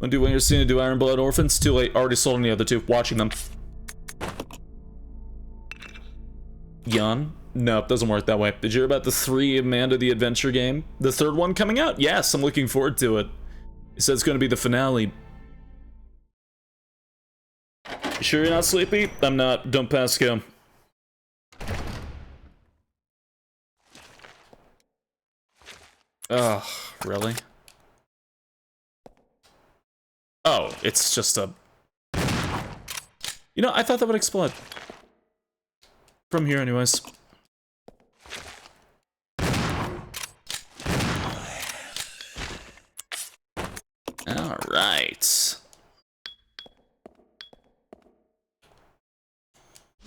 do Winger Cena do Iron Blood Orphans? Too late. Already sold on the other two. Watching them. Yawn? Nope, doesn't work that way. Did you hear about the 3 Amanda the Adventure game? The 3rd one coming out? Yes, I'm looking forward to it. It says it's going to be the finale. You sure you're not sleepy? I'm not. Don't pass go. Ugh, really? Oh, it's just a... You know, I thought that would explode. From here, anyways. Alright.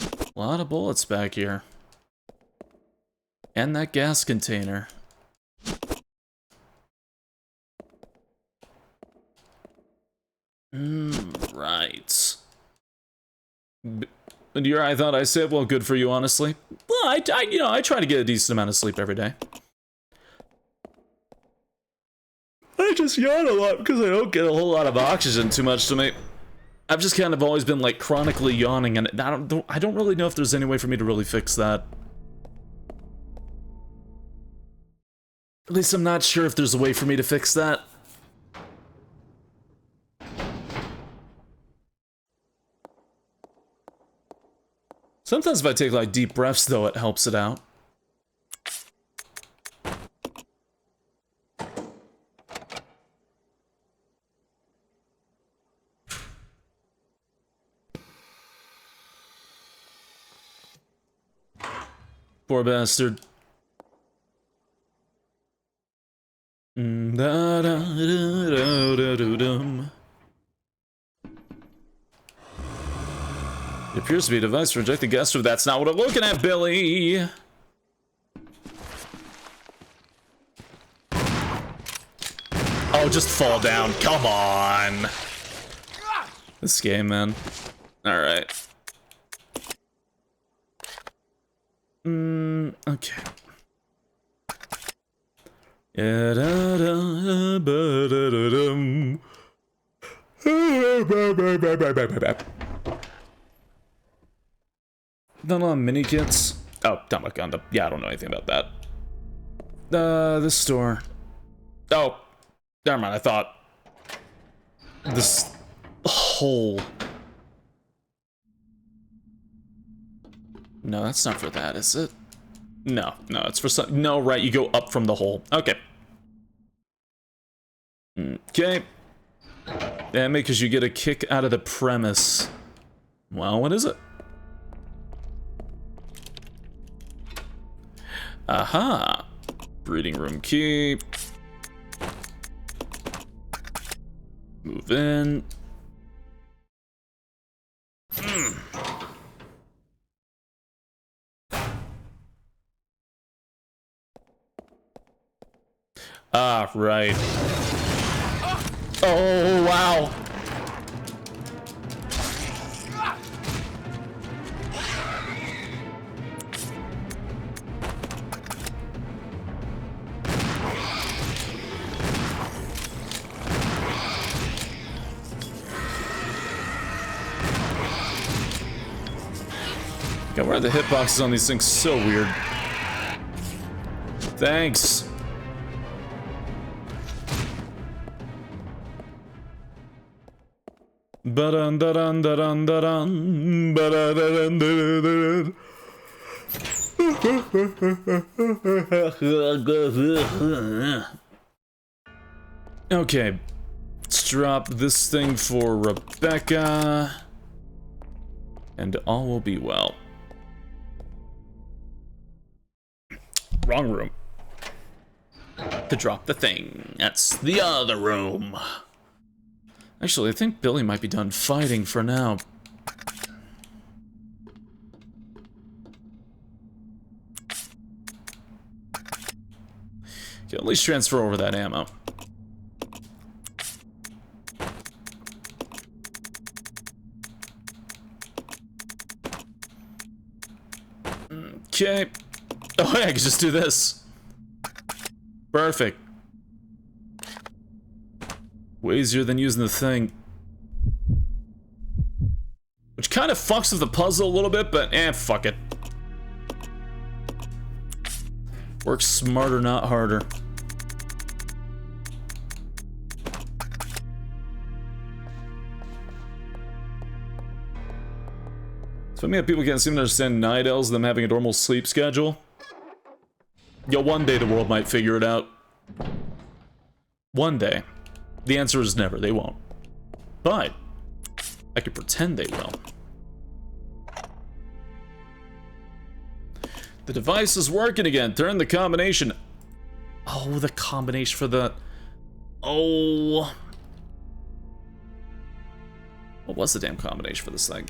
A lot of bullets back here. And that gas container. Right. I thought I said, well, good for you, honestly. Well, I try to get a decent amount of sleep every day. I just yawn a lot because I don't get a whole lot of oxygen too much to me. I've just kind of always been like chronically yawning, and I don't really know if there's any way for me to really fix that. At least I'm not sure if there's a way for me to fix that. Sometimes if I take like deep breaths though, it helps it out. Poor bastard. It appears to be a device to reject the gas tube. That's not what I'm looking at, Billy. Oh, just fall down. Come on. This game, man. Alright. Okay. Done a lot of mini kits. Oh, done with Gundam. Yeah, I don't know anything about that. This store. Oh, never mind. I thought this hole. No, that's not for that, is it? No, it's for some. No, right, you go up from the hole. Okay. Okay. Damn it, because you get a kick out of the premise. Well, what is it? Aha! Breeding room key. Move in. Ah, right. Oh, wow. God, why are the hitboxes on these things so weird? Thanks. Ba-dun, da-dun, da-dun, da-dun, ba-da-da-dun, da-da-da-dun. Okay, let's drop this thing for Rebecca, and all will be well. Wrong room. To drop the thing. That's the other room. Actually, I think Billy might be done fighting for now. Can at least transfer over that ammo. Okay. Oh, yeah, I can just do this. Perfect. Way easier than using the thing. Which kind of fucks with the puzzle a little bit, but fuck it. Works smarter, not harder. So many people can't seem to understand night elves, them having a normal sleep schedule. Yo, one day the world might figure it out. One day. The answer is never, they won't. But I could pretend they will. The device is working again. Turn the combination. Oh, the combination for the... Oh. What was the damn combination for this thing?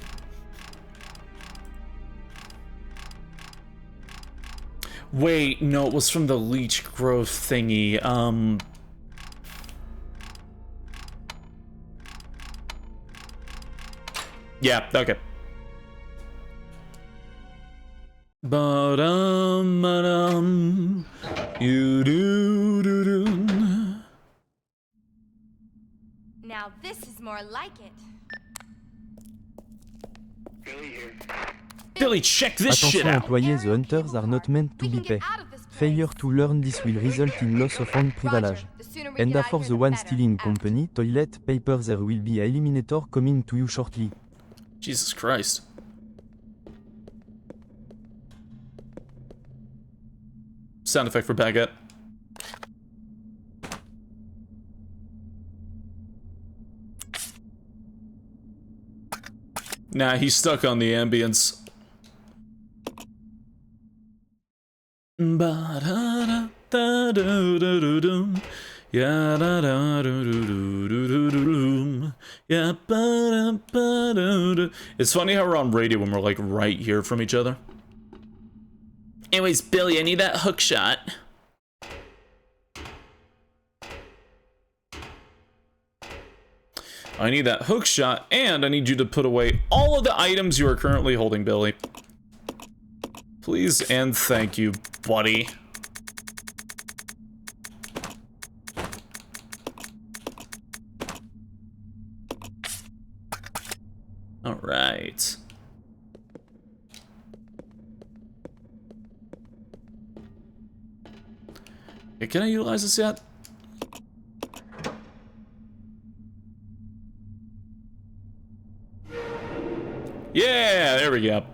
Wait, no, it was from the leech growth thingy. Yeah, okay. Ba-dum, you do do do. Now this is more like it. Billy, check this shit Attention out. employés, the hunters are not meant to be pay. Failure to learn this will result in loss of own privilege. And for the one stealing company, toilet paper, there will be a eliminator coming to you shortly. Jesus Christ. Sound effect for baguette. Nah, he's stuck on the ambience. Ba-da-da-da-do-do-do-dum. Ya-da-da-do-do-do-do-do-dum. Ya-ba-da-ba-do-do. It's funny how we're on radio when we're like right here from each other. Anyways, Billy, I need that hook shot. I need that hook shot, and I need you to put away all of the items you are currently holding, Billy. Please and thank you, buddy. All right. Okay, can I utilize this yet? Yeah, there we go.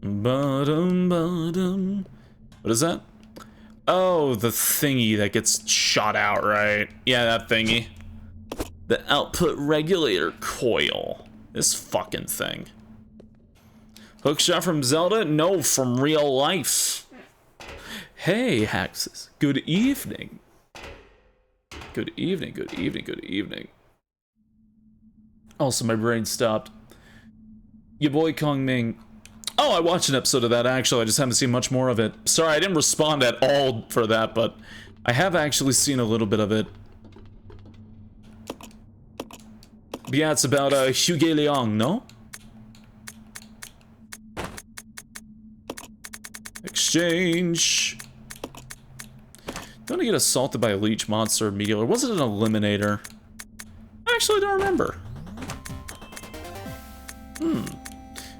Ba-dum. What is that? Oh, the thingy that gets shot out, right? Yeah, that thingy. The output regulator coil. This fucking thing. Hookshot from Zelda? No, from real life. Hey, Haxus. Good evening. Good evening, good evening, good evening. Also, my brain stopped. Your boy Kong Ming. Oh, I watched an episode of that, actually. I just haven't seen much more of it. Sorry, I didn't respond at all for that, but I have actually seen a little bit of it. But yeah, it's about Hugh Leong, no? Exchange. Don't I get assaulted by a leech monster immediately? Or was it an eliminator? I actually don't remember.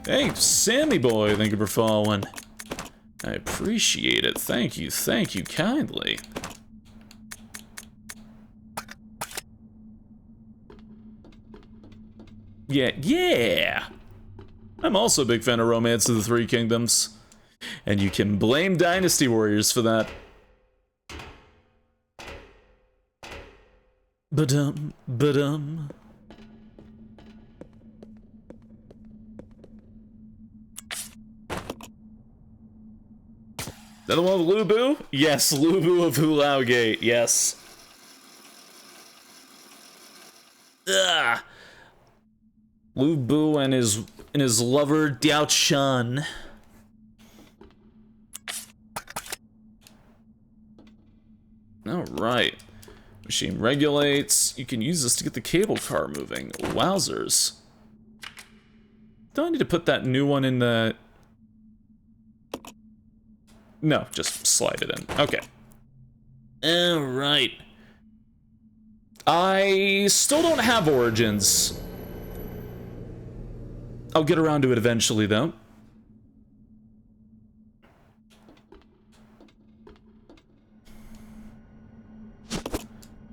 Hey, Sammy boy, thank you for following. I appreciate it. Thank you kindly. Yeah. I'm also a big fan of Romance of the Three Kingdoms. And you can blame Dynasty Warriors for that. Ba-dum. That the one with Lubu? Yes, Lubu of Hulao Gate, yes. Ugh. Lubu and his lover Diao Chun. Alright. Machine regulates. You can use this to get the cable car moving. Wowzers. Do I need to put that new one in the... No, just slide it in. Okay. Alright. I still don't have Origins. I'll get around to it eventually, though.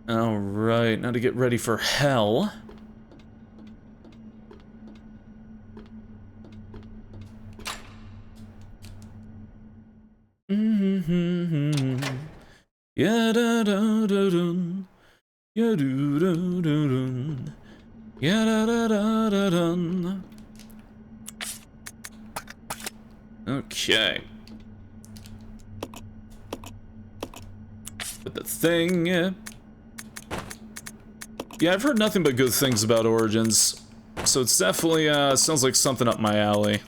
Alright, now to get ready for hell. Yeah da da da dun. Yeah do do do dun. Yeah da da da da dun. Okay. But the thing. Yeah, I've heard nothing but good things about Origins, so it's definitely sounds like something up my alley.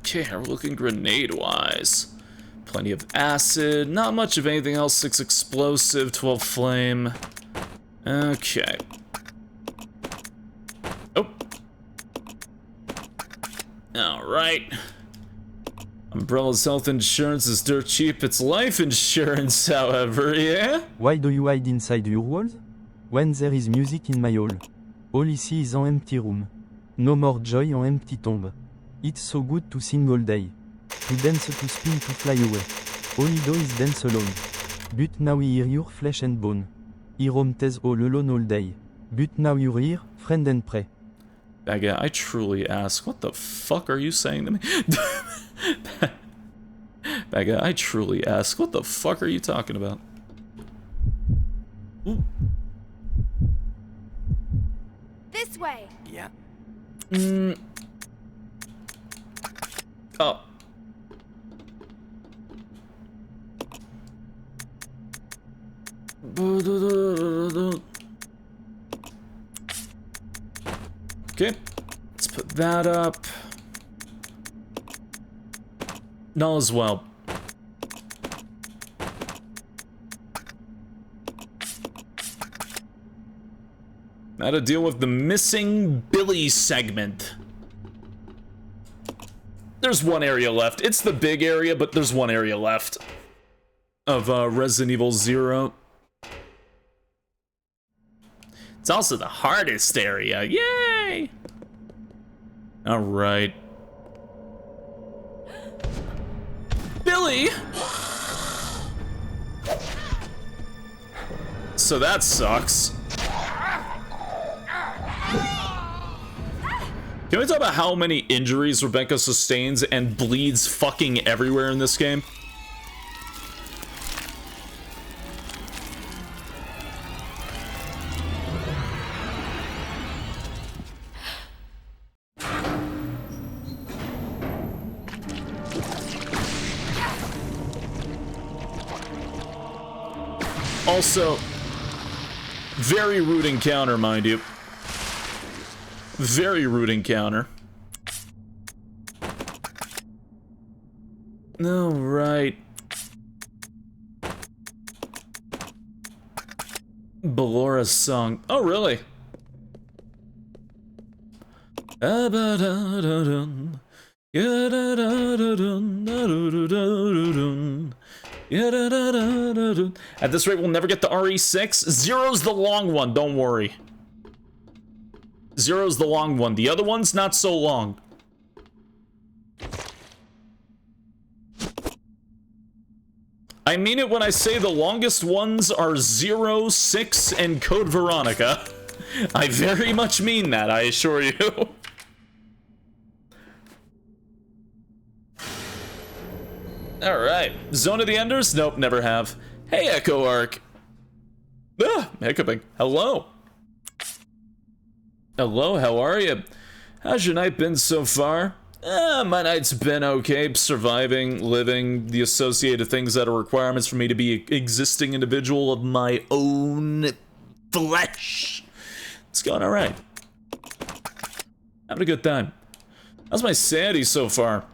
Okay, we're looking grenade-wise. Plenty of acid, not much of anything else. 6 explosive, 12 flame. Okay. Oh. Alright. Umbrella's health insurance is dirt cheap. It's life insurance, however, yeah? Why do you hide inside your walls? When there is music in my hall. All I see is an empty room. No more joy on empty tomb. It's so good to sing all day. To dance, to spin, to fly away. All I do is dance alone. But now I hear your flesh and bone. I roam tez all alone all day. But now you're here, friend and pray. Baga, I truly ask, what the fuck are you saying to me? Baga, I truly ask, what the fuck are you talking about? Ooh. This way. Yeah. Oh. Okay, let's put that up. Null as well. Now to deal with the missing Billy segment. There's one area left. It's the big area, but there's one area left of Resident Evil 0. It's also the hardest area. Yay! All right. Billy! So that sucks. Can we talk about how many injuries Rebecca sustains and bleeds fucking everywhere in this game? Also, Very rude encounter, mind you. Very rude encounter. All right. Bellora's song. Oh, really? At this rate, we'll never get the RE6. Zero's the long one, don't worry. Zero's the long one. The other one's not so long. I mean it when I say the longest ones are 0, 6, and Code Veronica. I very much mean that, I assure you. Alright. Zone of the Enders? Nope, never have. Hey, Echo Arc. Ah, hiccuping. Hello. Hello, how are you? How's your night been so far? My night's been okay, surviving, living, the associated things that are requirements for me to be an existing individual of my own flesh. It's going alright. Having a good time. How's my sanity so far?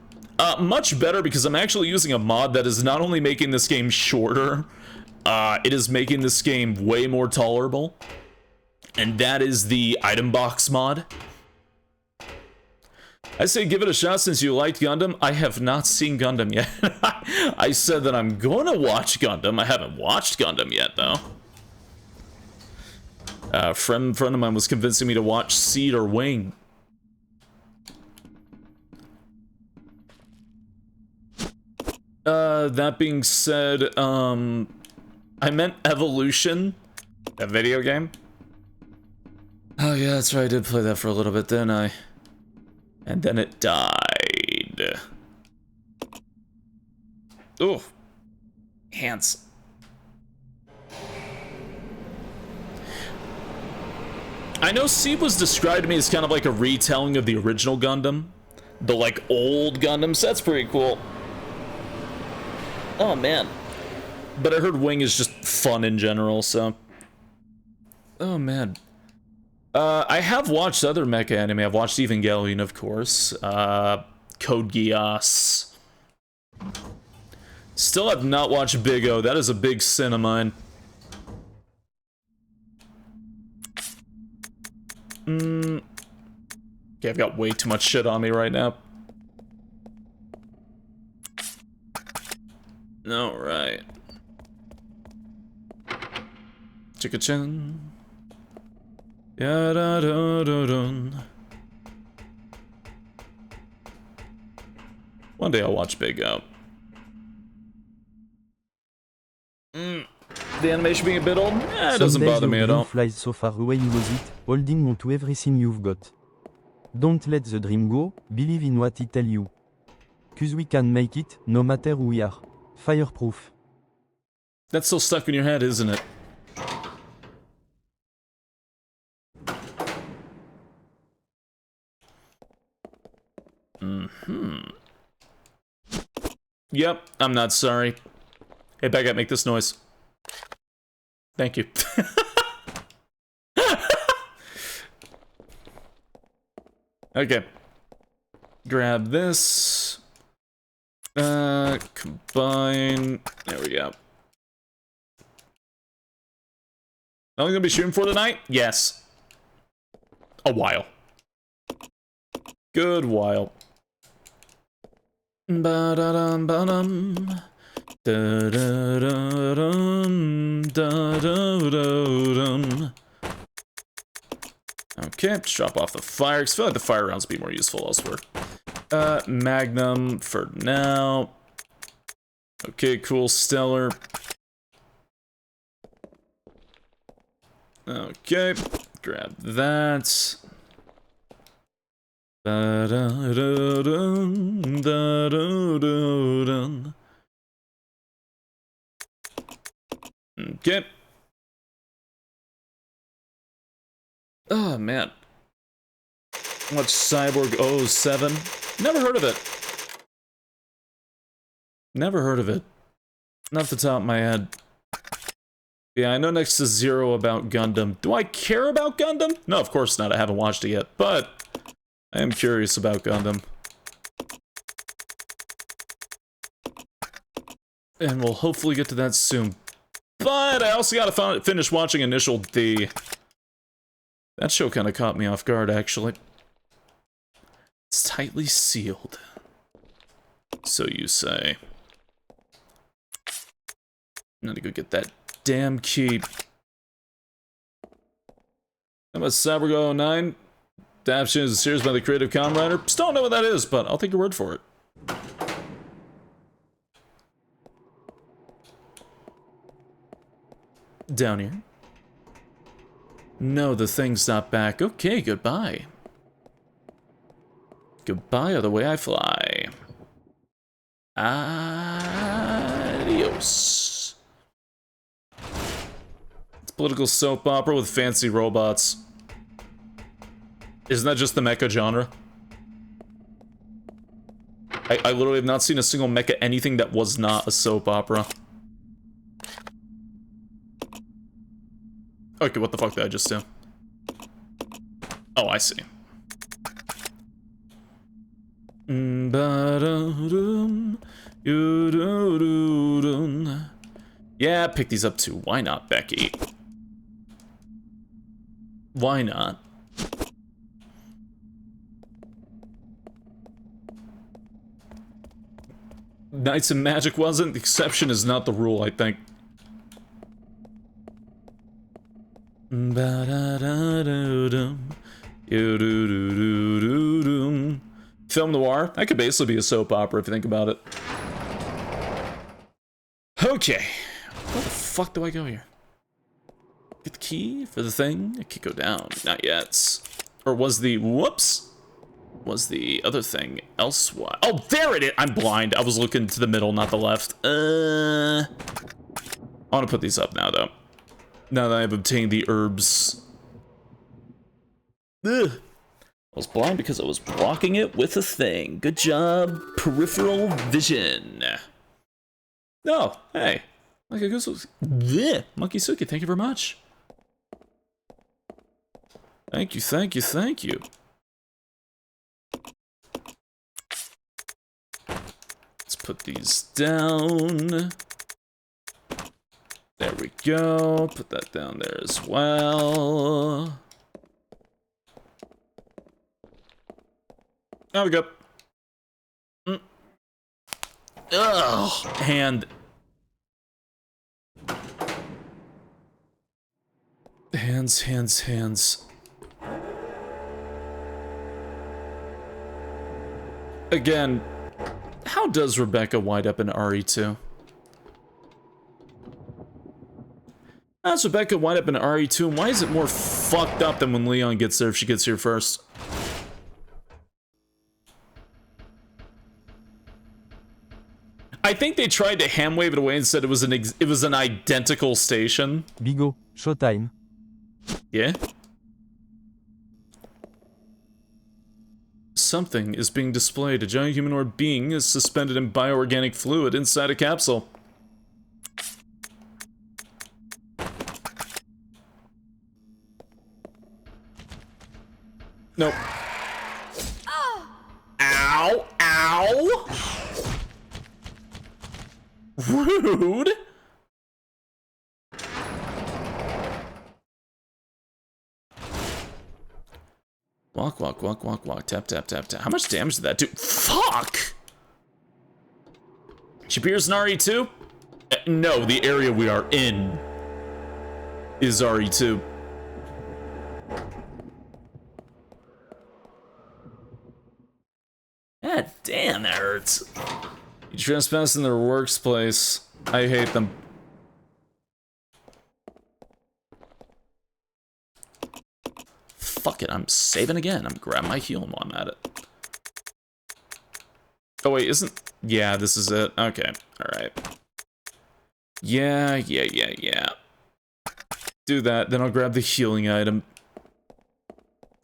Much better because I'm actually using a mod that is not only making this game shorter, it is making this game way more tolerable. And that is the item box mod. I say give it a shot since you liked Gundam. I have not seen Gundam yet. I said that I'm going to watch Gundam. I haven't watched Gundam yet, though. A friend of mine was convincing me to watch Seed or Wing. That being said, I meant Evolution, that video game. Oh yeah, that's right, I did play that for a little bit, didn't I? And then it died. Ooh. Hands. I know Seed was described to me as kind of like a retelling of the original Gundam. The, like, old Gundams. That's pretty cool. Oh, man. But I heard Wing is just fun in general, so... Oh, man. I have watched other mecha anime. I've watched Evangelion, of course. Code Geass. Still have not watched Big O. That is a big sin of mine. Okay, I've got way too much shit on me right now. Alright. Chicka-chin. Ya-da-da-da-dun. One day I'll watch Big O. The animation being a bit old? It doesn't bother me at all. Flies so far away you lose it, holding on to everything you've got. Don't let the dream go, believe in what it tell you. 'Cause we can make it, no matter who we are. Fireproof. That's still stuck in your head, isn't it? Yep, I'm not sorry. Hey, back up, make this noise. Thank you. Okay. Grab this. Combine. There we go. How long gonna be shooting for tonight? Yes. A while. Good while. Ba-da-dum, ba-dum. Da-da-da-dum, da-da-da-dum. Okay, just drop off the fire, because I feel like the fire rounds would be more useful elsewhere. Magnum for now. Okay, cool, stellar. Okay, grab that. Da-da-da-dum, da-da-da-dum. Okay. Oh, man. Watch Cyborg 07. Never heard of it. Never heard of it. Not off the top of my head. Yeah, I know next to zero about Gundam. Do I care about Gundam? No, of course not. I haven't watched it yet, but I am curious about Gundam. And we'll hopefully get to that soon. But I also gotta finish watching Initial D. That show kind of caught me off guard, actually. It's tightly sealed. So you say. I'm gonna go get that damn key. How about Cybergo 09? Adaptation is a series by the creative comm writer. Still don't know what that is, but I'll take your word for it. Down here. No, the thing's not back. Okay, goodbye. Goodbye, other way I fly. Adios. It's a political soap opera with fancy robots. Isn't that just the mecha genre? I literally have not seen a single mecha anything that was not a soap opera. Okay, what the fuck did I just do? Oh, I see. Yeah, pick these up too. Why not, Becky? Why not? Knights and Magic wasn't. The exception is not the rule, I think. Film noir. That could basically be a soap opera if you think about it. Okay. Where the fuck do I go here? Get the key for the thing? It could go down. Not yet. Or was the... Whoops! Was the other thing elsewhere? Oh, there it is! I'm blind. I was looking to the middle, not the left. I want to put these up now, though. Now that I've obtained the herbs. Ugh. I was blind because I was blocking it with a thing. Good job, peripheral vision. Oh, hey. Monkey Suki, thank you very much. Thank you, thank you, thank you. Let's put these down. There we go. Put that down there as well. There we go. Ugh. Hand. Hands. Again, how does Rebecca wind up in RE2? How does Rebecca wind up in RE2, and why is it more fucked up than when Leon gets there if she gets here first? I think they tried to ham wave it away and said it was an identical station. Bigo, showtime. Yeah? Something is being displayed. A giant humanoid being is suspended in bioorganic fluid inside a capsule. Nope. Oh. Ow! Ow! Rude! Walk, tap. How much damage did that do? Fuck! She appears in RE2? No, the area we are in is RE2. God damn, that hurts. You trespass in their workplace. I hate them. Fuck it, I'm saving again. I'm grabbing my heal while I'm at it. Oh wait, isn't... Yeah, this is it. Okay, alright. Yeah. Do that, then I'll grab the healing item.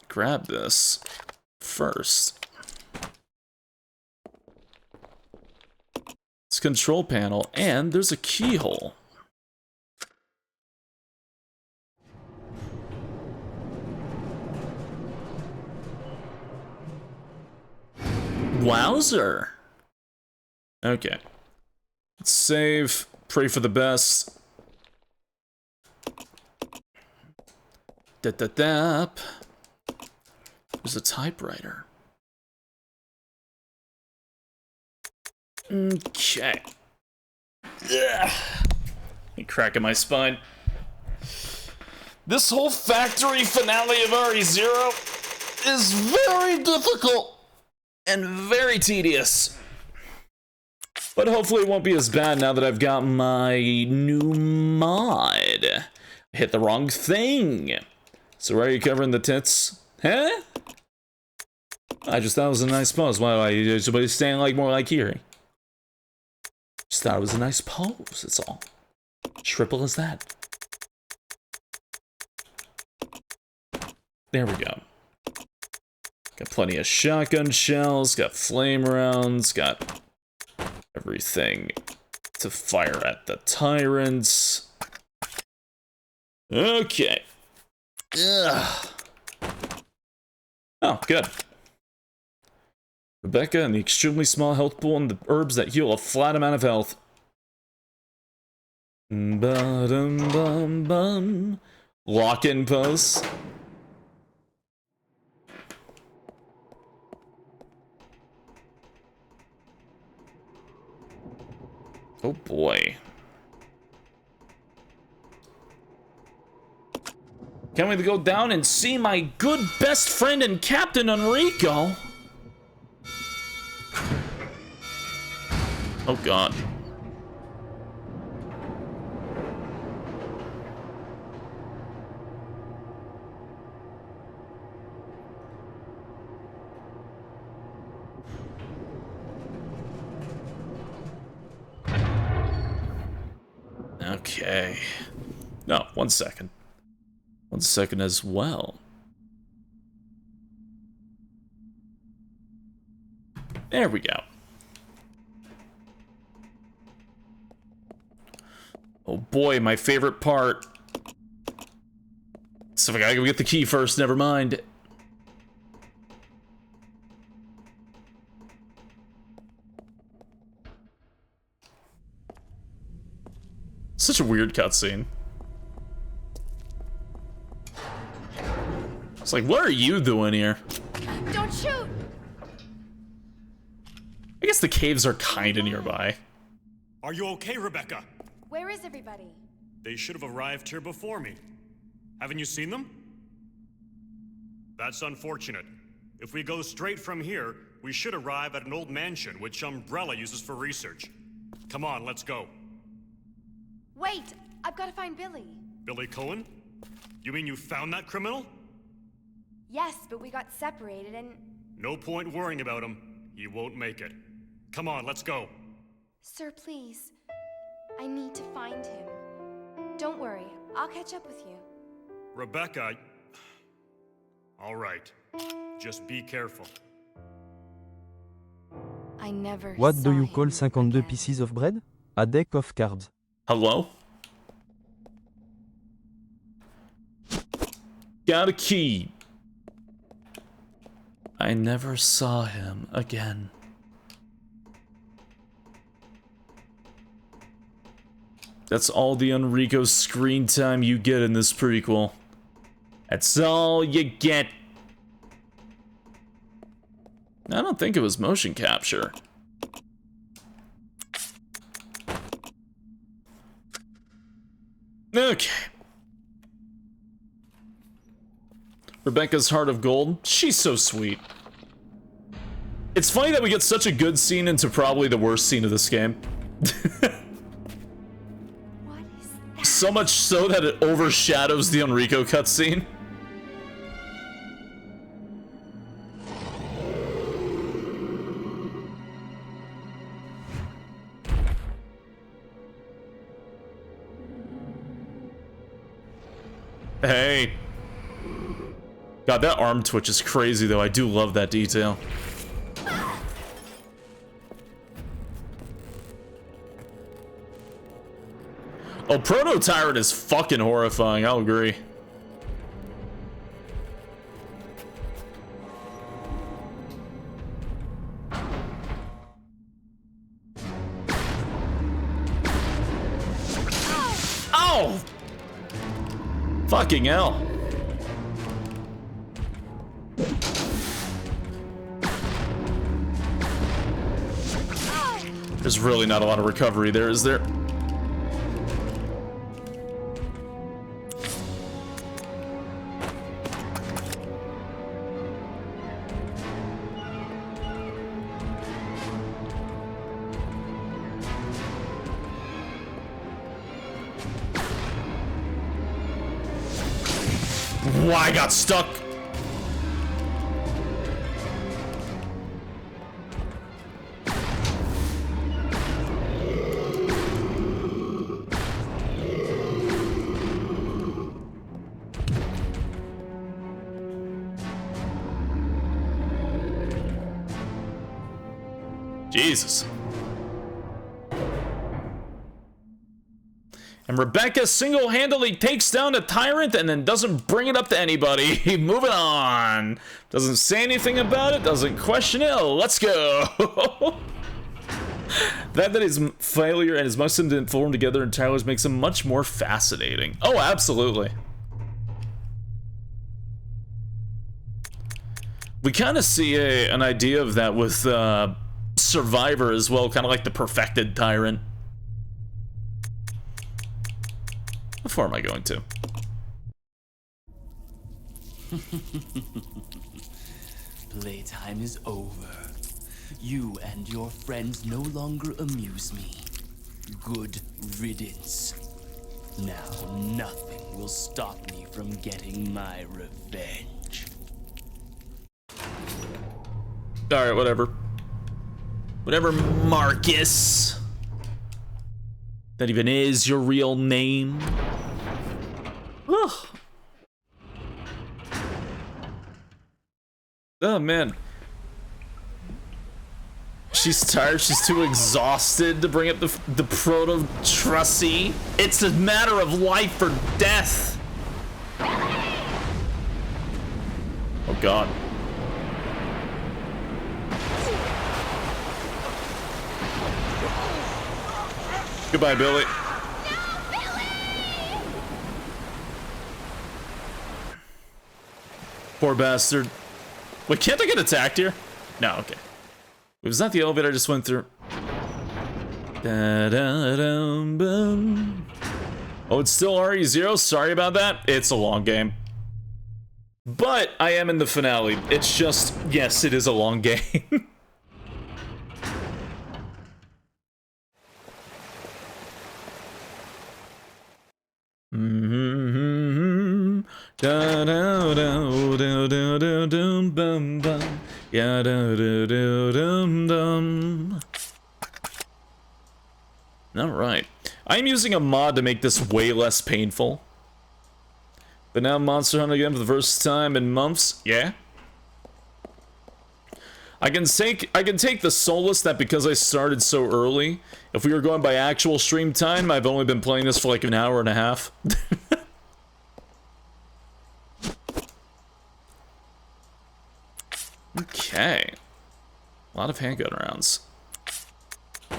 Grab this first. It's control panel, and there's a keyhole. wowzer. Okay. Let's save. Pray for the best. Da-da-da. There's a typewriter. Okay. Ugh. I'm cracking my spine. This whole factory finale of RE0 is very difficult and very tedious. But hopefully it won't be as bad now that I've got my new mod. I hit the wrong thing. So why are you covering the tits? Huh? I just thought it was a nice pose. Why are somebody standing like more like here? Just thought it was a nice pose, that's all. Triple as that. There we go. Got plenty of shotgun shells, got flame rounds, got everything to fire at the tyrants. Okay. Ugh. Oh, good. Rebecca and the extremely small health pool and the herbs that heal a flat amount of health. Ba-dum-bum-bum. Lock-in pose. Oh boy. Can't wait to go down and see my good best friend and Captain Enrico. Oh god. Okay. No, 1 second. 1 second as well. There we go. Oh boy, my favorite part. So I gotta go get the key first, never mind. Such a weird cutscene. It's like, what are you doing here? Don't shoot! I guess the caves are kinda nearby. Are you okay, Rebecca? Where is everybody? They should have arrived here before me. Haven't you seen them? That's unfortunate. If we go straight from here, we should arrive at an old mansion which Umbrella uses for research. Come on, let's go. Wait! I've got to find Billy. Billy Cohen? You mean you found that criminal? Yes, but we got separated and... No point worrying about him. He won't make it. Come on, let's go. Sir, please. I need to find him. Don't worry, I'll catch up with you. Rebecca... All right. Just be careful. I never What saw do you him call 52 again. pieces of bread? A deck of cards. Hello? Got a key. I never saw him again. That's all the Enrico screen time you get in this prequel. That's all you get. I don't think it was motion capture. Okay. Rebecca's Heart of Gold. She's so sweet. It's funny that we get such a good scene into probably the worst scene of this game. What is that? So much so that it overshadows the Enrico cutscene. Hey. God, that arm twitch is crazy though. I do love that detail. Oh, Proto-Tyrant is fucking horrifying, I'll agree. Fucking hell. There's really not a lot of recovery there, is there? Why I got stuck? Jesus. And Rebecca single-handedly takes down a tyrant and then doesn't bring it up to anybody. Moving on. Doesn't say anything about it, doesn't question it. Let's go. That his failure and his muscle didn't form together entirely makes him much more fascinating. Oh, absolutely. We kind of see an idea of that with Survivor as well, kind of like the perfected tyrant. How far am I going to? Playtime is over. You and your friends no longer amuse me. Good riddance. Now nothing will stop me from getting my revenge. Alright, whatever. Whatever, Marcus. That even is your real name. Ugh. Oh, man. She's tired, she's too exhausted to bring up the proto-trussy. It's a matter of life or death. Oh, God. Goodbye, Billy. Poor bastard. Wait, can't I get attacked here? No, okay. It was not the elevator I just went through. Oh, it's still RE0? Sorry about that. It's a long game. But I am in the finale. It's just, yes, it is a long game. Alright. I'm using a mod to make this way less painful. But now Monster Hunter again for the first time in months. Yeah. I can take the solace that because I started so early, if we were going by actual stream time, I've only been playing this for like an hour and a half. Okay. A lot of handgun rounds. A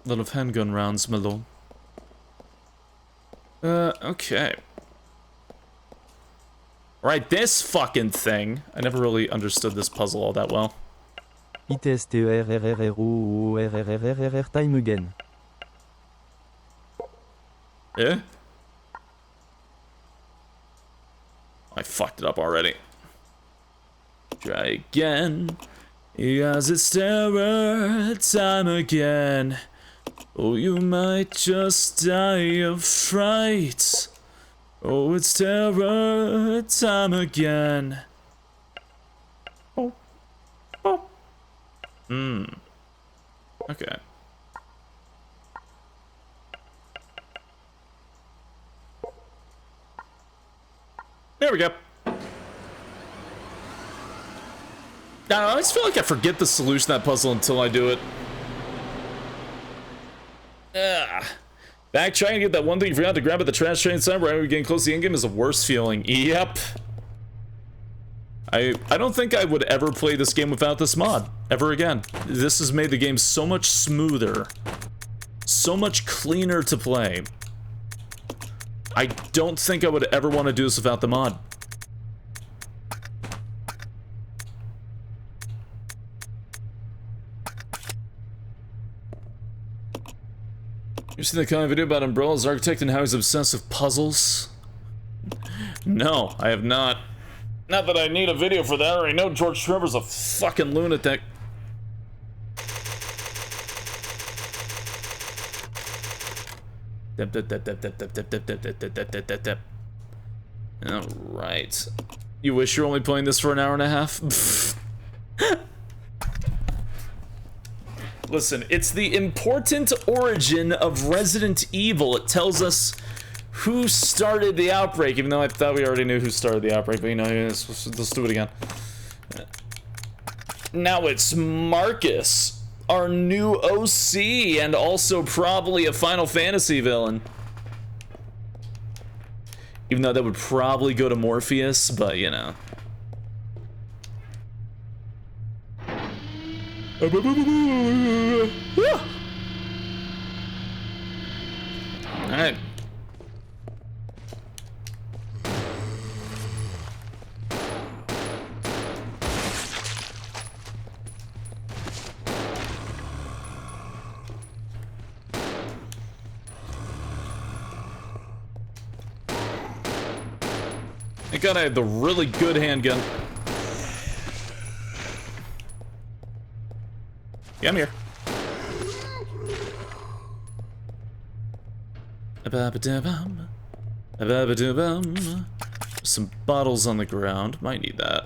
lot of handgun rounds, my lord. Okay. Right, this fucking thing. I never really understood this puzzle all that well. ITSTERRRRORRRRR time again. Yeah? I fucked it up already. Try again. Because it's terror time again. Oh, you might just die of fright. Oh, it's terror time again. Oh. Oh. Okay. There we go. Now, I always feel like I forget the solution to that puzzle until I do it. Back trying to get that one thing you forgot to grab at the trash train sign right when we're getting close to the end game is the worst feeling. Yep. I don't think I would ever play this game without this mod. Ever again. This has made the game so much smoother. So much cleaner to play. I don't think I would ever want to do this without the mod. You seen the kind of video about Umbrella's architect and how he's obsessed with puzzles? No, I have not. Not that I need a video for that, or I know George Trevor's a fucking lunatic. Alright. You wish you were only playing this for an hour and a half? Listen, it's the important origin of Resident Evil. It tells us who started the outbreak, even though I thought we already knew who started the outbreak, but you know, let's do it again. Now it's Marcus, our new OC, and also probably a Final Fantasy villain. Even though that would probably go to Morpheus, but you know. Alright. Thank God I had the really good handgun. Yeah, I'm here. Some bottles on the ground. Might need that.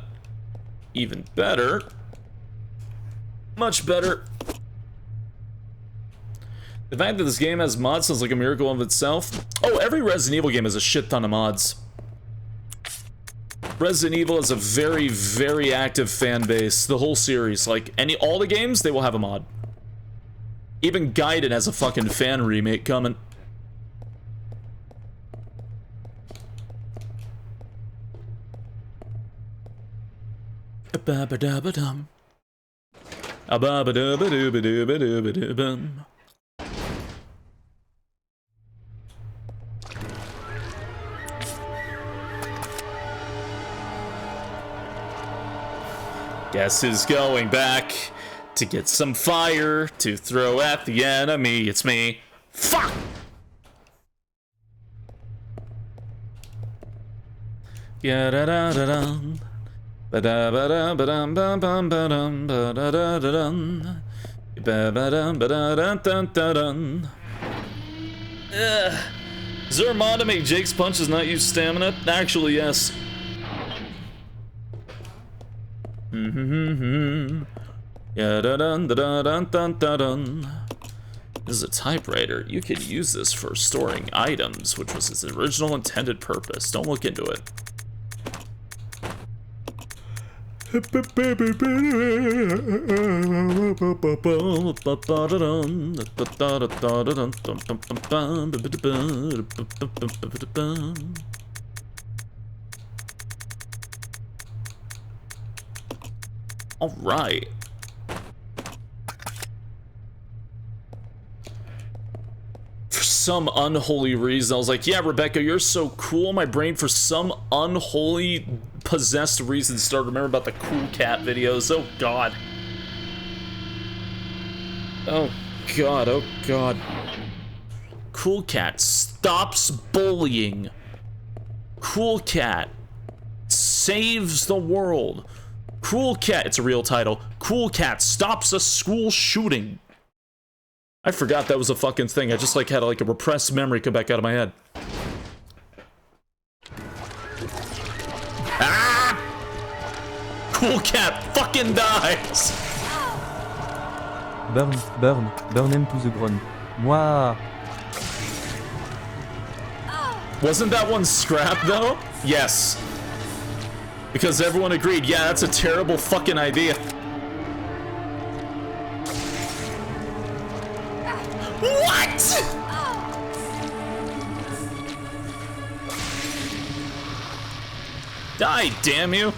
Even better. Much better. The fact that this game has mods sounds like a miracle of itself. Oh, every Resident Evil game has a shit ton of mods. Resident Evil is a very, very active fan base. The whole series, like all the games, they will have a mod. Even Gaiden has a fucking fan remake coming. Ba-ba-da-ba-dum. A-ba-ba-da-ba-doo-ba-doo-ba-doo-ba-doo-ba-doo-bum. Guess who's going back to get some fire to throw at the enemy? It's me. Fuck! Ya-da-da-da-dum. Ba-da-ba-da-ba-dum-bum-bum-ba-dum. Ba-da-da-da-dum. Ba-ba-dum-ba-da-dum-dum-dum. Is there a mod to make Jake's punches not use stamina? Actually, yes. Yeah, da dun da dun dun dun dun. This is a typewriter. You could use this for storing items, which was its original intended purpose. Don't look into it. All right. For some unholy reason, I was like, yeah, Rebecca, you're so cool. My brain, for some unholy, possessed reason, started to remember about the cool cat videos. Oh, God. Oh, God. Oh, God. Cool cat stops bullying. Cool cat saves the world. Cool Cat, it's a real title. Cool Cat stops a school shooting. I forgot that was a fucking thing. I just like had like a repressed memory come back out of my head. Ah! Cool Cat fucking dies. Burn, burn, burn him to the ground. Moi. Wasn't that one scrapped though? Yes. Because everyone agreed, yeah, that's a terrible fucking idea. What? Die, damn you.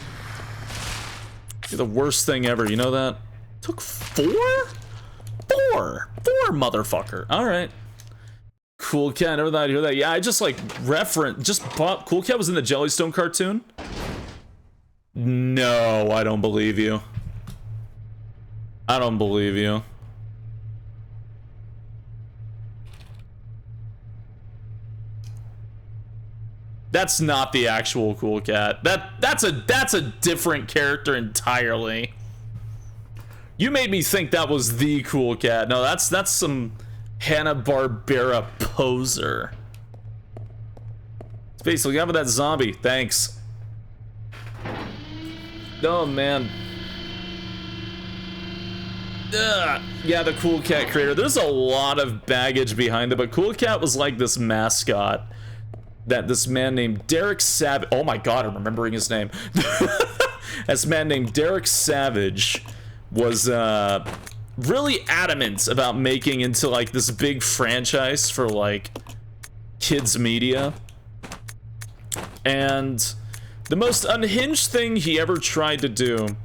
You're the worst thing ever, you know that? Took four? Four, motherfucker. Alright. Cool Cat, never thought I'd hear that. Yeah, I just like Cool Cat was in the Jellystone cartoon? No, I don't believe you. I don't believe you. That's not the actual Cool Cat. That's a different character entirely. You made me think that was the Cool Cat. No, that's some Hanna-Barbera poser. Space, look out for that zombie. Thanks. Oh man. Ugh. Yeah, the Cool Cat creator. There's a lot of baggage behind it, but Cool Cat was like this mascot that this man named Derek Savage. Oh my god, I'm remembering his name. This man named Derek Savage was really adamant about making into like this big franchise for like kids media. And the most unhinged thing he ever tried to do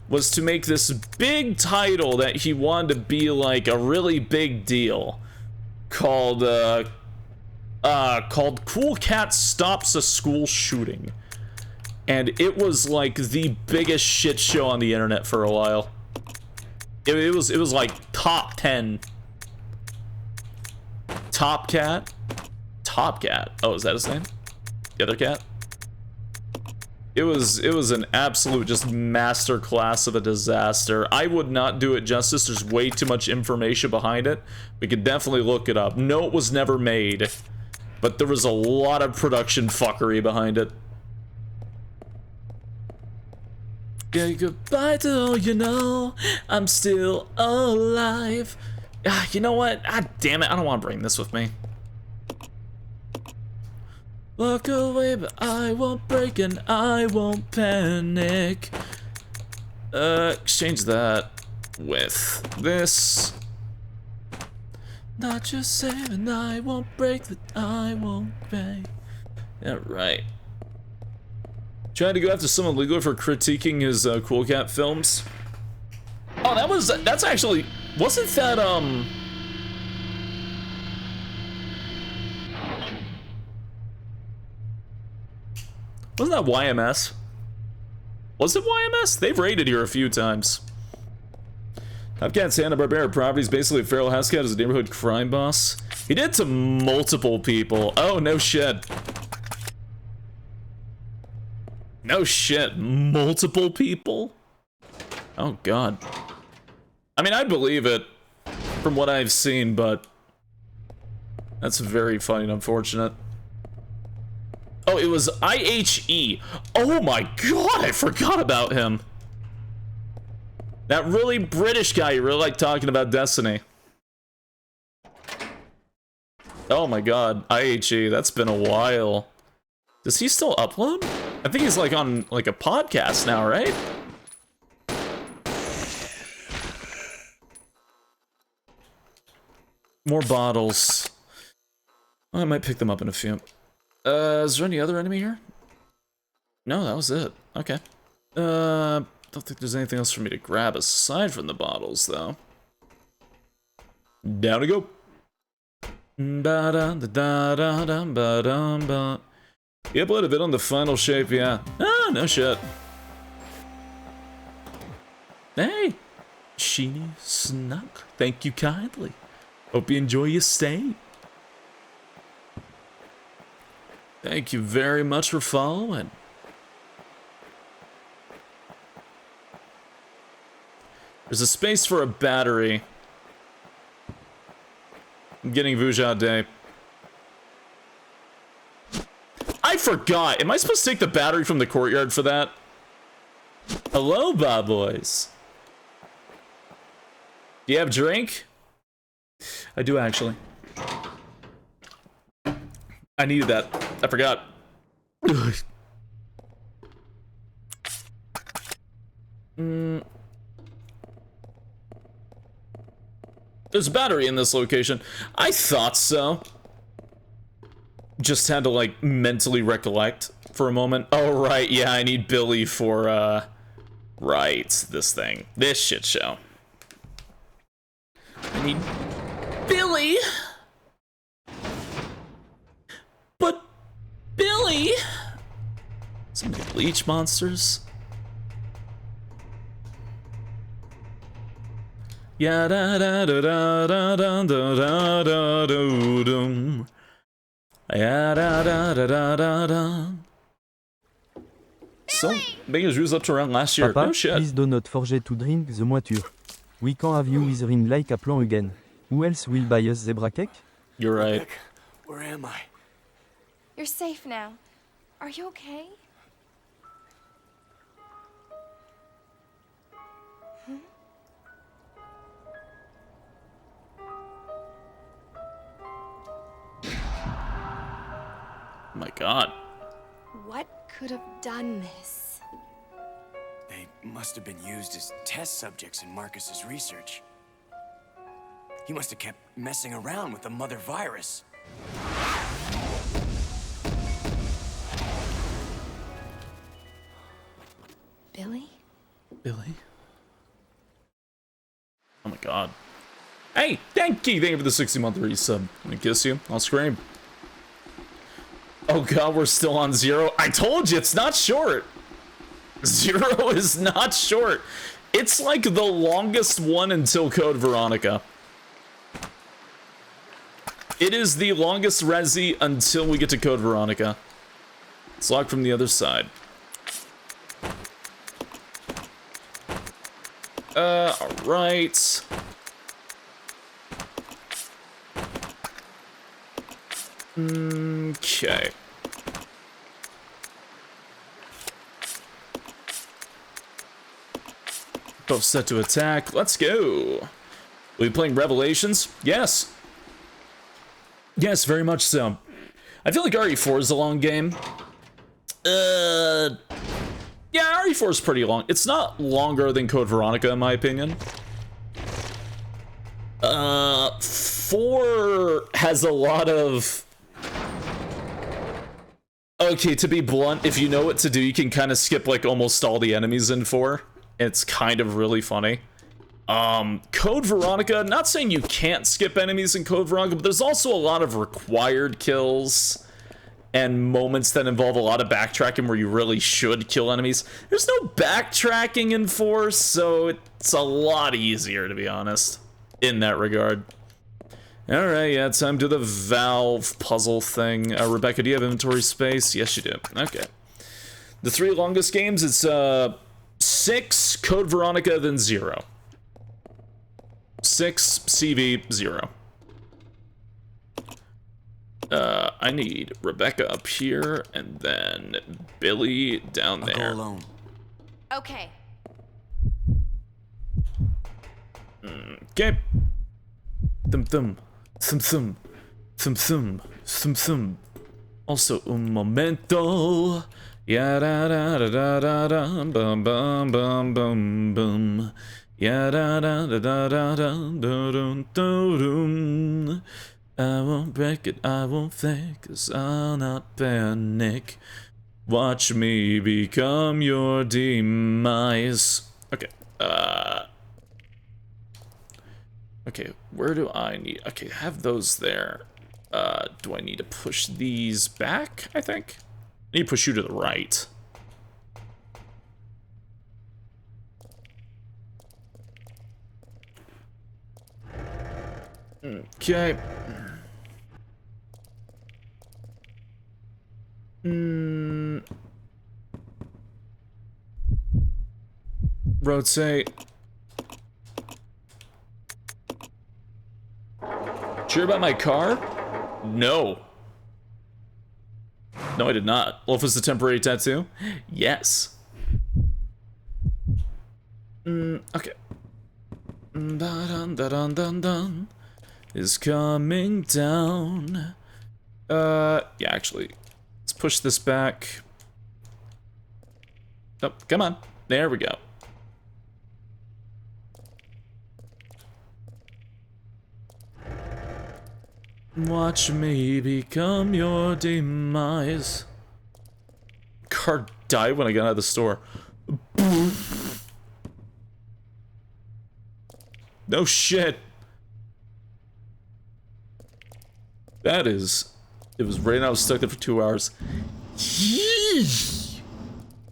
was to make this big title that he wanted to be like a really big deal called Cool Cat Stops a School Shooting. And it was like the biggest shit show on the internet for a while. It was like top 10. Top Cat? Oh, is that his name? The other cat? It was an absolute just masterclass of a disaster. I would not do it justice. There's way too much information behind it. We could definitely look it up. No, it was never made, but there was a lot of production fuckery behind it. Okay, goodbye to all you know. I'm still alive. You know what? Ah, damn it. I don't want to bring this with me. Walk away, but I won't break and I won't panic. Exchange that with this. Not just saying I won't break, that I won't break. Yeah, right. Trying to go after someone legal for critiquing his Cool Cat films. Oh, that's actually, wasn't that, wasn't that YMS? Was it YMS? They've raided here a few times. Top Cat's Hanna-Barbera properties, basically Feral House Cat is a neighborhood crime boss. He did to multiple people. Oh, no shit. No shit. Multiple people? Oh, God. I mean, I believe it from what I've seen, but that's very funny and unfortunate. Oh, it was IHE. Oh my god, I forgot about him. That really British guy you really like talking about Destiny. Oh my god, IHE, that's been a while. Does he still upload? I think he's like on like a podcast now, right? More bottles. Oh, I might pick them up in a few. Is there any other enemy here? No, that was it. Okay. Don't think there's anything else for me to grab aside from the bottles, though. Down to go. You uploaded a bit on the final shape, yeah. Ah, no shit. Hey, Sheeny Snuck. Thank you kindly. Hope you enjoy your stay. Thank you very much for following. There's a space for a battery. I'm getting Vuja Day. I forgot. Am I supposed to take the battery from the courtyard for that? Hello, Bob Boys. Do you have drink? I do actually. I needed that. I forgot. There's a battery in this location. I thought so. Just had to like mentally recollect for a moment. Oh right, yeah, I need Billy for right, this thing. This shit show. I need Billy. leech monsters. Ya da da da da da da da da da dum. Ya da da da da da da. So, Vegas was up to around last year. Papa, No shit. please do not forget to drink the moiture. We can have you with him like a plan again. Who else will buy us zebra cake? You're right. Rebecca, where am I? You're safe now. Are you okay? Oh my god. What could have done this? They must have been used as test subjects in Marcus's research. He must have kept messing around with the mother virus. Billy? Billy? Oh my god. Hey, thank you for the 60-month resub. I'm gonna kiss you. I'll scream. Oh god, we're still on 0. I told you, it's not short. 0 is not short. It's like the longest one until Code Veronica. It is the longest resi until we get to Code Veronica. It's locked from the other side. Alright. Okay. Both set to attack. Let's go. Will we be playing Revelations? Yes. Yes, very much so. I feel like RE4 is a long game. Yeah, RE4 is pretty long. It's not longer than Code Veronica, in my opinion. 4 has a lot of... Okay, to be blunt, if you know what to do, you can kind of skip like almost all the enemies in 4. It's kind of really funny. Code Veronica, not saying you can't skip enemies in Code Veronica, but there's also a lot of required kills and moments that involve a lot of backtracking where you really should kill enemies. There's no backtracking in 4, so it's a lot easier, to be honest, in that regard. Alright, yeah, time to the Valve puzzle thing. Rebecca, do you have inventory space? Yes, you do. Okay. The 3 longest games, it's 6, Code Veronica, then 0. 6, CV, 0. I need Rebecca up here, and then Billy down there. I'll go alone. Okay. Okay. Thum thum. Thum thum. Thum thum. Thum thum. Also, un momento. Ya da da da da da da bum bum bum bum bum. Ya da da da da da da dum dum. I won't break it, I won't fake, 'cause I'll not panic. Watch me become your demise. Okay, okay, where do I need... Okay, have those there. Do I need to push these back, I think? I need to push you to the right. Okay. Rotate. Sure about my car? No. No, I did not. Wolf was the temporary tattoo? Yes. Okay. Dun is coming down. Yeah, actually, let's push this back. Oh, come on. There we go. Watch me become your demise. Car died when I got out of the store. No shit. That is... It was right now, I was stuck there for 2 hours. Yeesh.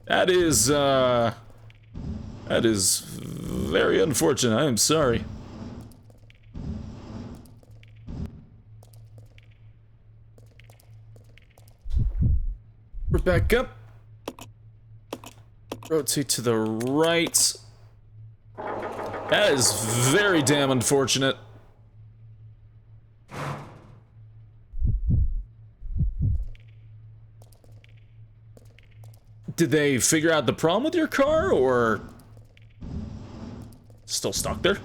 That is very unfortunate. I am sorry. We're back up. Rotate to the right. That is very damn unfortunate. Did they figure out the problem with your car, or still stuck there?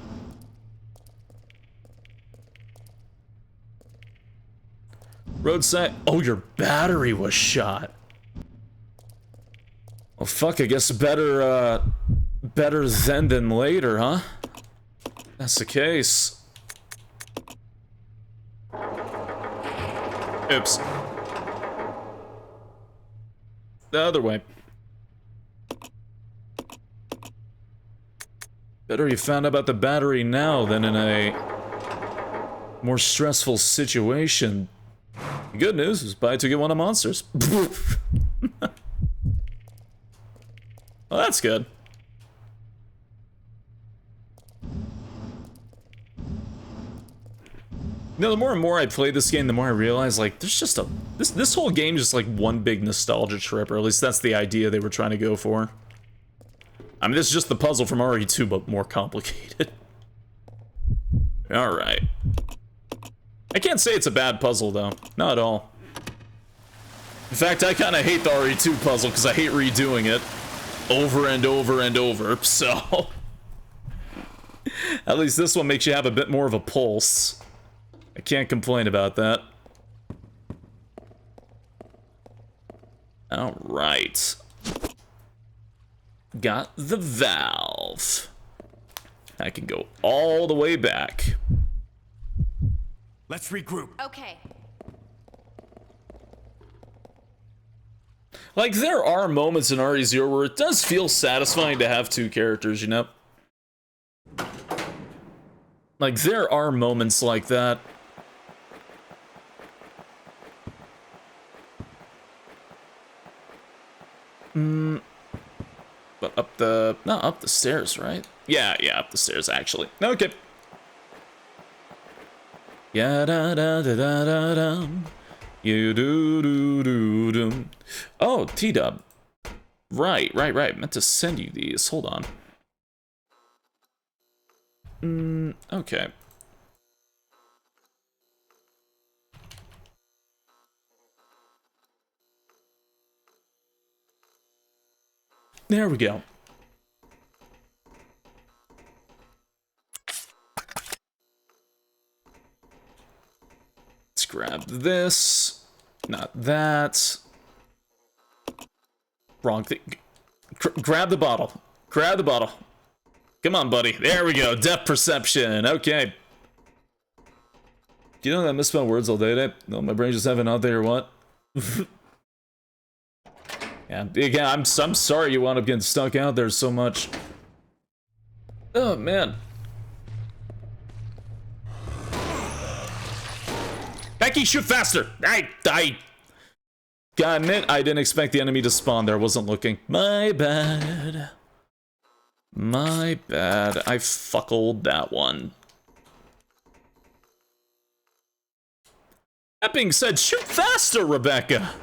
Roadside. Oh, your battery was shot. Well, fuck, I guess better then than later, huh? That's the case. Oops. The other way. Better you found out about the battery now than in a more stressful situation. Good news is buy two get one of monsters. Well, that's good. You know, the more and more I play this game, the more I realize, like, there's just a... This whole game is just, like, one big nostalgia trip, or at least that's the idea they were trying to go for. I mean, this is just the puzzle from RE2, but more complicated. Alright. I can't say it's a bad puzzle, though. Not at all. In fact, I kind of hate the RE2 puzzle, because I hate redoing it over and over and over, so... At least this one makes you have a bit more of a pulse. I can't complain about that. Alright. Got the valve. I can go all the way back. Let's regroup. Okay. Like, there are moments in RE0 where it does feel satisfying to have two characters, you know? Like, there are moments like that. But up the... No, up the stairs, right? Yeah, up the stairs, actually. Okay. Ya da da da da da dum. You do do do dum. Oh, T-Dub. Right. Meant to send you these. Hold on. Okay. There we go. Let's grab this. Not that. Wrong thing. Grab the bottle. Grab the bottle. Come on, buddy. There we go. Depth perception. Okay. Do you know that I misspell words all day? No, my brain just having out there or what? Yeah, again, I'm sorry you wound up getting stuck out there so much. Oh, man. Becky, shoot faster! I gotta admit, I didn't expect the enemy to spawn there. I wasn't looking. My bad. My bad. I fuckled that one. That being said, shoot faster, Rebecca!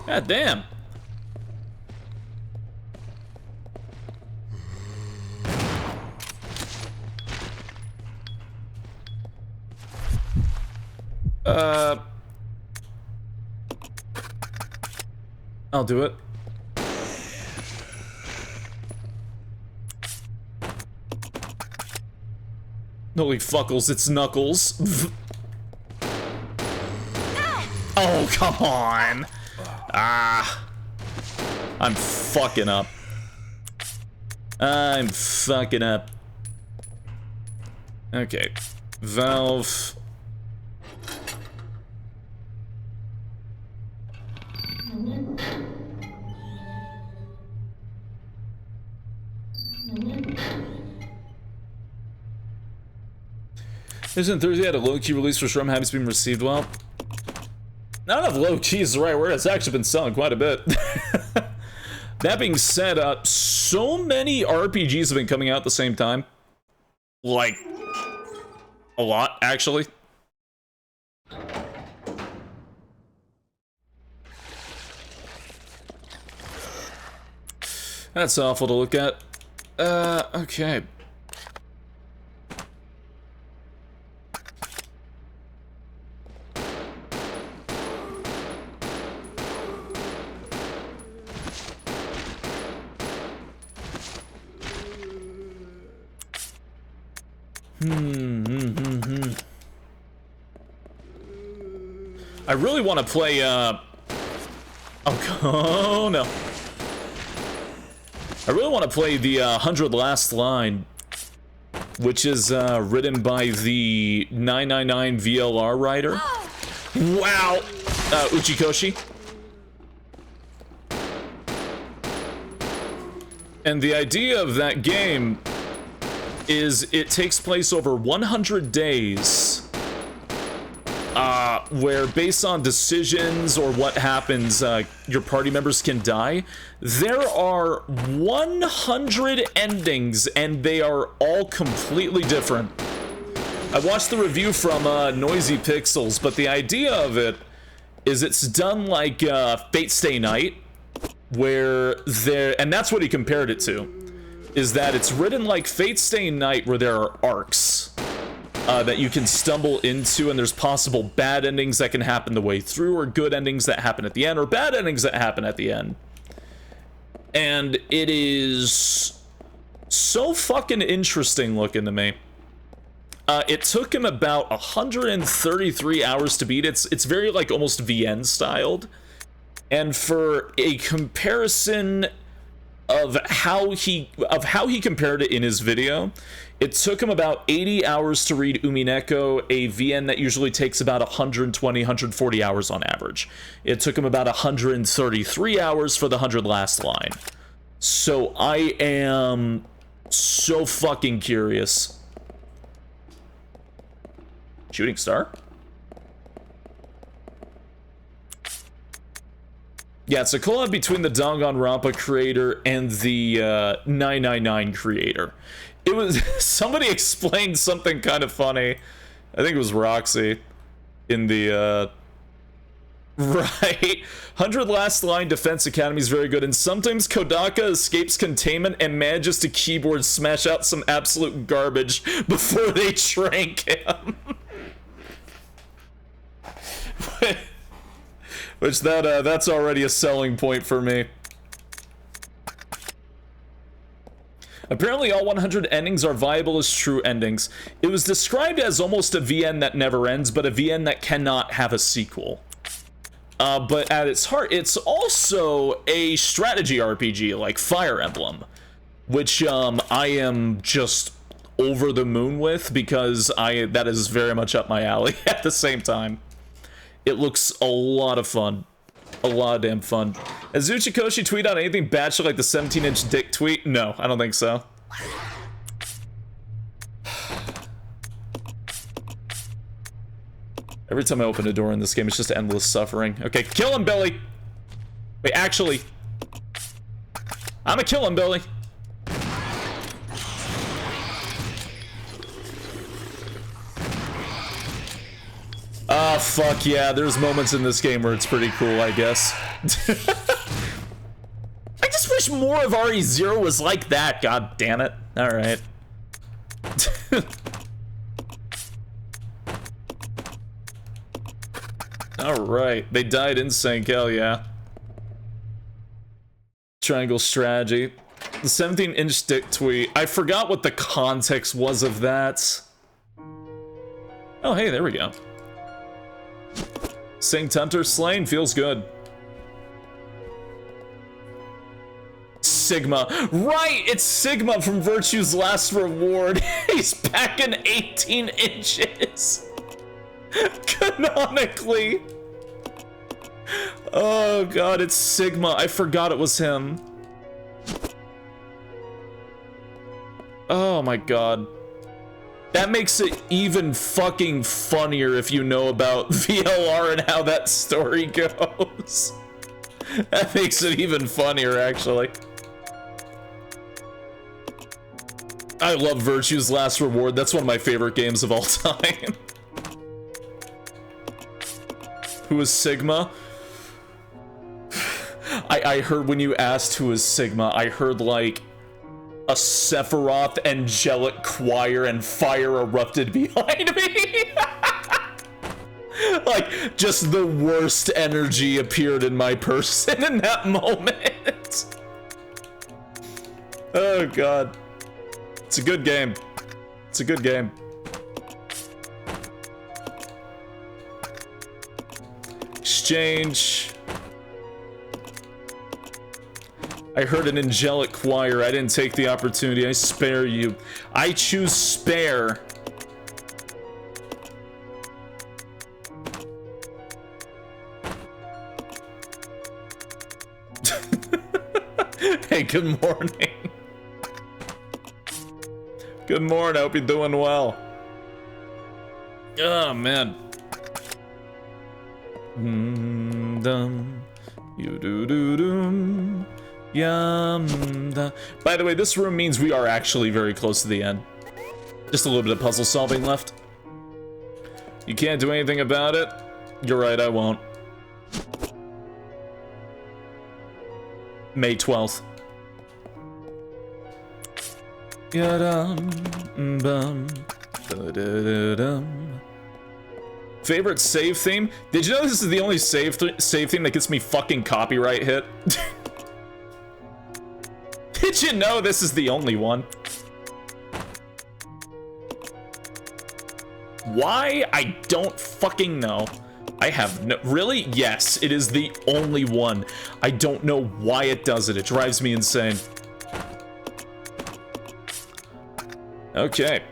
God damn. I'll do it. Holy fuckles, it's Knuckles. Oh, come on. Ah. I'm fucking up. I'm fucking up. Okay. Valve. There's an Thursday had a low-key release for Shrum. Happy it's been received well. I don't know if low-key is the right word. It's actually been selling quite a bit. That being said, so many RPGs have been coming out at the same time. Like, a lot, actually. That's awful to look at. Okay. I really want to play, oh no. I really want to play the 100 Last Line, which is written by the 999 VLR writer. Wow! Uchikoshi. And the idea of that game is it takes place over 100 days, where based on decisions or what happens, your party members can die. There are 100 endings, and they are all completely different. I watched the review from Noisy Pixels, but the idea of it is it's done like Fate Stay Night, where there, and that's what he compared it to, is that it's written like Fate Stay Night, where there are arcs that you can stumble into, and there's possible bad endings that can happen the way through, or good endings that happen at the end, or bad endings that happen at the end. And it is so fucking interesting looking to me. It took him about 133 hours to beat. It's very like almost VN styled. And for a comparison of how he compared it in his video, it took him about 80 hours to read Umineko, a VN that usually takes about 120, 140 hours on average. It took him about 133 hours for the 100 Last Line. So I am so fucking curious. Shooting Star? Yeah, it's a collab between the Danganronpa creator and the 999 creator. It was, somebody explained something kind of funny. I think it was Roxy in the, right. 100 Last Line Defense Academy is very good, and sometimes Kodaka escapes containment and manages to keyboard smash out some absolute garbage before they trank him. Which that's already a selling point for me. Apparently all 100 endings are viable as true endings. It was described as almost a VN that never ends, but a VN that cannot have a sequel. But at its heart, it's also a strategy RPG like Fire Emblem, which I am just over the moon with, because that is very much up my alley at the same time. It looks a lot of fun. A lot of damn fun. Has Uchikoshi tweet out anything batshit like the 17-inch dick tweet? No, I don't think so. Every time I open a door in this game, it's just endless suffering. Okay, kill him, Billy! Wait, actually... I'ma kill him, Billy! Ah, fuck yeah, there's moments in this game where it's pretty cool, I guess. I just wish more of RE0 was like that, god damn it. Alright. Alright, they died in sync, hell yeah. Triangle strategy. The 17-inch dick tweet. I forgot what the context was of that. Oh, hey, there we go. Saint Hunter slain feels good. Sigma. Right, it's Sigma from Virtue's Last Reward. He's packing 18 inches. Canonically. Oh god, it's Sigma. I forgot it was him. Oh my god. That makes it even fucking funnier if you know about VLR and how that story goes. That makes it even funnier, actually. I love Virtue's Last Reward. That's one of my favorite games of all time. Who is Sigma? I heard when you asked who is Sigma, I heard like a Sephiroth angelic choir and fire erupted behind me. Like, just the worst energy appeared in my person in that moment. Oh god. It's a good game. It's a good game. Exchange. I heard an angelic choir. I didn't take the opportunity. I spare you. I choose spare. Hey, good morning. Good morning. I hope you're doing well. Oh, man. Dum. You do do dum. Yum. Da. By the way, this room means we are actually very close to the end. Just a little bit of puzzle solving left. You can't do anything about it? You're right, I won't. May 12th. Favorite save theme? Did you know this is the only save theme that gets me fucking copyright hit? Did you know this is the only one? Why? I don't fucking know. I have no... Really? Yes, it is the only one. I don't know why it does it. It drives me insane. Okay.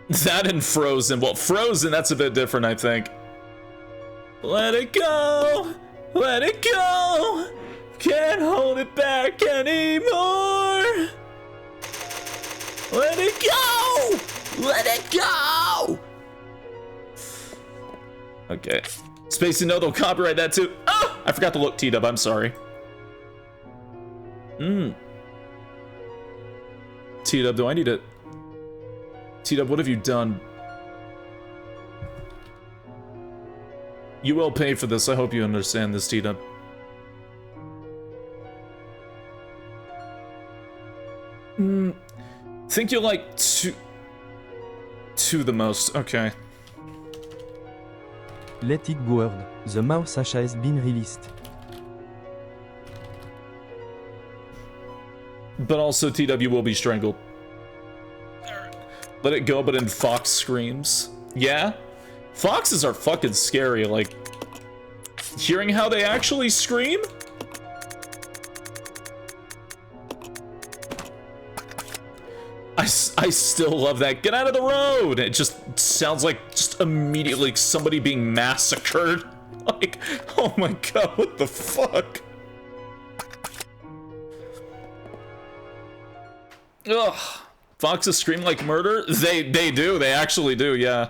That and Frozen. Well, Frozen, that's a bit different, I think. Let it go! Let it go! Can't hold it back anymore! Let it go! Let it go! Okay. Spacey, no, they'll copyright that too. Oh! I forgot to look T-Dub, I'm sorry. T-Dub, do I need it? T-Dub, what have you done? You will pay for this, I hope you understand this, T-Dub. Think you like two the most, okay. Let it go word. The mouse has been released. But also TW will be strangled. Let it go, but in fox screams. Yeah? Foxes are fucking scary, like... Hearing how they actually scream? I still love that. Get out of the road! It just sounds like just immediately somebody being massacred. Like, oh my god, what the fuck? Ugh. Foxes scream like murder? They do. They actually do, yeah.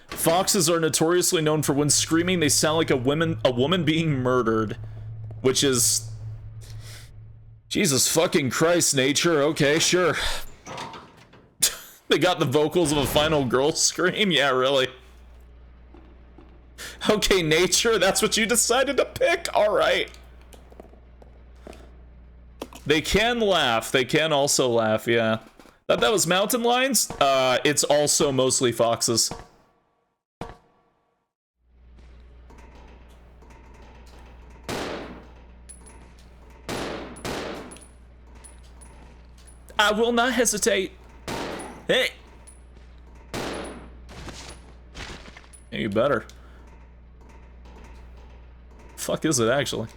Foxes are notoriously known for when screaming, they sound like a woman being murdered. Which is... Jesus fucking Christ, nature. Okay, sure. They got the vocals of a final girl scream? Yeah, really. Okay, nature, that's what you decided to pick? Alright. They can laugh. They can also laugh, yeah. Thought that was mountain lions? It's also mostly foxes. I will not hesitate. Hey! Yeah, you better. Fuck is it, actually?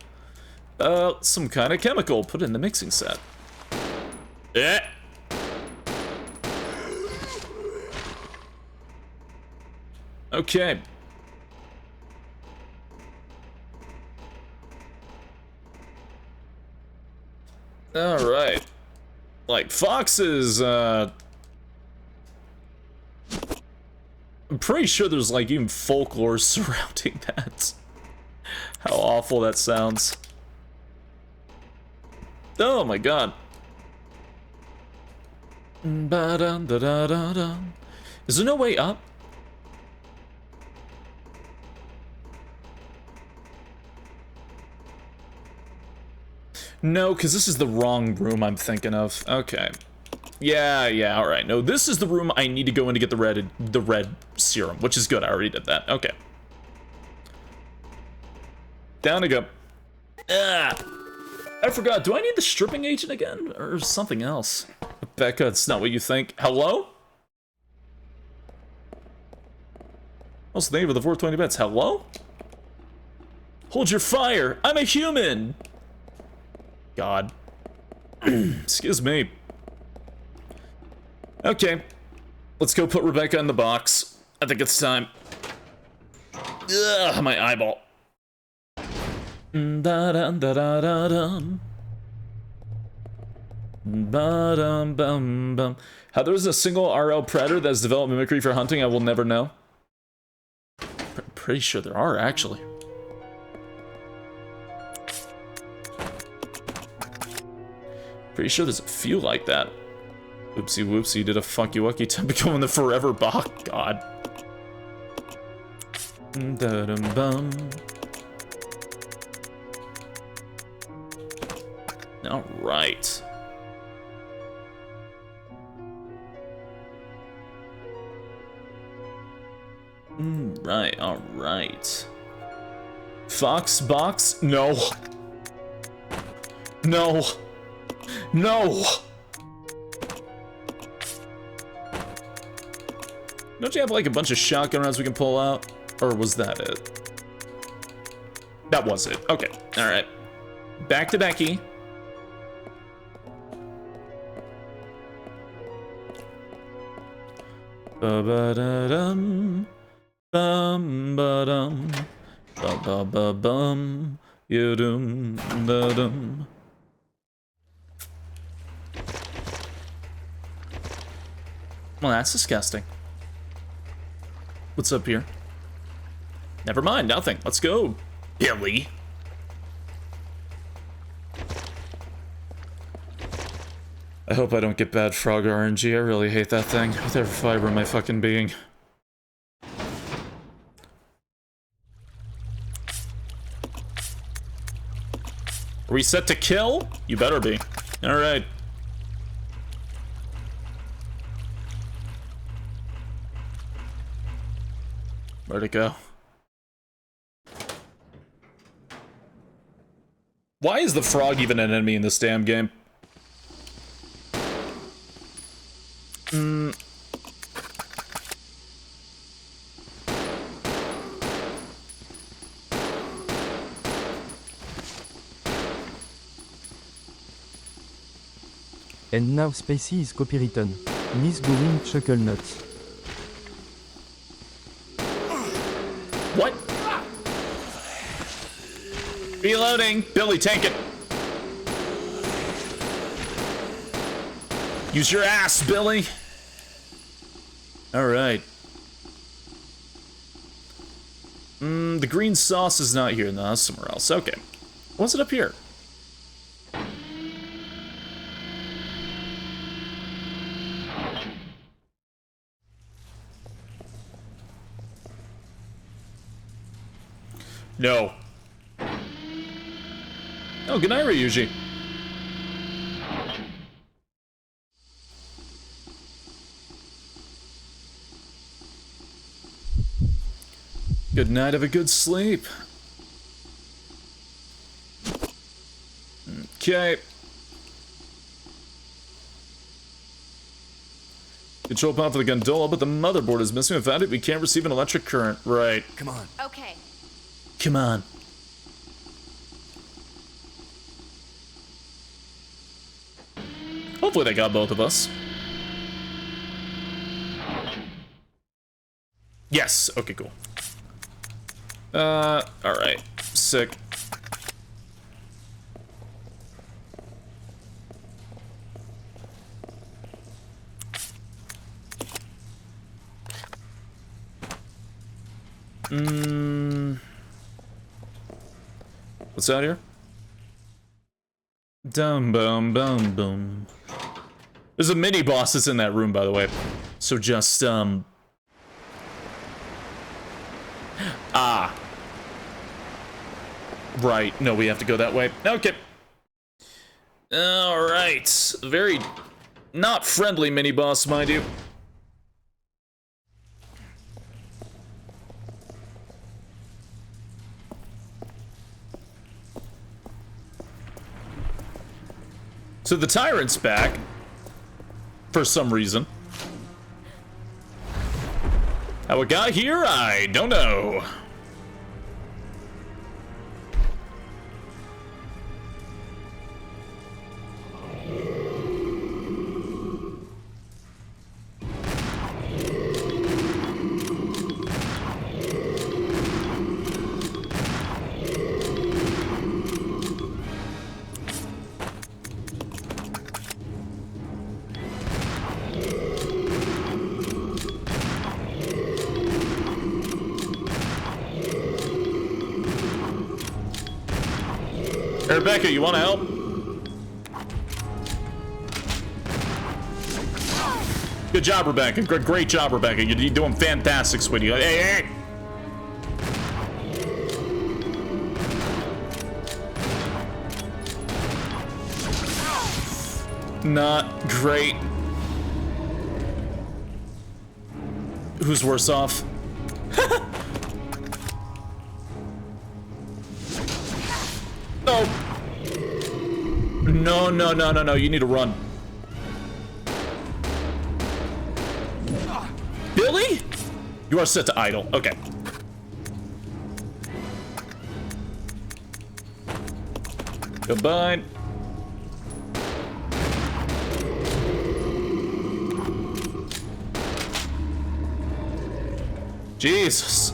Some kind of chemical put in the mixing set. Yeah. Okay. Alright. Like, foxes, I'm pretty sure there's like even folklore surrounding that. How awful that sounds. Oh my god. Is there no way up? No, because this is the wrong room I'm thinking of. Okay. Yeah, alright. No, this is the room I need to go in to get the red serum, which is good. I already did that. Okay. Down to go. Ah! I forgot. Do I need the stripping agent again? Or something else? Becca, it's not what you think. Hello? Also, thank you for the 420 bits. Hello? Hold your fire! I'm a human! God. Excuse me. Okay. Let's go put Rebecca in the box. I think it's time. Ugh, my eyeball. Da-dum-da-da-da-dum. Ba-dum-bum-bum. How there's a single RL predator that's developed mimicry for hunting, I will never know. Pretty sure there are, actually. Pretty sure there's a few like that. Oopsie whoopsie, did a funky wucky to become the forever bach. God. Da-dum-bum. Alright. Alright. Fox box? No. No. No! Don't you have like a bunch of shotgun rounds we can pull out? Or was that it? That was it. Okay. Alright. Back to Becky. Ba-ba-da-dum. Bum-ba-dum. Ba-ba-ba-bum. You-dum-ba-dum. Well, that's disgusting. What's up here? Never mind, nothing. Let's go, Billy. I hope I don't get bad frog RNG. I really hate that thing with every fiber of my fucking being. Are we set to kill? You better be. Alright. Where'd it go? Why is the frog even an enemy in this damn game? And now Spacey is copywritten. Miss going chuckle nuts. What? Reloading. Billy, tank it. Use your ass, Billy. All right. The green sauce is not here. No, that's somewhere else. Okay. What's it up here? No. Oh, good night, Ryuji. Good night, have a good sleep. Okay. Control panel for the gondola, but the motherboard is missing. Without it, we can't receive an electric current. Right. Come on. Okay. Come on. Hopefully they got both of us. Yes. Okay, cool. Alright. Sick. What's out here? Dum bum bum boom. There's a mini boss that's in that room, by the way. So just ah. Right. No, we have to go that way. Okay. All right. Very not friendly mini boss, mind you. So the tyrant's back, for some reason. How it got here, I don't know. Hey, Rebecca, you want to help? Good job, Rebecca. Great job, Rebecca. You're doing fantastic, sweetie. Hey, hey! Not great. Who's worse off? No. No. You need to run. Billy? You are set to idle. Okay. Goodbye. Jesus.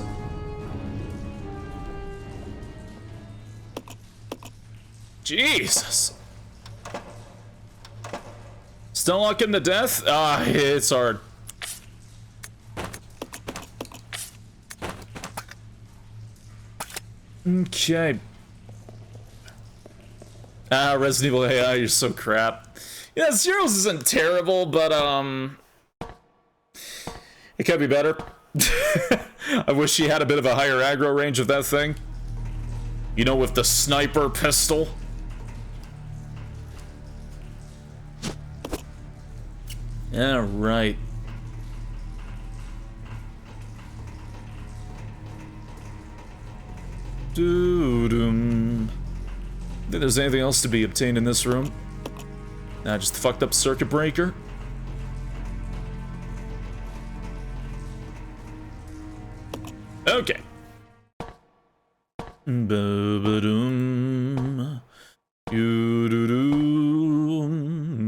Jesus. Still lock him to death? Ah, it's hard. Okay. Ah, Resident Evil AI, you're so crap. Yeah, Zero's isn't terrible, but it could be better. I wish she had a bit of a higher aggro range of that thing. You know, with the sniper pistol. All right. Doo-doom. Think there's anything else to be obtained in this room? Nah, just the fucked up circuit breaker. Okay. Ba-ba-doom. You-do-doom.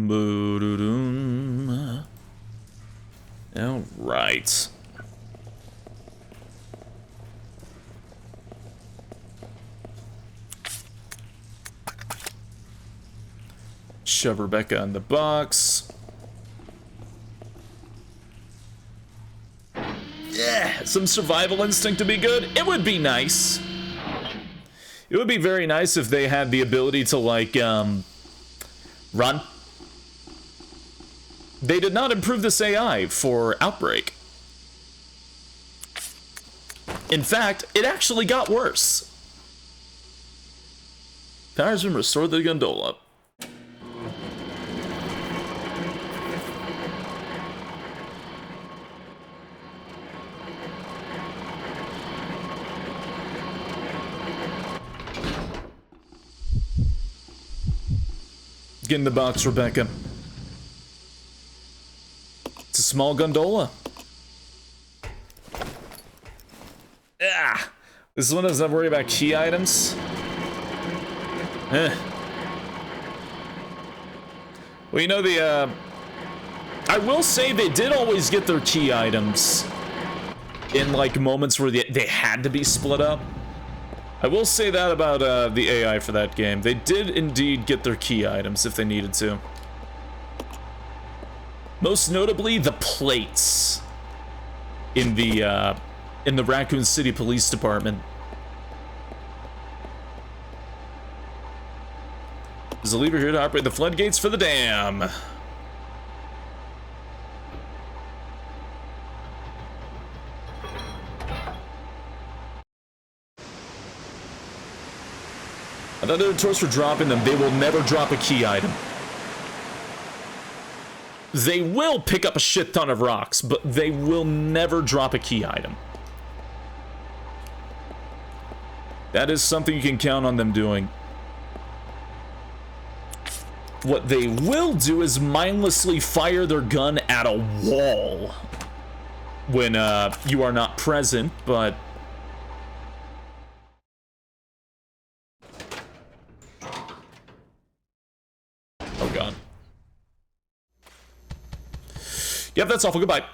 Ba-do-doom. All right. Shove Rebecca in the box. Yeah, some survival instinct to be good. It would be nice. It would be very nice if they had the ability to, like, run. They did not improve this AI for Outbreak. In fact, it actually got worse. Power's been restored to the gondola. Get in the box, Rebecca. It's a small gondola. Ah, this one doesn't have to worry about key items. Well, you know, I will say they did always get their key items in, like, moments where they had to be split up. I will say that about the AI for that game. They did indeed get their key items if they needed to. Most notably, the plates in the in the Raccoon City Police Department. Is the leader here to operate the floodgates for the dam? I thought they were tourists for dropping them. They will never drop a key item. They will pick up a shit ton of rocks, but they will never drop a key item. That is something you can count on them doing. What they will do is mindlessly fire their gun at a wall when you are not present, but... Oh god. Yep, that's awful. Goodbye.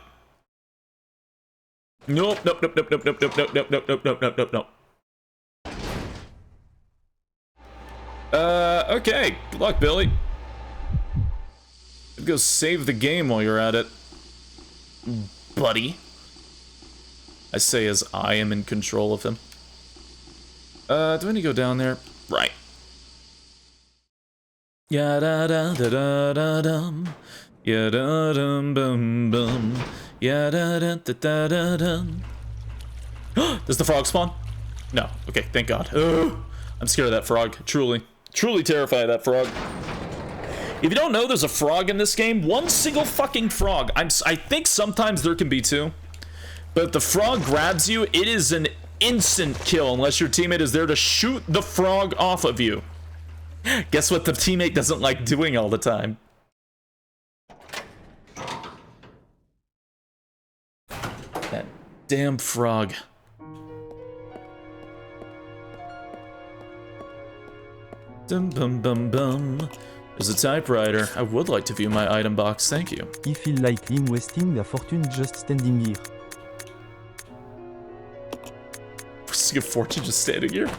Nope, nope, nope, nope, nope, nope, nope, nope, nope, nope, nope, nope, nope, nope. Okay. Good luck, Billy. Go save the game while you're at it, buddy. I say as I am in control of him. Do I need to go down there? Right. Ya da da da da da dum. Ya da dum bum bum. Ya da da da da da dum. Does the frog spawn? No. Okay, thank God. Ugh. I'm scared of that frog. Truly terrified of that frog. If you don't know, there's a frog in this game. One single fucking frog. I think sometimes there can be two. But if the frog grabs you, it is an instant kill unless your teammate is there to shoot the frog off of you. Guess what the teammate doesn't like doing all the time? That damn frog. Dum bum bum bum. There's a typewriter. I would like to view my item box, thank you. I feel like I'm wasting a fortune just standing here. Wasting a fortune just standing here?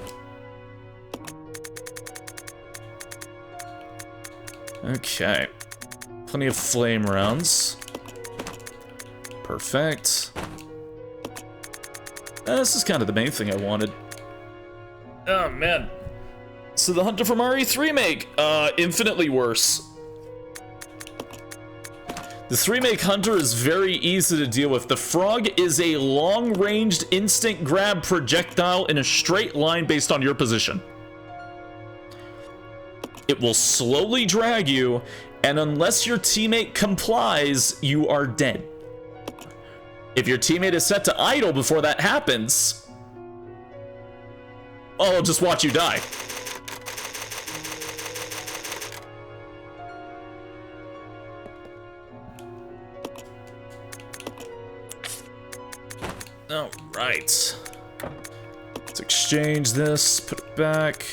Okay. Plenty of flame rounds. Perfect. This is kind of the main thing I wanted. Oh, man. So the Hunter from RE3 make, infinitely worse. The 3-make Hunter is very easy to deal with. The frog is a long-ranged instant grab projectile in a straight line based on your position. It will slowly drag you, and unless your teammate complies, you are dead. If your teammate is set to idle before that happens, oh, just watch you die. All right. Let's exchange this, put it back.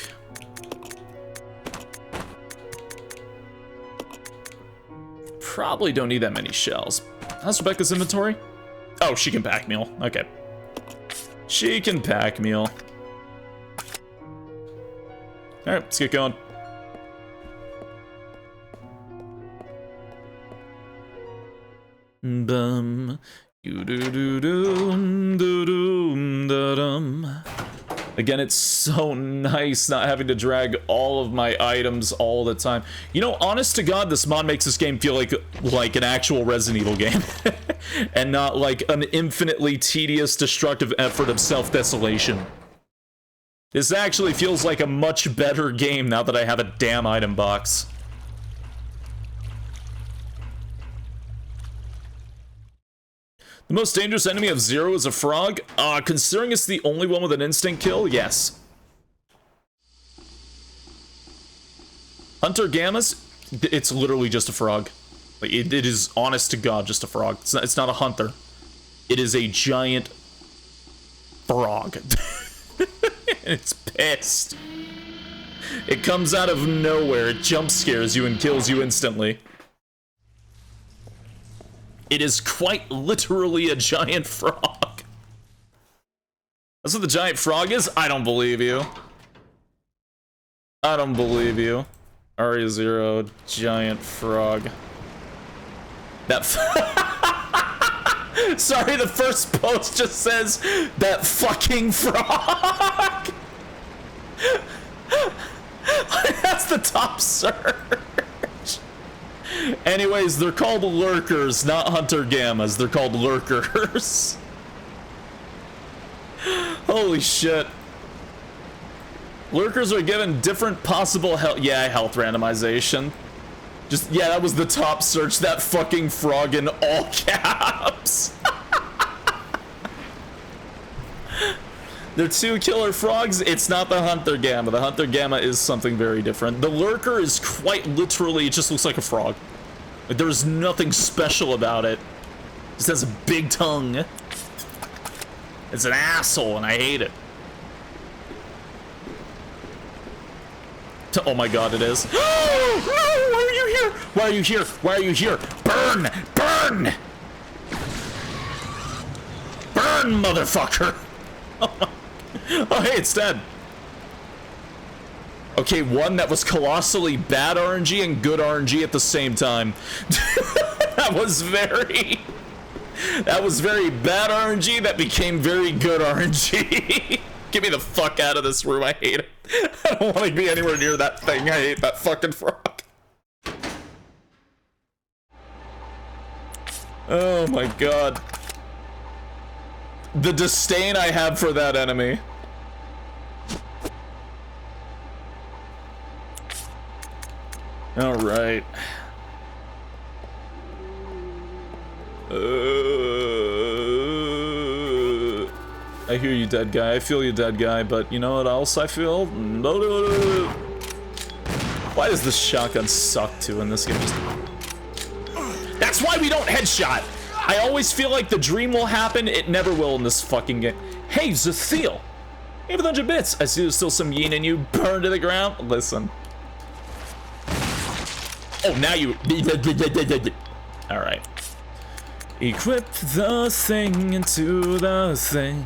Probably don't need that many shells. How's Rebecca's inventory? Oh, she can pack meal. Okay. She can pack meal. All right, let's get going. Bum. Again, it's so nice not having to drag all of my items all the time. You know, honest to God, this mod makes this game feel like an actual Resident Evil game. And not like an infinitely tedious, destructive effort of self-desolation. This actually feels like a much better game now that I have a damn item box. The most dangerous enemy of Zero is a frog? Considering it's the only one with an instant kill, yes. Hunter Gammas? It's literally just a frog. Like, it is, honest to God, just a frog. It's not a hunter. It is a giant frog. It's pissed. It comes out of nowhere, it jump scares you and kills you instantly. It is quite literally a giant frog. That's what the giant frog is? I don't believe you. I don't believe you. RE0 giant frog. That Sorry, the first post just says that fucking frog. That's the top search. Anyways, they're called lurkers, not hunter gammas. They're called lurkers. Holy shit. Lurkers are given different possible health. Yeah, health randomization. Just, yeah, that was the top search. That fucking frog in all caps. They're two killer frogs. It's not the hunter gamma. The hunter gamma is something very different. The lurker is quite literally, it just looks like a frog. Like, there's nothing special about it. It just has a big tongue. It's an asshole, and I hate it. Oh my god, it is. Oh, no, why are you here? Why are you here? Why are you here? Burn! Burn! Burn, motherfucker! Oh, hey, it's dead. Okay, one that was colossally bad RNG and good RNG at the same time. That was very bad RNG that became very good RNG. Get me the fuck out of this room. I hate it. I don't want to be anywhere near that thing. I hate that fucking frog. Oh my god. The disdain I have for that enemy. Alright. I hear you, dead guy. I feel you, dead guy, but you know what else I feel? No. Why does this shotgun suck too in this game? That's why we don't headshot! I always feel like the dream will happen, it never will in this fucking game. Hey, Zathiel! You have 100 bits. I see there's still some yin in you. Burn to the ground. Listen. Oh, now you... Alright. Equip the thing into the thing.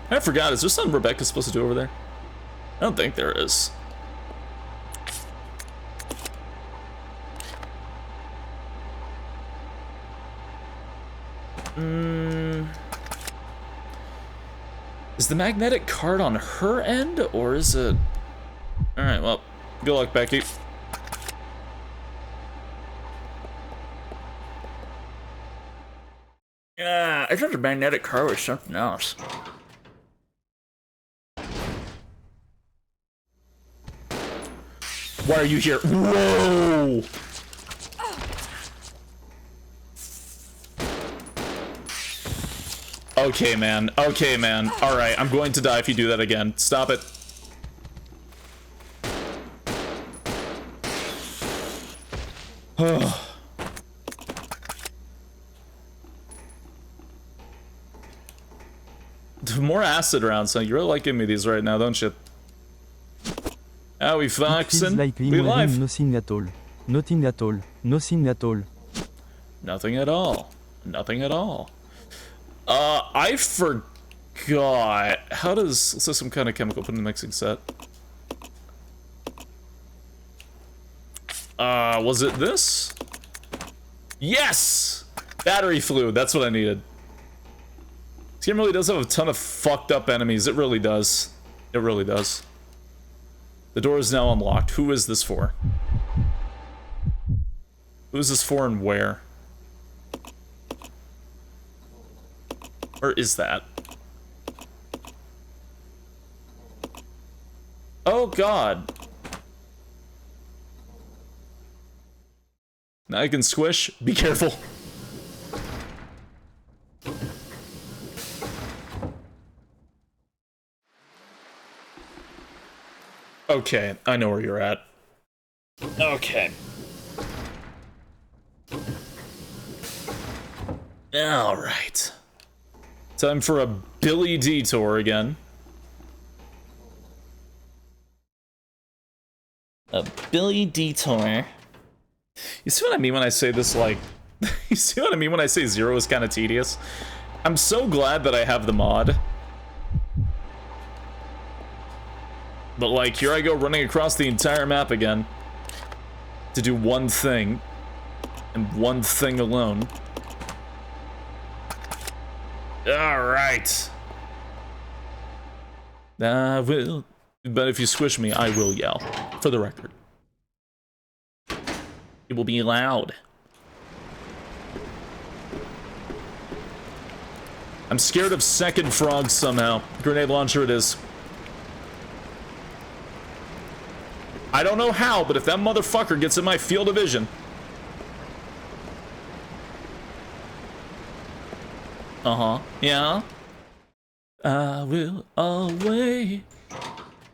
I forgot, is there something Rebecca's supposed to do over there? I don't think there is. Is the magnetic card on her end, or is it... Alright, well, good luck, Becky. Yeah, I thought the magnetic card was something else. Why are you here? Whoa! Okay, man. Okay, man. Alright, I'm going to die if you do that again. Stop it. More acid rounds, so you really like giving me these right now, don't you? Are we foxing? We live. Nothing at all. Nothing at all. Nothing at all. Nothing at all. Nothing at all. I forgot. How does... Let's have some kind of chemical put in the mixing set. Was it this? Yes! Battery fluid, that's what I needed. This game really does have a ton of fucked up enemies. It really does. It really does. The door is now unlocked. Who is this for? Who is this for and where? Or is that? Oh god. Now I can squish. Be careful. Okay, I know where you're at. Okay. Alright. Time for a Billy detour again. A Billy detour. You see what I mean when I say this, like... You see what I mean when I say 0 is kind of tedious? I'm so glad that I have the mod. But like, here I go running across the entire map again to do one thing, and one thing alone. Alright. I will. But if you squish me, I will yell. For the record. It will be loud. I'm scared of second frogs somehow. Grenade launcher it is. I don't know how, but if that motherfucker gets in my field of vision. Uh-huh. Yeah. I will always.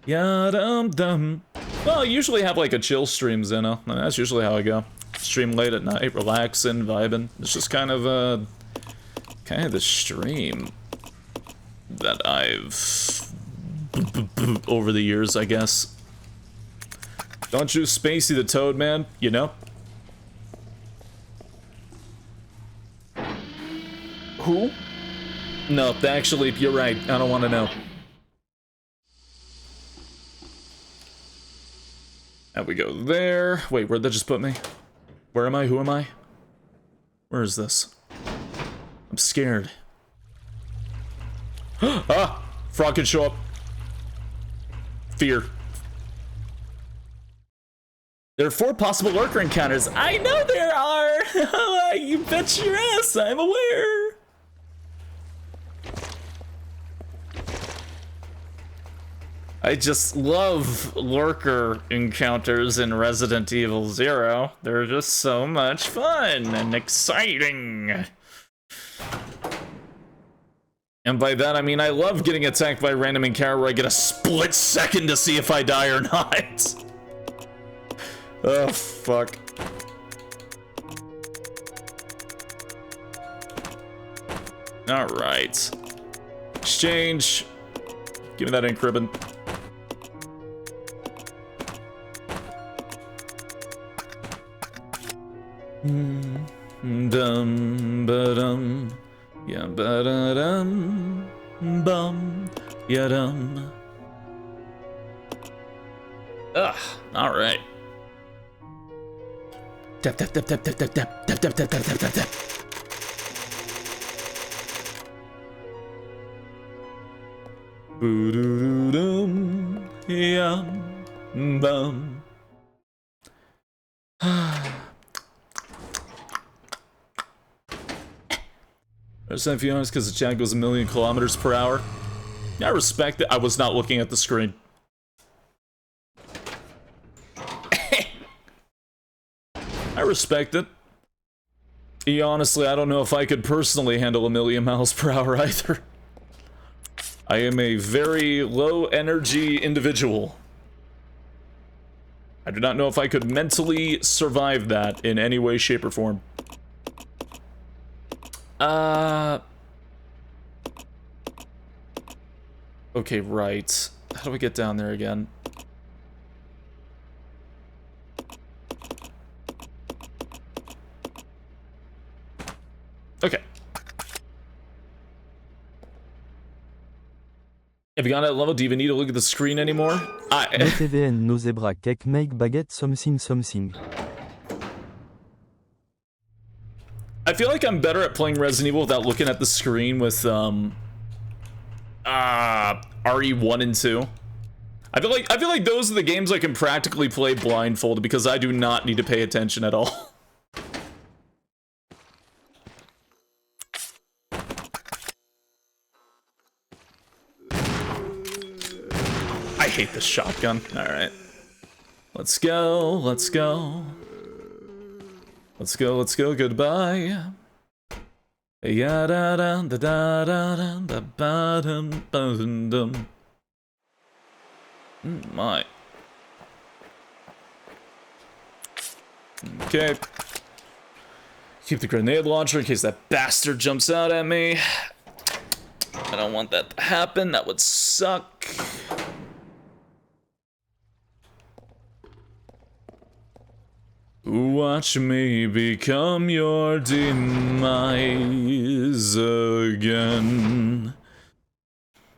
Yadum-dum. Well, I usually have like a chill stream, Zeno. I mean, that's usually how I go. Stream late at night, relaxing, vibing. It's just kind of the stream that I've over the years, I guess. Don't you Spacey the Toad, man? You know? Who? No, actually, you're right. I don't want to know. And we go there. Wait, where'd that just put me? Where am I? Who am I? Where is this? I'm scared. Ah! Frog can show up. Fear. There are 4 possible lurker encounters. I know there are! You bet your ass, I'm aware. I just love lurker encounters in Resident Evil 0. They're just so much fun and exciting. And by that, I mean I love getting attacked by a random encounter where I get a split second to see if I die or not. Oh, fuck. Alright. Exchange. Give me that ink ribbon. Dum ba dum, ya ba da dum, bum, ya dum. Ugh, all right. Tap tap tap tap tap tap tap tap tap tap tap tap tap tap. Boo doo doo dum, yum, bum. There's a few honest because the chat goes 1,000,000 kilometers per hour. I respect it. I was not looking at the screen. I respect it. Honestly, I don't know if I could personally handle 1,000,000 miles per hour either. I am a very low energy individual. I do not know if I could mentally survive that in any way, shape, or form. Okay, right. How do we get down there again? Okay. Have you got that level? Do you even need to look at the screen anymore? No TVN, no zebra, cake, make, baguette, something, something. I feel like I'm better at playing Resident Evil without looking at the screen with, RE1 and 2. I feel like those are the games I can practically play blindfolded because I do not need to pay attention at all. I hate this shotgun. Alright. Let's go, let's go. Let's go, let's go, goodbye. Ya da da da da da da ba dum dum dum. My. Okay. Keep the grenade launcher in case that bastard jumps out at me. I don't want that to happen. That would suck. Watch me become your demise again.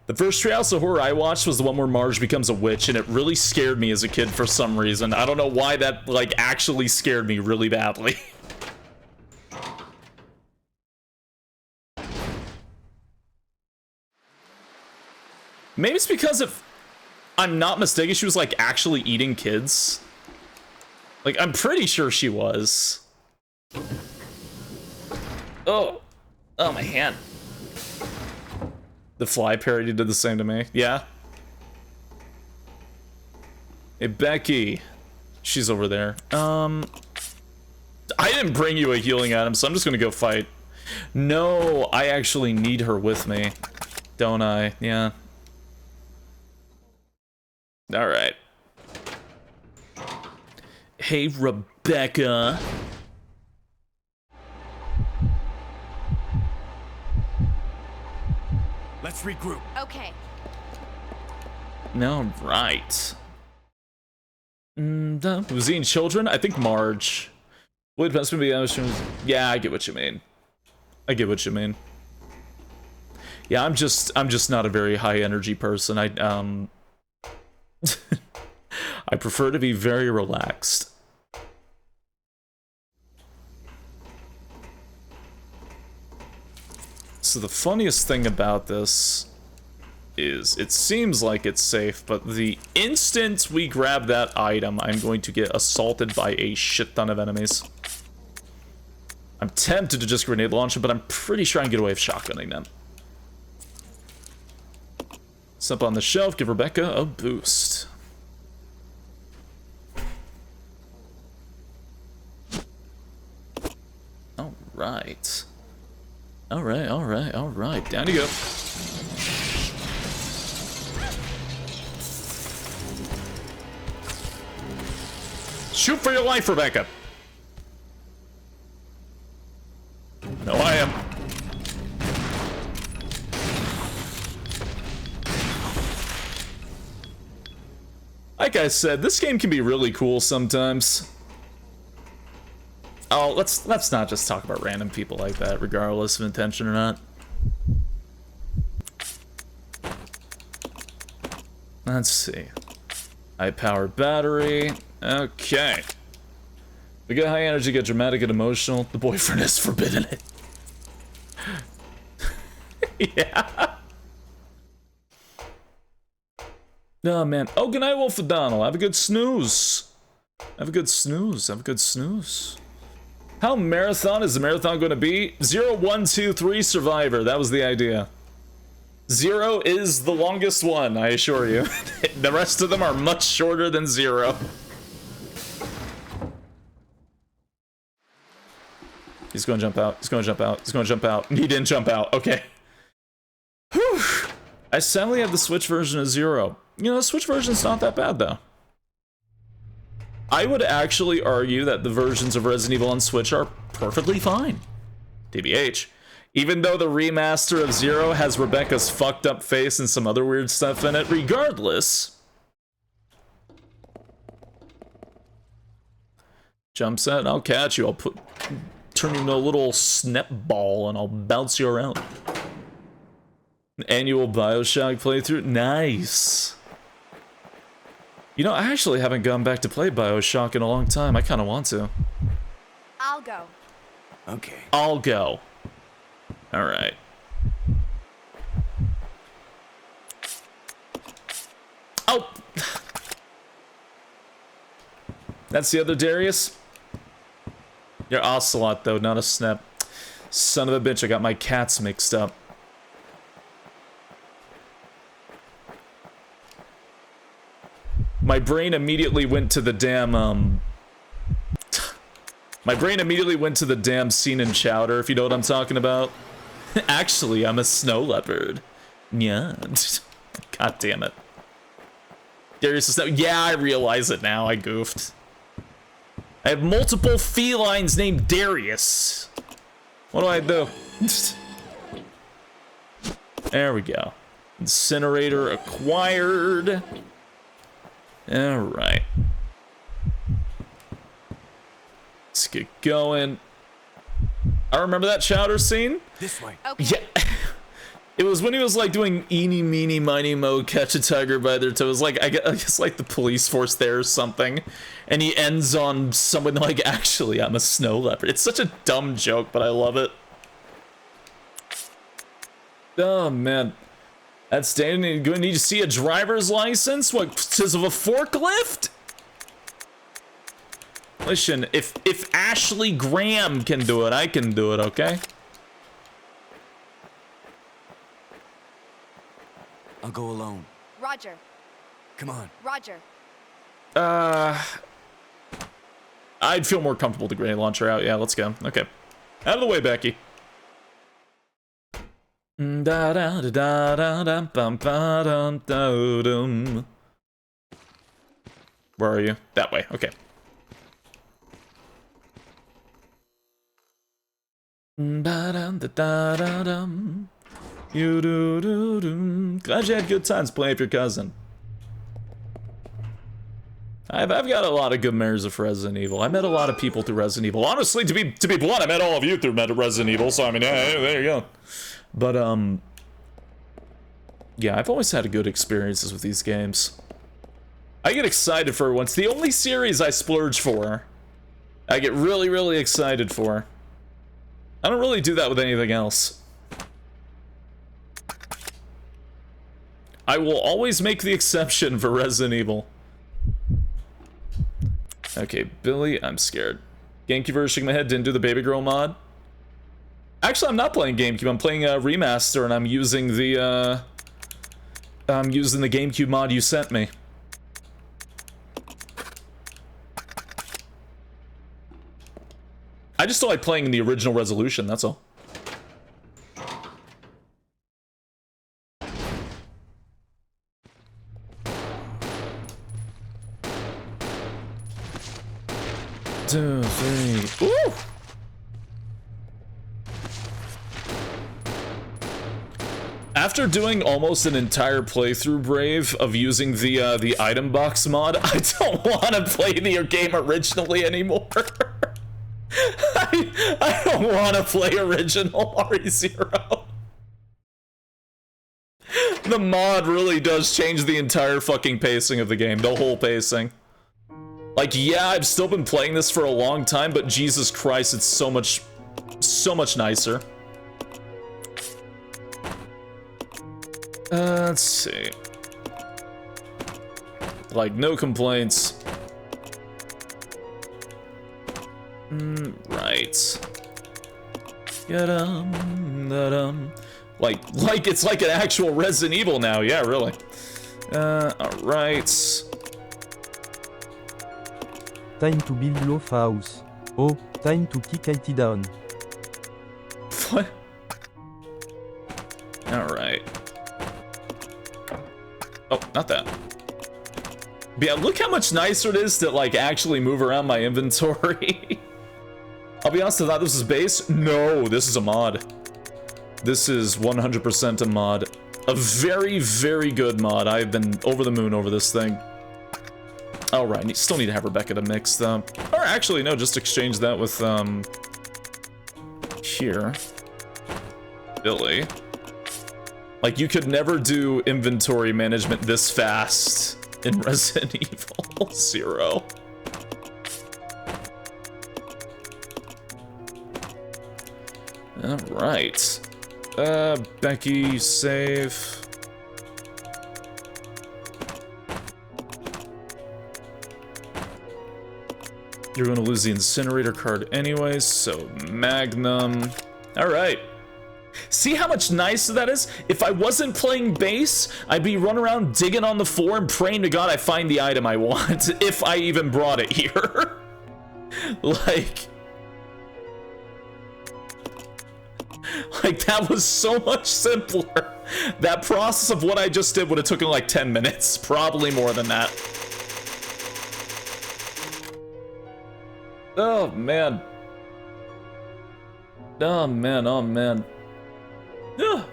The The first Treehouse of Horror I watched was the one where Marge becomes a witch, and it really scared me as a kid for some reason. I don't know why that, like, actually scared me really badly. Maybe it's because if I'm not mistaken, she was, like, actually eating kids. Like, I'm pretty sure she was. Oh, my hand. The Fly parody did the same to me. Yeah. Hey, Becky. She's over there. I didn't bring you a healing item, so I'm just gonna go fight. No, I actually need her with me. Don't I? Yeah. Alright. Hey, Rebecca. Let's regroup. Okay. No, right. Who's eating children? I think Marge. Would best be yeah, I get what you mean. I get what you mean. Yeah, I'm just not a very high energy person. I prefer to be very relaxed. So the funniest thing about this is it seems like it's safe, but the instant we grab that item, I'm going to get assaulted by a shit ton of enemies. I'm tempted to just grenade launch it, but I'm pretty sure I can get away with shotgunning them. Step on the shelf, give Rebecca a boost. Alright. Alright. Down you go. Shoot for your life, Rebecca. No, I am. Like I said, this game can be really cool sometimes. Oh, let's not just talk about random people like that, regardless of intention or not. Let's see. High-powered battery. Okay. We get high energy, get dramatic and emotional. The boyfriend has forbidden it. Yeah. Oh, man. Oh, good night, Wolf O'Donnell. Have a good snooze. Have a good snooze. How marathon is the marathon going to be? 0, 1, 2, 3 Survivor. That was the idea. 0 is the longest one, I assure you. The rest of them are much shorter than 0. He's going to jump out. He's going to jump out. He didn't jump out. Okay. Whew. I sadly have the Switch version of 0. You know, the Switch version's not that bad, though. I would actually argue that the versions of Resident Evil on Switch are perfectly fine. TBH. Even though the remaster of 0 has Rebecca's fucked up face and some other weird stuff in it, regardless. Jump set, I'll catch you. I'll turn you into a little snap ball and I'll bounce you around. Annual BioShock playthrough, nice. You know, I actually haven't gone back to play BioShock in a long time. I kind of want to. I'll go. Okay. I'll go. All right. Oh! That's the other Darius? You're Ocelot, though, not a Snap. Son of a bitch, I got my cats mixed up. My brain immediately went to the damn, My brain immediately went to the damn scene in Chowder, if you know what I'm talking about. Actually, I'm a snow leopard. Yeah. God damn it. Darius is snow. Yeah, I realize it now. I goofed. I have multiple felines named Darius. What do I do? There we go. Incinerator acquired. Alright. Let's get going. I remember that Chowder scene. This way. Okay. Yeah. It was when he was like doing eeny, meeny, miny, mo, catch a tiger by their toes. Like, I guess like the police force there or something. And he ends on someone like, actually, I'm a snow leopard. It's such a dumb joke, but I love it. Oh, man. That's standing. Going to need to see a driver's license? What, says of a forklift? Listen, if Ashley Graham can do it, I can do it, okay? I'll go alone. Roger. Come on. Roger. I'd feel more comfortable with the grenade launcher out. Yeah, let's go. Okay. Out of the way, Becky. Where are you? That way. Okay. Glad you had good times playing with your cousin. I've got a lot of good memories of Resident Evil. I met a lot of people through Resident Evil. Honestly, to be blunt, I met all of you through Resident Evil. So I mean, yeah, there you go. But yeah, I've always had good experiences with these games. I get excited for once. The only series I splurge for, I get really, really excited for. I don't really do that with anything else. I will always make the exception for Resident Evil. Okay, Billy, I'm scared. GameCube version shaking my head, didn't do the Baby Girl mod. Actually, I'm not playing GameCube, I'm playing a remaster, and I'm using the GameCube mod you sent me. I just don't like playing in the original resolution, that's all. Two, three. Ooh! After doing almost an entire playthrough, Brave, of using the item box mod, I don't want to play the game originally anymore. I don't want to play original RE0. The mod really does change the entire fucking pacing of the game, the whole pacing. Like, yeah, I've still been playing this for a long time, but Jesus Christ, it's so much nicer. Let's see. Like, no complaints. Right. Like it's like an actual Resident Evil now. Yeah, really. Alright. Time to build loaf house. Oh, time to kick IT down. What? Alright. Oh, not that. But yeah, look how much nicer it is to, like, actually move around my inventory. I'll be honest, I thought this was base. No, this is a mod. This is 100% a mod. A very, very good mod. I've been over the moon over this thing. Alright, still need to have Rebecca to mix, though. Or actually, no, just exchange that with, here. Billy. Like, you could never do inventory management this fast in Resident Evil 0. Alright. Becky, save. You're gonna lose the incinerator card anyways, so Magnum. Alright. See how much nicer that is? If I wasn't playing base, I'd be running around digging on the floor and praying to God I find the item I want, if I even brought it here. Like, that was so much simpler. That process of what I just did would have taken like 10 minutes, probably more than that. Oh, man. Oh, man, oh, man. Ugh.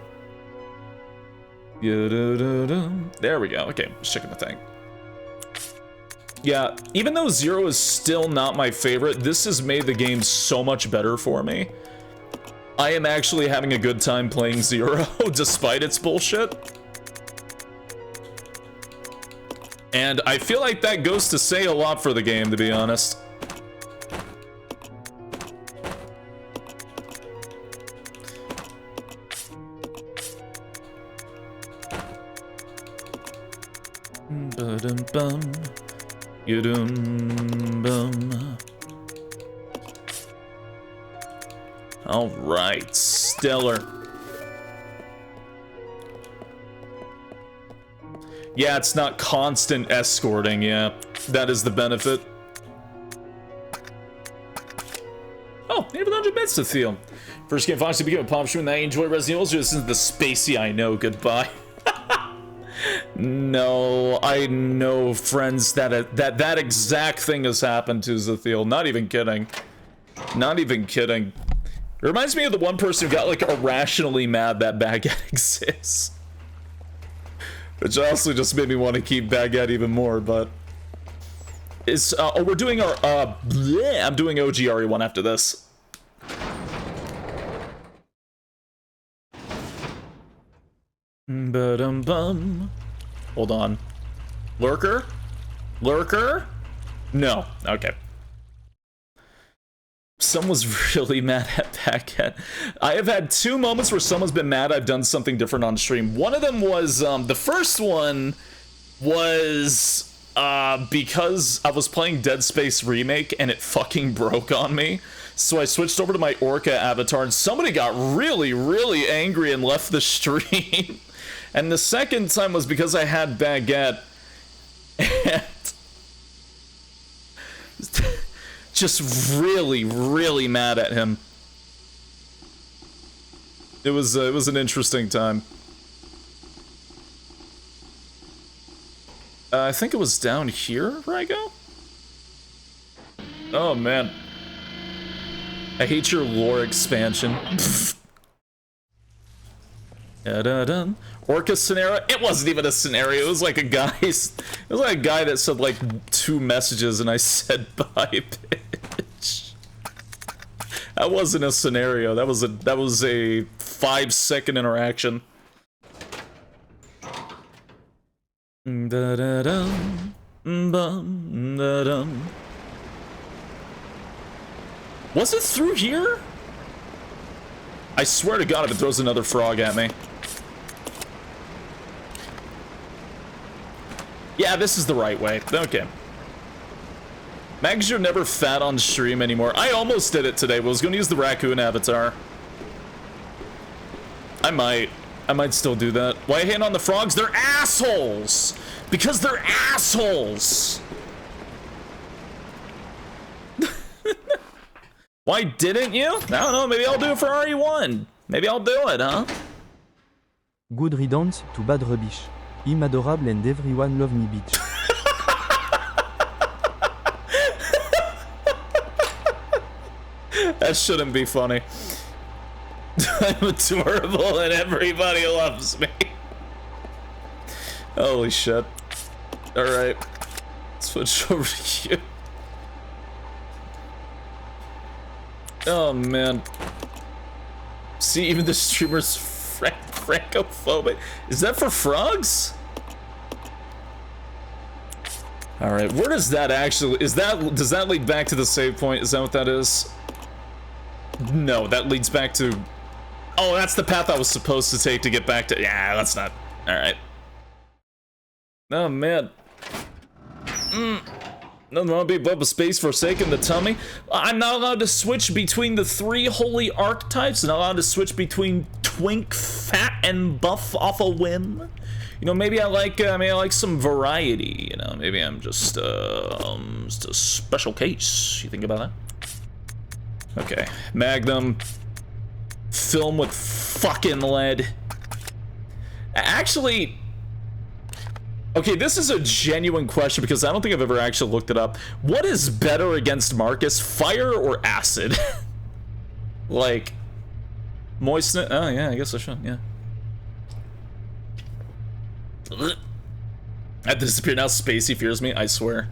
There we go. Okay, just checking the thing. Yeah, even though 0 is still not my favorite, this has made the game so much better for me. I am actually having a good time playing Zero, despite its bullshit. And I feel like that goes to say a lot for the game, to be honest. Ba-dum-bum. You-dum-bum. All right, stellar. Yeah, it's not constant escorting, yeah. That is the benefit. Oh, 800 bits to feel. First game Fox to become a pop stream that I enjoy Resident Evil. This is the spacey I know, goodbye. No, I know friends that exact thing has happened to Zathiel. Not even kidding. Not even kidding. It reminds me of the one person who got like irrationally mad that Baguette exists. Which also just made me want to keep Baguette even more, but... Is, oh, we're doing our, I'm doing OGRE1 after this. Ba-dum-bum. Hold on. Lurker? Lurker? No. Okay. Someone's really mad at Baguette. I have had 2 moments where someone's been mad I've done something different on stream. One of them was, the first one was, because I was playing Dead Space Remake and it fucking broke on me. So I switched over to my Orca avatar and somebody got really, really angry and left the stream. And the second time was because I had Baguette and just really, really mad at him. It was an interesting time. I think it was down here where I go? Oh man. I hate your lore expansion. Da-da-dun. Orca scenario? It wasn't even a scenario. It was like a guy that said like 2 messages and I said bye, bitch. That wasn't a scenario. That was a 5-second interaction. Da-da-dum, bum, da-dum. Was it through here? I swear to God if it throws another frog at me. Yeah, this is the right way. Okay. Mags, you're never fat on stream anymore. I almost did it today, but I was going to use the raccoon avatar. I might still do that. Why hate on the frogs? They're assholes! Because they're assholes! Why didn't you? I don't know, maybe I'll do it for RE1. Maybe I'll do it, huh? Good riddance to bad rubbish. I'm adorable and everyone love me, bitch. That shouldn't be funny. I'm adorable and everybody loves me. Holy shit. Alright. Switch over to you. Oh man. See, even the streamer's francophobic. Is that for frogs? Alright, where does that actually... does that lead back to the save point? Is that what that is? No, that leads back to... Oh, that's the path I was supposed to take to get back to... Yeah, that's not... Alright. Oh, man. Nothing wrong with above a space forsaken the tummy. I'm not allowed to switch between the 3 holy archetypes. I'm not allowed to switch between twink, fat, and buff off a whim. You know, maybe I like some variety. You know, maybe I'm just a special case. You think about that? Okay, Magnum. Film with fucking lead. Actually, okay, this is a genuine question because I don't think I've ever actually looked it up. What is better against Marcus, fire or acid? Like, moisten. Oh yeah, I guess I should. Yeah. I have to disappear now. Spacey fears me. I swear.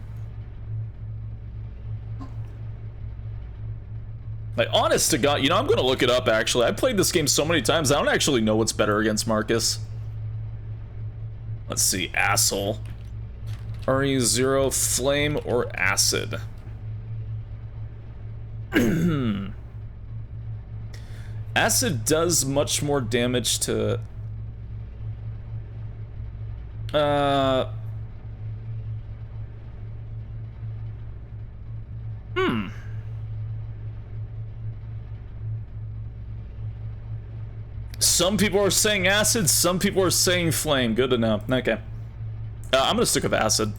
Like, honest to God, you know, I'm gonna look it up actually. I played this game so many times, I don't actually know what's better against Marcus. Let's see, Asshole. RE0, Flame, or Acid? Acid does much more damage to... Some people are saying Acid, some people are saying Flame. Good to know. Okay. I'm gonna stick with Acid.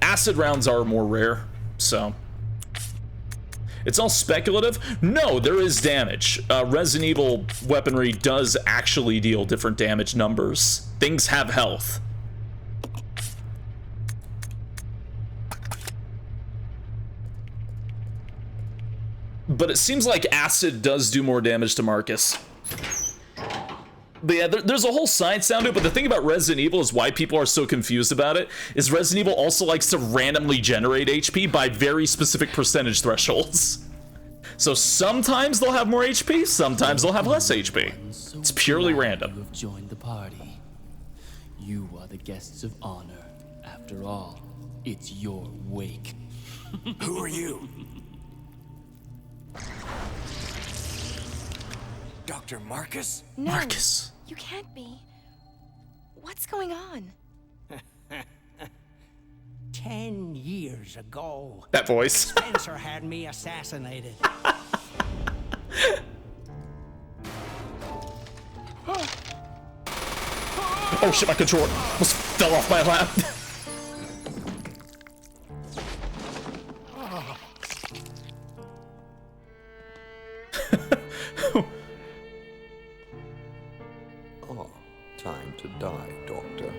Acid rounds are more rare, so... It's all speculative? No, there is damage. Resident Evil weaponry does actually deal different damage numbers. Things have health. But it seems like Acid does do more damage to Marcus. But yeah, there's a whole science down to it, but the thing about Resident Evil is why people are so confused about it, is Resident Evil also likes to randomly generate HP by very specific percentage thresholds. So sometimes they'll have more HP, sometimes they'll have less HP. It's purely random. You have joined the party. You are the guests of honor. After all, it's your wake. Who are you? Dr. Marcus? No, Marcus. You can't be. What's going on? 10 years ago, That voice. Spencer had me assassinated. Oh shit, my controller almost fell off my lap. Time to die, Doctor.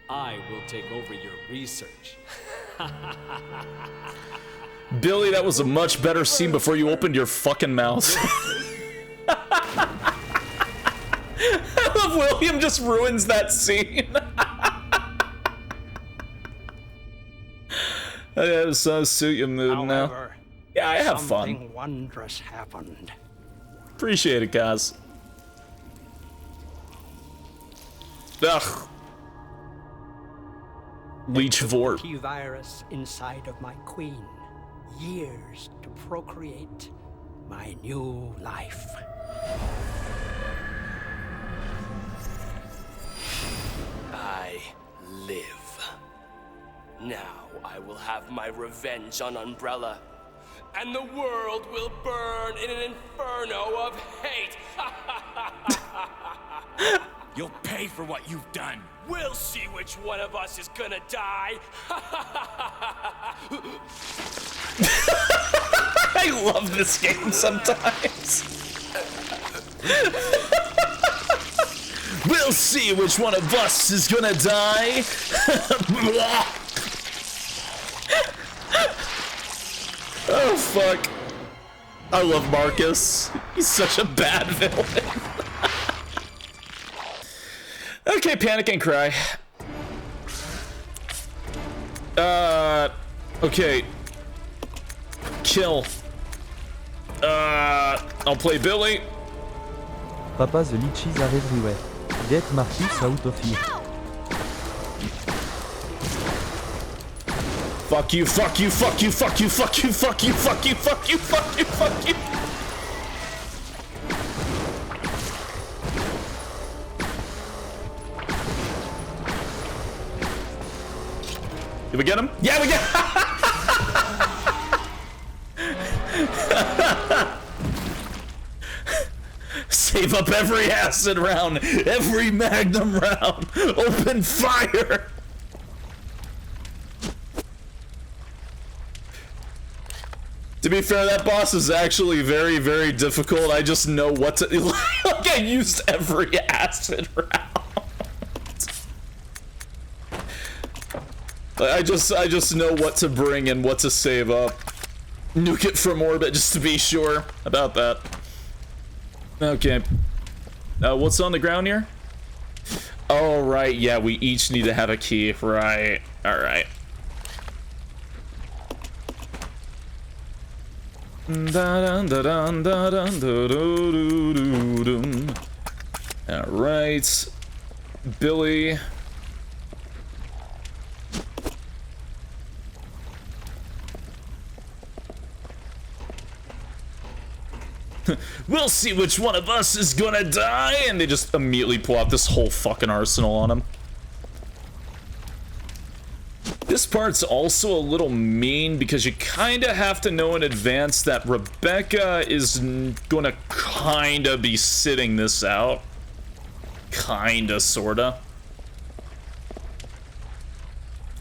I will take over your research. Billy, that was a much better scene before you opened your fucking mouth. I love William just ruins that scene. So suit your mood now. Yeah, I have fun. Something wondrous happened. Appreciate it, guys. Ugh. Leech Vorp. The virus inside of my queen. Years to procreate my new life. I live. Now I will have my revenge on Umbrella, and the world will burn in an inferno of hate. You'll pay for what you've done. We'll see which one of us is gonna die. I love this game sometimes. We'll see which one of us is gonna die. Oh fuck. I love Marcus. He's such a bad villain. Okay, panic and cry. Okay. Kill. I'll play Billy. Papa, the leeches are everywhere. Get Marcus out of here. Fuck you, fuck you, fuck you, fuck you, fuck you, fuck you, fuck you, fuck you, fuck you, fuck you. Did we get him? Yeah, we get Save up every acid round, every magnum round. Open fire. To be fair, that boss is actually very, very difficult. I just know what to... Like, I used every acid round. I just know what to bring and what to save up. Nuke it from orbit just to be sure about that. Okay. What's on the ground here? Oh, right. Yeah, we each need to have a key. Right. All right. Alright. Billy. We'll see which one of us is gonna die, and they just immediately pull out this whole fucking arsenal on him. This part's also a little mean because you kinda have to know in advance that Rebecca is gonna kinda be sitting this out. Kinda, sorta.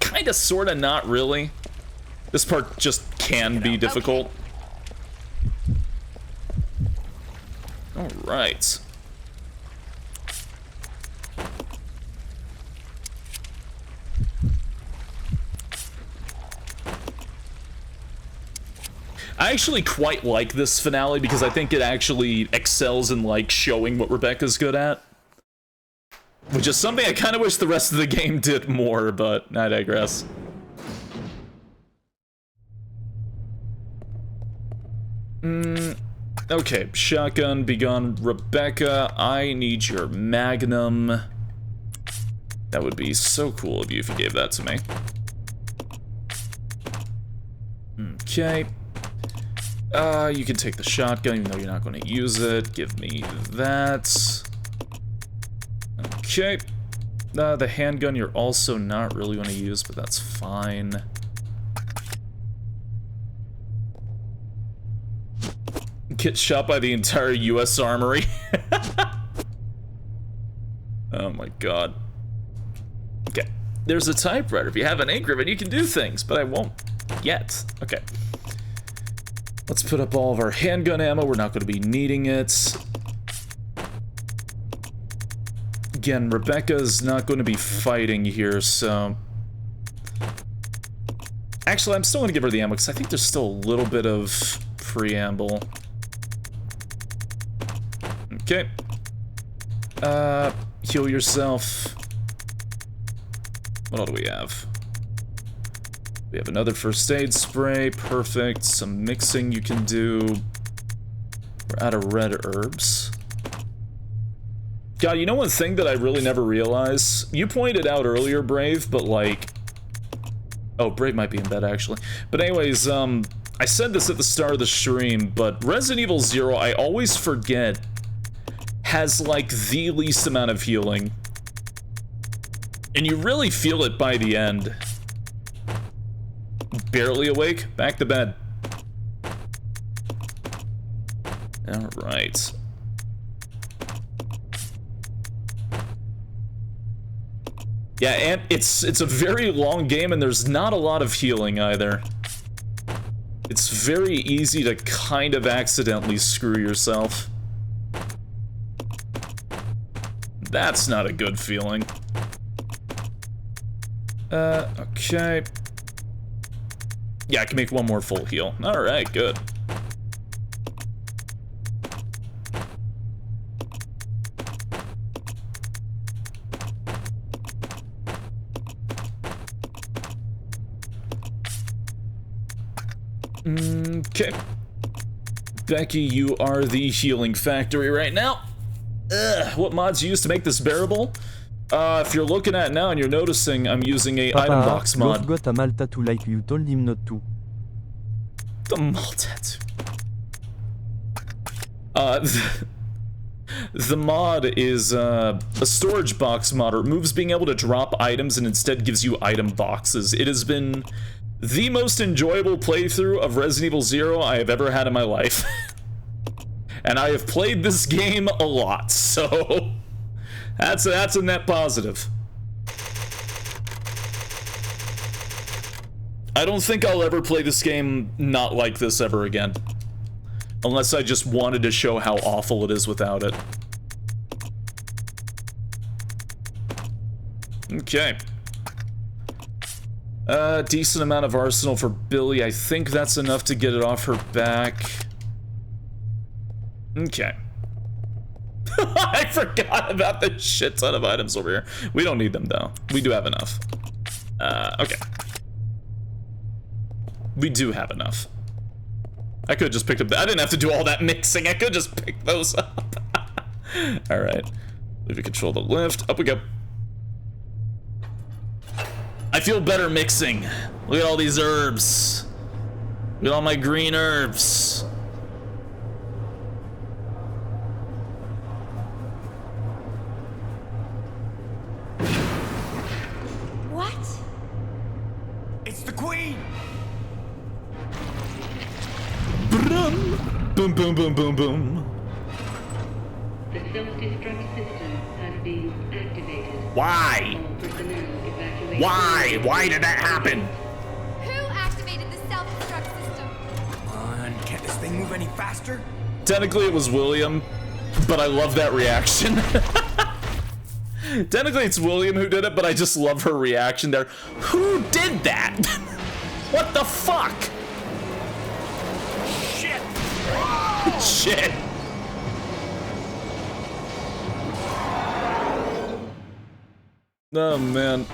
Kinda, sorta, not really. This part just can be difficult. Alright. I actually quite like this finale because I think it actually excels in, like, showing what Rebecca's good at. Which is something I kind of wish the rest of the game did more, but I digress. Okay, shotgun, begun. Rebecca, I need your magnum. That would be so cool of you if you gave that to me. Okay. You can take the shotgun even though you're not going to use it. Give me that. Okay. The handgun you're also not really going to use, but that's fine. Get shot by the entire US Armory. Oh my god. Okay. There's a typewriter. If you have an ink ribbon, you can do things, but I won't yet. Okay. Let's put up all of our handgun ammo. We're not going to be needing it. Again, Rebecca's not going to be fighting here, so... Actually, I'm still going to give her the ammo, because I think there's still a little bit of preamble. Okay. Heal yourself. What all do we have? We have another first aid spray. Perfect. Some mixing you can do. We're out of red herbs. God, you know one thing that I really never realized? You pointed out earlier, Brave, but like... Oh, Brave might be in bed, actually. But anyways, I said this at the start of the stream, but Resident Evil 0, I always forget, has like the least amount of healing. And you really feel it by the end. Barely awake? Back to bed. Alright. Yeah, and it's a very long game and there's not a lot of healing either. It's very easy to kind of accidentally screw yourself. That's not a good feeling. Okay. Yeah, I can make one more full heal. Alright, good. Okay. Becky, you are the healing factory right now. What mods you use to make this bearable? If you're looking at it now and you're noticing, I'm using a item box mod. Got a mal tattoo like you told him not to. The mal tattoo. The mod is a storage box mod. It removes being able to drop items and instead gives you item boxes. It has been the most enjoyable playthrough of Resident Evil 0 I have ever had in my life. And I have played this game a lot, so that's a net positive. I don't think I'll ever play this game not like this ever again. Unless I just wanted to show how awful it is without it. Okay. Decent amount of arsenal for Billy. I think that's enough to get it off her back. Okay. I forgot about the shit ton of items over here. We don't need them, though. We do have enough. Okay. We do have enough. I could have just picked up I didn't have to do all that mixing. I could just pick those up. Alright. If we control the lift. Up we go. I feel better mixing. Look at all these herbs. Look at all my green herbs. What? It's the Queen! Boom, boom, boom, boom, boom. The self-destruct system has been activated. Why? All personnel evacuate. Why? Why did that happen? Who activated the self-destruct system? Come on, can't this thing move any faster? Technically it was William, but I love that reaction. Technically it's William who did it, but I just love her reaction there. Who did that? What the fuck? Shit! Shit. Oh man.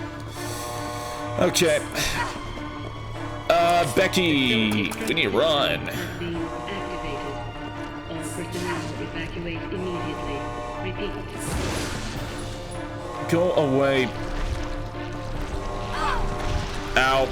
Okay. Becky, we need to run. Being activated. All personnel evacuate immediately. Repeat. Go away. Ow.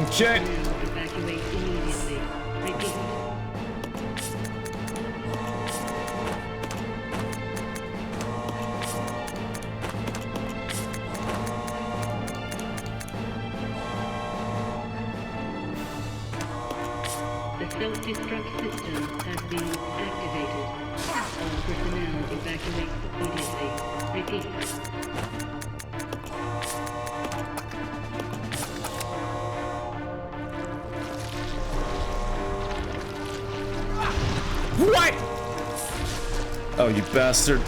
Okay. Evacuate immediately. Repeat. The self-destruct system has been activated. All personnel evacuate immediately. Repeat. What? Oh, you bastard.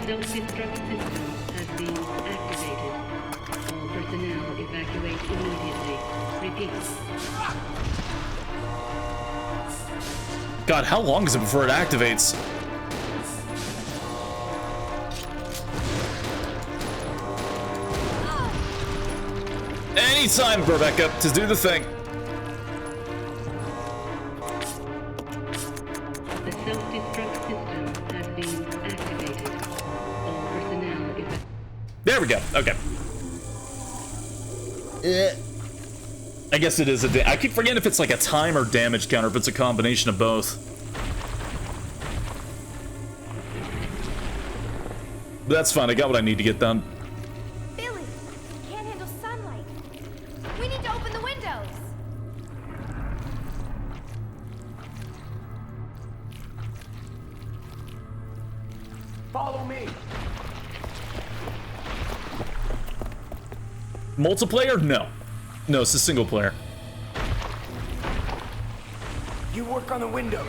Self-destruct system has been activated. All personnel evacuate immediately. Repeat. God, how long is it before it activates? Anytime, Rebecca, to do the thing. The self-destruct system has been activated. All personnel evacuate. There we go. Okay. I guess it is a I keep forgetting if it's like a time or damage counter, if it's a combination of both. But that's fine. I got what I need to get done. Billy, can't handle sunlight. We need to open the windows. Follow me. Multiplayer? No. No, it's a single player. You work on the windows.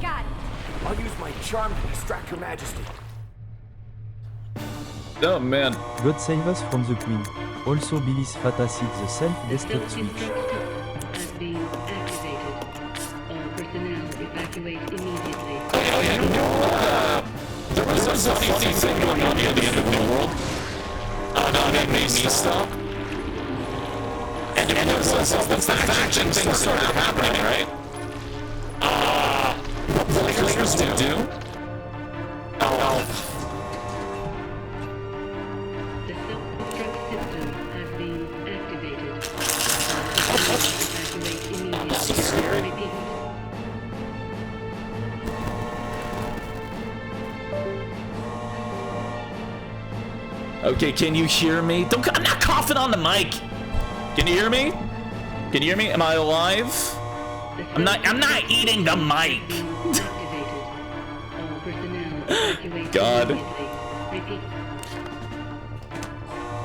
Got it. I'll use my charm to distract Her Majesty. Oh man. God save us from the Queen. Also Billy's Fatacid, the self-destruct switch. Has been activated. All personnel evacuate immediately. There was a funny thing going on near the end of the world. That made me stop. And it was the faction thing started happening, right? What the players would do? The self-destruct system has been activated. Evacuate immediately. Repeat. Okay, can you hear me? I'm not coughing on the mic. Can you hear me? Can you hear me? Am I alive? I'm not eating the mic. God.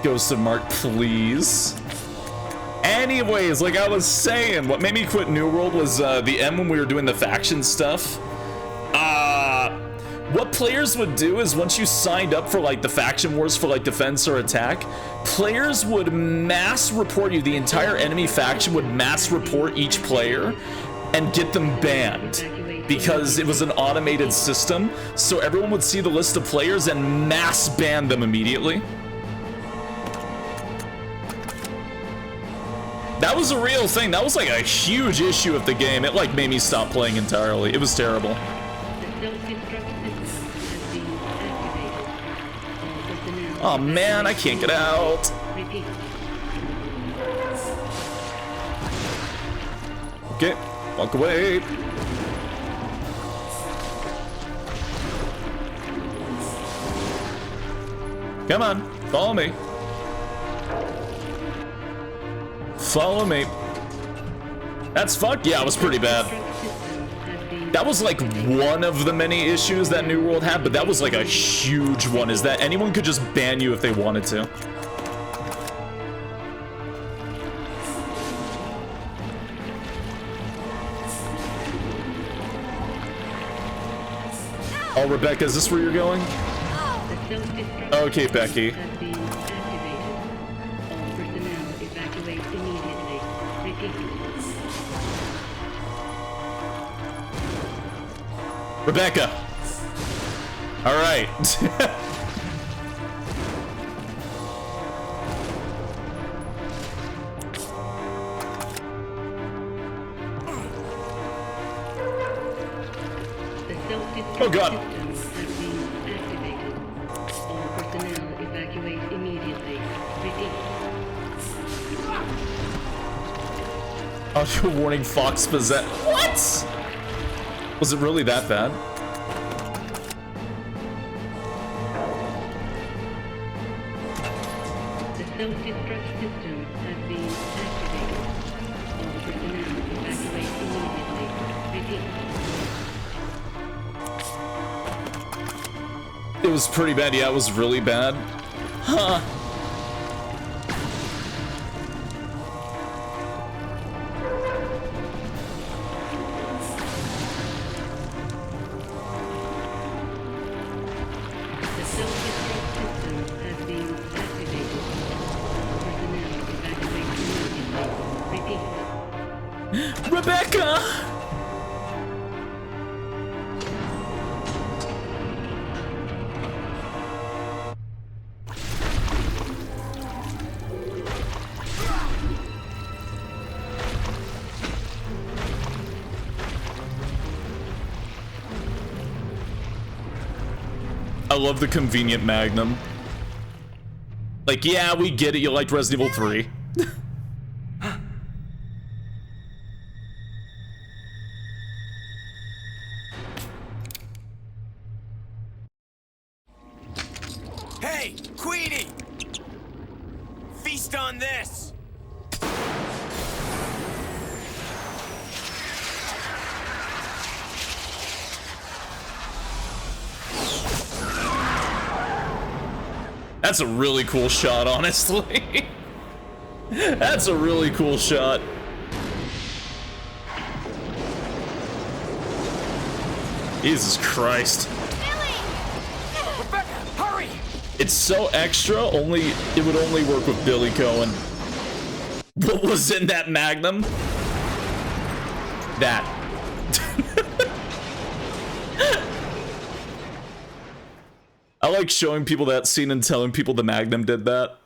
Ghost of Mark, please. Anyways, like I was saying, what made me quit New World was the end when we were doing the faction stuff. What players would do is once you signed up for like the faction wars for like defense or attack, players would mass report you. The entire enemy faction would mass report each player and get them banned because it was an automated system. So everyone would see the list of players and mass ban them immediately. That was a real thing. That was like a huge issue with the game. It like made me stop playing entirely. It was terrible. Oh man, I can't get out. Okay, walk away. Come on, follow me. Follow me. That's fucked? Yeah, it was pretty bad. That was like one of the many issues that New World had, but that was like a huge one, is that anyone could just ban you if they wanted to. Oh, Rebecca, is this where you're going? Okay, Becky. Rebecca. All right. Oh God. Audio warning, Fox possess. What? Was it really that bad? The self-destruct system has been activated. All personnel evacuate immediately. Repeat. It was pretty bad. Yeah, it was really bad. Huh. Rebecca! I love the convenient Magnum. Like, yeah, we get it. You liked Resident Evil 3. Hey, Queenie! Feast on this! That's a really cool shot, honestly. That's a really cool shot. Jesus Christ. Rebecca, hurry! It's so extra, it would only work with Billy Cohen. What was in that Magnum? That. I like showing people that scene and telling people the Magnum did that.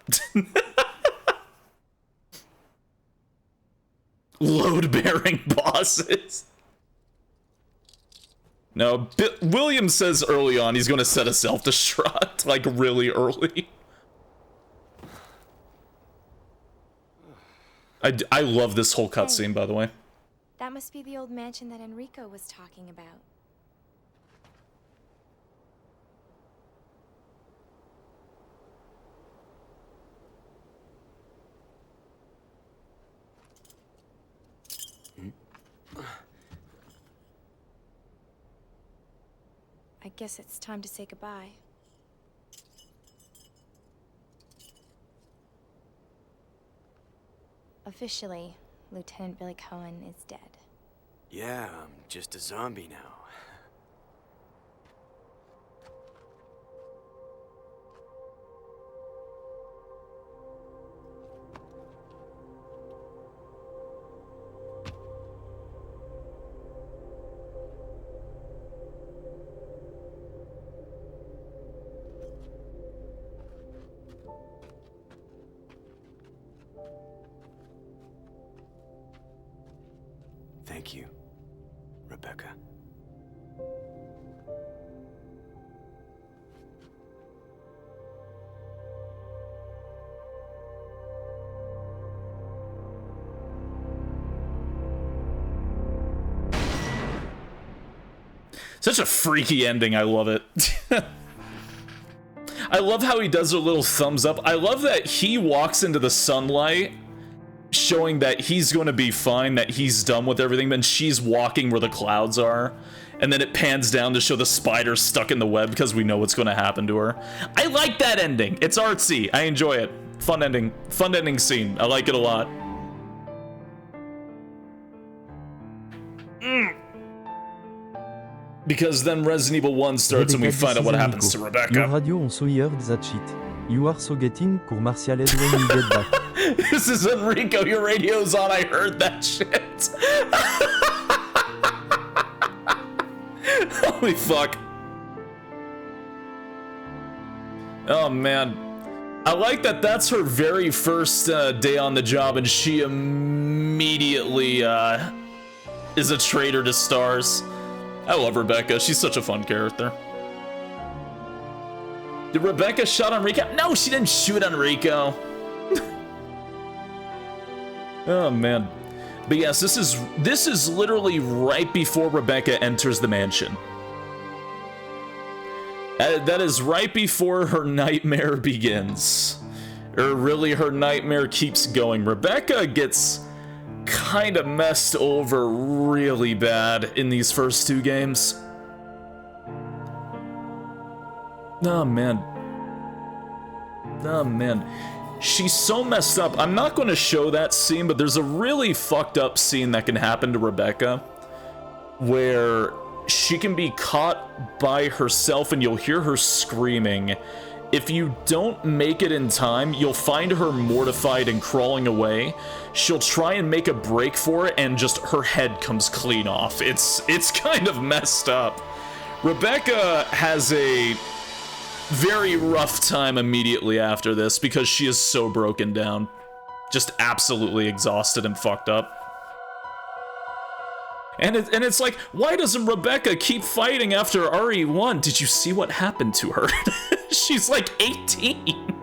Load-bearing bosses. No, William says early on he's going to set a self-destruct, like really early. I love this whole cutscene, by the way. That must be the old mansion that Enrico was talking about. Guess it's time to say goodbye. Officially, Lieutenant Billy Cohen is dead. Yeah, I'm just a zombie now. Thank you, Rebecca. Such a freaky ending, I love it. I love how he does a little thumbs up. I love that he walks into the sunlight showing that he's going to be fine, that he's done with everything, then she's walking where the clouds are, and then it pans down to show the spider stuck in the web because we know what's going to happen to her. I like that ending. It's artsy. I enjoy it. Fun ending scene. I like it a lot. Because then Resident Evil 1 starts and we find out what happens to Rebecca. Your radio on so heard that shit. You are so getting cour Martial Ed when you get back. This is Enrico, your radio's on, I heard that shit. Holy fuck. Oh man. I like that that's her very first day on the job and she immediately is a traitor to stars. I love Rebecca, she's such a fun character. Did Rebecca shot on Rico? No, she didn't shoot on Rico. Oh man. But yes, this is literally right before Rebecca enters the mansion. That is right before her nightmare begins. Or really, her nightmare keeps going. Rebecca gets kind of messed over really bad in these first two games. Oh man. Oh man. She's so messed up. I'm not going to show that scene, but there's a really fucked up scene that can happen to Rebecca where she can be caught by herself and you'll hear her screaming. If you don't make it in time, you'll find her mortified and crawling away. She'll try and make a break for it and just her head comes clean off. It's kind of messed up. Rebecca has a very rough time immediately after this because she is so broken down. Just absolutely exhausted and fucked up. And it's like, why doesn't Rebecca keep fighting after RE1? Did you see what happened to her? She's like 18.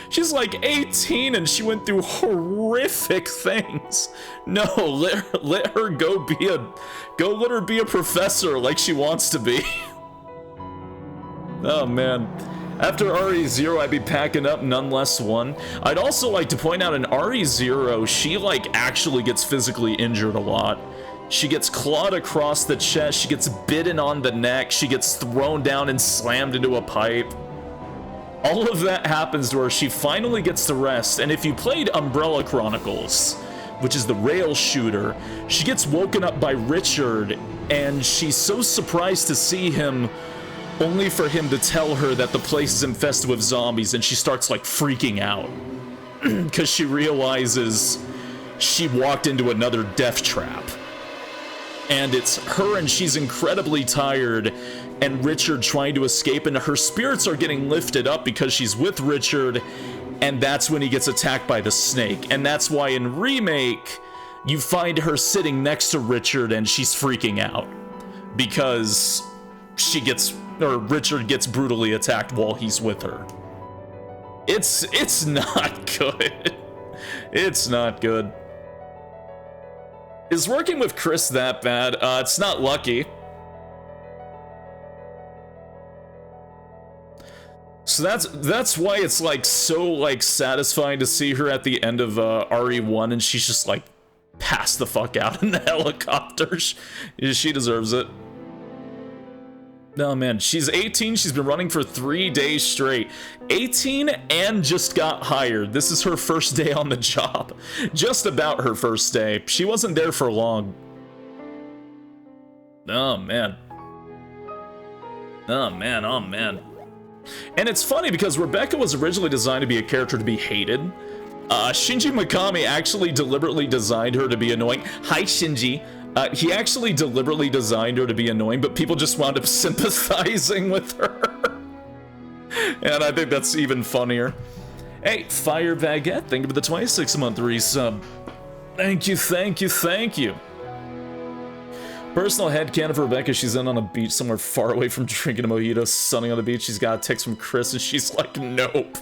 She's like 18 and she went through horrific things. No, let her let her be a professor like she wants to be. Oh man. After RE0, I'd be packing up nonetheless 1. I'd also like to point out in RE0, she like actually gets physically injured a lot. She gets clawed across the chest, she gets bitten on the neck, she gets thrown down and slammed into a pipe. All of that happens to her. She finally gets to rest, and if you played Umbrella Chronicles, which is the rail shooter, she gets woken up by Richard, and she's so surprised to see him only for him to tell her that the place is infested with zombies, and she starts like freaking out because she realizes she walked into another death trap. And it's her and she's incredibly tired and Richard trying to escape, and her spirits are getting lifted up because she's with Richard, and that's when he gets attacked by the snake. And that's why in Remake you find her sitting next to Richard and she's freaking out because Richard gets brutally attacked while he's with her. It's not good. It's not good. Is working with Chris that bad? It's not lucky. So that's why it's like so like satisfying to see her at the end of RE1 and she's just like passed the fuck out in the helicopter. She deserves it. Oh man, she's 18, she's been running for 3 days straight. 18 and just got hired. This is her first day on the job. Just about her first day. She wasn't there for long. Oh man. Oh man, oh man. And it's funny because Rebecca was originally designed to be a character to be hated. Shinji Mikami actually deliberately designed her to be annoying. Hi, Shinji. He actually deliberately designed her to be annoying, but people just wound up sympathizing with her. And I think that's even funnier. Hey, Fire Baguette, thank you for the 26-month resub. Thank you, thank you, thank you. Personal headcanon for Rebecca, she's in on a beach somewhere far away from drinking a mojito, sunning on the beach. She's got a text from Chris, and she's like, nope.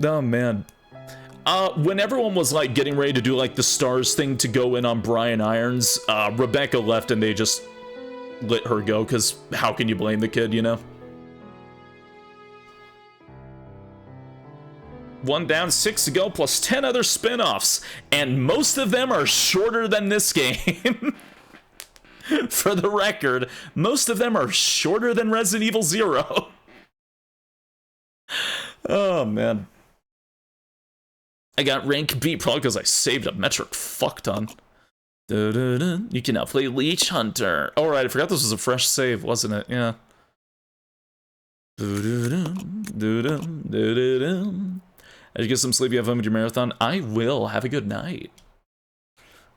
Oh, man. When everyone was, like, getting ready to do, like, the stars thing to go in on Brian Irons, Rebecca left and they just let her go, because how can you blame the kid, you know? 1 down, 6 to go, plus 10 other spin-offs, and most of them are shorter than this game. For the record, most of them are shorter than Resident Evil 0. Oh, man. I got rank B probably because I saved a metric fuck ton. You can now play Leech Hunter. Oh, right, I forgot this was a fresh save, wasn't it? Yeah. As you get some sleep, you have fun with your marathon. I will. Have a good night.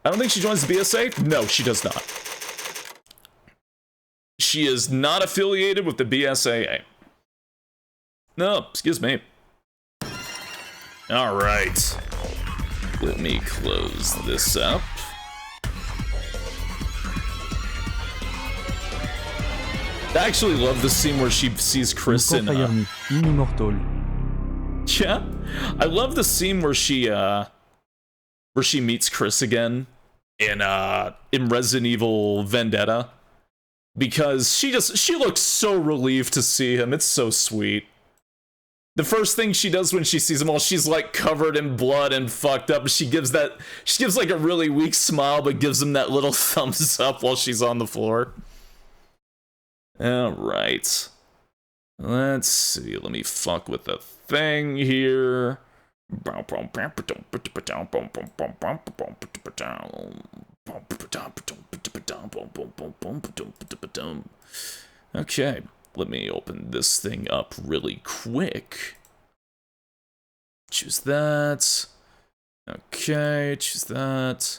I don't think she joins the BSA. No, she does not. She is not affiliated with the BSAA. No, excuse me. All right. Let me close this up. I actually love the scene where she sees Chris in... Yeah, I love the scene where she meets Chris again in Resident Evil Vendetta, because she looks so relieved to see him. It's so sweet. The first thing she does when she sees him, while she's like covered in blood and fucked up, she gives like a really weak smile, but gives him that little thumbs up while she's on the floor. All right. Let's see, let me fuck with the thing here. Okay, let me open this thing up really quick. Choose that. Okay, choose that.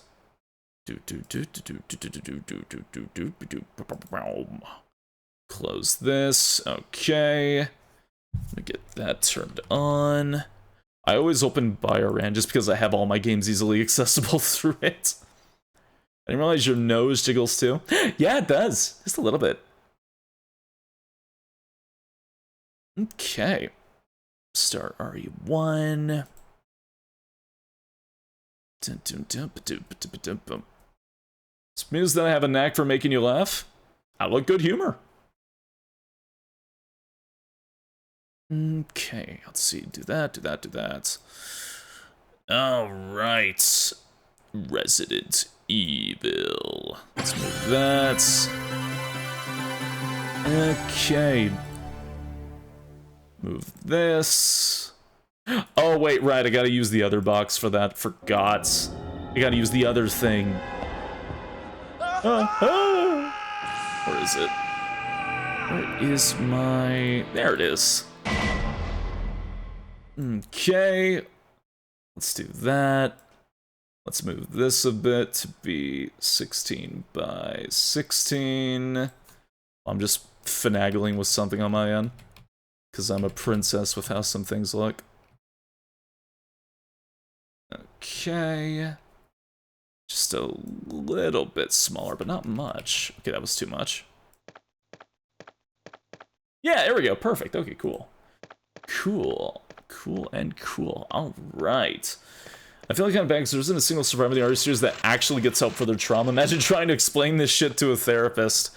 Close this. Okay. Let me get that turned on. I always open Bioran just because I have all my games easily accessible through it. I didn't realize your nose jiggles too. Yeah, it does. Just a little bit. Okay. Start RE1. Smooths that I have a knack for making you laugh. I like good humor. Okay, let's see. Do that, do that, do that. Alright. Resident Evil. Let's move that. Okay. Move this. Oh, wait, right. I gotta use the other box for that. Forgot. I gotta use the other thing. Where is it? Where is my... There it is. Okay. Let's do that. Let's move this a bit to be 16 by 16. I'm just finagling with something on my end, because I'm a princess with how some things look. Okay. Just a little bit smaller, but not much. Okay, that was too much. Yeah, there we go. Perfect. Okay, cool. Cool. Cool and cool. Alright. I feel like kind of bad because there isn't a single survivor in the art series that actually gets help for their trauma. Imagine trying to explain this shit to a therapist.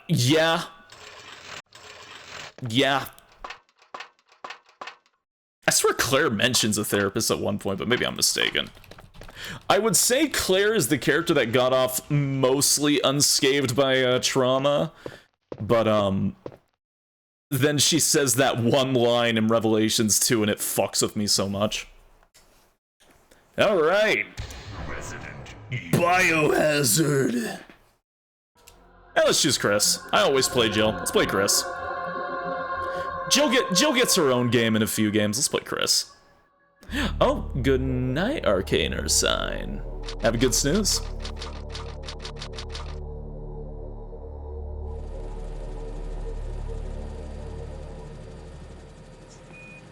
Yeah. Yeah. I swear Claire mentions a therapist at one point, but maybe I'm mistaken. I would say Claire is the character that got off mostly unscathed by trauma, but then she says that one line in Revelations 2 and it fucks with me so much. Alright. Biohazard. Yeah, let's choose Chris. I always play Jill. Let's play Chris. Jill gets her own game in a few games. Let's play Chris. Oh, good night, Arcaner sign. Have a good snooze.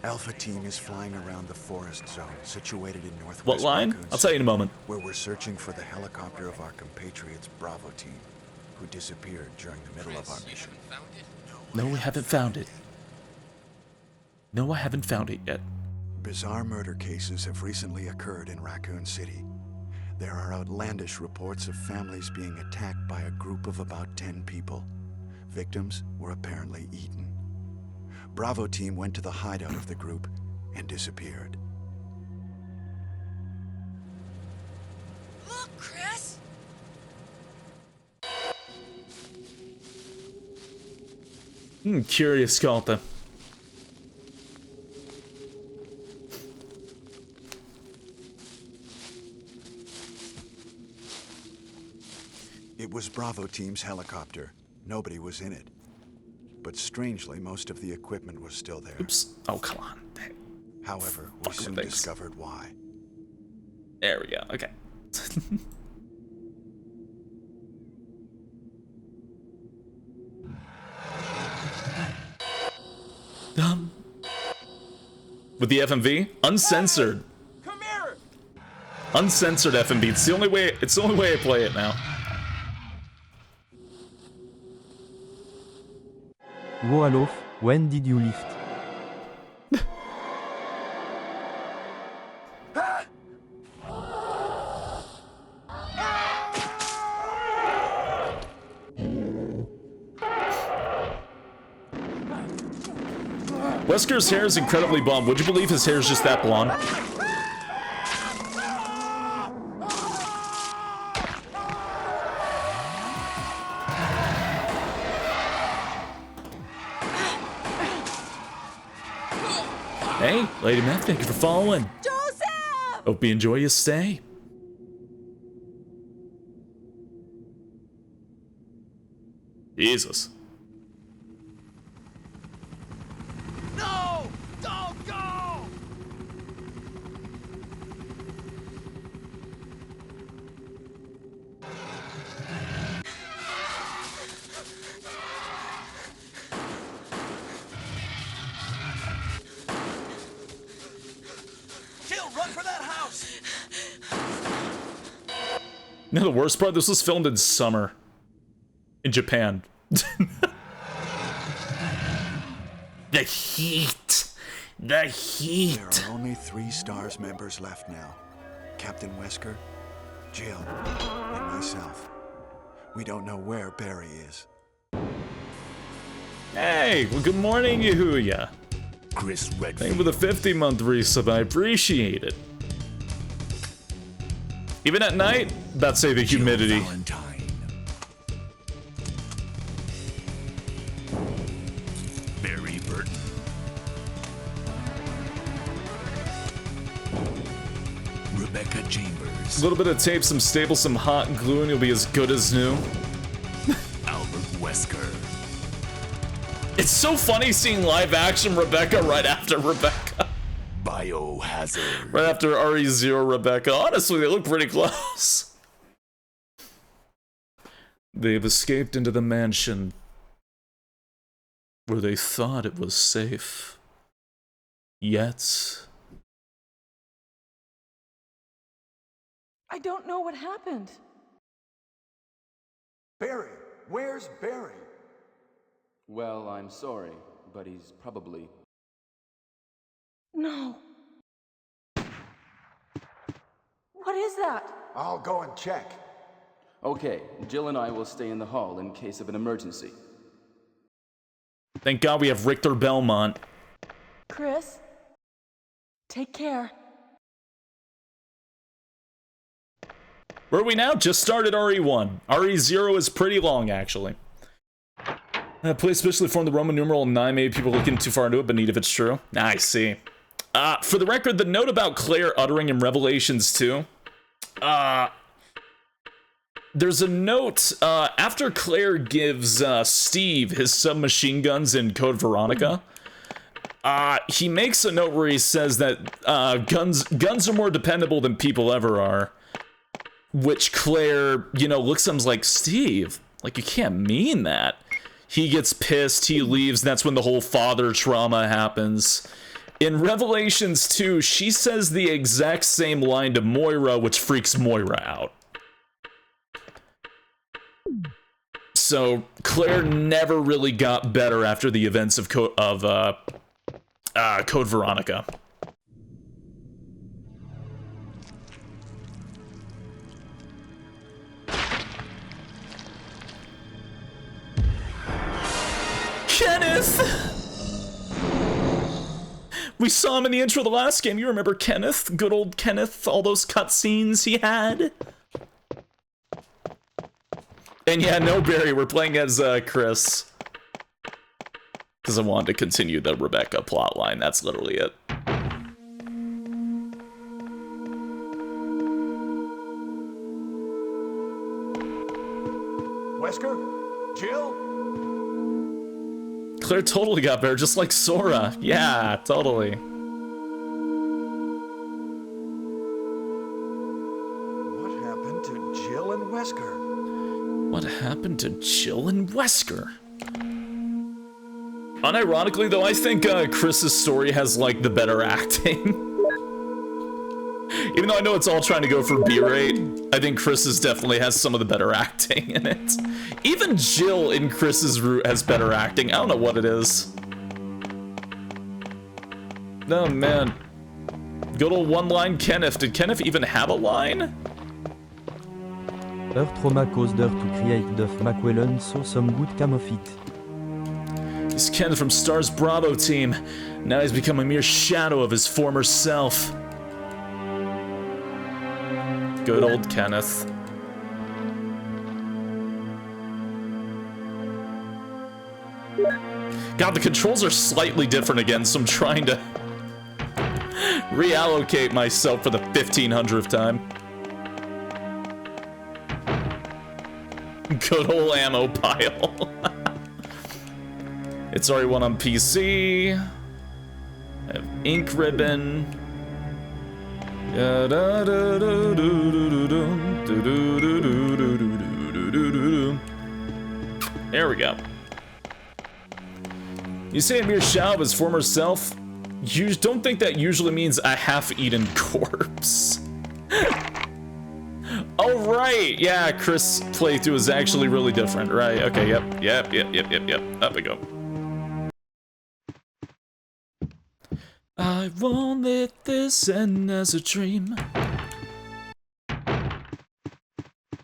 Alpha Team is flying around the forest zone situated in northwest. What line? Raccoon I'll tell you in a moment. Where we're searching for the helicopter of our compatriots Bravo Team, who disappeared during the middle of our mission. No, we haven't found it. No, I haven't found it yet. Bizarre murder cases have recently occurred in Raccoon City. There are outlandish reports of families being attacked by a group of about 10 people. Victims were apparently eaten. Bravo Team went to the hideout of the group and disappeared. Look, Chris! Curious Calta. It was Bravo Team's helicopter. Nobody was in it. But strangely, most of the equipment was still there. Oops. Oh, come on. However, we soon discovered why. There we go. Okay. With the FMV, uncensored. Come here! Uncensored FMV. It's the only way. It's the only way I play it now. Woalof, when did you lift? Wesker's hair is incredibly blonde. Would you believe his hair is just that blonde? Hey, Lady Meth, thank you for following. Joseph! Hope you enjoy your stay. Jesus. No! Don't go! Jill, run for that house! You know the worst part? This was filmed in summer. In Japan. The heat. The heat. There are only 3 STARS members left now. Captain Wesker, Jill, and myself. We don't know where Barry is. Hey, well, good morning, Yahuya. Chris Redfield. Thank you for the 50-month resub. I appreciate it. Even at night, that's say the humidity. Barry Burton. Rebecca Chambers. A little bit of tape, some staple, some hot glue, and you'll be as good as new. Albert Wesker. It's so funny seeing live action Rebecca right after Rebecca. Biohazard. Right after RE0 Rebecca. Honestly, they look pretty close. They've escaped into the mansion where they thought it was safe. Yet... I don't know what happened. Barry! Where's Barry? Well, I'm sorry, but he's probably... No. What is that? I'll go and check. Okay, Jill and I will stay in the hall in case of an emergency. Thank God we have Richter Belmont. Chris, take care. Where are we now? Just started RE1. RE0 is pretty long, actually. Play especially formed the Roman numeral 9. Maybe people looking too far into it, but neat if it's true. I see. For the record, the note about Claire uttering in Revelations 2. There's a note after Claire gives Steve his submachine guns in Code Veronica. He makes a note where he says that guns are more dependable than people ever are. Which Claire, you know, looks at him like, Steve, like, you can't mean that. He gets pissed, he leaves, and that's when the whole father trauma happens. In Revelations 2, she says the exact same line to Moira, which freaks Moira out. So, Claire never really got better after the events of Code Veronica. Kenneth! We saw him in the intro of the last game. You remember Kenneth? Good old Kenneth, all those cutscenes he had. And yeah, no Barry, we're playing as Chris. Because I wanted to continue the Rebecca plotline, that's literally it. Wesker? Jill? Claire totally got better, just like Sora. Yeah, totally. What happened to Jill and Wesker? What happened to Jill and Wesker? Unironically, though, I think Chris's story has, like, the better acting. Even though I know it's all trying to go for B-rate, I think Chris's definitely has some of the better acting in it. Even Jill in Chris's route has better acting. I don't know what it is. Oh, man. Good old one-line Kenneth. Did Kenneth even have a line? Her trauma caused her to create Duff McWellen, so some good come of it. He's Kenneth from Star's Bravo team. Now he's become a mere shadow of his former self. Good old Kenneth. God, the controls are slightly different again, so I'm trying to reallocate myself for the 1500th time. Good old ammo pile. It's RE1 on PC. I have ink ribbon. There we go. You say a mere shadow of his former self? You don't think that usually means a half-eaten corpse. Oh, right! Yeah, Chris' playthrough is actually really different, right? Okay, yep. Up we go. I won't let this end as a dream.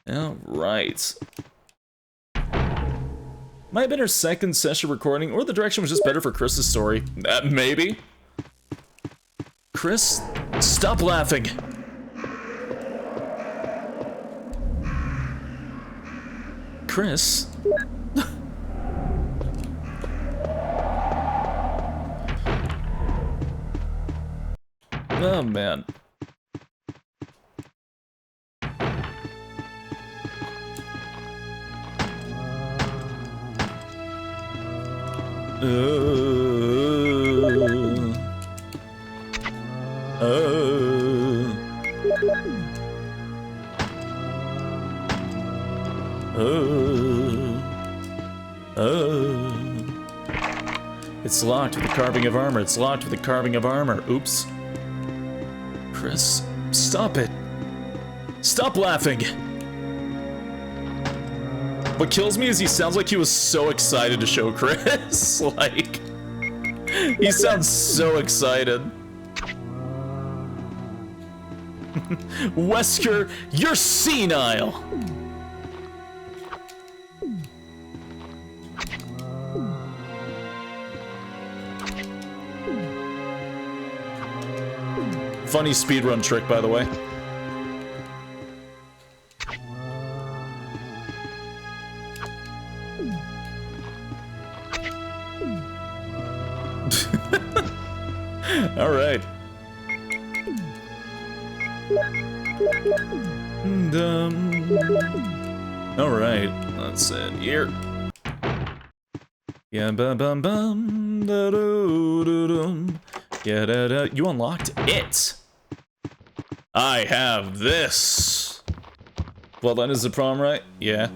Alright. Might have been her second session recording, or the direction was just better for Chris's story. Maybe. Chris, stop laughing. Chris? Oh, man. It's locked with the carving of armor. It's locked with the carving of armor. Oops. Chris, stop it. Stop laughing. What kills me is he sounds like he was so excited to show Chris. Like, he sounds so excited. Wesker, you're senile. Funny speedrun trick, by the way. All right. All right. Let's end here. Yeah, bum bum bum. Da -doo -doo -dum. Yeah, da da. You unlocked it. I have this. Bloodline is the problem, right? Yeah.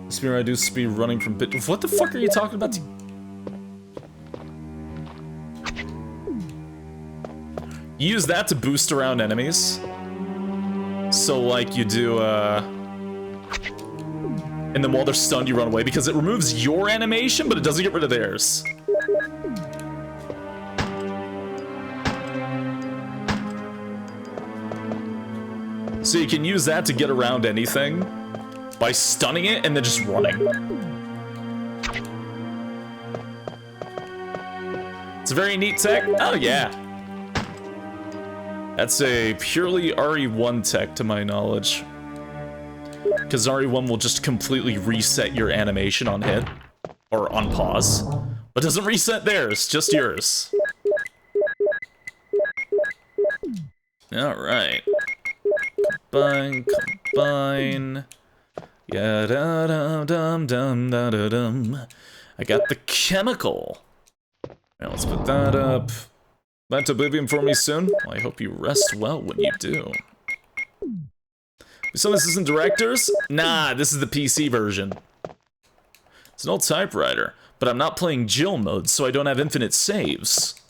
Speed I do speed running from bit. What the fuck are you talking about? You use that to boost around enemies. So like you do, and then while they're stunned, you run away because it removes your animation, but it doesn't get rid of theirs. So you can use that to get around anything by stunning it and then just running. It's a very neat tech. Oh yeah. That's a purely RE1 tech to my knowledge. Because RE1 will just completely reset your animation on hit. Or on pause. But doesn't reset theirs, just yours. Alright. Combine. Yeah, da dum dum dum da da dum. I got the chemical. Now let's put that up. Let Oblivion for me soon? Well, I hope you rest well when you do. Some assistant directors? Nah, this is the PC version. It's an old typewriter, but I'm not playing Jill mode, so I don't have infinite saves.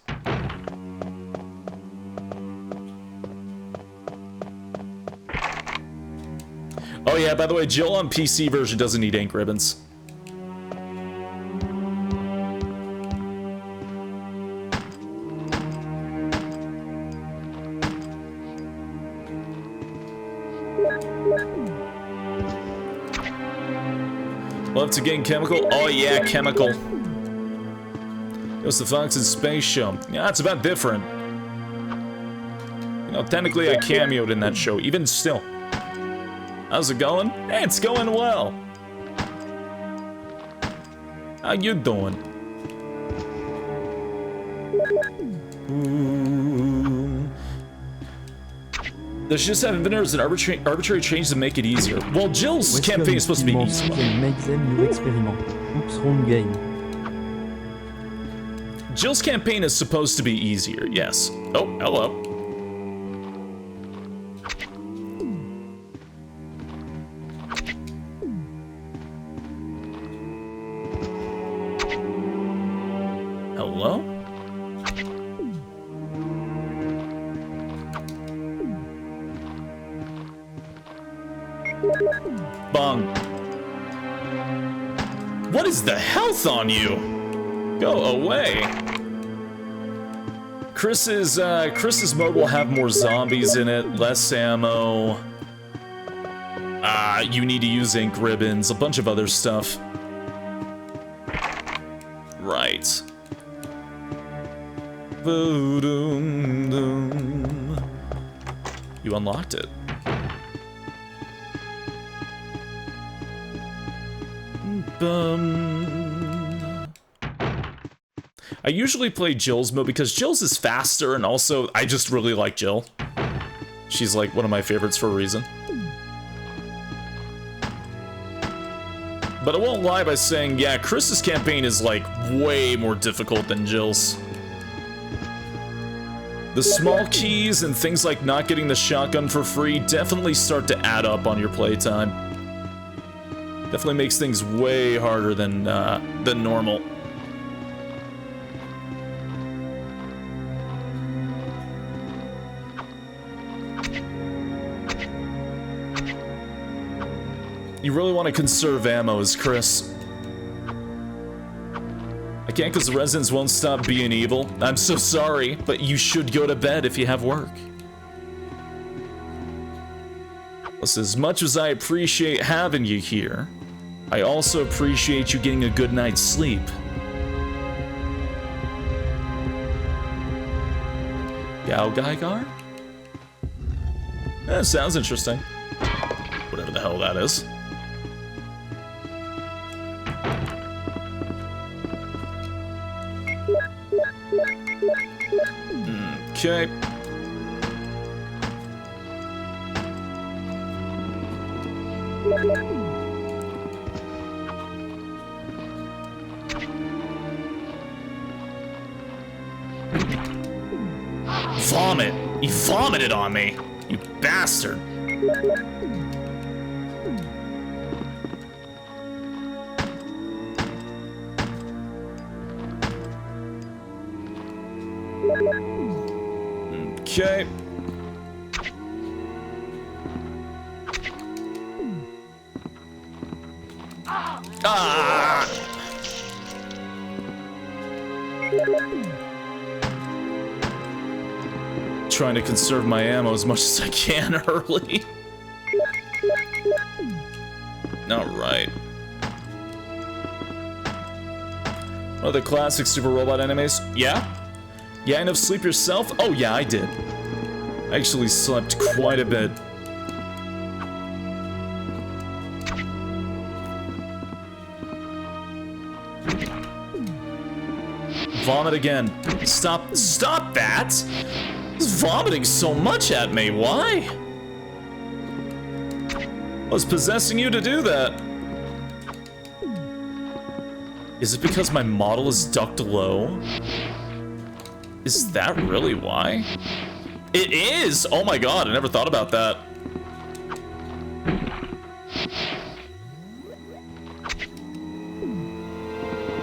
Oh yeah, by the way, Jill on PC version doesn't need ink ribbons. Love to gain chemical? Oh yeah, chemical. It was the Fox in Space show. Yeah, it's about different. You know, technically I cameoed in that show, even still. How's it going? Hey, it's going well. How you doing? There's just have inventors and arbitrary change to make it easier. Well, Jill's campaign is supposed to be easy. Jill's campaign is supposed to be easier, yes. Oh, hello. Hello? Bong. What is the health on you? Go away. Chris's mode will have more zombies in it, less ammo. You need to use ink ribbons, a bunch of other stuff. Right. You unlocked it. I usually play Jill's mode because Jill's is faster, and also I just really like Jill. She's like one of my favorites for a reason. But I won't lie by saying, yeah, Chris's campaign is like way more difficult than Jill's. The small keys and things like not getting the shotgun for free definitely start to add up on your playtime. Definitely makes things way harder than normal. You really want to conserve ammo as Chris. I can't because the residents won't stop being evil. I'm so sorry, but you should go to bed if you have work. Listen, as much as I appreciate having you here, I also appreciate you getting a good night's sleep. Gao Gaigar? That sounds interesting. Whatever the hell that is. Okay. Vomit! You vomited on me! You bastard! Okay. Ah! Trying to conserve my ammo as much as I can early. Alright. One of the classic super robot enemies. Yeah? Yeah, enough sleep yourself? Oh yeah, I did. I actually slept quite a bit. Vomit again. Stop that! He's vomiting so much at me, why? What's possessing you to do that? Is it because my model is ducked low? Is that really why? It is! Oh my god, I never thought about that.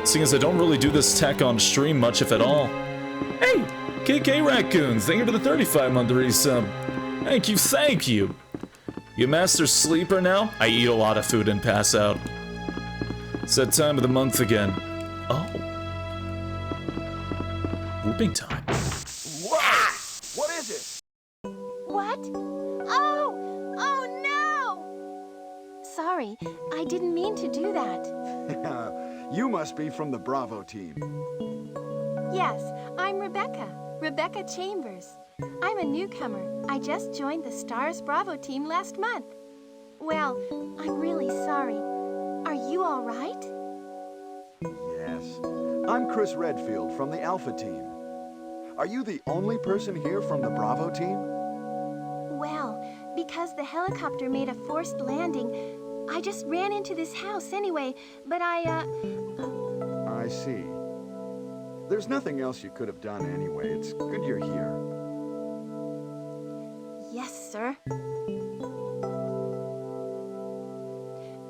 Seeing as I don't really do this tech on stream much, if at all. Hey! KK Raccoons, thank you for the 35-month resub. Thank you, thank you. You master sleeper now? I eat a lot of food and pass out. It's that time of the month again. Oh. Whooping time. Whoa! What is it? What? Oh! Oh no! Sorry, I didn't mean to do that. You must be from the Bravo team. Yes, I'm Rebecca. Rebecca Chambers. I'm a newcomer. I just joined the Stars Bravo team last month. Well, I'm really sorry. Are you all right? Yes. I'm Chris Redfield from the Alpha team. Are you the only person here from the Bravo team? Well, because the helicopter made a forced landing, I just ran into this house anyway, but I see. There's nothing else you could have done anyway. It's good you're here. Yes, sir.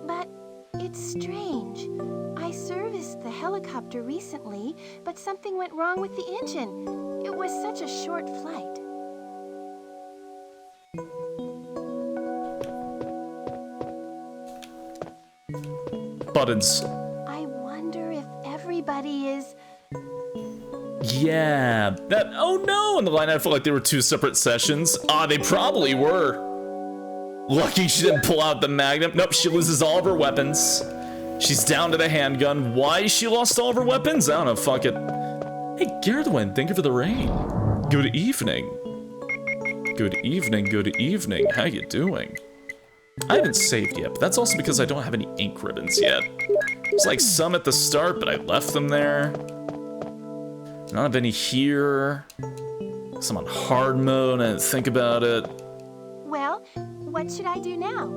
But it's strange. I serviced the helicopter recently, but something went wrong with the engine. It was such a short flight. Buttons. I wonder if everybody is... Yeah, that, oh no, in the line I felt like there were two separate sessions. Ah, they probably were. Lucky she didn't pull out the magnum. Nope, she loses all of her weapons. She's down to the handgun. Why she lost all of her weapons? I don't know, fuck it. Hey, Garthwin, thank you for the rain. Good evening. Good evening, good evening. How you doing? I haven't saved yet, but that's also because I don't have any ink ribbons yet. There's like some at the start, but I left them there. I don't have any here. Some on hard mode, I didn't think about it. Well, what should I do now?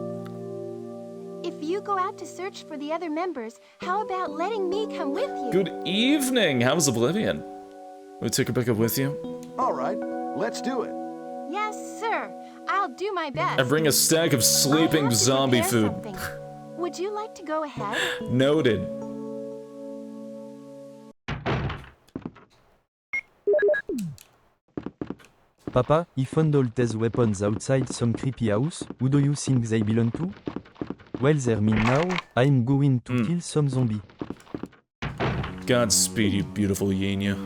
If you go out to search for the other members, how about letting me come with you? Good evening, how was Oblivion? We take Rebecca with you? All right, let's do it. Yes, sir. I'll do my best. I bring a stack of sleeping zombie food. Would you like to go ahead? Noted. Papa, he found all these weapons outside some creepy house. Who do you think they belong to? Well, they're me now. I'm going to kill some zombie. Godspeed, you beautiful Yenya.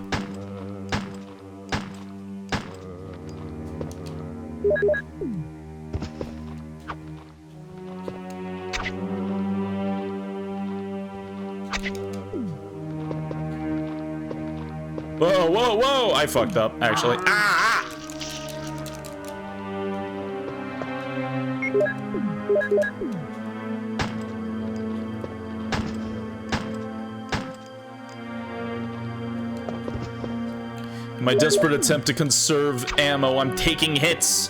Whoa, whoa, whoa! I fucked up, actually. Ah! In my desperate attempt to conserve ammo, I'm taking hits.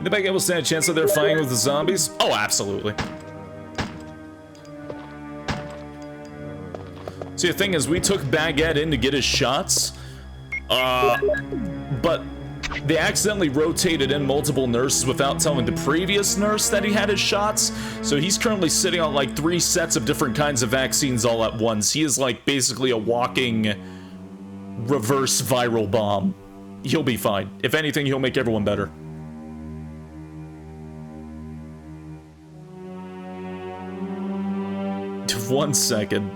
Did I able to stand a chance that they're fighting with the zombies? Oh, absolutely. See, the thing is, we took Baguette in to get his shots, but they accidentally rotated in multiple nurses without telling the previous nurse that he had his shots, so he's currently sitting on like 3 sets of different kinds of vaccines all at once. He is like basically a walking reverse viral bomb. He'll be fine. If anything, he'll make everyone better. One second.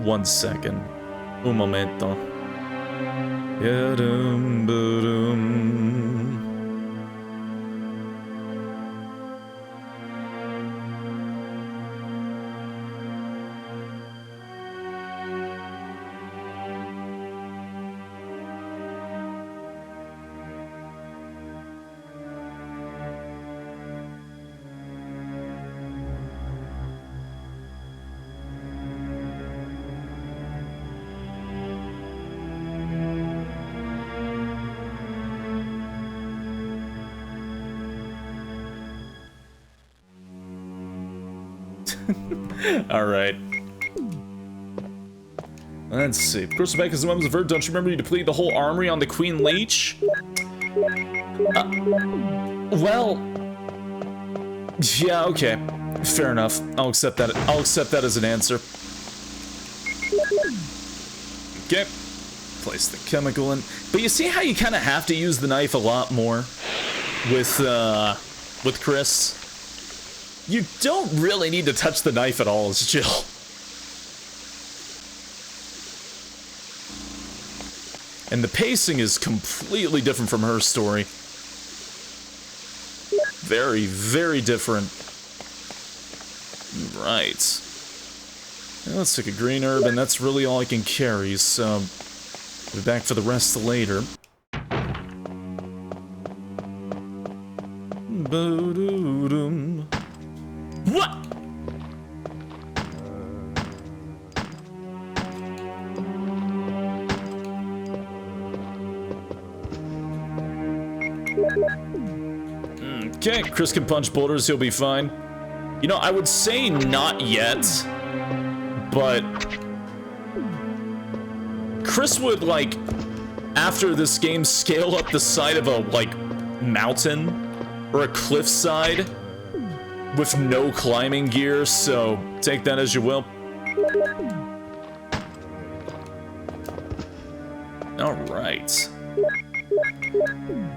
One second. Un momento. Alright. Let's see. Of course, back as the weapons of Vert, don't you remember you depleted the whole armory on the Queen Leech? Well... yeah, okay. Fair enough. I'll accept that. I'll accept that as an answer. Okay. Place the chemical in. But you see how you kind of have to use the knife a lot more with Chris? You don't really need to touch the knife at all as Jill. And the pacing is completely different from her story. Very, very different. Right. Now let's take a green herb, and that's really all I can carry, so... I'll be back for the rest later. Ba-doo-dum. What? Okay, Chris can punch boulders, he'll be fine. You know, I would say not yet, but Chris would, like, after this game, scale up the side of a, like, mountain or a cliffside with no climbing gear, so take that as you will. Alright.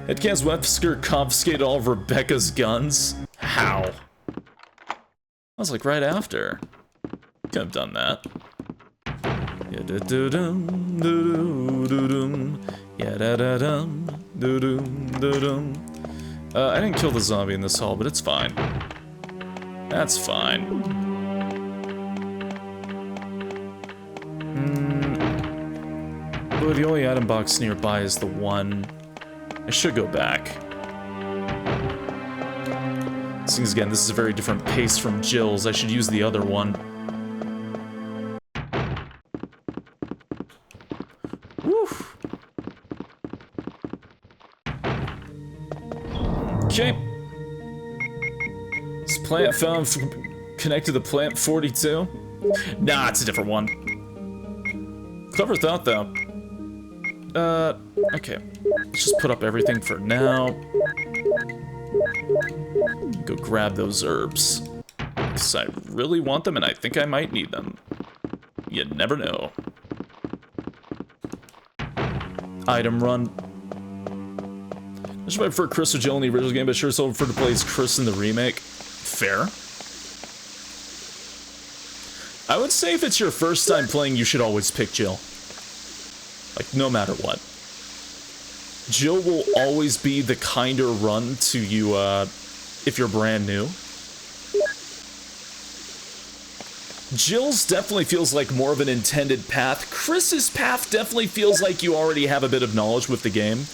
Headcan's Wesker confiscated all of Rebecca's guns? How? I was like right after. Could have done that. Ya-da-da-dum, do-do-do-dum, ya-da-da-dum, do-do-do-dum. I didn't kill the zombie in this hall, but it's fine. That's fine. But the only item box nearby is the one. I should go back. Since again, this is a very different pace from Jill's. I should use the other one. Woof. Okay. Is plant found connected to plant 42? Nah, it's a different one. Clever thought, though. Okay. Let's just put up everything for now. Go grab those herbs. Because I really want them, and I think I might need them. You never know. Item run. I should prefer Chris or Jill in the original game, but sure it's over for to play as Chris in the remake. Fair. I would say if it's your first time playing, you should always pick Jill. Like, no matter what. Jill will always be the kinder run to you, if you're brand new. Jill's definitely feels like more of an intended path. Chris's path definitely feels like you already have a bit of knowledge with the game.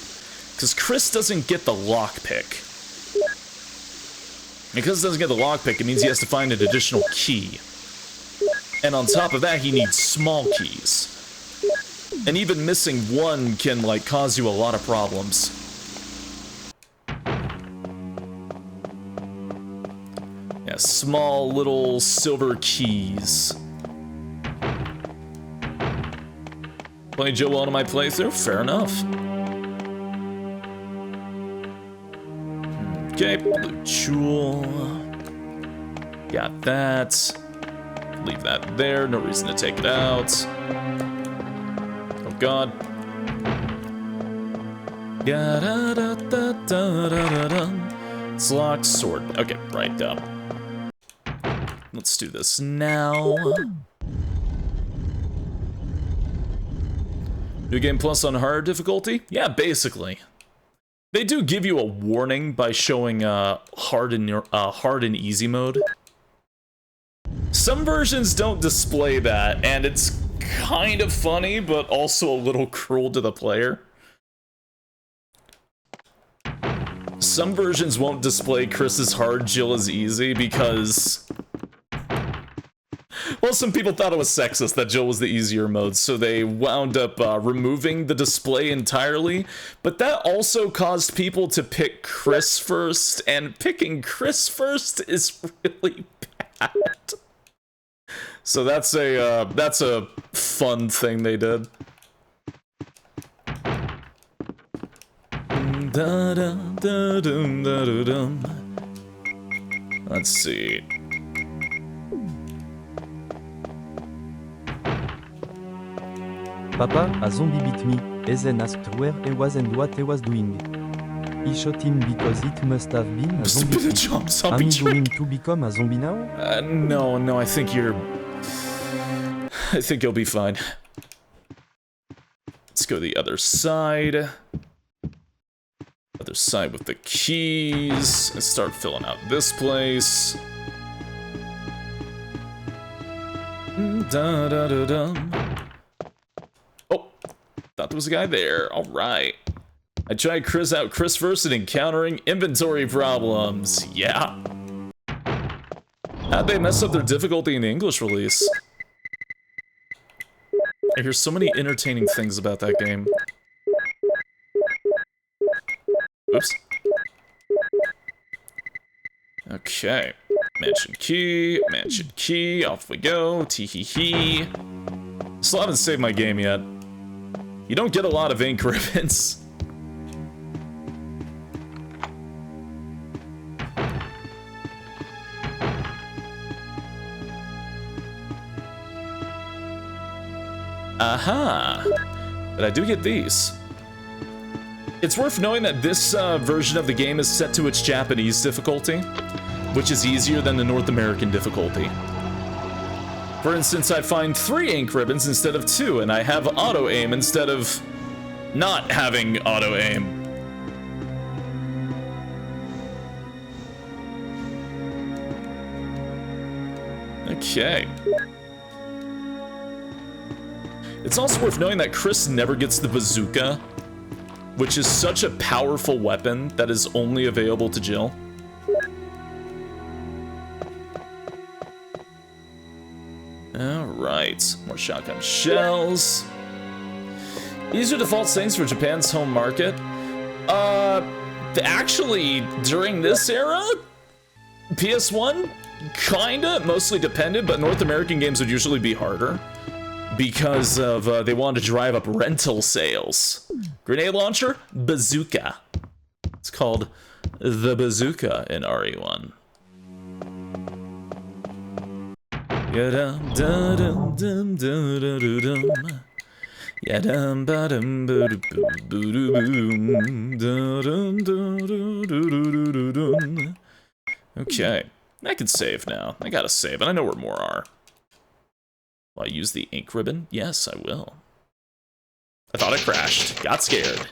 Because Chris doesn't get the lockpick. Because he doesn't get the lockpick, it means he has to find an additional key. And on top of that, he needs small keys. And even missing one can, like, cause you a lot of problems. Yeah, small little silver keys. Playing Joe well to my playthrough? Fair enough. Okay, blue jewel. Got that. Leave that there, no reason to take it out. Oh god. It's locked, sword. Okay, right down. Let's do this now. New Game Plus on hard difficulty? Yeah, basically. They do give you a warning by showing hard and easy mode. Some versions don't display that, and it's kind of funny, but also a little cruel to the player. Some versions won't display Chris's hard, Jill is easy, because... well, some people thought it was sexist that Jill was the easier mode, so they wound up removing the display entirely. But that also caused people to pick Chris first, and picking Chris first is really bad. So that's a fun thing they did. Let's see. Papa, a zombie bit me, Ezen asked where he was and what he was doing. He shot him because it must have been a zombie. Am I going to become a zombie now? No, I think you'll be fine. Let's go to the other side. Other side with the keys. And start filling out this place. Oh, thought there was a guy there. Alright. I tried Chris first and encountering inventory problems. Yeah. How'd they mess up their difficulty in the English release? I hear so many entertaining things about that game. Oops. Okay. Mansion key, off we go. Tee-hee-hee. Still haven't saved my game yet. You don't get a lot of ink ribbons. Aha! But I do get these. It's worth knowing that this version of the game is set to its Japanese difficulty, which is easier than the North American difficulty. For instance, I find 3 ink ribbons instead of 2, and I have auto-aim instead of not having auto-aim. Okay. It's also worth knowing that Chris never gets the bazooka, which is such a powerful weapon that is only available to Jill. Alright, more shotgun shells. Easier default settings for Japan's home market. Actually, during this era, PS1, kinda, mostly depended, but North American games would usually be harder. Because of, they wanted to drive up rental sales. Grenade launcher, bazooka. It's called the bazooka in RE1. Okay, I can save now. I gotta save, and I know where more are. Will I use the ink ribbon? Yes, I will. I thought it crashed. Got scared.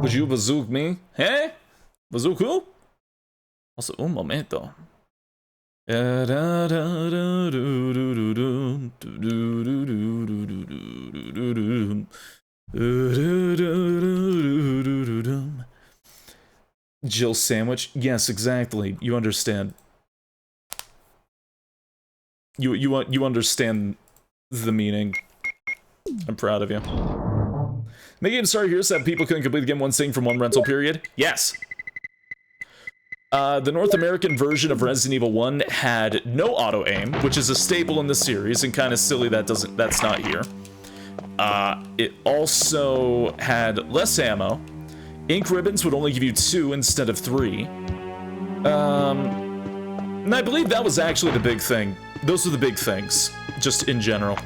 Would you bazooka me? Hey? Bazooka? Also, un momento. Jill sandwich? Yes, exactly. You understand. You understand the meaning. I'm proud of you. Make game started here so that people couldn't complete the game one sitting from one rental period? Yes. The North American version of Resident Evil 1 had no auto-aim, which is a staple in the series, and kind of silly that's not here. It also had less ammo. Ink ribbons would only give you 2 instead of 3. And I believe that was actually the big thing. Those were the big things, just in general.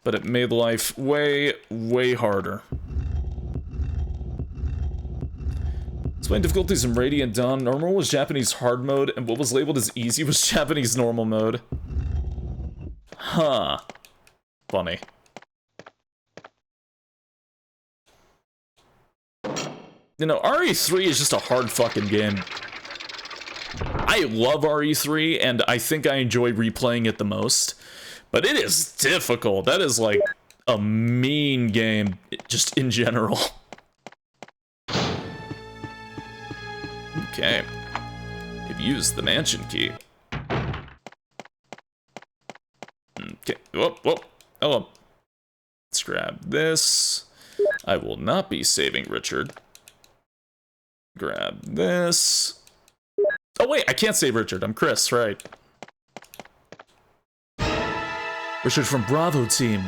But it made life way, way harder. Explain difficulties in Radiant Dawn. Normal was Japanese hard mode, and what was labeled as easy was Japanese normal mode. Huh. Funny. You know, RE3 is just a hard fucking game. I love RE3, and I think I enjoy replaying it the most. But it is difficult. That is like a mean game, just in general. Okay. You've used the mansion key. Okay. Whoop, whoop. Oh. Let's grab this. I will not be saving Richard. Grab this. Oh wait, I can't save Richard. I'm Chris, right? Richard from Bravo team.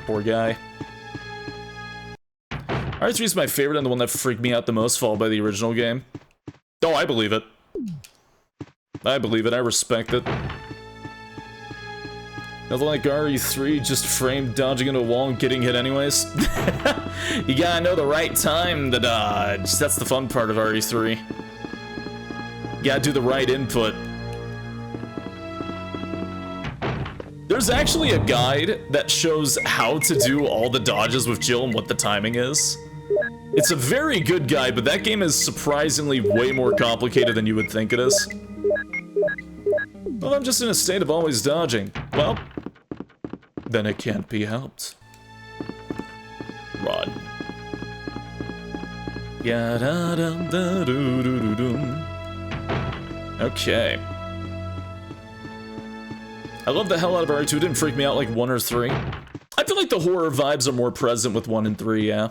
Poor guy. RE3 is my favorite and the one that freaked me out the most, followed by the original game. Oh, I believe it. I believe it. I respect it. Nothing like RE3, just frame dodging into a wall and getting hit anyways. You gotta know the right time to dodge. That's the fun part of RE3. You gotta do the right input. There's actually a guide that shows how to do all the dodges with Jill and what the timing is. It's a very good guide, but that game is surprisingly way more complicated than you would think it is. Well, I'm just in a state of always dodging. Well, then it can't be helped. Run. Okay. I love the hell out of RE2. It didn't freak me out like 1 or 3. I feel like the horror vibes are more present with 1 and 3, yeah.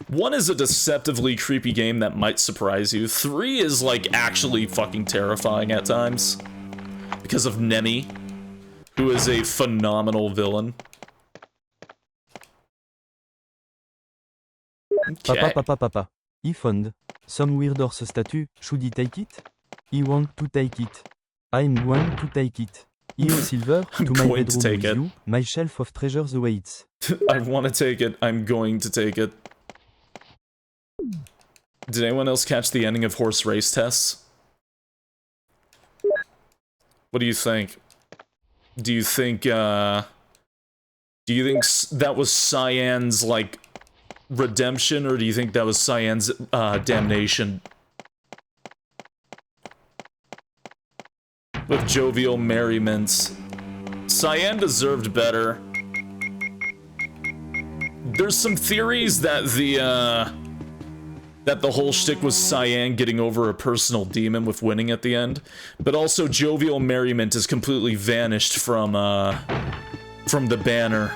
1 is a deceptively creepy game that might surprise you. 3 is like actually fucking terrifying at times. Because of Nemi, who is a phenomenal villain. Okay. Papa. He found some weird horse statue. Should he take it? He want to take it. I'm going to take it. EO Silver, to my bedroom with you. My shelf of treasures awaits. I want to take it. I'm going to take it. Did anyone else catch the ending of Horse Race Tests? What do you think? Do you think that was Cyan's, like, redemption, or do you think that was Cyan's, damnation? With jovial merriment. Cyan deserved better. There's some theories that the whole shtick was Cyan getting over a personal demon with winning at the end, but also jovial merriment is completely vanished from the banner.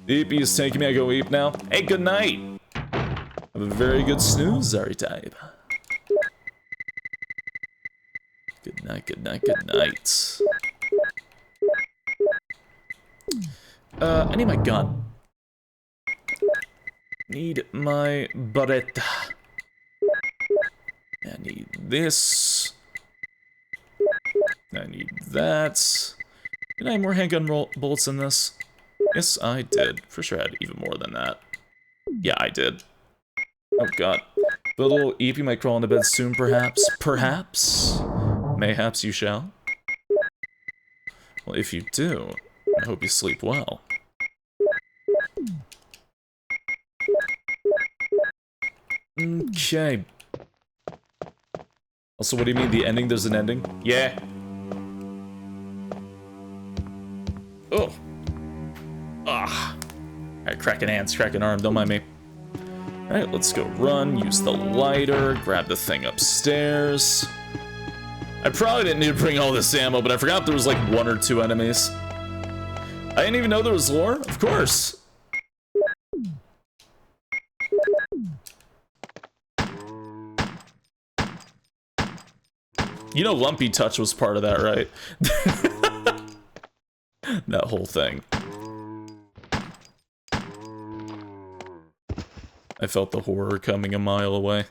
Eepy is taking me. I go eep now. Hey, good night. Have a very good snooze, Zari-type. Good night, good night, good night. I need my gun. Need my Beretta. I need this. I need that. Did I have more handgun bullets than this? Yes, I did. For sure I had even more than that. Yeah, I did. Oh god. The little Eepy might crawl into bed soon, perhaps. Perhaps? Mayhaps you shall. Well, if you do, I hope you sleep well. Okay. Also, what do you mean, the ending? There's an ending? Yeah. Oh. Ah. Alright, cracking hands, cracking arm, don't mind me. Alright, let's go run, use the lighter, grab the thing upstairs. I probably didn't need to bring all this ammo, but I forgot there was like 1 or 2 enemies. I didn't even know there was lore, of course. You know Lumpy Touch was part of that, right? That whole thing. I felt the horror coming a mile away.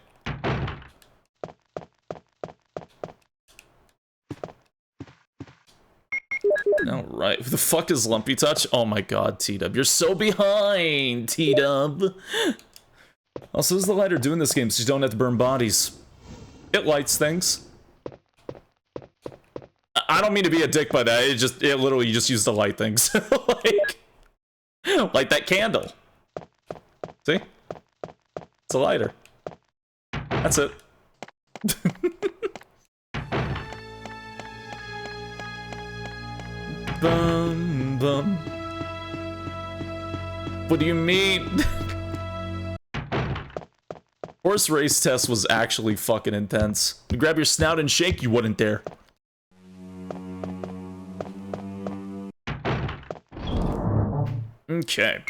Alright, who the fuck is Lumpy Touch? Oh my god, T-Dub, you're so behind, T-Dub! Also, this is the lighter doing this game, so you don't have to burn bodies. It lights things. I don't mean to be a dick by that, it literally just used to light things. Like, light that candle. See? It's a lighter. That's it. Bum, bum. What do you mean? Horse race test was actually fucking intense. You grab your snout and shake, you wouldn't dare. Okay.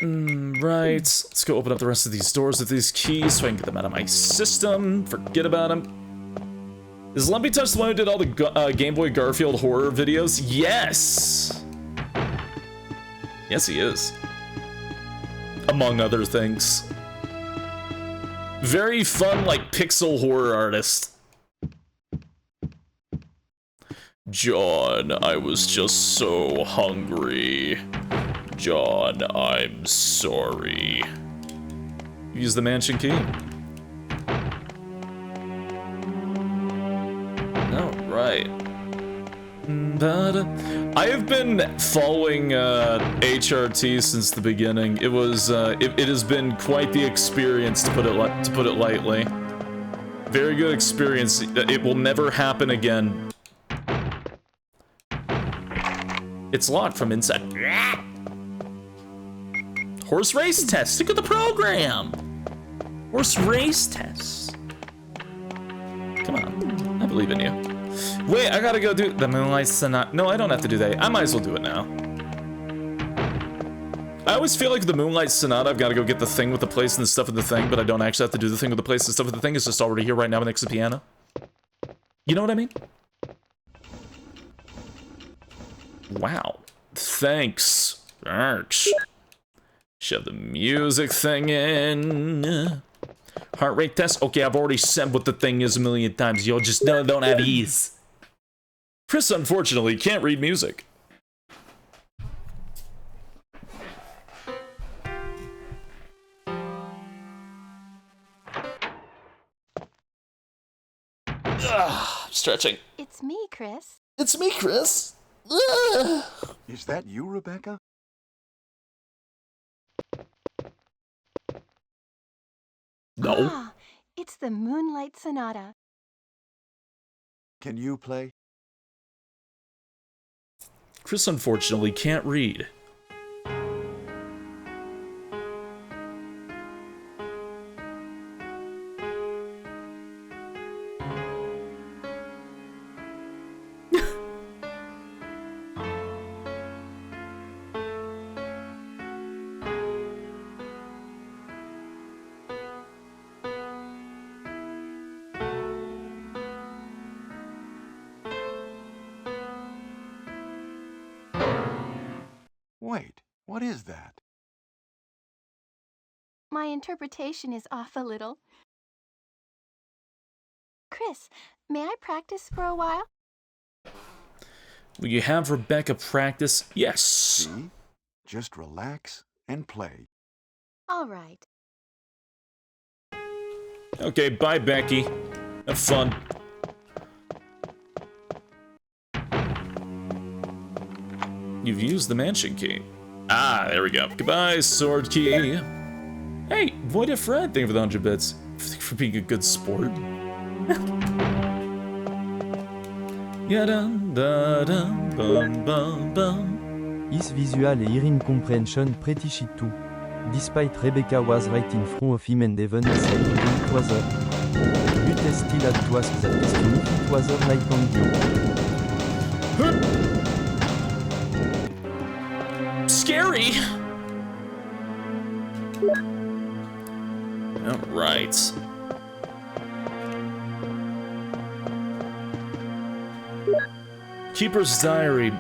Right, let's go open up the rest of these doors with these keys so I can get them out of my system. Forget about them. Is Lumpy Touch the one who did all the Game Boy Garfield horror videos? Yes! Yes, he is. Among other things. Very fun, like, pixel horror artist. John, I was just so hungry. John, I'm sorry. Use the mansion key. Alright. I have been following HRT since the beginning. It was it has been quite the experience, to put it lightly. Very good experience. It will never happen again. It's locked from inside. Horse race test. Stick with the program. Horse race test. Come on, I believe in you. Wait, I gotta go do the Moonlight Sonata. No, I don't have to do that. I might as well do it now. I always feel like the Moonlight Sonata, I've got to go get the thing with the place and the stuff of the thing, but I don't actually have to do the thing with the place and stuff of the thing. It's just already here right now next to the piano. You know what I mean? Wow. Thanks. Thanks. Shove the music thing in. Heart rate test? Okay, I've already said what the thing is a million times. You'll just don't have ease. Chris, unfortunately, can't read music. Stretching. It's me, Chris. It's me, Chris. Is that you, Rebecca? No. Ah, it's the Moonlight Sonata. Can you play? Chris, unfortunately, can't read. Wait, what is that? My interpretation is off a little. Chris, may I practice for a while? Will you have Rebecca practice? Yes. See? Just relax and play. All right. Okay, bye, Becky. Have fun. You've used the mansion key. Ah, there we go. Goodbye, sword key. Hey, Void of Fred, thank you for the 100 bits. For being a good sport. His visual et hearing comprehension pretty shit too. Despite Rebecca was right in front of him and even said it was her. But still had to ask that question if it was her like on you. Scary! Alright. Keeper's Diary.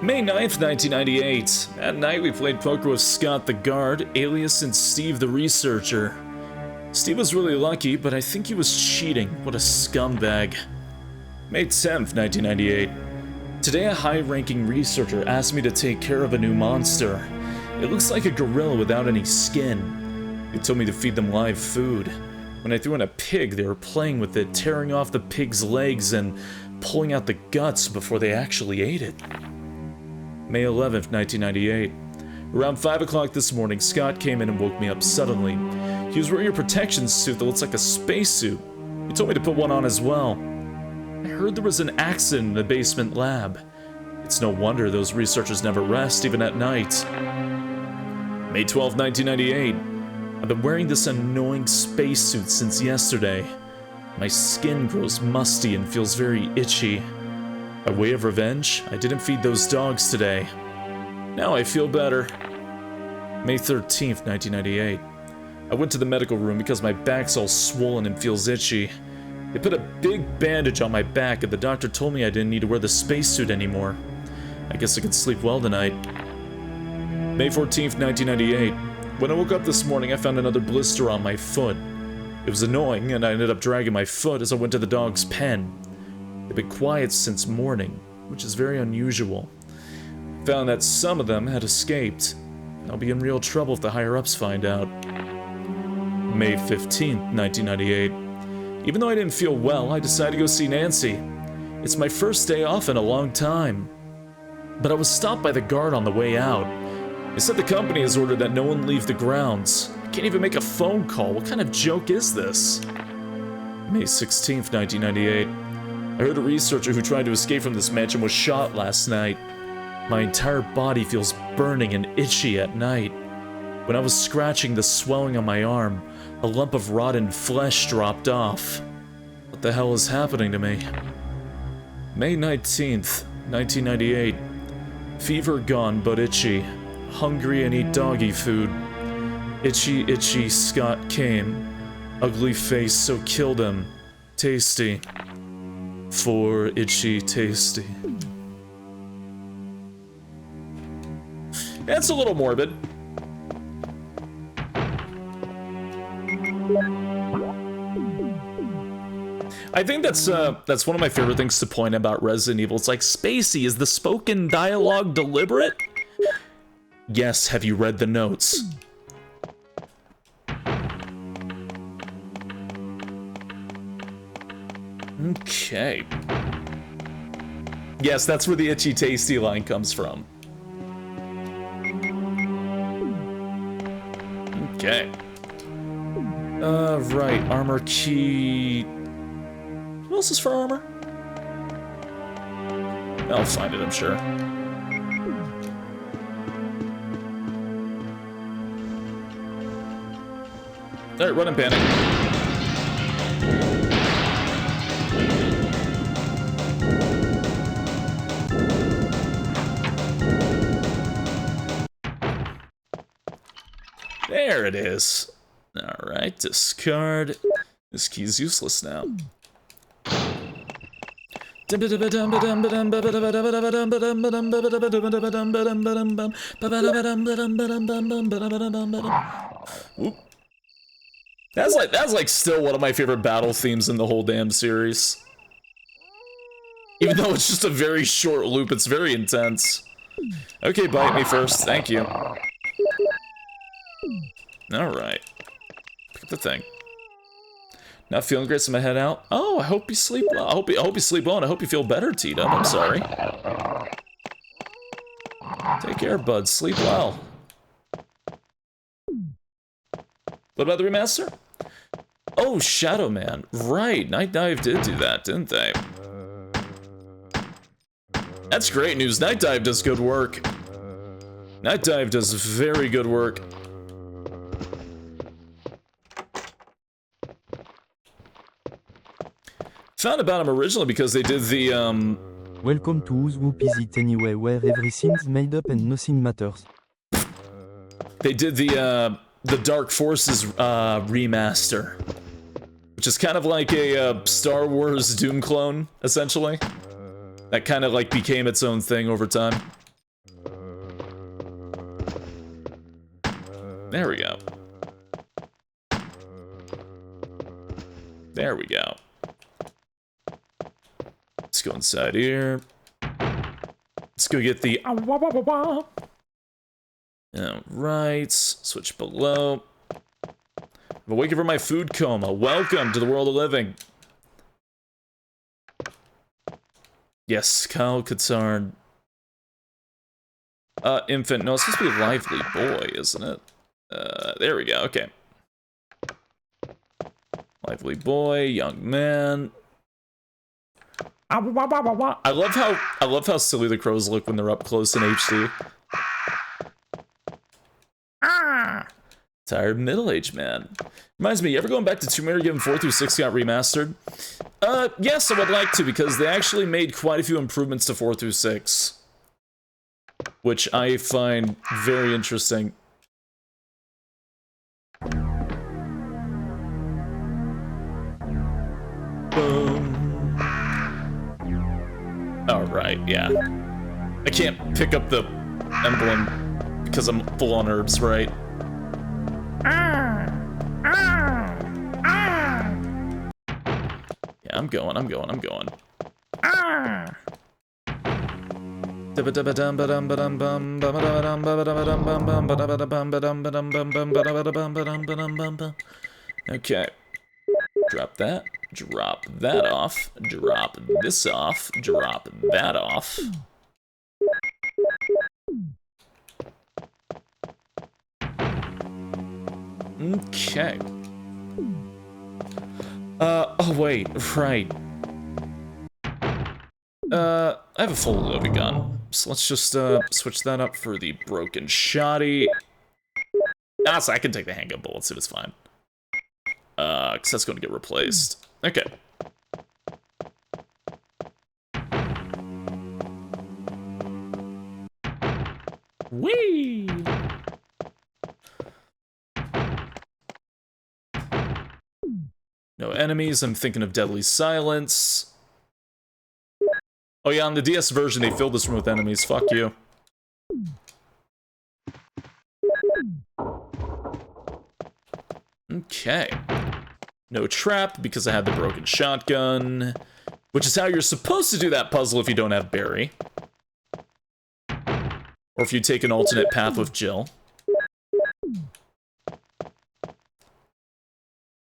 May 9th, 1998. That night we played poker with Scott the Guard, Alias, and Steve the Researcher. Steve was really lucky, but I think he was cheating. What a scumbag. May 10th, 1998. Today a high-ranking researcher asked me to take care of a new monster. It looks like a gorilla without any skin. They told me to feed them live food. When I threw in a pig, they were playing with it, tearing off the pig's legs and pulling out the guts before they actually ate it. May 11th, 1998. Around 5 o'clock this morning, Scott came in and woke me up suddenly. He was wearing a protection suit that looks like a spacesuit. He told me to put one on as well. I heard there was an accident in the basement lab. It's no wonder those researchers never rest, even at night. May 12th, 1998. I've been wearing this annoying spacesuit since yesterday. My skin grows musty and feels very itchy. By way of revenge, I didn't feed those dogs today. Now I feel better. May 13th, 1998. I went to the medical room because my back's all swollen and feels itchy. They put a big bandage on my back and the doctor told me I didn't need to wear the spacesuit anymore. I guess I could sleep well tonight. May 14th, 1998. When I woke up this morning, I found another blister on my foot. It was annoying, and I ended up dragging my foot as I went to the dog's pen. They've been quiet since morning, which is very unusual. Found that some of them had escaped. I'll be in real trouble if the higher-ups find out. May 15th, 1998. Even though I didn't feel well, I decided to go see Nancy. It's my first day off in a long time. But I was stopped by the guard on the way out. They said the company has ordered that no one leave the grounds. I can't even make a phone call. What kind of joke is this? May 16th, 1998. I heard a researcher who tried to escape from this mansion was shot last night. My entire body feels burning and itchy at night. When I was scratching the swelling on my arm, a lump of rotten flesh dropped off. What the hell is happening to me? May 19th, 1998. Fever gone but itchy. Hungry and eat doggy food. Itchy, itchy, Scott came. Ugly face, so killed him. Tasty. For itchy, tasty. That's a little morbid. I think that's one of my favorite things to point about Resident Evil. It's like, Spacey, is the spoken dialogue deliberate? Yes, have you read the notes? Okay. Yes, that's where the itchy tasty line comes from. Okay. Right, armor key. What else is for armor? I'll find it, I'm sure. Alright, run and panic. There it is. Alright, discard. This key's useless now. Whoop. That's like still one of my favorite battle themes in the whole damn series. Even though it's just a very short loop, it's very intense. Okay, bite me first. Thank you. Alright. Pick up the thing. Not feeling great, so I'm gonna head out. Oh, I hope you sleep well. I hope you sleep well, and I hope you feel better, T-Dub. I'm sorry. Take care, bud. Sleep well. What about the remaster? Oh, Shadow Man. Right, Night Dive did do that, didn't they? That's great news. Night Dive does good work. Night Dive does very good work. Found about him originally because they did the, Welcome to Who's Whoop Is It Anyway, where everything's made up and nothing matters. They did the Dark Forces remaster, which is kind of like a Star Wars Doom clone, essentially. That kind of like became its own thing over time. There we go. There we go. Let's go inside here. Let's go get the... Alright, switch below. I'm awakened from my food coma. Welcome to the world of living. Yes, Kyle Katarn. Infant. No, it's supposed to be lively boy, isn't it? There we go, okay. Lively boy, young man. I love how silly the crows look when they're up close in HD. Tired middle-aged man. Reminds me, you ever going back to Tomb Raider given 4 through 6 got remastered? Yes, I would like to, because they actually made quite a few improvements to 4 through 6. Which I find very interesting. Boom. Alright, yeah. I can't pick up the emblem because I'm full on herbs, right? Yeah, I'm going. Okay. Drop that. Drop that off. Drop this off. Drop that off. Okay. Oh wait, right. I have a fully loaded gun. So let's just, switch that up for the broken shotty. Ah, so I can take the handgun bullets, it is fine. Cause that's gonna get replaced. Okay. Whee! No enemies, I'm thinking of Deadly Silence. Oh yeah, on the DS version they filled this room with enemies, fuck you. Okay. No trap, because I had the broken shotgun. Which is how you're supposed to do that puzzle if you don't have Barry. Or if you take an alternate path with Jill.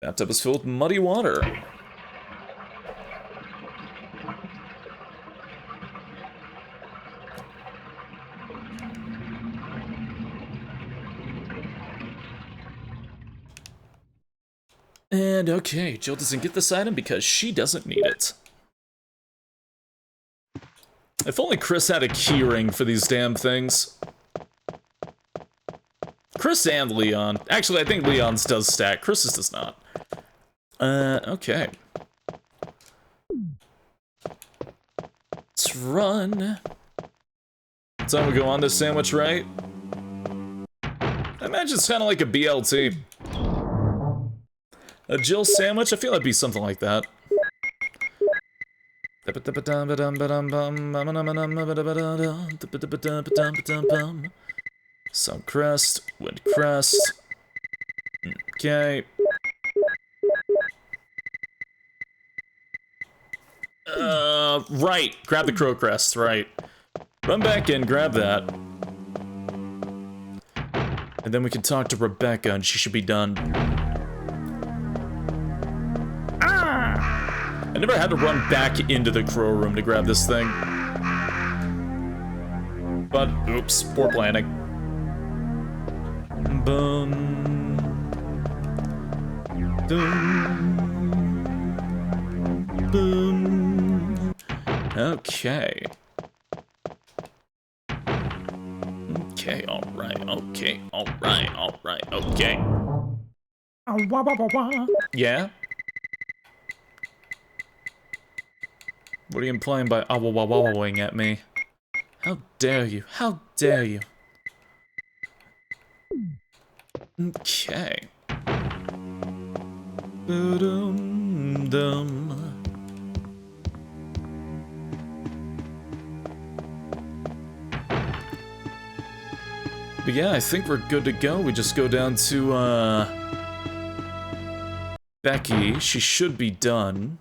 Bathtub is filled with muddy water. And okay, Jill doesn't get this item because she doesn't need it. If only Chris had a keyring for these damn things. Chris and Leon. Actually, I think Leon's does stack. Chris's does not. Okay. Let's run. Time we go on this sandwich, right? I imagine it's kind of like a BLT. A Jill sandwich? I feel it'd be something like that. Sun crest, wind crest. Okay. Right. Grab the crow crest, right. Run back in, grab that. And then we can talk to Rebecca and she should be done. I never had to run back into the crow room to grab this thing. But, oops, poor planning. Boom. Boom. Boom. Okay. Okay, alright, okay, alright, okay. Yeah? What are you implying by wing at me? How dare you? How dare you? Okay. Ba-dum-dum. But yeah, I think we're good to go. We just go down to, Becky. She should be done.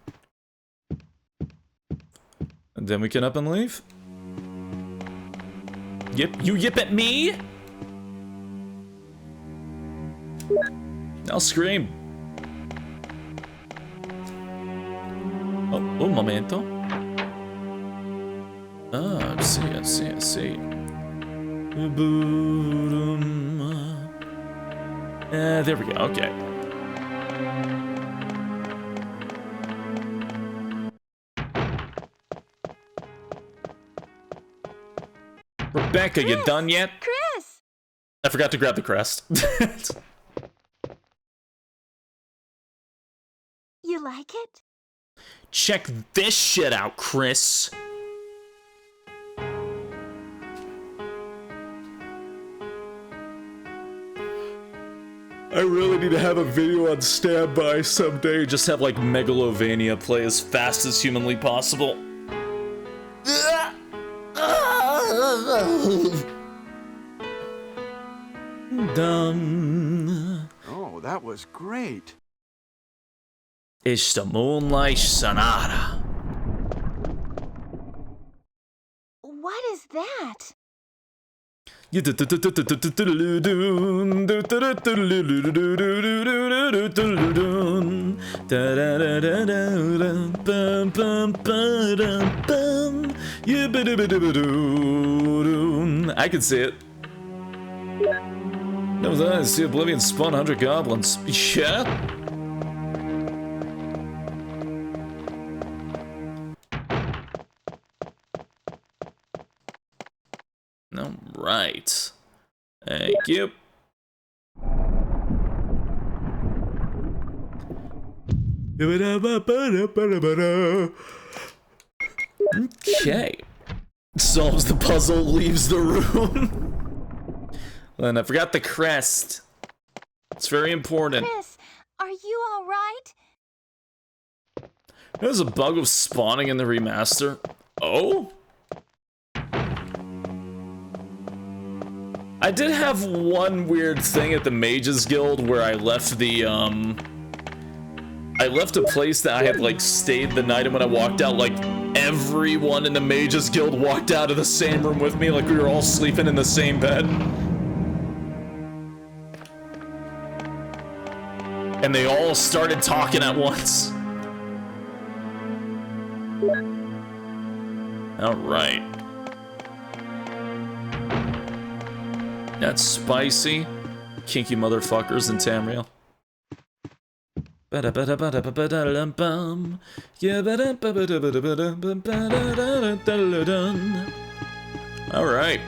And then we can up and leave. Yip, you yip at me? I'll scream. Oh, un momento. Ah, I see. There we go, okay. Rebecca, you done yet? Chris! I forgot to grab the crest. You like it? Check this shit out, Chris. I really need to have a video on standby someday. Just have like Megalovania play as fast as humanly possible. Dumb. Oh, that was great. It's the Moonlight Sonata. What is that? I can see it. Never thought I'd see Oblivion spawn 100 goblins. Yeah? Alright. Thank you. Okay. Solves the puzzle, leaves the room. And I forgot the crest. It's very important. Chris, are you alright? There's a bug of spawning in the remaster. Oh? I did have one weird thing at the Mages Guild where I left the, I left a place that I had, like, stayed the night, and when I walked out, like, everyone in the Mages Guild walked out of the same room with me, like we were all sleeping in the same bed. And they all started talking at once. Alright. That's spicy. Kinky motherfuckers in Tamriel. Alright.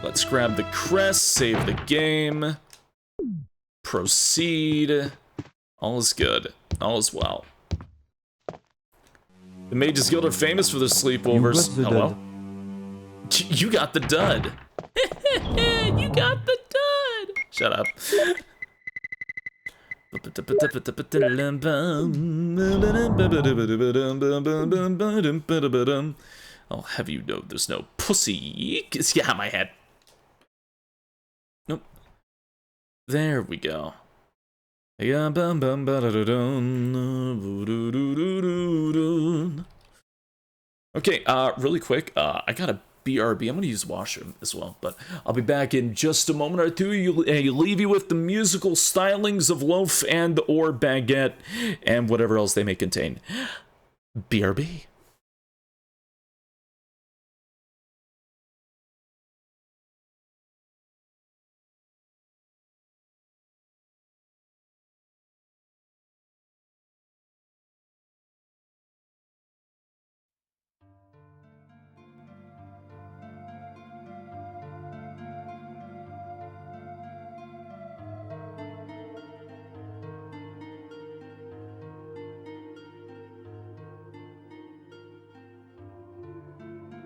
Let's grab the crest, save the game. Proceed. All is good. All is well. The Mages Guild are famous for their sleepovers. Hello? You got the dud. You got the dud. Shut up. I'll have you know there's no pussy. Get out of my head. Nope. There we go. Okay, really quick, I got a BRB. I'm gonna use washroom as well, but I'll be back in just a moment or two. Leave you with the musical stylings of loaf and or baguette and whatever else they may contain. BRB.